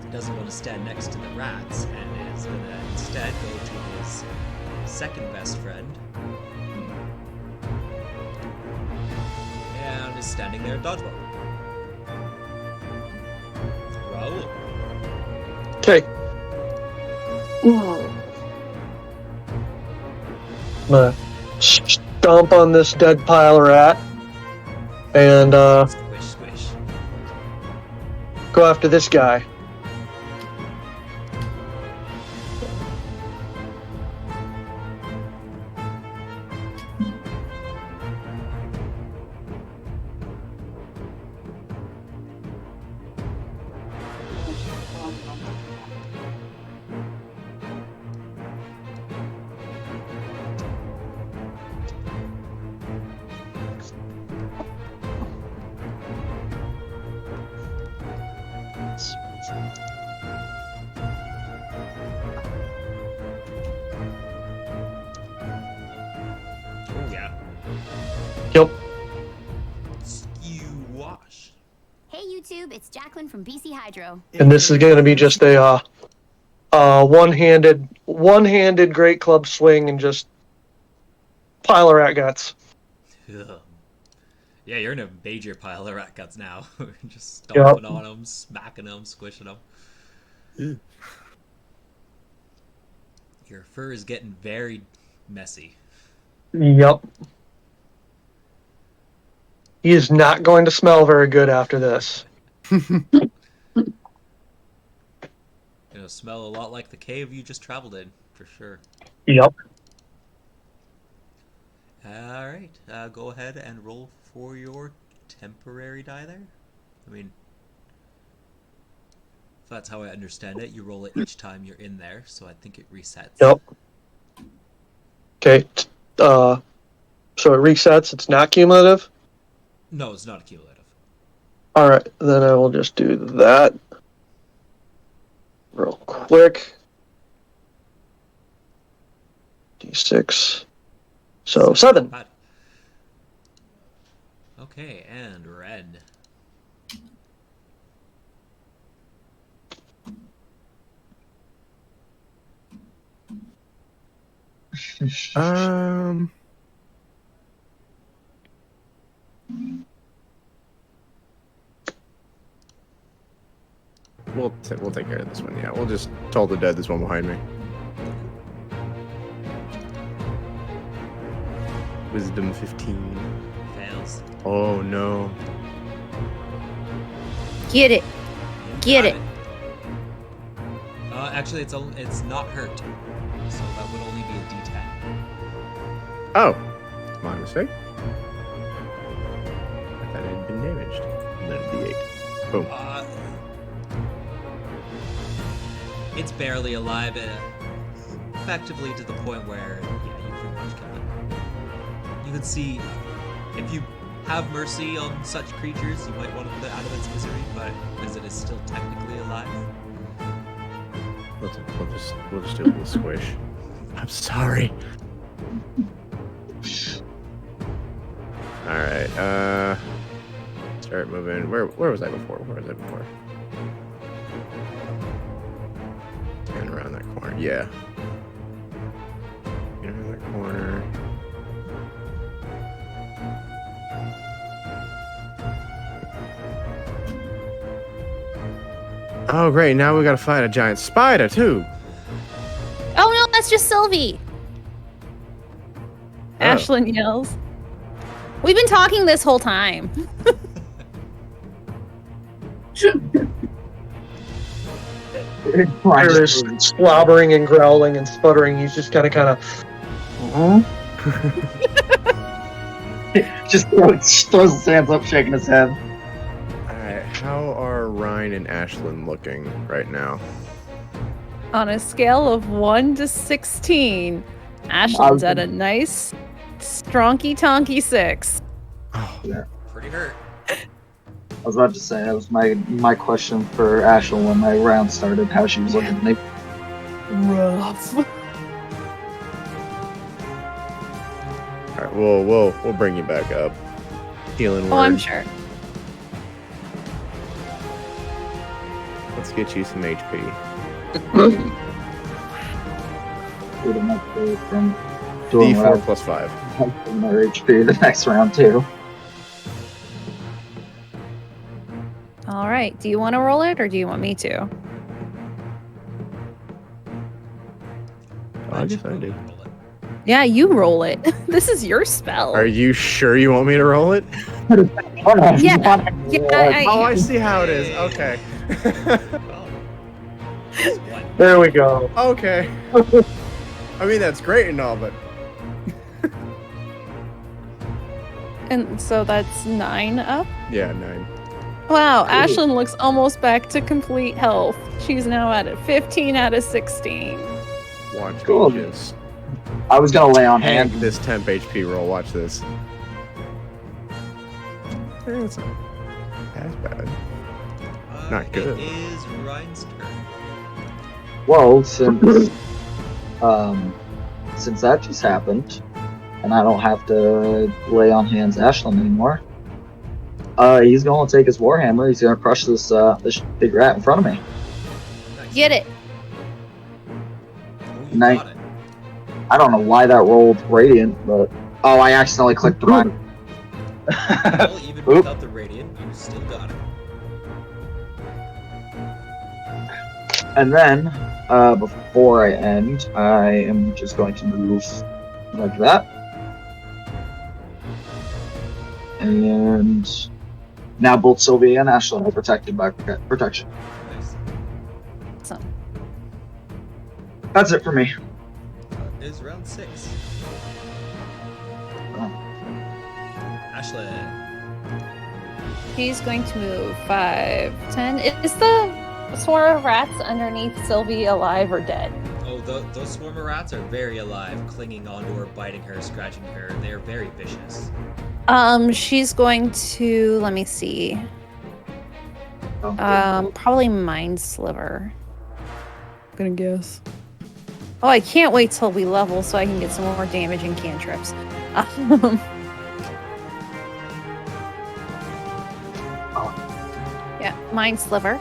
C: he doesn't want to stand next to the rats and is going to instead go to his second best friend and is standing there at dodgeball. Raoul.
H: Okay. I'm gonna stomp on this dead pile of rat and
C: Squish.
H: go after this guy. Yep.
C: Skewash.
E: Hey YouTube, it's Jacqueline from BC Hydro.
H: And this is going to be just a one-handed great club swing and just pile of rat guts.
C: Ugh. Yeah, you're in a major pile of rat guts now. Just stomping on them, smacking them, squishing them. Your fur is getting very messy.
H: Yep. He is not going to smell very good after this.
C: It'll smell a lot like the cave you just traveled in, for sure.
H: Yep.
C: All right, go ahead and roll for your temporary die there. I mean, if that's how I understand it, you roll it each time you're in there, so I think it resets.
H: Yep. Okay. So it resets. It's not cumulative?
C: No, it's not cumulative.
H: All right. Then I will just do that real quick. D6. So 7.
C: Bad. Okay, and red.
D: We'll take care of this one. Yeah, we'll just toll the dead. This one behind me. Wisdom 15.
C: Fails.
D: Oh no.
A: Get it. Get it.
C: Actually, it's not hurt, so that would only be a D10.
D: Oh, my mistake. I thought it had been damaged. And then a D8. Boom.
C: It's barely alive, effectively to the point where, yeah, you pretty much killed it. You can see, if you have mercy on such creatures, you might want to put it out of its misery, but because it is still technically alive.
D: We'll just do a little squish. I'm sorry. Alright, start moving. Where was I before? And around that corner. Yeah. Get around that corner. Oh great, now we gotta fight a giant spider too.
A: Oh no, that's just Sylvie. Ashlyn yells. We've been talking this whole time.
H: There's slobbering and growling and sputtering. He's just kind of.
G: Just throws his hands up, shaking his head.
D: Alright, how are Ryan and Ashlyn looking right now?
A: On a scale of 1 to 16, Ashlyn's at a nice stronky tonky 6.
D: Oh,
G: yeah.
C: Pretty hurt.
G: I was about to say, that was my question for Ashlyn when my round started, how she was looking.
A: Rough.
D: Alright, we'll bring you back up. Healing word.
A: Oh, I'm sure.
D: Let's get you some HP.
G: From doing
D: D4 plus 5.
G: More HP the next round too.
A: All right. Do you want to roll it or do you want me to?
D: I guess I do.
A: Yeah, you roll it. This is your spell.
D: Are you sure you want me to roll it?
A: Yeah.
D: Oh, I see how it is. Okay.
H: There we go.
D: Okay. I mean, that's great and all, but...
A: And so that's 9 up?
D: Yeah, 9.
A: Wow, Ashlyn looks almost back to complete health. She's now at a 15 out of 16.
D: Watch
G: Cool.
D: me just
G: I was gonna lay on
D: tank
G: hands.
D: this temp HP roll. Watch this. It's not as bad. Not good.
C: It is Ryan's turn.
G: Well, since that just happened, and I don't have to lay on hands Ashlyn anymore, he's going to take his warhammer. He's going to crush this this big rat in front of me.
C: Nice.
A: Get it.
C: Oh, you
G: And I
C: got it.
G: don't know why that rolled radiant, but oh, I accidentally clicked the wrong.
C: Well, even without the radiant, you still got it.
G: And then, before I end, I am just going to move like that. And now both Sylvia and Ashlyn are protected by protection.
C: Nice.
A: Awesome.
G: That's it for me.
C: Is round 6.
G: Oh.
C: Ashley.
A: He's going to move 5, 10. Is the swarm of rats underneath Sylvie alive or dead?
C: Oh, those swarm of rats are very alive, clinging onto her, biting her, scratching her. They are very vicious.
A: She's going to, let me see.
G: Oh,
A: Probably Mind Sliver. I'm gonna guess. Oh, I can't wait till we level so I can get some more damage and cantrips. Yeah, Mind Sliver.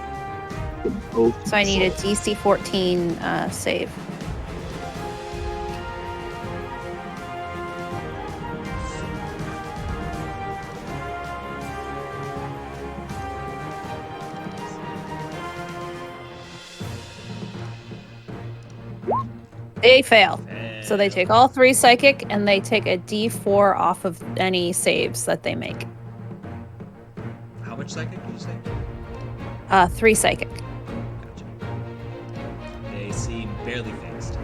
G: oh,
A: So I need a DC 14 save. They fail. So they take all 3 psychic and they take a D4 off of any saves that they make.
C: How much psychic did you say?
A: 3 psychic.
C: Gotcha. They seem barely fixed.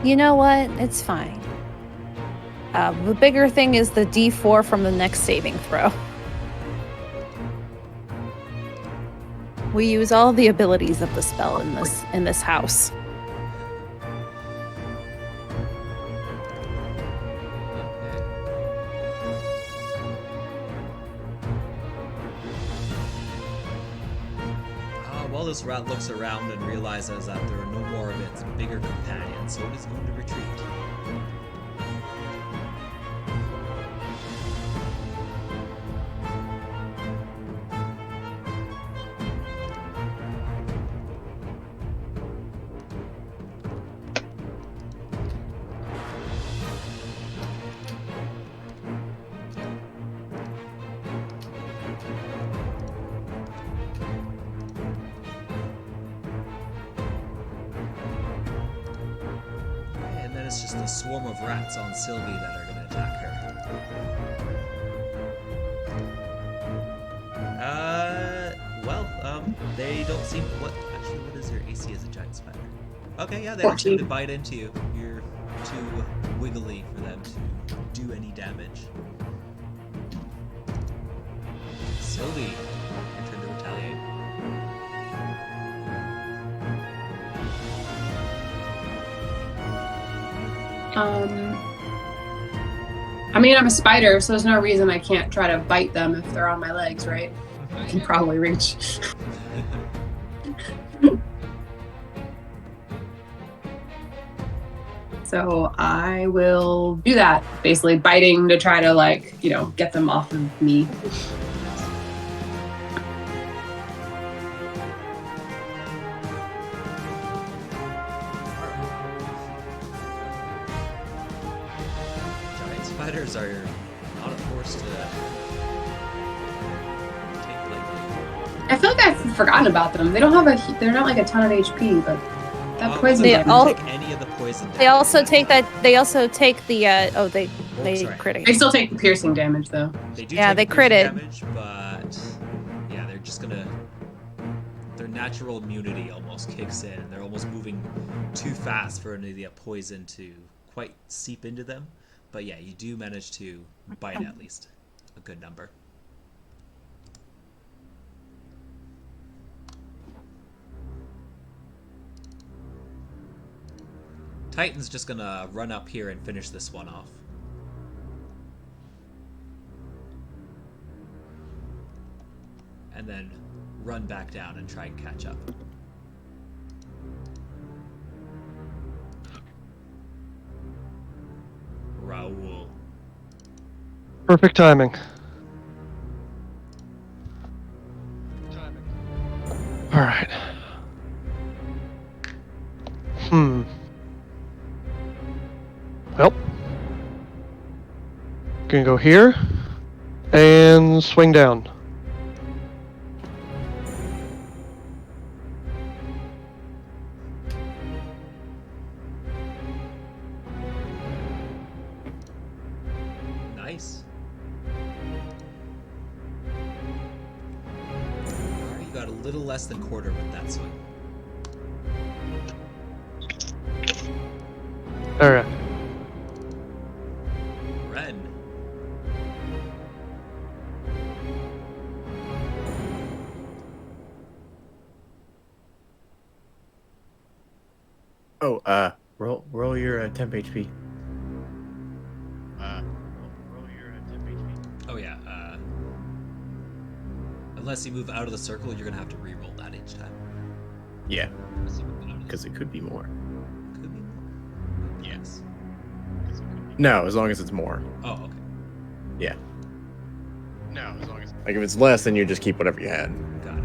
A: You know what? It's fine. The bigger thing is the D4 from the next saving throw. We use all the abilities of the spell in this house.
C: While this rat looks around and realizes that there are no more of its bigger companions, so it is going to retreat. It's just a swarm of rats on Sylvie that are going to attack her. They don't seem... What is your AC as a giant spider? Okay, yeah, they don't seem to bite into you. You're too wiggly for them to do any damage. Sylvie, your turn to retaliate.
B: I mean, I'm a spider, so there's no reason I can't try to bite them if they're on my legs, right? I can probably reach. So I will do that, basically biting to try to, like, you know, get them off of me.
C: Spiders are not a force to take lightly.
B: I feel like I've forgotten about them. They don't have they're not like a ton of HP, but that poison.
C: They all take any of the poison damage.
A: They also take that. They also take the. They crit.
B: They still take the piercing damage though.
C: They do.
A: Yeah,
C: take
A: they critted.
C: Damage, but yeah, they're just gonna. Their natural immunity almost kicks in. They're almost moving too fast for any of the poison to quite seep into them. But yeah, you do manage to bite at least a good number. Titan's just gonna run up here and finish this one off. And then run back down and try and catch up. Raoul.
H: Perfect timing. All right. Well, gonna go here and swing down.
C: Nice. Alright, you got a little less than quarter with that swing.
H: All right.
C: Ren.
D: Oh, roll your temp HP.
C: Oh yeah, unless you move out of the circle, you're gonna have to re-roll that each time.
D: Yeah, because it could be more.
C: Could be more. Yes.
D: No, as long as it's more.
C: Oh, okay.
D: Yeah. No, as long as like if it's less, then you just keep whatever you had.
C: Got it.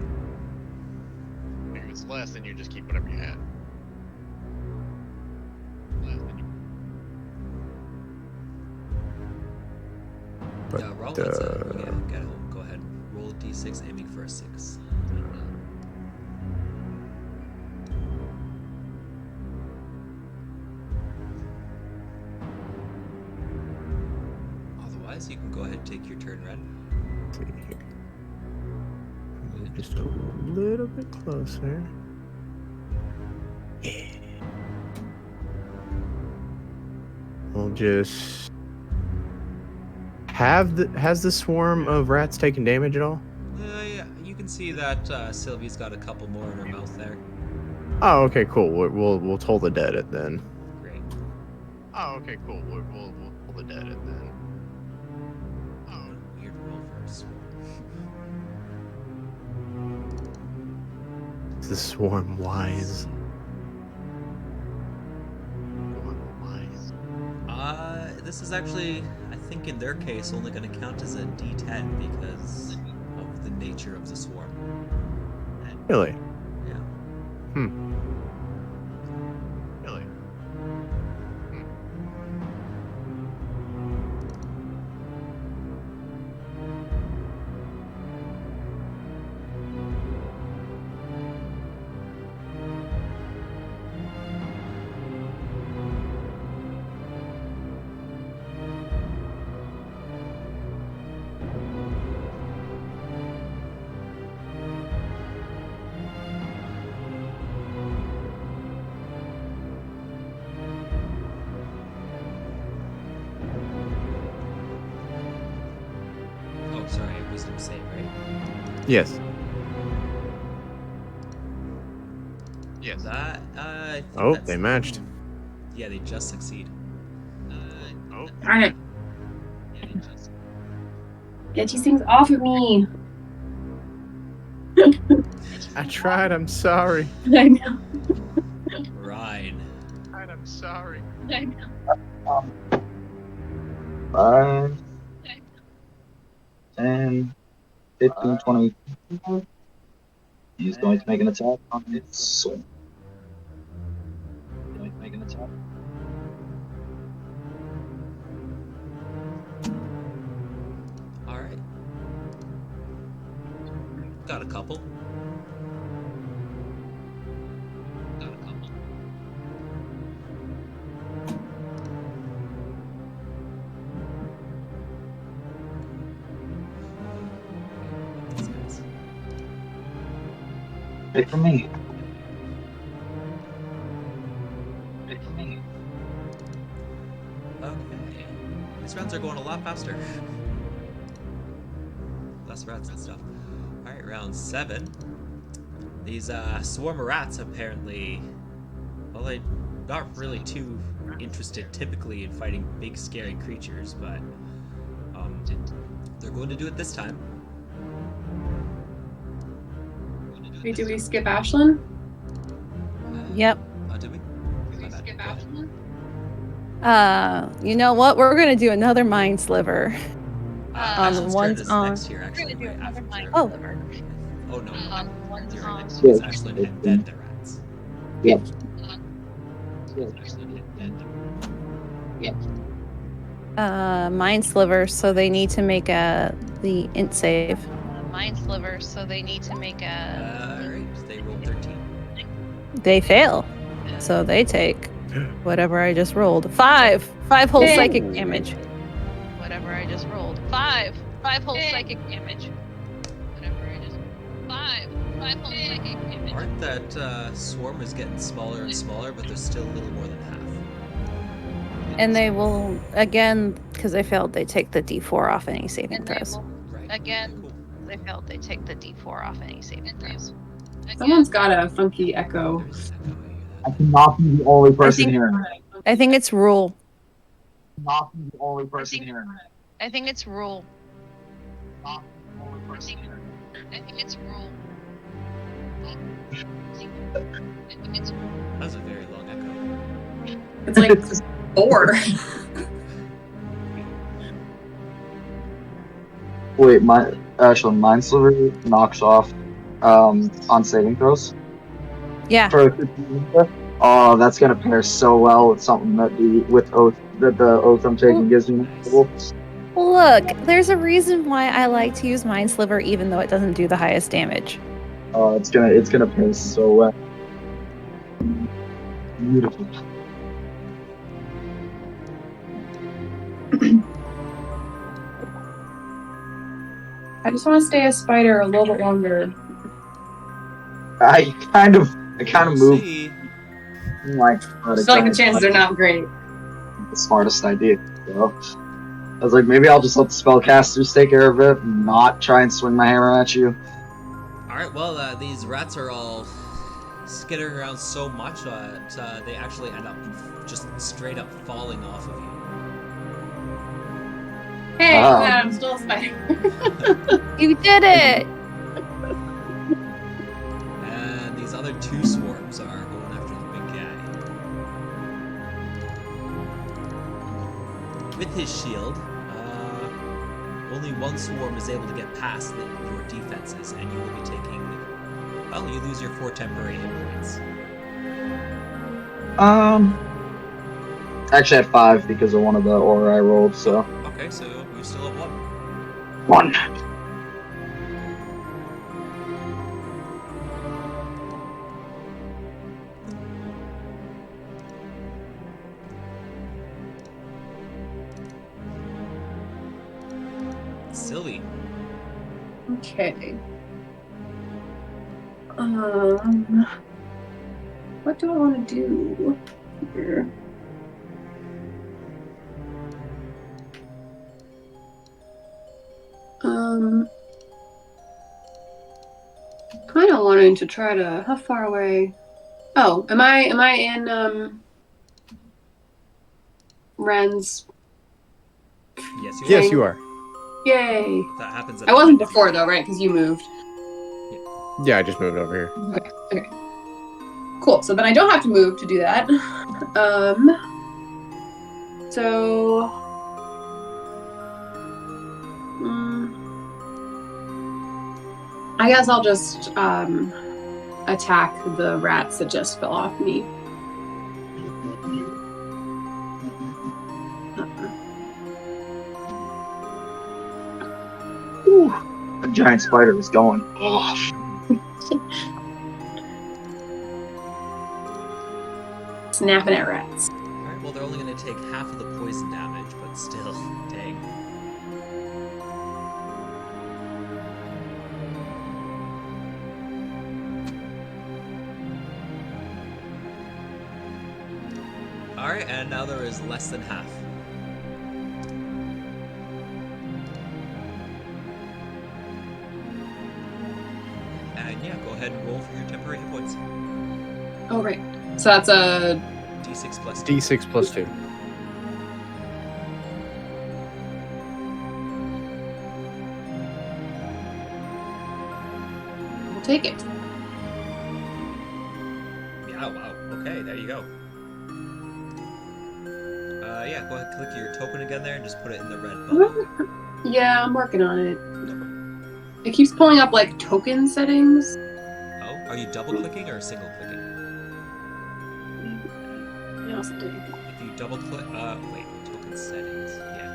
D: Like if it's less, then you just keep whatever you had.
C: Yeah, roll. That's get home. Go ahead. Roll a d6, aiming for a 6. Otherwise, you can go ahead and take your turn, Ren.
D: Let's see here. Move just a little bit closer. Yeah. We'll just has the swarm of rats taken damage at all?
C: Yeah, you can see that Sylvie's got a couple more in her mouth there.
D: Oh, okay, cool. We'll toll the dead it then.
C: Great.
D: Oh, okay, cool. We'll toll the dead it then.
C: Oh, weird roll for a swarm.
D: Is the swarm wise?
C: This is actually, I think in their case, only going to count as a D10 because of the nature of the swarm.
D: Really?
C: Yeah.
D: Really?
C: Oh, sorry, a wisdom save, right?
D: Yes. Yes.
C: That, I think
D: Oh,
C: that's...
D: they matched.
C: Yeah, they just succeed.
D: Oh.
B: Darn it. Get these things off of me.
D: I tried. I'm sorry.
B: I know.
C: Ryan.
D: I'm sorry.
B: I know.
G: 5, 10, 15, 20. He's going to make an attack on his sword. Going to make an attack.
C: Alright. Got a couple. These guys.
G: Pick for me. Pick for me.
C: Okay. These rounds are going a lot faster. Less rats and stuff. Alright, round 7. These swarm of rats apparently, well, they're not really too interested typically in fighting big scary creatures, but they're going to do it this time.
B: Wait, do we skip Ashlyn?
A: Yep.
C: Oh, did we?
B: Did we skip Ashlyn?
A: You know what? We're gonna do another mind sliver.
C: On
A: the
C: turn
A: ones
C: is
A: on.
C: next here, actually, right after.
A: Oh.
C: Oh no, you're right.
G: Yeah.
C: It's Ashlyn and then the rats.
G: Yep.
A: Mind sliver, so they need to make the int save.
K: Mind sliver, so they need to make
C: Alright, they rolled 13.
A: They fail, so they take whatever I just rolled. 5 whole
B: Yay.
A: psychic damage.
K: whatever I just rolled. 5 whole psychic damage. Whatever I just 5 whole psychic damage.
C: Aren't that swarm is getting smaller and smaller, but there's still a little more than half.
A: And they will again, because they failed. They take the D4 off any saving
K: And
A: throws.
C: Right.
K: Again,
C: Cool.
K: they failed. They take the D4 off any saving throws.
B: Someone's got a funky echo.
C: There's an echo, I hear that.
G: I cannot be the only person
A: think-
G: here.
A: I think it's rule.
G: Not be the only person here.
K: I think it's rule.
G: Not the only person here.
K: I think it's rule. I think it's
C: That was a very long echo.
B: It's like 4.
G: Wait, Ashlyn, Mind Sliver knocks off on saving throws.
A: Yeah.
G: Oh, that's gonna pair so well with something that the oath I'm taking gives me.
A: Look, there's a reason why I like to use mind sliver, even though it doesn't do the highest damage.
G: Oh, it's gonna pair so well. Beautiful.
B: I just want to stay a spider a little bit longer.
G: I kind of
C: We'll
G: moved.
C: see.
G: Like,
B: I feel like the chances are not great.
G: the smartest idea. So I was like, maybe I'll just let the spellcasters take care of it, and not try and swing my hammer at you.
C: Alright, well, these rats are all skittering around so much that they actually end up just straight up falling off of you.
B: Hey,
G: Oh.
B: I'm still a spider.
A: You did it!
C: And these other 2 swarms are going after the big guy. With his shield, only one swarm is able to get past your defenses, and you will be taking... Well, you lose your 4 temporary hit points.
G: Actually, I had 5 because of one of the aura I rolled. So
C: Okay, so you still have 1.
G: 1.
C: Sylvie.
B: Okay. What do I want to do here? Kind of wanting to try to. How far away? Oh, am I in Ren's?
C: Yes, you
D: Yes,
C: are.
D: you are.
B: Yay!
C: That happens.
B: I wasn't before though, right? Because you moved.
D: Yeah, I just moved over here.
B: Okay. Cool. So then I don't have to move to do that. So. I guess I'll just attack the rats that just fell off me.
G: A giant spider is going.
B: Snapping at rats.
C: Alright, well, they're only going to take half of the poison damage, but still, dang. Alright, and now there is less than half. And yeah, go ahead and roll for your temporary hit points.
B: Oh, right. So that's a.
C: D6 plus 2.
D: D6 plus 2.
B: We'll take it.
C: Yeah, wow. Okay, there you go. yeah, go ahead, click your token again there and just put it in the red bubble.
B: Yeah, I'm working on it. It keeps pulling up like token settings.
C: Oh, are you double clicking or single clicking?
B: Yeah, something.
C: If you double click, wait, token settings. Yeah.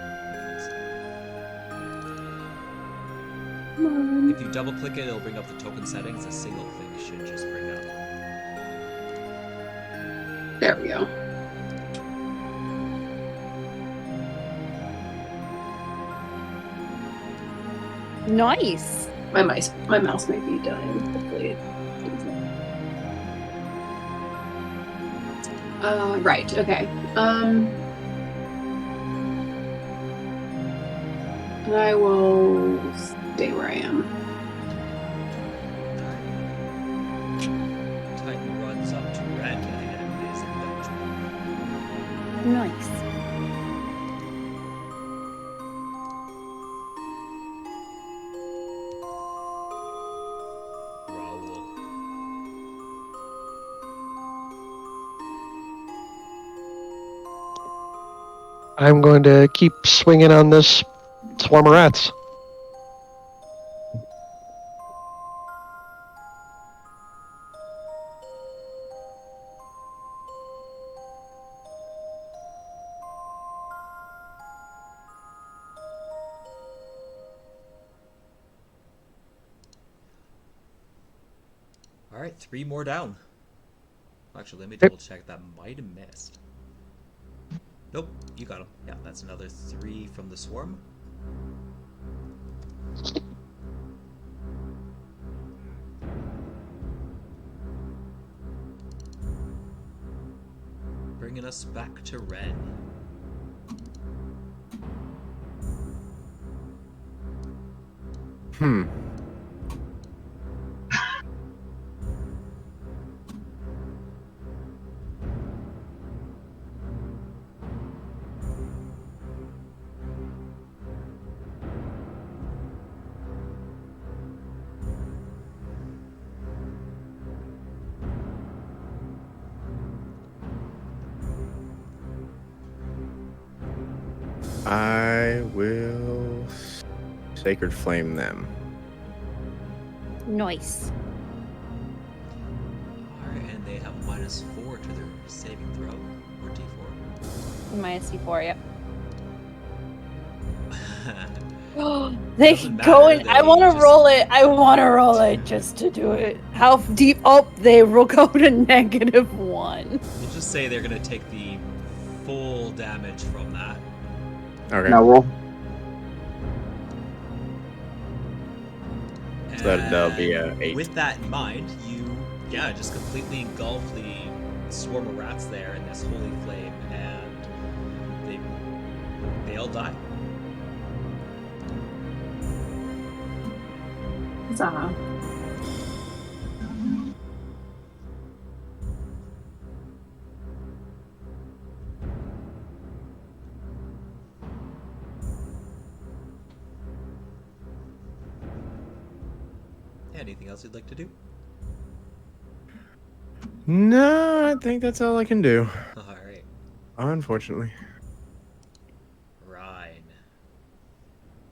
B: Come on.
C: If you double click it, it'll bring up the token settings. A single click should just bring up.
B: There we go.
A: Nice.
B: My mouse might be dying. Hopefully it doesn't. Right, okay. And I will stay where I am.
C: Titan runs up to red and is in danger.
A: Nice.
H: I'm going to keep swinging on this swarm of rats.
C: All right, 3 more down. Actually, let me double check. That might have missed. Nope, you got him. Yeah, that's another 3 from the swarm. Bringing us back to red.
D: I will Sacred Flame them.
A: Nice.
C: Alright, and they have -4 to their saving throw. Or D4.
A: Minus D4, yep.
C: They
A: go in. I want to roll it. I want to roll it just to do it. How deep? Oh, they will go to -1.
C: We'll just say they're going to take the full damage from that.
D: Okay.
G: Now roll.
D: So that'll be a 8.
C: With that in mind, you, just completely engulf the swarm of rats there in this holy flame, and they all die.
B: Huzzah.
C: Anything else you'd like to do?
D: No, I think that's all I can do.
C: Alright.
D: Unfortunately.
C: Rhine.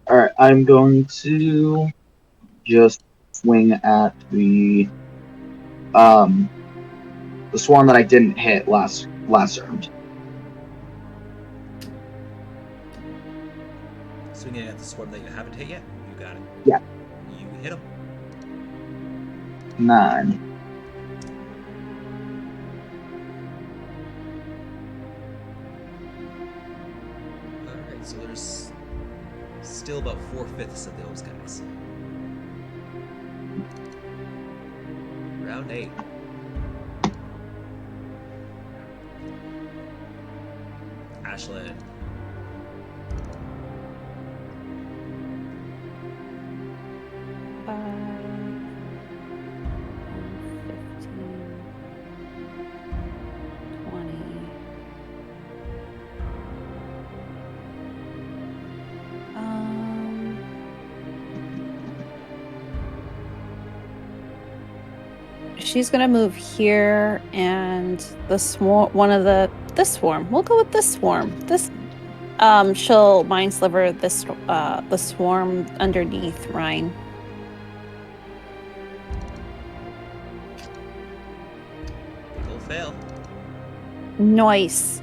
G: Alright, I'm going to just swing at the swarm that I didn't hit last round.
C: Swinging at the swarm that you haven't hit yet? You got it.
G: Yeah.
C: You hit him.
G: 9.
C: Alright, so there's still about 4/5 of those guys. Round 8. Ashlyn.
A: She's gonna move here, and the swarm. This swarm. We'll go with this swarm. This She'll mind sliver the swarm underneath Ryan.
C: Will fail.
A: Nice.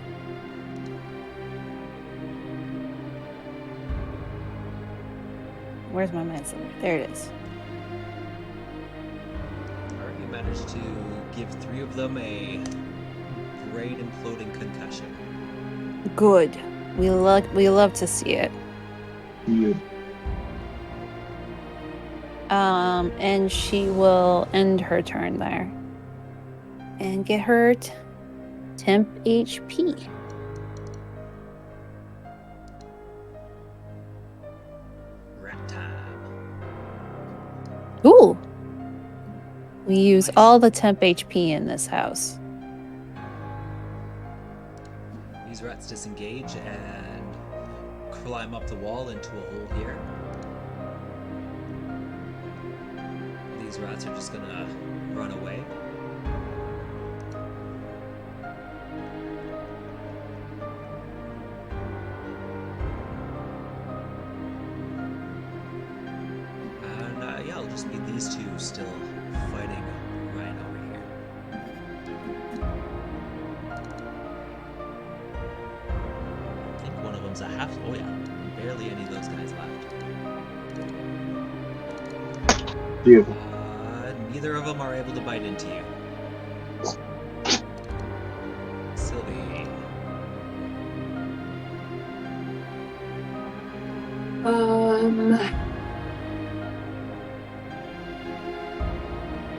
A: Where's my mind sliver? There it is.
C: Alright, you managed to give 3 of them a brain imploding concussion.
A: Good. We love to see it.
G: You.
A: And she will end her turn there. And get her temp HP.
C: Rat time.
A: Ooh. We use
C: Nice.
A: all the temp HP in this house.
C: These rats disengage and climb up the wall into a hole here. These rats are just gonna run away. And yeah, it'll just be these two still fighting Ryan over here. I think one of them's a half. Oh yeah, barely any of those guys left.
G: Beautiful.
C: Neither of them are able to bite into you. Sylvie.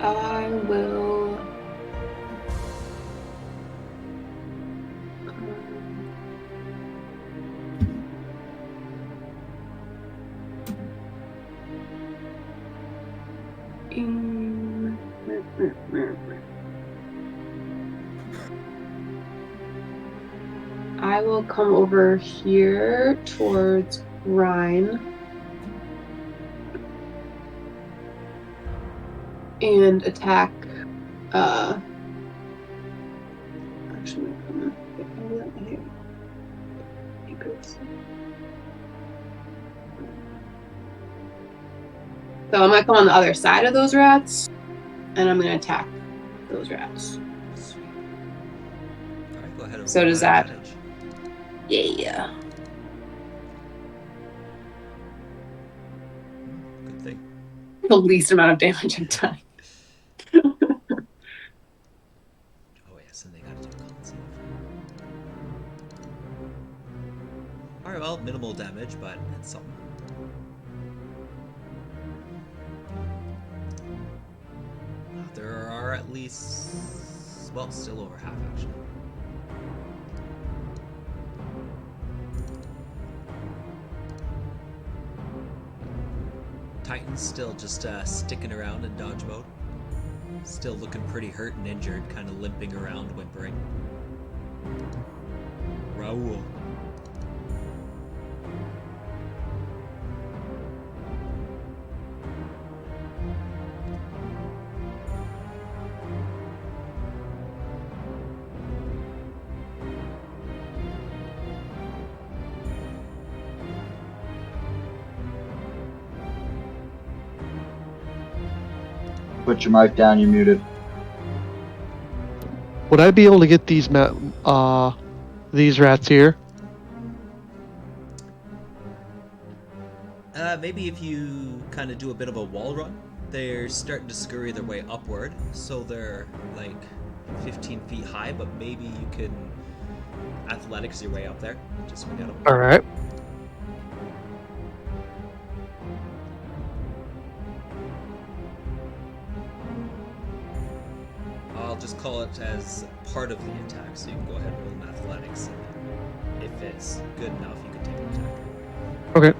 B: I will. I will come over here towards Rhine and attack. Actually, I'm gonna get here. So I'm gonna come on the other side of those rats, and I'm gonna attack those rats.
C: Sweet. Alright, go ahead and
B: So
C: roll
B: does
C: that
B: that-
C: advantage.
B: Yeah.
C: Good thing.
B: The least amount of damage I've done.
C: Oh yes, and they gotta do a con save. Alright, well, minimal damage, but it's something. There are at least, well, still over half actually. Titan's still just sticking around in dodge mode. Still looking pretty hurt and injured, kind of limping around, whimpering. Raoul.
G: Put your mic down, you're muted.
H: Would I be able to get these rats here?
C: Maybe if you kind of do a bit of a wall run, they're starting to scurry their way upward, so they're like 15 feet high, but maybe you can athletics your way up there. Just swing at them.
H: All right.
C: I'll just call it as part of the attack, so you can go ahead and roll an athletics. And if it's good enough, you can take an attack.
H: Okay.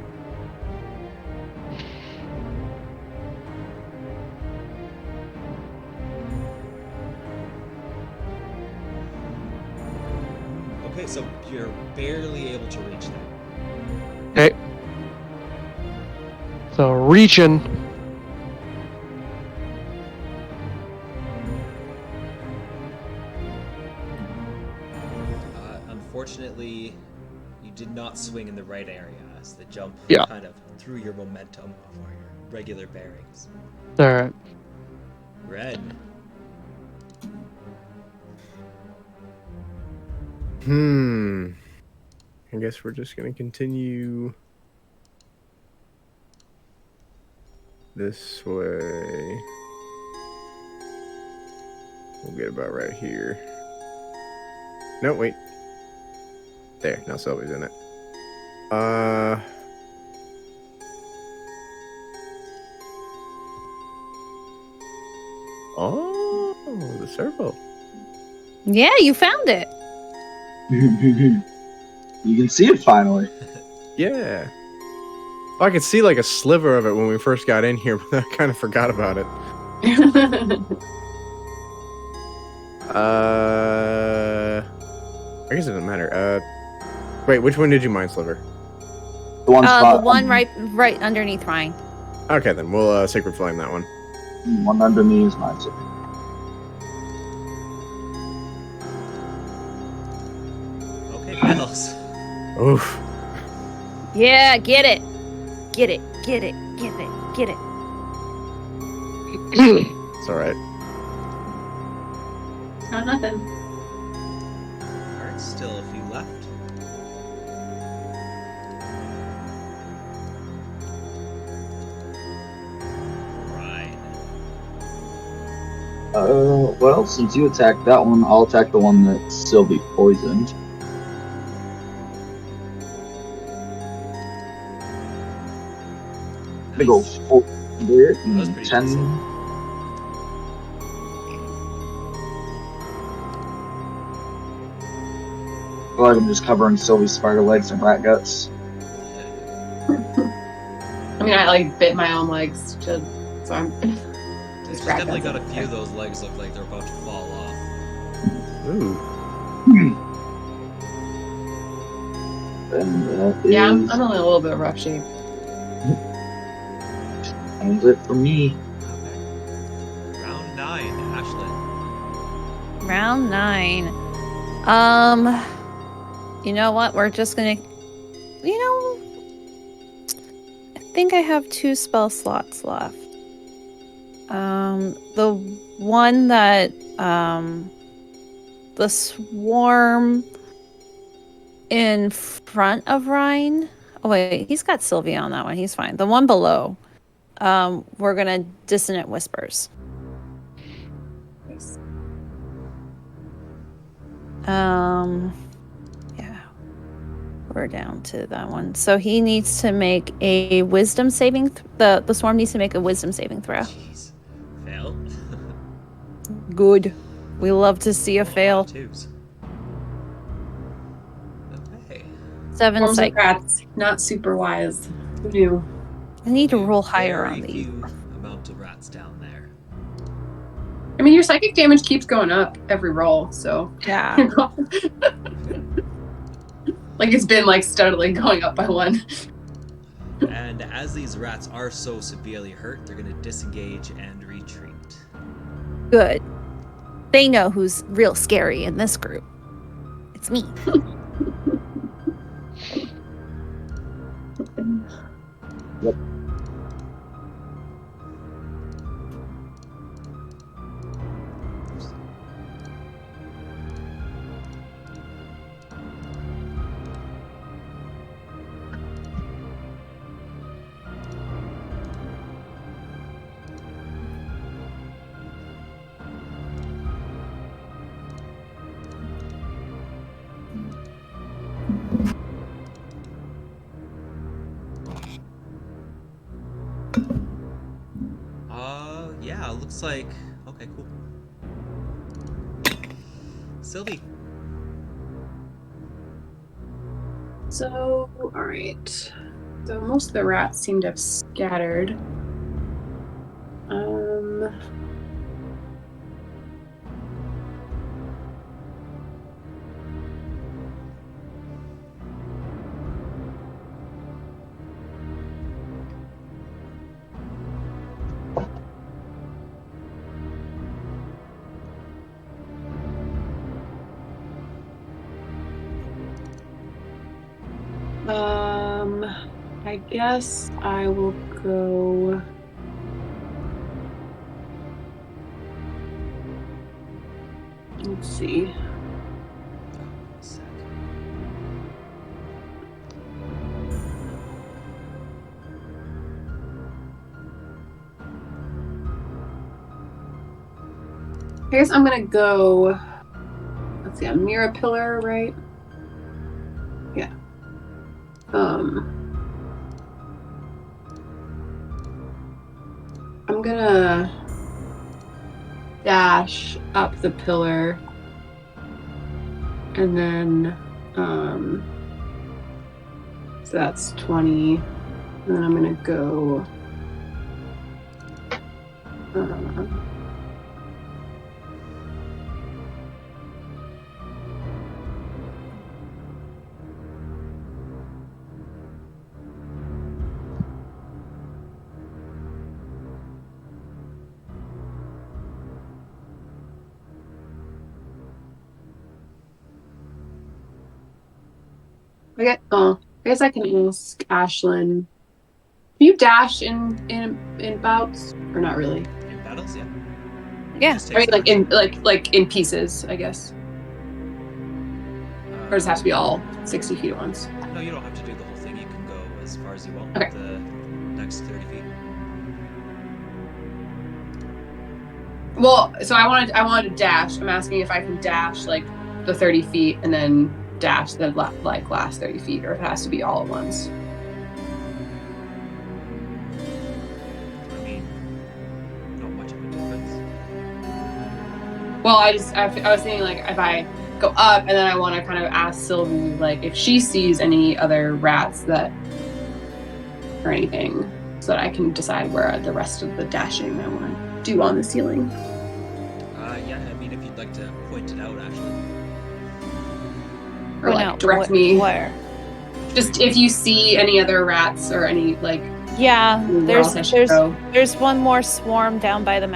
C: Okay, so you're barely able to reach them.
H: Okay. So reaching.
C: Unfortunately, you did not swing in the right area, as the jump
H: Yeah.
C: kind of threw your momentum off your regular bearings.
H: Alright.
C: Ren.
D: I guess we're just gonna continue this way. We'll get about right here. No, wait. There, now Sylvie's in it. Oh, the servo.
A: Yeah, you found it.
G: You can see it finally.
D: Yeah. Well, I could see like a sliver of it when we first got in here, but I kind of forgot about it. I guess it doesn't matter. Wait, which one did you mine, Sliver?
G: The one spot.
A: The one right underneath Ryan.
D: Okay, then we'll Sacred Flame that one.
G: One under me is mine. So.
C: Okay, Bells.
D: Oof.
A: Yeah, get it. Get it. Get it. Get it. Get it.
D: It's alright.
B: Not nothing.
C: Alright, still a few left. Right.
G: Well, since you attacked that one, I'll attack the one that Sylvie poisoned. I go 400 and 10. I feel like I'm just covering Sylvie's spider legs and rat guts.
B: I mean, I like bit my own legs, so I'm.
C: She's definitely got a few of those legs look like they're about to fall off.
D: Ooh.
G: And that
B: Yeah, I'm
G: is-
B: in a little bit of rough shape.
G: Ends it for me.
C: Okay. Round 9, Ashlyn.
A: Round 9. You know what? We're just gonna. I think I have 2 spell slots left. The one that the swarm in front of Ryan. Oh wait, he's got Sylvia on that one. He's fine. The one below. We're gonna dissonant whispers.
B: Nice.
A: Yeah. We're down to that one. So he needs to make a wisdom saving. The swarm needs to make a wisdom saving throw.
C: Jeez. Fail.
A: Good. We love to see a fail.
C: Twos. Okay.
A: 7
B: Forms of
A: psych.
B: rats, not super wise. Who knew?
A: I need to roll higher
C: Very
A: on these.
C: few amount of rats down there.
B: I mean, your psychic damage keeps going up every roll, so
A: Yeah.
B: like it's been like steadily going up by 1.
C: And as these rats are so severely hurt, they're going to disengage and retreat.
A: Good. They know who's real scary in this group. It's me.
G: Yep.
C: Yeah, looks like... Okay, cool. Sylvie.
B: So, alright. So most of the rats seem to have scattered. I guess I will go. Let's see. I guess I'm gonna go. Let's see, a mirror pillar, right? Yeah. I'm gonna dash up the pillar, and then so that's 20, and then I'm gonna go. I guess I can ask Ashlyn. Do you dash in bouts or not really?
C: In battles, yeah.
A: Yeah.
B: I mean, like in pieces, I guess. Or does it have to be all 60 feet at once?
C: No, you don't have to do the whole thing. You can go as far as you want
B: Okay.
C: the next 30 feet.
B: Well, so I wanted to dash. I'm asking if I can dash like the 30 feet and then dash the last 30 feet, or if it has to be all at once.
C: I mean, not much of a difference.
B: Well, I was thinking like if I go up and then I want to kind of ask Sylvie like if she sees any other rats that or anything, so that I can decide where the rest of the dashing I want to do on the ceiling.
C: Yeah, I mean, if you'd like to point it out, actually.
B: Or like direct me.
A: Where?
B: Just if you see any other rats or any like.
A: Yeah,
B: go.
A: there's one more swarm down by the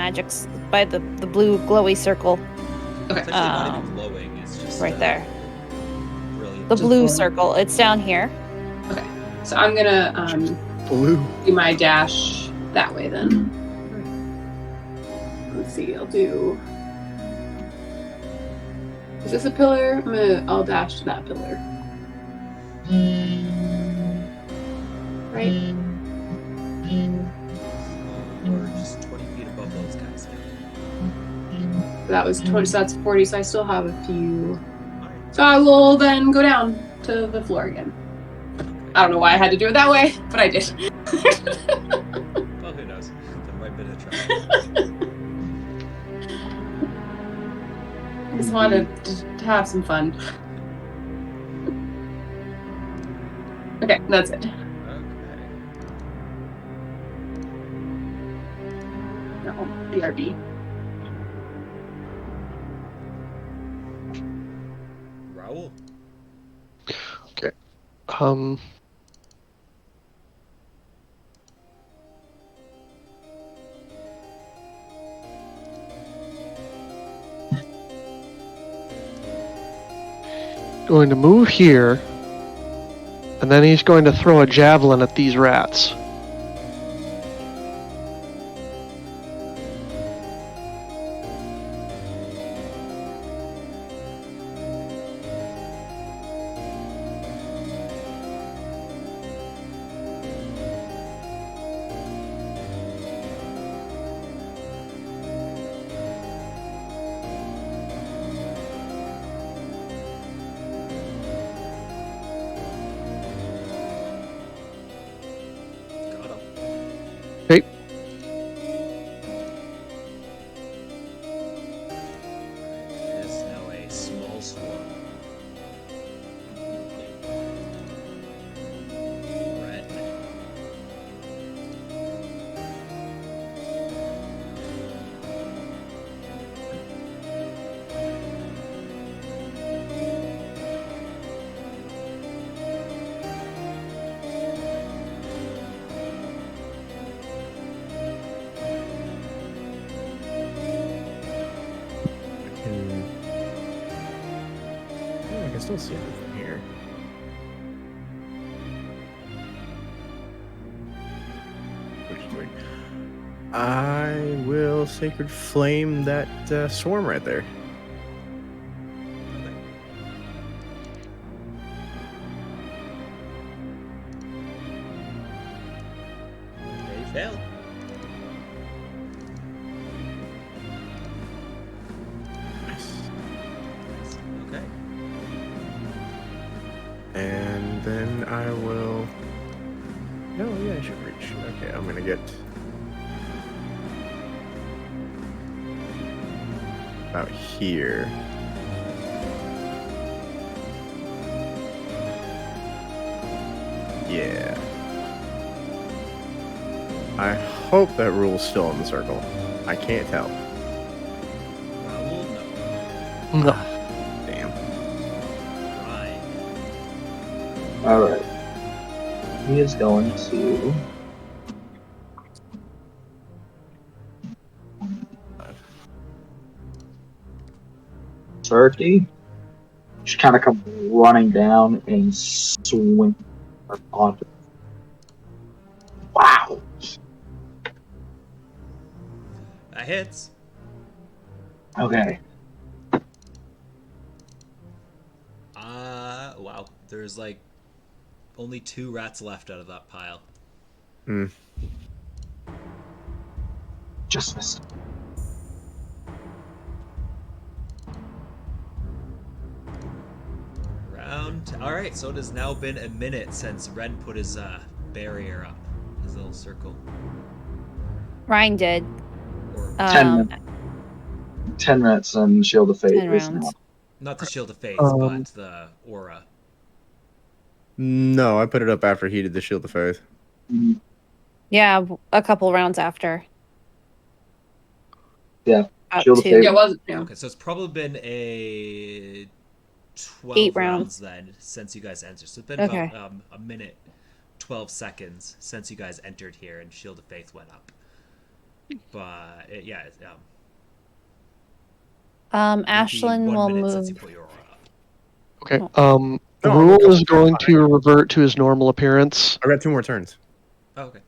A: by the blue glowy circle.
B: Okay.
C: It's actually not even glowing. It's just
A: right there.
C: Brilliant.
A: The
B: Just
A: blue
B: glowing.
A: circle. It's down here.
B: Okay, so I'm gonna do my dash that way then. Let's see. I'll do. Is this a pillar? I'll dash to that pillar. Right.
C: Or just 20 feet above those guys.
B: That was 20, so that's 40, so I still have a few. So I will then go down to the floor again. I don't know why I had to do it that way, but I did.
C: Well, who knows? There might be a try.
B: I just wanted to have some fun. Okay, that's it. No, BRB.
C: Raoul?
H: Okay. Going to move here, and then he's going to throw a javelin at these rats. Okay.
C: There's now a small swarm. Red.
D: I can still see them from here. I will Sacred Flame that swarm right there.
C: They failed. Okay.
D: And then I will... No, yeah, I should reach. Okay, I'm gonna get... about here. Yeah. I hope that rule's still in the circle. I can't tell.
C: Raoul, no.
H: No.
D: Damn.
C: Right.
J: Alright. He is going to. Turkey. Just kind of come running down and swing onto. Wow.
C: That hits.
J: Okay.
C: Wow. There's like only 2 rats left out of that pile.
D: Hmm.
J: Just missed.
C: Alright, so it has now been a minute since Ren put his barrier up. His little circle.
A: Ryan did.
C: Or
J: 10 minutes and Shield of Fate
A: 10
J: is
A: rounds.
J: now.
C: not the Shield of Faith, but the aura.
D: No, I put it up after he did the Shield of Faith.
A: Yeah, a couple rounds after.
J: Yeah.
A: About
J: Shield of
A: 2.
J: Fate.
B: Yeah, it was. Yeah.
C: Okay, so it's probably been a 12
A: 8
C: rounds
A: rounds.
C: then since you guys entered. So it's been
A: Okay.
C: about a minute, 12 seconds since you guys entered here and Shield of Faith went up. But yeah,
A: Ashlyn
C: one
A: will
C: minute since you
A: move.
C: put your aura up.
H: Okay.
D: No,
H: Rule
D: I'll
H: is
D: go
H: going to revert to his normal appearance.
D: I got 2 more turns.
C: Oh, okay.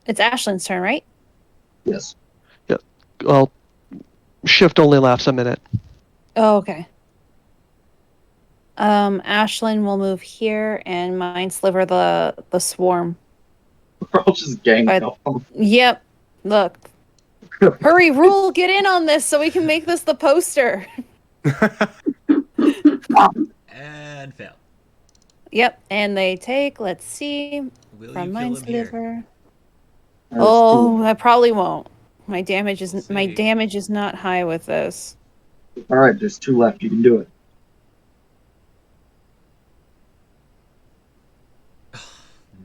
A: It's Ashlyn's turn, right?
J: Yes.
H: Well, shift only lasts a minute.
A: Oh, okay. Ashlyn will move here and mind sliver the swarm.
J: We're all just ganging
A: But-
J: up on
A: Yep. Look. Hurry, Rule, get in on this so we can make this the poster.
C: And fail.
A: Yep, and they take, let's see,
C: Will
A: from
C: you
A: mind
C: kill him here?
A: sliver.
J: That's
A: Oh, I probably won't. My damage
C: We'll
A: is not high with this.
J: cool. Alright, there's 2 left. You can do it.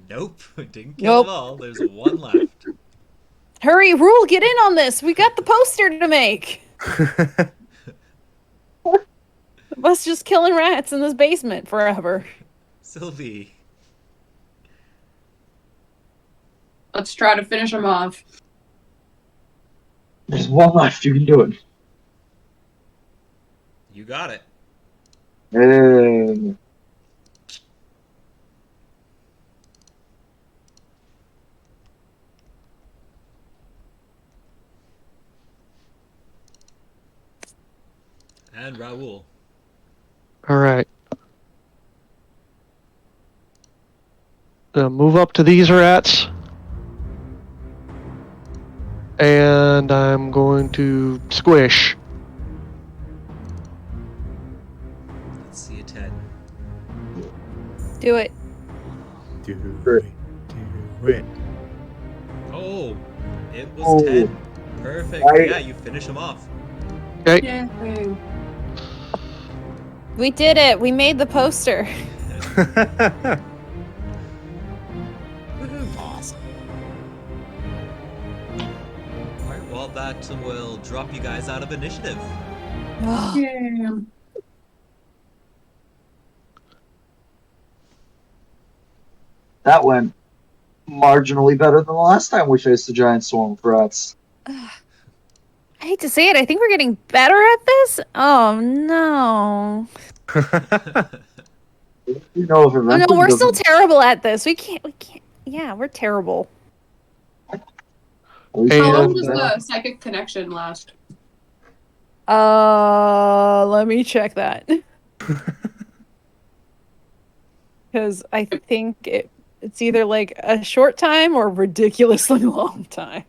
C: Nope, didn't kill
A: Nope.
C: them all. There's 1 left.
A: Hurry, Rule, get in on this. We got the poster to make. Us just killing rats in this basement forever.
C: Sylvie.
B: Let's try to finish him off.
J: There's 1 left. You can do it.
C: You got it.
J: Hey.
C: And Raoul.
H: All right. Move up to these rats. And I'm going to squish.
C: Let's see a 10.
A: Do it.
D: Do it.
C: Oh, it was
J: Oh.
C: 10. Perfect.
J: Right.
C: Yeah, you finish him off.
H: Okay.
B: Yay.
A: We did it. We made the poster.
C: Awesome. Alright, well, that will drop you guys out of initiative.
B: Yeah.
J: That went marginally better than the last time we faced a giant swarm of rats.
A: I hate to say it. I think we're getting better at this. Oh, no.
J: You know, if
A: Oh no,
J: eventually
A: we're still
J: doesn't-
A: terrible at this. We can't. Yeah, we're terrible.
B: How long
H: And
B: does the psychic connection last?
A: Let me check that. Because I think it's either like a short time or a ridiculously long time.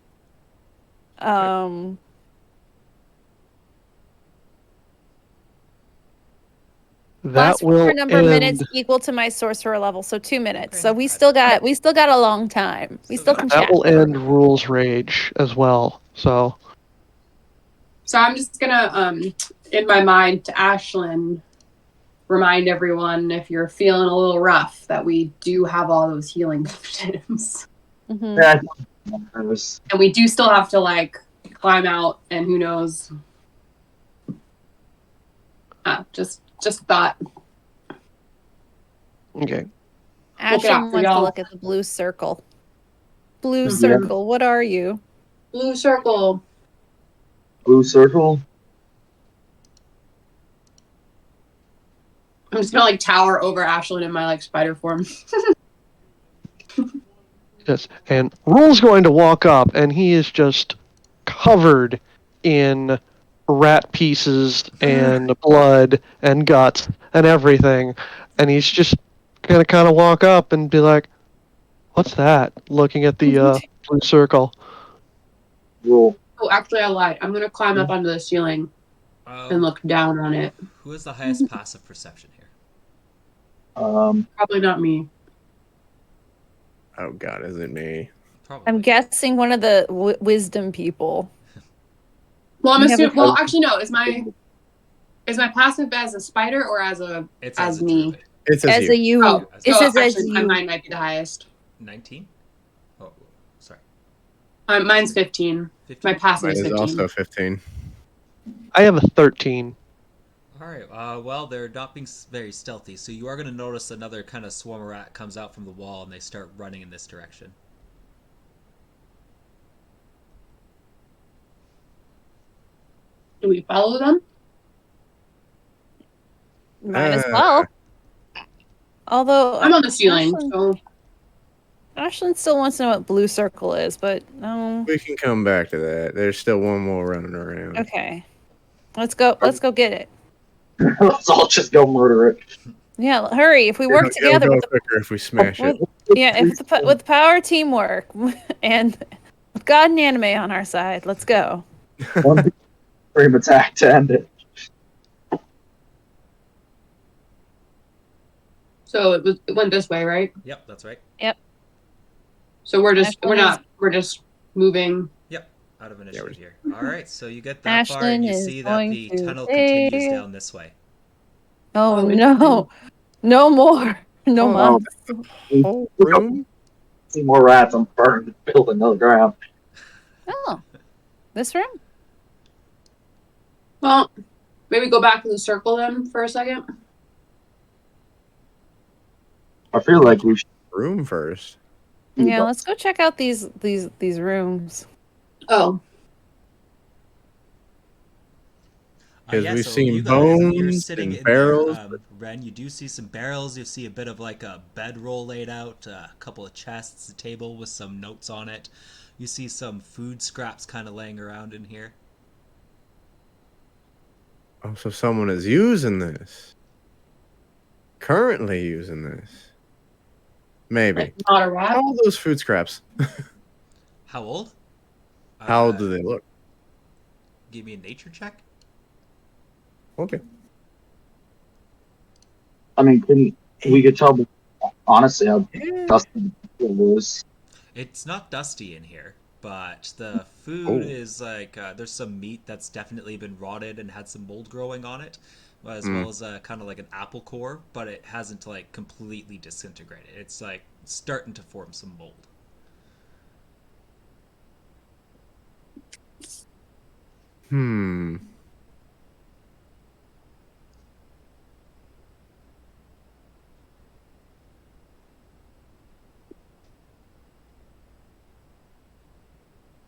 H: that
A: Last
H: will
A: number of minutes
H: end.
A: equal to my sorcerer level, so 2 minutes.
C: Okay,
A: So
C: not
A: we
C: bad.
A: still got a long time. We still can
H: That
A: chat.
H: will end rules rage as well. So
B: So I'm just gonna, in my mind, to Ashlyn, remind everyone if you're feeling a little rough that we do have all those healing potions,
A: Mhm.
J: Yeah,
B: and we do still have to like climb out, and who knows? Just thought.
H: okay.
B: Look it out
A: Ashlyn
B: for
A: wants to
B: y'all.
A: look at the blue circle. Blue
B: Mhm.
A: circle, what are you?
B: Blue circle.
J: blue circle.
B: I'm just gonna like tower over Ashlyn in my like spider form.
H: Yes. And Rule's going to walk up, and he is just covered in rat pieces and blood and guts and everything. And he's just gonna kind of walk up and be like, "What's that?" Looking at the blue circle.
J: Rule.
B: Oh, actually, I lied. I'm gonna climb up onto the ceiling and look down on it.
C: Who has the highest passive perception here?
B: Probably not me.
D: Oh God, is it me?
C: Probably.
A: I'm guessing one of the wisdom people.
B: Well, I'm
A: We have a-
B: assuming. Well, actually, no. Is my passive as a spider or as a
C: It's
B: as
C: a
B: me?
C: druid.
D: It says
A: As
D: you.
A: a you.
B: Oh,
A: It
B: so
A: says as
B: actually,
A: you.
B: mine might be the highest.
C: 19? Oh, sorry.
B: Mine's 15.
C: 15?
B: My passive
D: Mine
B: is
D: is
B: 15.
D: also 15.
H: I have a 13.
C: Alright, well, they're not being very stealthy, so you are going to notice another kind of swarm of rat comes out from the wall and they start running in this direction.
B: Do we follow them?
A: Might as well. Although
B: I'm on the ceiling,
A: Ashlyn,
B: so
A: Ashlyn still wants to know what blue circle is, but no.
D: We can come back to that. There's still one more running around.
A: Okay. Let's go get it.
J: Let's all just go murder it.
A: Yeah, hurry. If we work together
D: It'll
A: with
D: go quicker if we smash it.
A: with power teamwork and with God and anime on our side, let's go.
J: One frame attack to end it.
B: so it went this way, right?
C: Yep, that's right.
A: Yep.
B: So we're just
A: Ashlyn
B: we're just moving.
C: Yep, out of initiative here. Alright, so you get that far and
A: Ashlyn
C: you
A: is
C: see that
A: going
C: the
A: to
C: tunnel continues
A: save-
C: down this way.
A: Oh
B: Oh,
A: no. No more. No
J: Oh,
A: more.
D: Whole room?
J: See more rats. I'm burning the building to the ground.
A: Oh. This room?
B: Well, maybe go back to the circle then for a second.
J: I feel like we should.
D: Room first.
A: Yeah, let's go check out these rooms.
B: Oh,
D: Because we've
C: so
D: seen
C: you guys, you're
D: bones
C: sitting
D: and
C: in
D: barrels.
C: there, Ren, you do see some barrels. You see a bit of like a bedroll laid out, a couple of chests, a table with some notes on it. You see some food scraps kind of laying around in here.
D: Oh, so someone is using this. Currently using this. Maybe.
B: like not a rat.
D: How old are those food scraps?
C: How old?
D: How old do they look?
C: Give me a nature check.
D: Okay.
J: I mean, we could tell, honestly, how dusty it was.
C: It's not dusty in here, but the food is like there's some meat that's definitely been rotted and had some mold growing on it, as well as kind of like an apple core, but it hasn't like completely disintegrated. It's like starting to form some mold.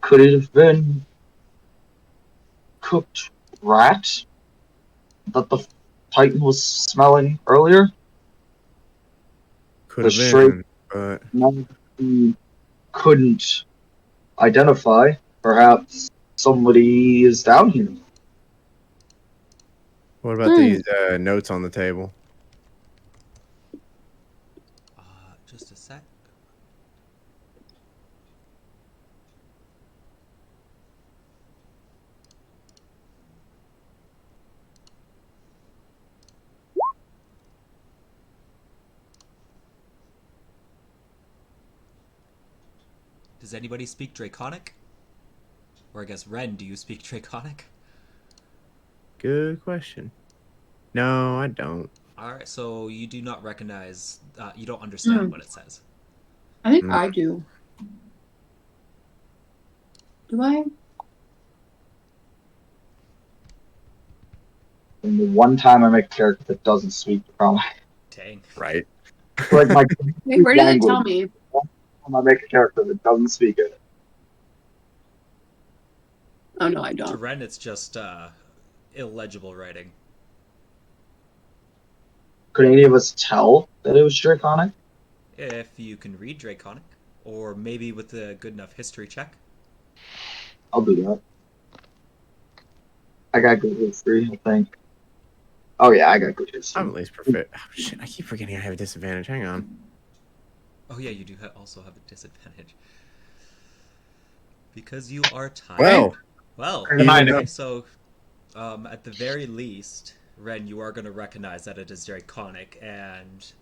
J: Could it have been cooked rat that the Titan was smelling earlier?
D: Could
J: The
D: have
J: straight
D: been, but
J: none he couldn't identify. Perhaps somebody is down here.
D: what about these notes on the table?
C: Just a sec. Does anybody speak Draconic? Or I guess, Ren, do you speak Draconic?
D: Good question. No, I don't.
C: Alright, so you do not recognize, you don't understand what it says.
B: I think I do. Do I?
J: And the one time I make a character that doesn't speak Draconic.
C: Dang.
D: Right.
J: Like my
B: Wait, where did it tell
J: language.
B: me?
J: I make a character that doesn't speak it.
B: Oh no, I
C: To
B: don't.
C: Ren, it's just illegible writing.
J: Could any of us tell that it was Draconic?
C: If you can read Draconic, or maybe with a good enough history check.
J: I'll do that. I got good history, I think. Oh yeah, I got good history.
D: I'm at least perfect. Oh, shit, I keep forgetting I have a disadvantage. Hang on.
C: Oh yeah, you do also have a disadvantage. Because you are timed.
D: Well,
C: Okay, so at the very least, Ren, you are going to recognize that it is Draconic, and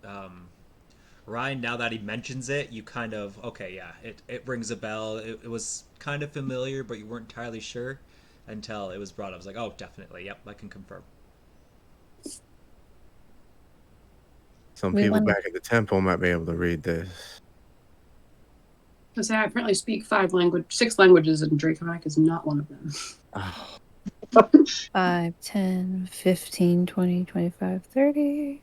C: Ryan, now that he mentions it, you kind of, okay, yeah, it rings a bell. It was kind of familiar, but you weren't entirely sure until it was brought up. I was like, oh, definitely, yep, I can confirm.
D: Some people back at the temple might be able to read this.
B: I say I apparently speak 6 languages, and Draconic is not one of them.
D: Oh.
A: 5, 10, 15, 20, 25, 30.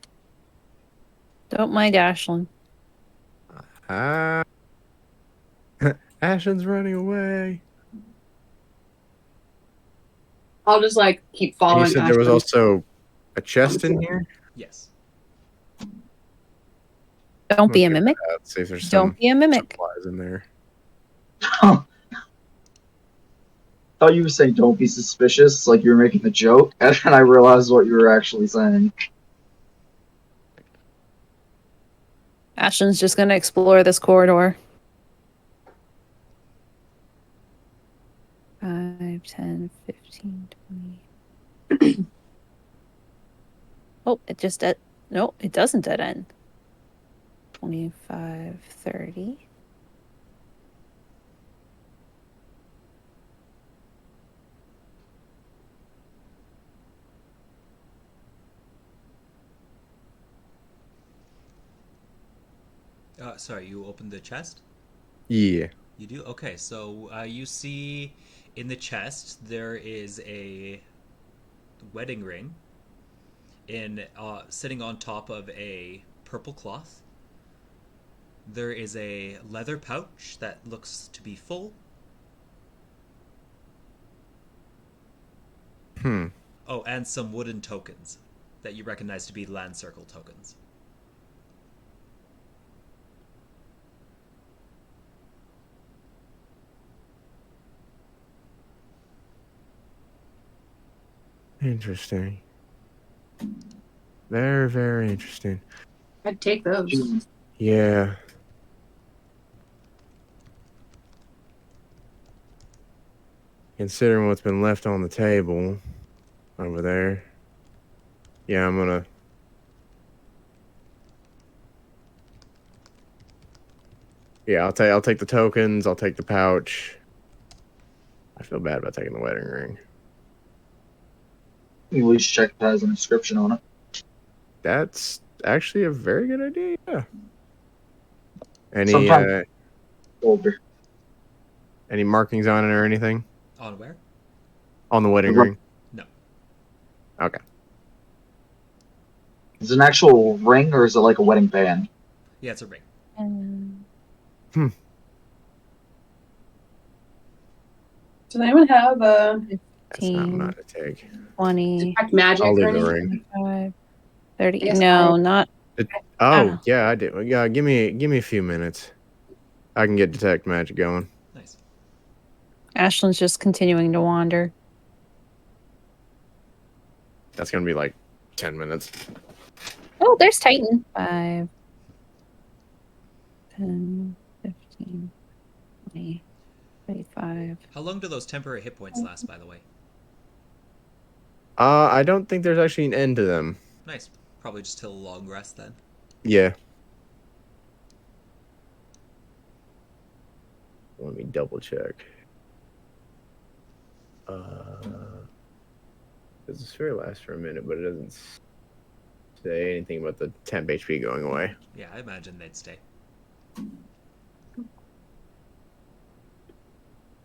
A: Don't mind Ashlyn.
D: Ashlyn's running away.
B: I'll just like keep following.
D: You said there was also a chest in here?
C: Yes.
A: Don't be a mimic.
D: See if there's
A: Don't be a mimic.
D: Supplies in there.
J: Thought you were saying don't be suspicious, like you were making the joke, and then I realized what you were actually saying.
A: Ashlyn's just gonna explore this corridor. 5, 10, 15, 20. Oh, it just no, it doesn't dead end. 25, 30.
C: Sorry, you opened the chest?
D: Yeah.
C: You do? Okay, so you see in the chest there is a wedding ring sitting on top of a purple cloth. There is a leather pouch that looks to be full. Oh, and some wooden tokens that you recognize to be land circle tokens.
D: Interesting. Very, very interesting.
B: I'd take those.
D: Yeah. Considering what's been left on the table over there. Yeah, I'm gonna... Yeah, I'll take the tokens, I'll take the pouch. I feel bad about taking the wedding ring.
J: You at least check if it has an inscription on it.
D: That's actually a very good idea. Any markings on it or anything?
C: On where?
D: On the wedding ring?
C: No.
D: Okay.
J: Is it an actual ring or is it like a wedding band?
C: Yeah, it's a ring.
B: Does anyone have a...
D: That's not mine to take.
A: 20.
B: Magic
D: I'll
B: or
D: leave the
B: anything?
D: ring.
A: 25, 30. No, not.
D: Oh, yeah, I did. Yeah, give me a few minutes. I can get detect magic going.
C: Nice.
A: Ashlyn's just continuing to wander.
D: That's gonna be like 10 minutes.
A: Oh, there's Titan. 5, 10, 15, 20, 25.
C: How long do those temporary hit points last, by the way?
D: I don't think there's actually an end to them.
C: Nice. Probably just till a long rest then.
D: Yeah. Let me double check. This sphere lasts for a minute, but it doesn't say anything about the temp HP going away.
C: Yeah, I imagine they'd stay.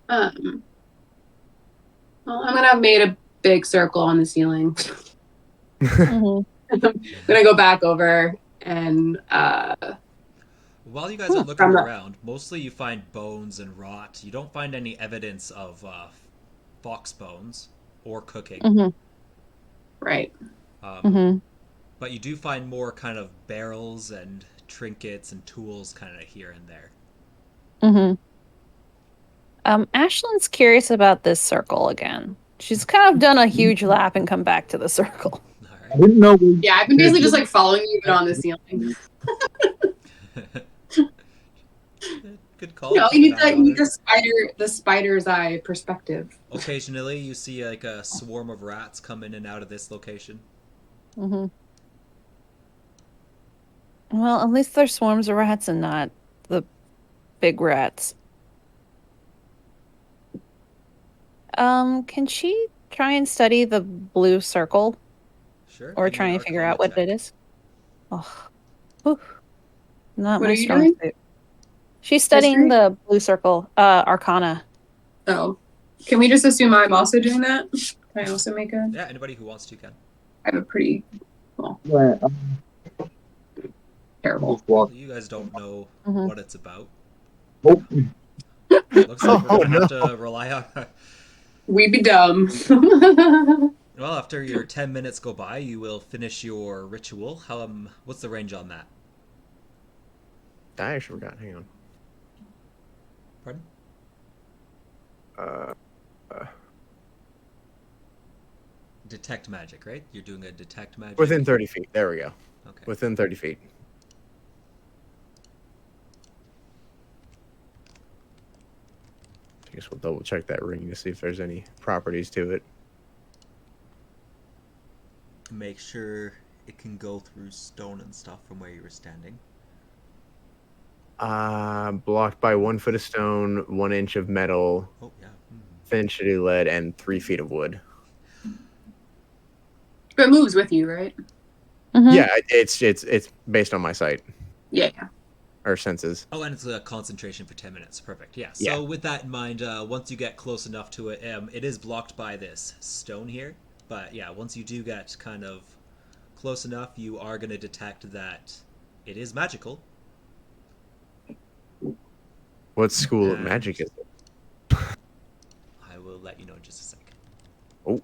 B: Well, I'm gonna have made a big circle on the ceiling.
A: Mhm.
B: I'm gonna go back over and
C: while you guys are looking around, mostly you find bones and rot. You don't find any evidence of fox bones or cooking.
A: Mm-hmm.
B: Right.
C: But you do find more kind of barrels and trinkets and tools kind of here and there.
A: Ashlyn's curious about this circle again. She's kind of done a huge lap and come back to the circle.
C: Right.
J: I didn't know.
B: Yeah, I've been basically just like following you, but on the ceiling.
C: Good call.
B: No, you need the spider's eye perspective.
C: Occasionally, you see like a swarm of rats come in and out of this location.
A: Well, at least there's swarms of rats and not the big rats. Can she try and study the blue circle?
C: Sure.
A: Or try and figure out what it is? Oh, not
B: What
A: my
B: are you
A: strong
B: doing?
A: suit. She's studying
B: History?
A: the blue circle, Arcana.
B: Oh, can we just assume I'm also doing that? Can I also make a?
C: Yeah, anybody who wants to can.
B: I have a pretty well,
J: Right,
B: terrible.
J: well,
C: You guys don't know what it's about.
J: oh,
C: Looks like we're gonna have to rely on.
B: We'd be dumb.
C: Well, after your 10 minutes go by, you will finish your ritual. What's the range on that?
D: I actually forgot. Hang on.
C: Pardon? Detect magic, right? You're doing a detect magic?
D: Within 30 feet. There we go.
C: Okay.
D: Within 30 feet. I guess we'll double check that ring to see if there's any properties to it.
C: Make sure it can go through stone and stuff from where you were standing.
D: Blocked by 1 foot of stone, 1 inch of metal,
C: Oh, yeah.
D: thin shitty lead, and 3 feet of wood.
B: But it moves with you, right?
D: Yeah, it's based on my sight.
B: Yeah.
D: Or senses.
C: Oh, and it's a concentration for 10 minutes. Perfect. Yeah. So with that in mind, once you get close enough to it, it is blocked by this stone here. But yeah, once you do get kind of close enough, you are going to detect that it is magical.
D: What school of magic is it?
C: I will let you know in just a second.
D: Oh.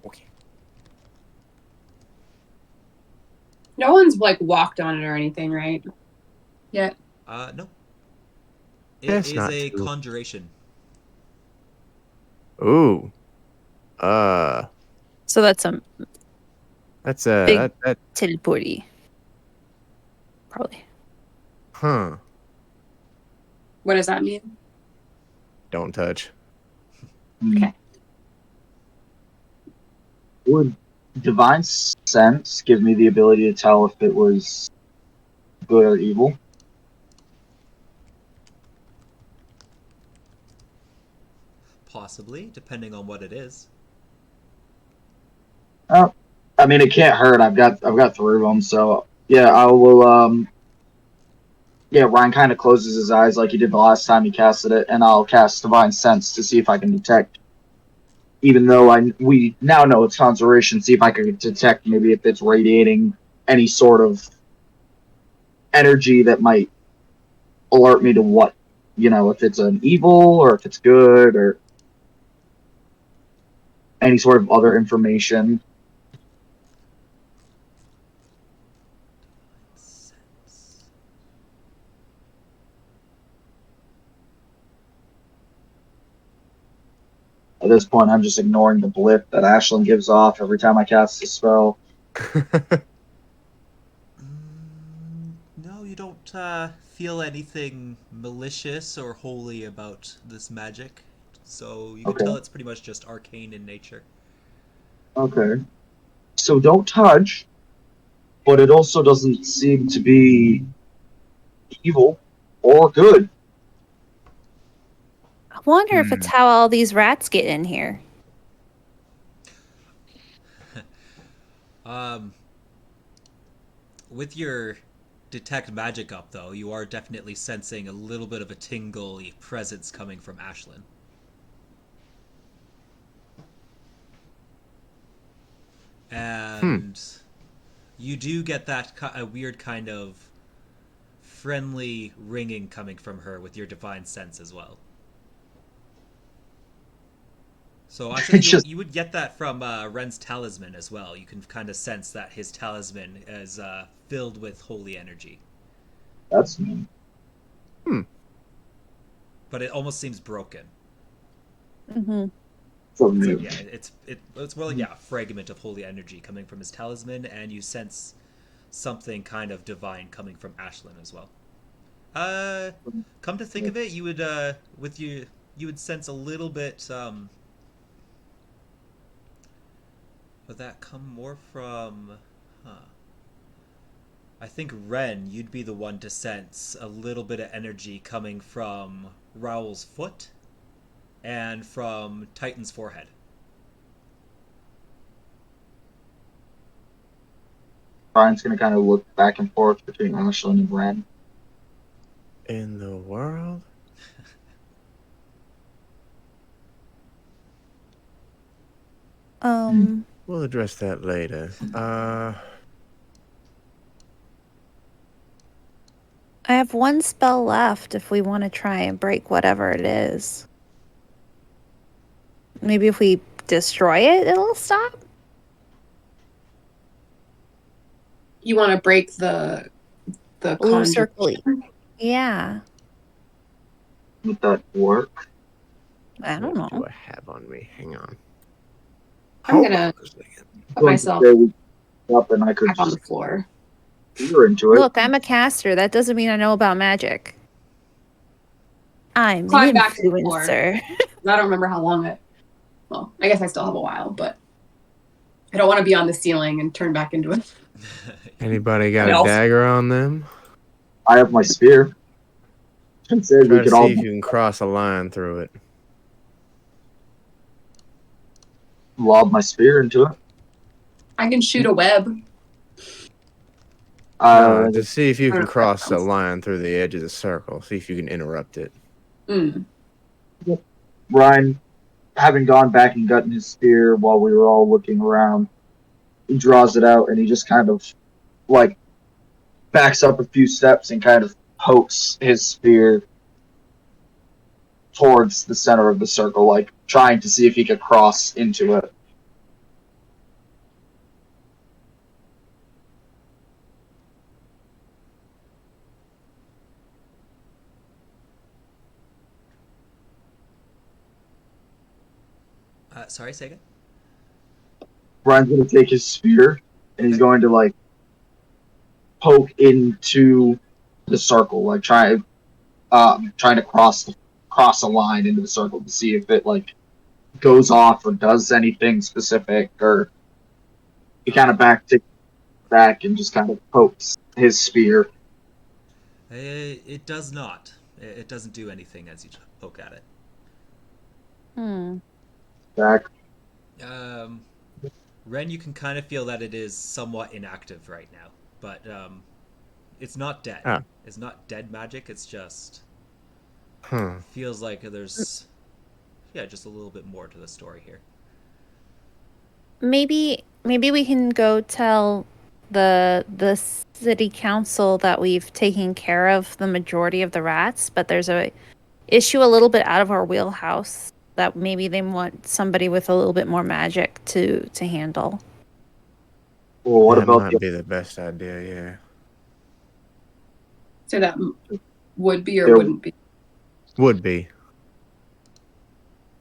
D: Okay.
B: No one's like walked on it or anything, right? Yet.
C: No.
D: That's
C: It is
D: not
C: a
D: true.
C: conjuration.
D: Ooh.
A: So that's a big
D: that
A: teleporty. Probably.
D: Huh.
B: What does that mean?
D: Don't touch.
B: Okay.
J: would divine sense give me the ability to tell if it was good or evil?
C: Possibly, depending on what it is.
J: Oh, I mean, it can't hurt. I've got 3 of them, so yeah, I will. Yeah, Ryan kind of closes his eyes like he did the last time he casted it, and I'll cast divine sense to see if I can detect. Even though we now know it's conjuration, see if I can detect maybe if it's radiating any sort of energy that might alert me to what, if it's an evil or if it's good or any sort of other information. At this point, I'm just ignoring the blip that Ashlyn gives off every time I cast a spell.
C: No, you don't feel anything malicious or holy about this magic. So you can tell it's pretty much just arcane in nature.
J: Okay. So don't touch, but it also doesn't seem to be evil or good.
A: I wonder if it's how all these rats get in here.
C: With your detect magic up, though, you are definitely sensing a little bit of a tingly presence coming from Ashlyn. And you do get that a weird kind of friendly ringing coming from her with your divine sense as well. So actually, you would get that from Ren's talisman as well. You can kind of sense that his talisman is filled with holy energy.
J: That's mean.
C: But it almost seems broken.
A: Mm-hmm.
J: So
C: yeah, it's well, a fragment of holy energy coming from his talisman, and you sense something kind of divine coming from Ashlyn as well. Come to think of it, you would you would sense a little bit. Would that come more from? I think Ren, you'd be the one to sense a little bit of energy coming from Raoul's foot and from Titan's forehead.
J: Brian's gonna kind of look back and forth between Ashlyn and Ren.
D: In the world? We'll address that later.
A: I have one spell left if we want to try and break whatever it is. Maybe if we destroy it, it'll stop?
B: You want to break the
A: blue circle? Yeah.
J: Would that work?
A: I don't know.
D: What do I have on me? Hang on.
B: I'm gonna put myself
J: up and I could
B: back on the floor.
J: You're into it.
A: Look, I'm a caster. That doesn't mean I know about magic. I'm
B: Climb
A: an
B: back to the floor.
A: influencer.
B: I don't remember how long it. Well, I guess I still have a while, but I don't want to be on the ceiling and turn back into it.
D: Anybody got a dagger on them?
J: I have my spear.
D: Try to see if you can cross a line through it.
J: Lob my spear into it.
B: I can shoot a web.
D: To see if you can cross a line through the edge of the circle. See if you can interrupt it.
J: Ryan, having gone back and gotten his spear while we were all looking around, he draws it out and he just kind of like backs up a few steps and kind of pokes his spear towards the center of the circle, like trying to see if he could cross into it.
C: Sorry, say again?
J: Brian's going to take his spear and he's going to like poke into the circle, like trying to cross a line into the circle to see if it like goes off or does anything specific, or he kind of back and just kind of pokes his spear.
C: It does not. It doesn't do anything as you poke at it.
J: Back.
C: Ren, you can kind of feel that it is somewhat inactive right now, but it's not dead. It's not dead magic. It's just feels like there's just a little bit more to the story here.
A: Maybe we can go tell the city council that we've taken care of the majority of the rats, but there's a issue a little bit out of our wheelhouse that maybe they want somebody with a little bit more magic to handle.
J: Well, what
D: that
J: about
D: might be the best idea, yeah.
B: So that would be or wouldn't be?
D: Would be.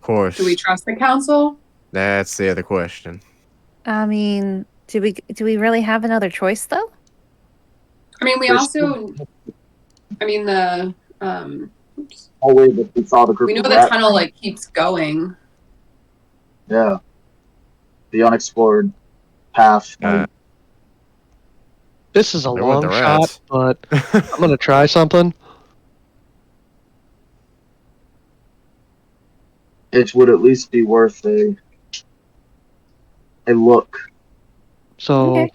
D: Of course.
B: Do we trust the council?
D: That's the other question.
A: I mean, do we really have another choice though?
B: I mean, we also. I mean the.
J: Oh wait, but we saw the group
B: We know
J: of
B: the
J: rats.
B: tunnel like keeps going.
J: Yeah. The unexplored path.
H: This is a
D: They're with
H: long
D: the
H: shot,
D: rats.
H: but I'm gonna try something.
J: It would at least be worth a look.
H: So,
A: Okay.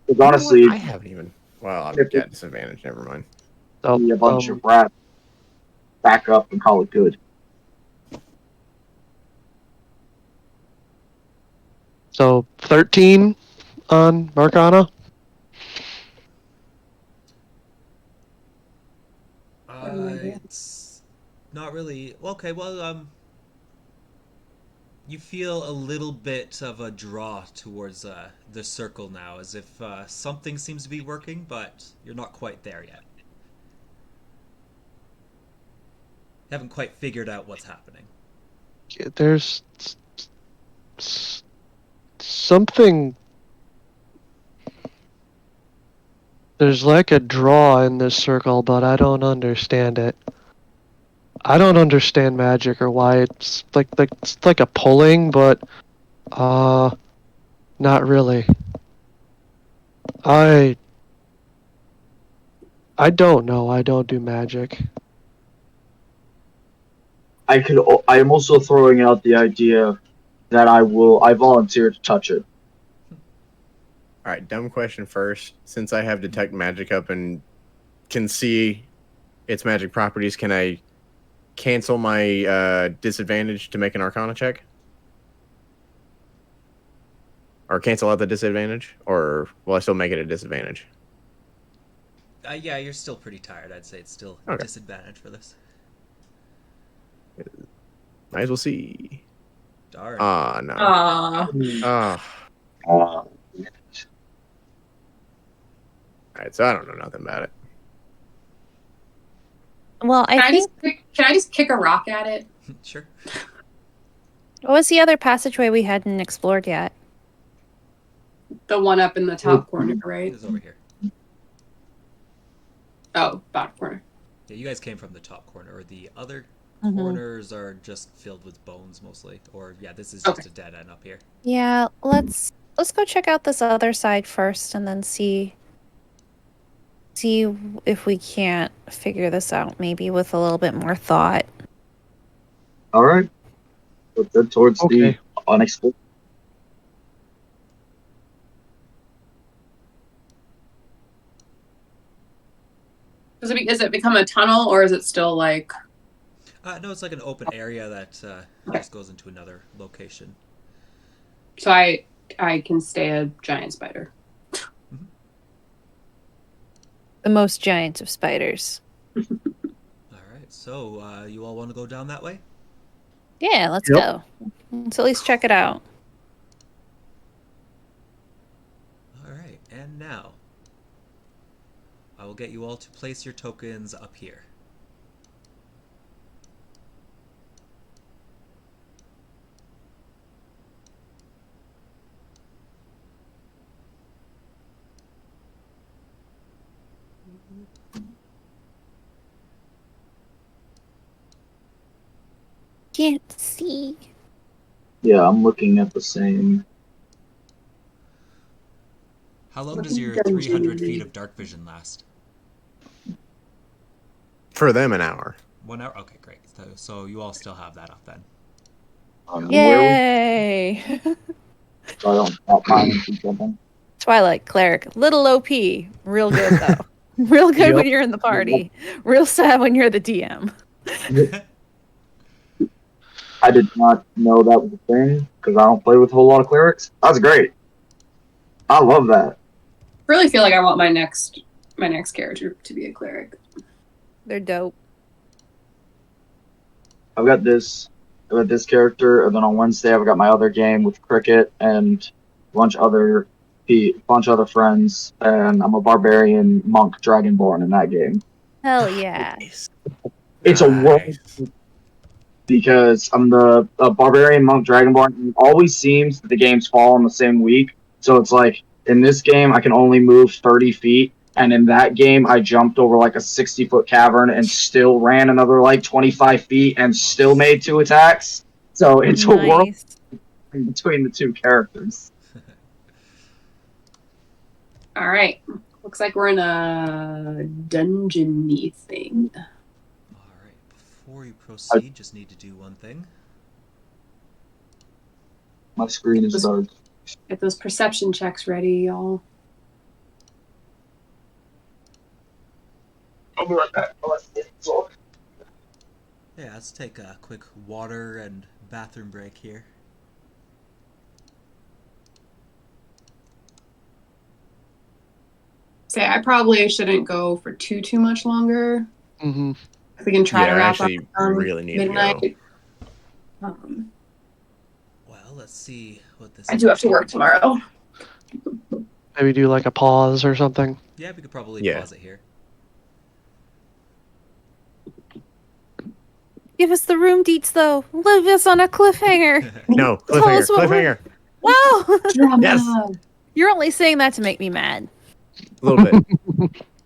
J: Because honestly,
D: I haven't even. Well, I've got disadvantage. Never mind.
J: be a bunch of rats back up and call it good.
H: So 13 on Marcana.
C: It's not really okay. Well, you feel a little bit of a draw towards the circle now, as if something seems to be working, but you're not quite there yet. You haven't quite figured out what's happening.
H: There's something. There's like a draw in this circle, but I don't understand it. I don't understand magic or why it's like a pulling, but not really. I don't know. I don't do magic.
J: I am also throwing out the idea that I volunteer to touch it.
D: All right, dumb question first. Since I have detect magic up and can see its magic properties, can I cancel my disadvantage to make an Arcana check? Or cancel out the disadvantage? Or will I still make it a disadvantage?
C: Yeah, you're still pretty tired. I'd say it's still a disadvantage for this.
D: Might as well see.
C: Darn.
D: Ah, no. Alright, so I don't know nothing about it.
A: Well,
B: Can I just kick a rock at it?
C: Sure.
A: What was the other passageway we hadn't explored yet?
B: The one up in the top corner, right?
C: It's over here.
B: Oh, bottom corner.
C: Yeah, you guys came from the top corner, or the other corners are just filled with bones mostly. Or yeah, this is just a dead end up here.
A: Yeah, let's go check out this other side first, and then see if we can't figure this out. Maybe with a little bit more thought.
J: All right. Let's head towards the unexplored.
B: Is it become a tunnel, or is it still like?
C: No, it's like an open area that just goes into another location.
B: So I can stay a giant spider.
C: Mm-hmm.
A: The most giant of spiders.
C: All right, so you all want to go down that way?
A: Yeah, let's go. Let's at least check it out.
C: All right, and now I will get you all to place your tokens up here.
A: Can't see.
J: Yeah, I'm looking at the same.
C: How long does your 300 feet of dark vision last?
D: For them, an hour.
C: 1 hour? Okay, great. So you all still have that up then.
A: Yay!
J: So I don't stop mine and keep jumping.
A: Twilight Cleric. Little OP. Real good, though. Real good when you're in the party. Real sad when you're the DM.
J: I did not know that was a thing, because I don't play with a whole lot of clerics. That's great. I love that.
B: Really feel like I want my next character to be a cleric.
A: They're dope.
J: I've got this character, and then on Wednesday I've got my other game with Cricket and a bunch of other friends, and I'm a barbarian monk dragonborn in that game.
A: Hell yeah.
J: It's a world. because I'm the barbarian monk dragonborn, and it always seems that the games fall on the same week. So it's like in this game I can only move 30 feet, and in that game I jumped over like a 60-foot cavern and still ran another like 25 feet and still made 2 attacks. So it's a world between the two characters.
B: All right. Looks like we're in a dungeon-y thing.
C: All right. Before you proceed, just need to do one thing.
J: My screen is dark.
B: Get those perception checks ready, y'all.
J: I'll be right back.
C: Yeah, let's take a quick water and bathroom break here.
B: Say, I probably shouldn't go for too much longer.
H: Mm-hmm.
B: If we can try to wrap up
D: really need
B: midnight.
D: to
C: Well, let's see what this.
B: I do have to work tomorrow.
H: Maybe do like a pause or something.
C: Yeah, we could probably pause it here.
A: Give us the room deets, though. Leave us on a cliffhanger.
D: No, cliffhanger.
A: Wow.
D: Yes.
A: You're only saying that to make me mad.
D: A little bit,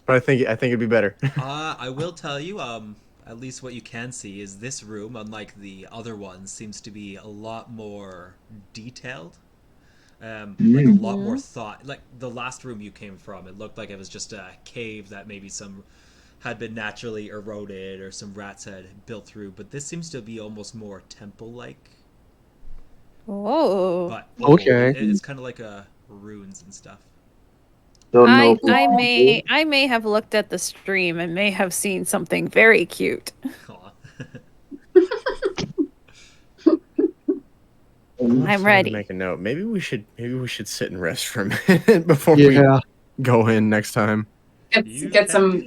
D: but I think it'd be better.
C: I will tell you, at least what you can see is this room, unlike the other ones, seems to be a lot more detailed. Like a lot more thought. Like the last room you came from, it looked like it was just a cave that maybe some had been naturally eroded or some rats had built through. But this seems to be almost more temple-like.
A: Whoa.
C: But
H: okay,
C: it's kind of like runes and stuff.
A: I may have looked at the stream and may have seen something very cute. I'm ready.
D: Make a note. Maybe we should sit and rest for a minute before we go in next time.
B: Take some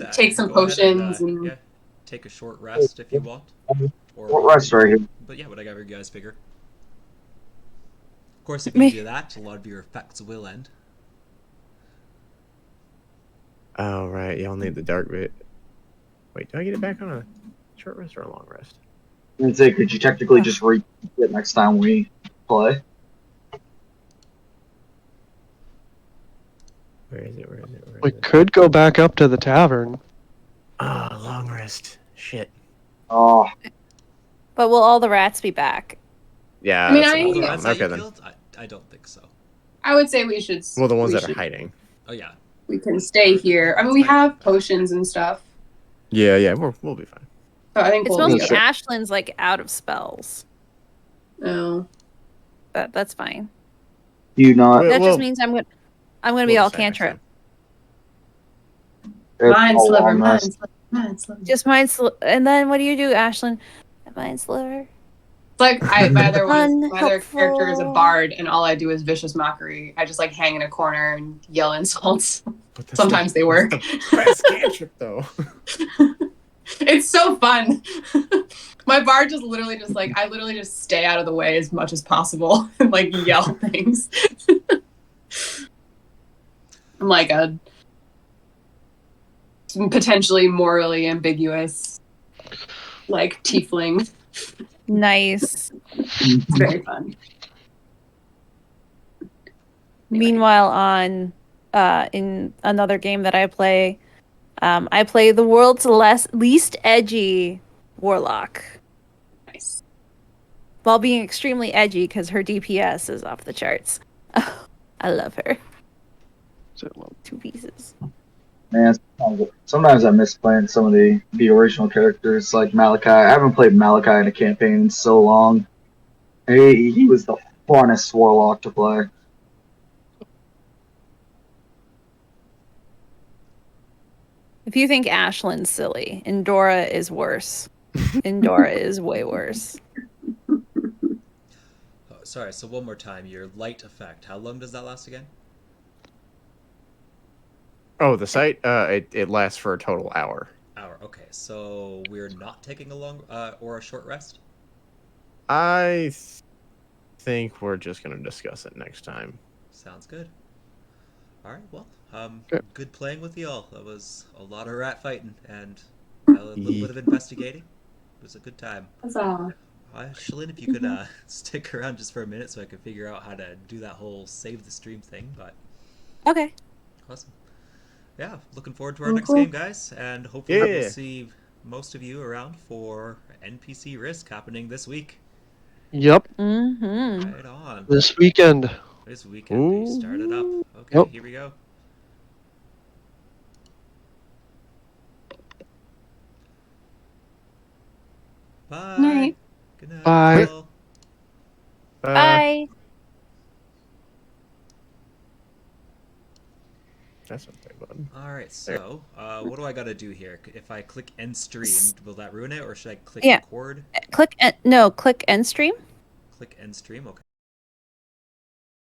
B: potions and
C: take a short rest if you want.
J: Or rest right here.
C: But yeah, whatever you guys figure. Of course, if you do that, a lot of your effects will end.
D: Oh, right. Y'all need the dark bit. Wait, do I get it back on a short rest or a long rest?
J: Could you technically just read it next time we play?
D: Where is it?
H: We could go back up to the tavern.
D: Ah, long rest. Shit.
J: Oh.
A: But will all the rats be back?
D: Yeah.
B: I mean,
D: okay then.
C: I don't think so.
B: I would say we should.
D: Well, the ones that are hiding.
C: Oh yeah.
B: We can stay here. I mean, we have potions and stuff.
D: Yeah, we'll be fine.
B: So I think
A: it's mostly Ashlin's like out of spells.
B: Oh.
A: That's fine.
J: You not?
A: That just means I'm gonna be all cantrip.
B: Mind sliver.
A: Just mind sliver. And then what do you do, Ashlyn? Mind sliver.
B: It's like my other character is a bard, and all I do is vicious mockery. I just like hang in a corner and yell insults. Sometimes they work.
D: Best cantrip though.
B: It's so fun. My bard just literally just stay out of the way as much as possible and like yell things. I'm like a potentially morally ambiguous like tiefling.
A: Nice.
B: It's very fun.
A: Meanwhile, on in another game that I play the world's least edgy warlock.
B: Nice.
A: While being extremely edgy because her DPS is off the charts. I love her. 2 pieces.
J: Man, sometimes I miss playing some of the original characters like Malachi. I haven't played Malachi in a campaign in so long. He was the funnest warlock to play.
A: If you think Ashlyn's silly, Endora is worse. Endora is way worse.
C: Oh, sorry, so one more time. Your light effect. How long does that last again?
D: Oh, the sight? It lasts for a total hour.
C: Okay. So we're not taking a long or a short rest?
D: I think we're just going to discuss it next time.
C: Sounds good. All right, well, good playing with y'all. That was a lot of rat fighting and a little bit of investigating. It was a good time.
B: Huzzah.
C: Shalyn, if you could stick around just for a minute so I could figure out how to do that whole save the stream thing, but
A: Okay.
C: awesome. Yeah, looking forward to our next game, guys, and hopefully we'll see most of you around for NPC Risk happening this week.
H: Yep.
A: Mm-hmm.
C: Right on.
H: This weekend.
C: This weekend, they started up. Okay,
H: Yep.
C: Here we go. Bye.
B: Night.
C: Good night.
H: Bye.
C: All.
A: Bye.
D: That's not very fun.
C: Alright, so what do I gotta do here? If I click end stream, will that ruin it, or should I click
A: Yeah.
C: record?
A: Click end stream.
C: Click end stream, okay.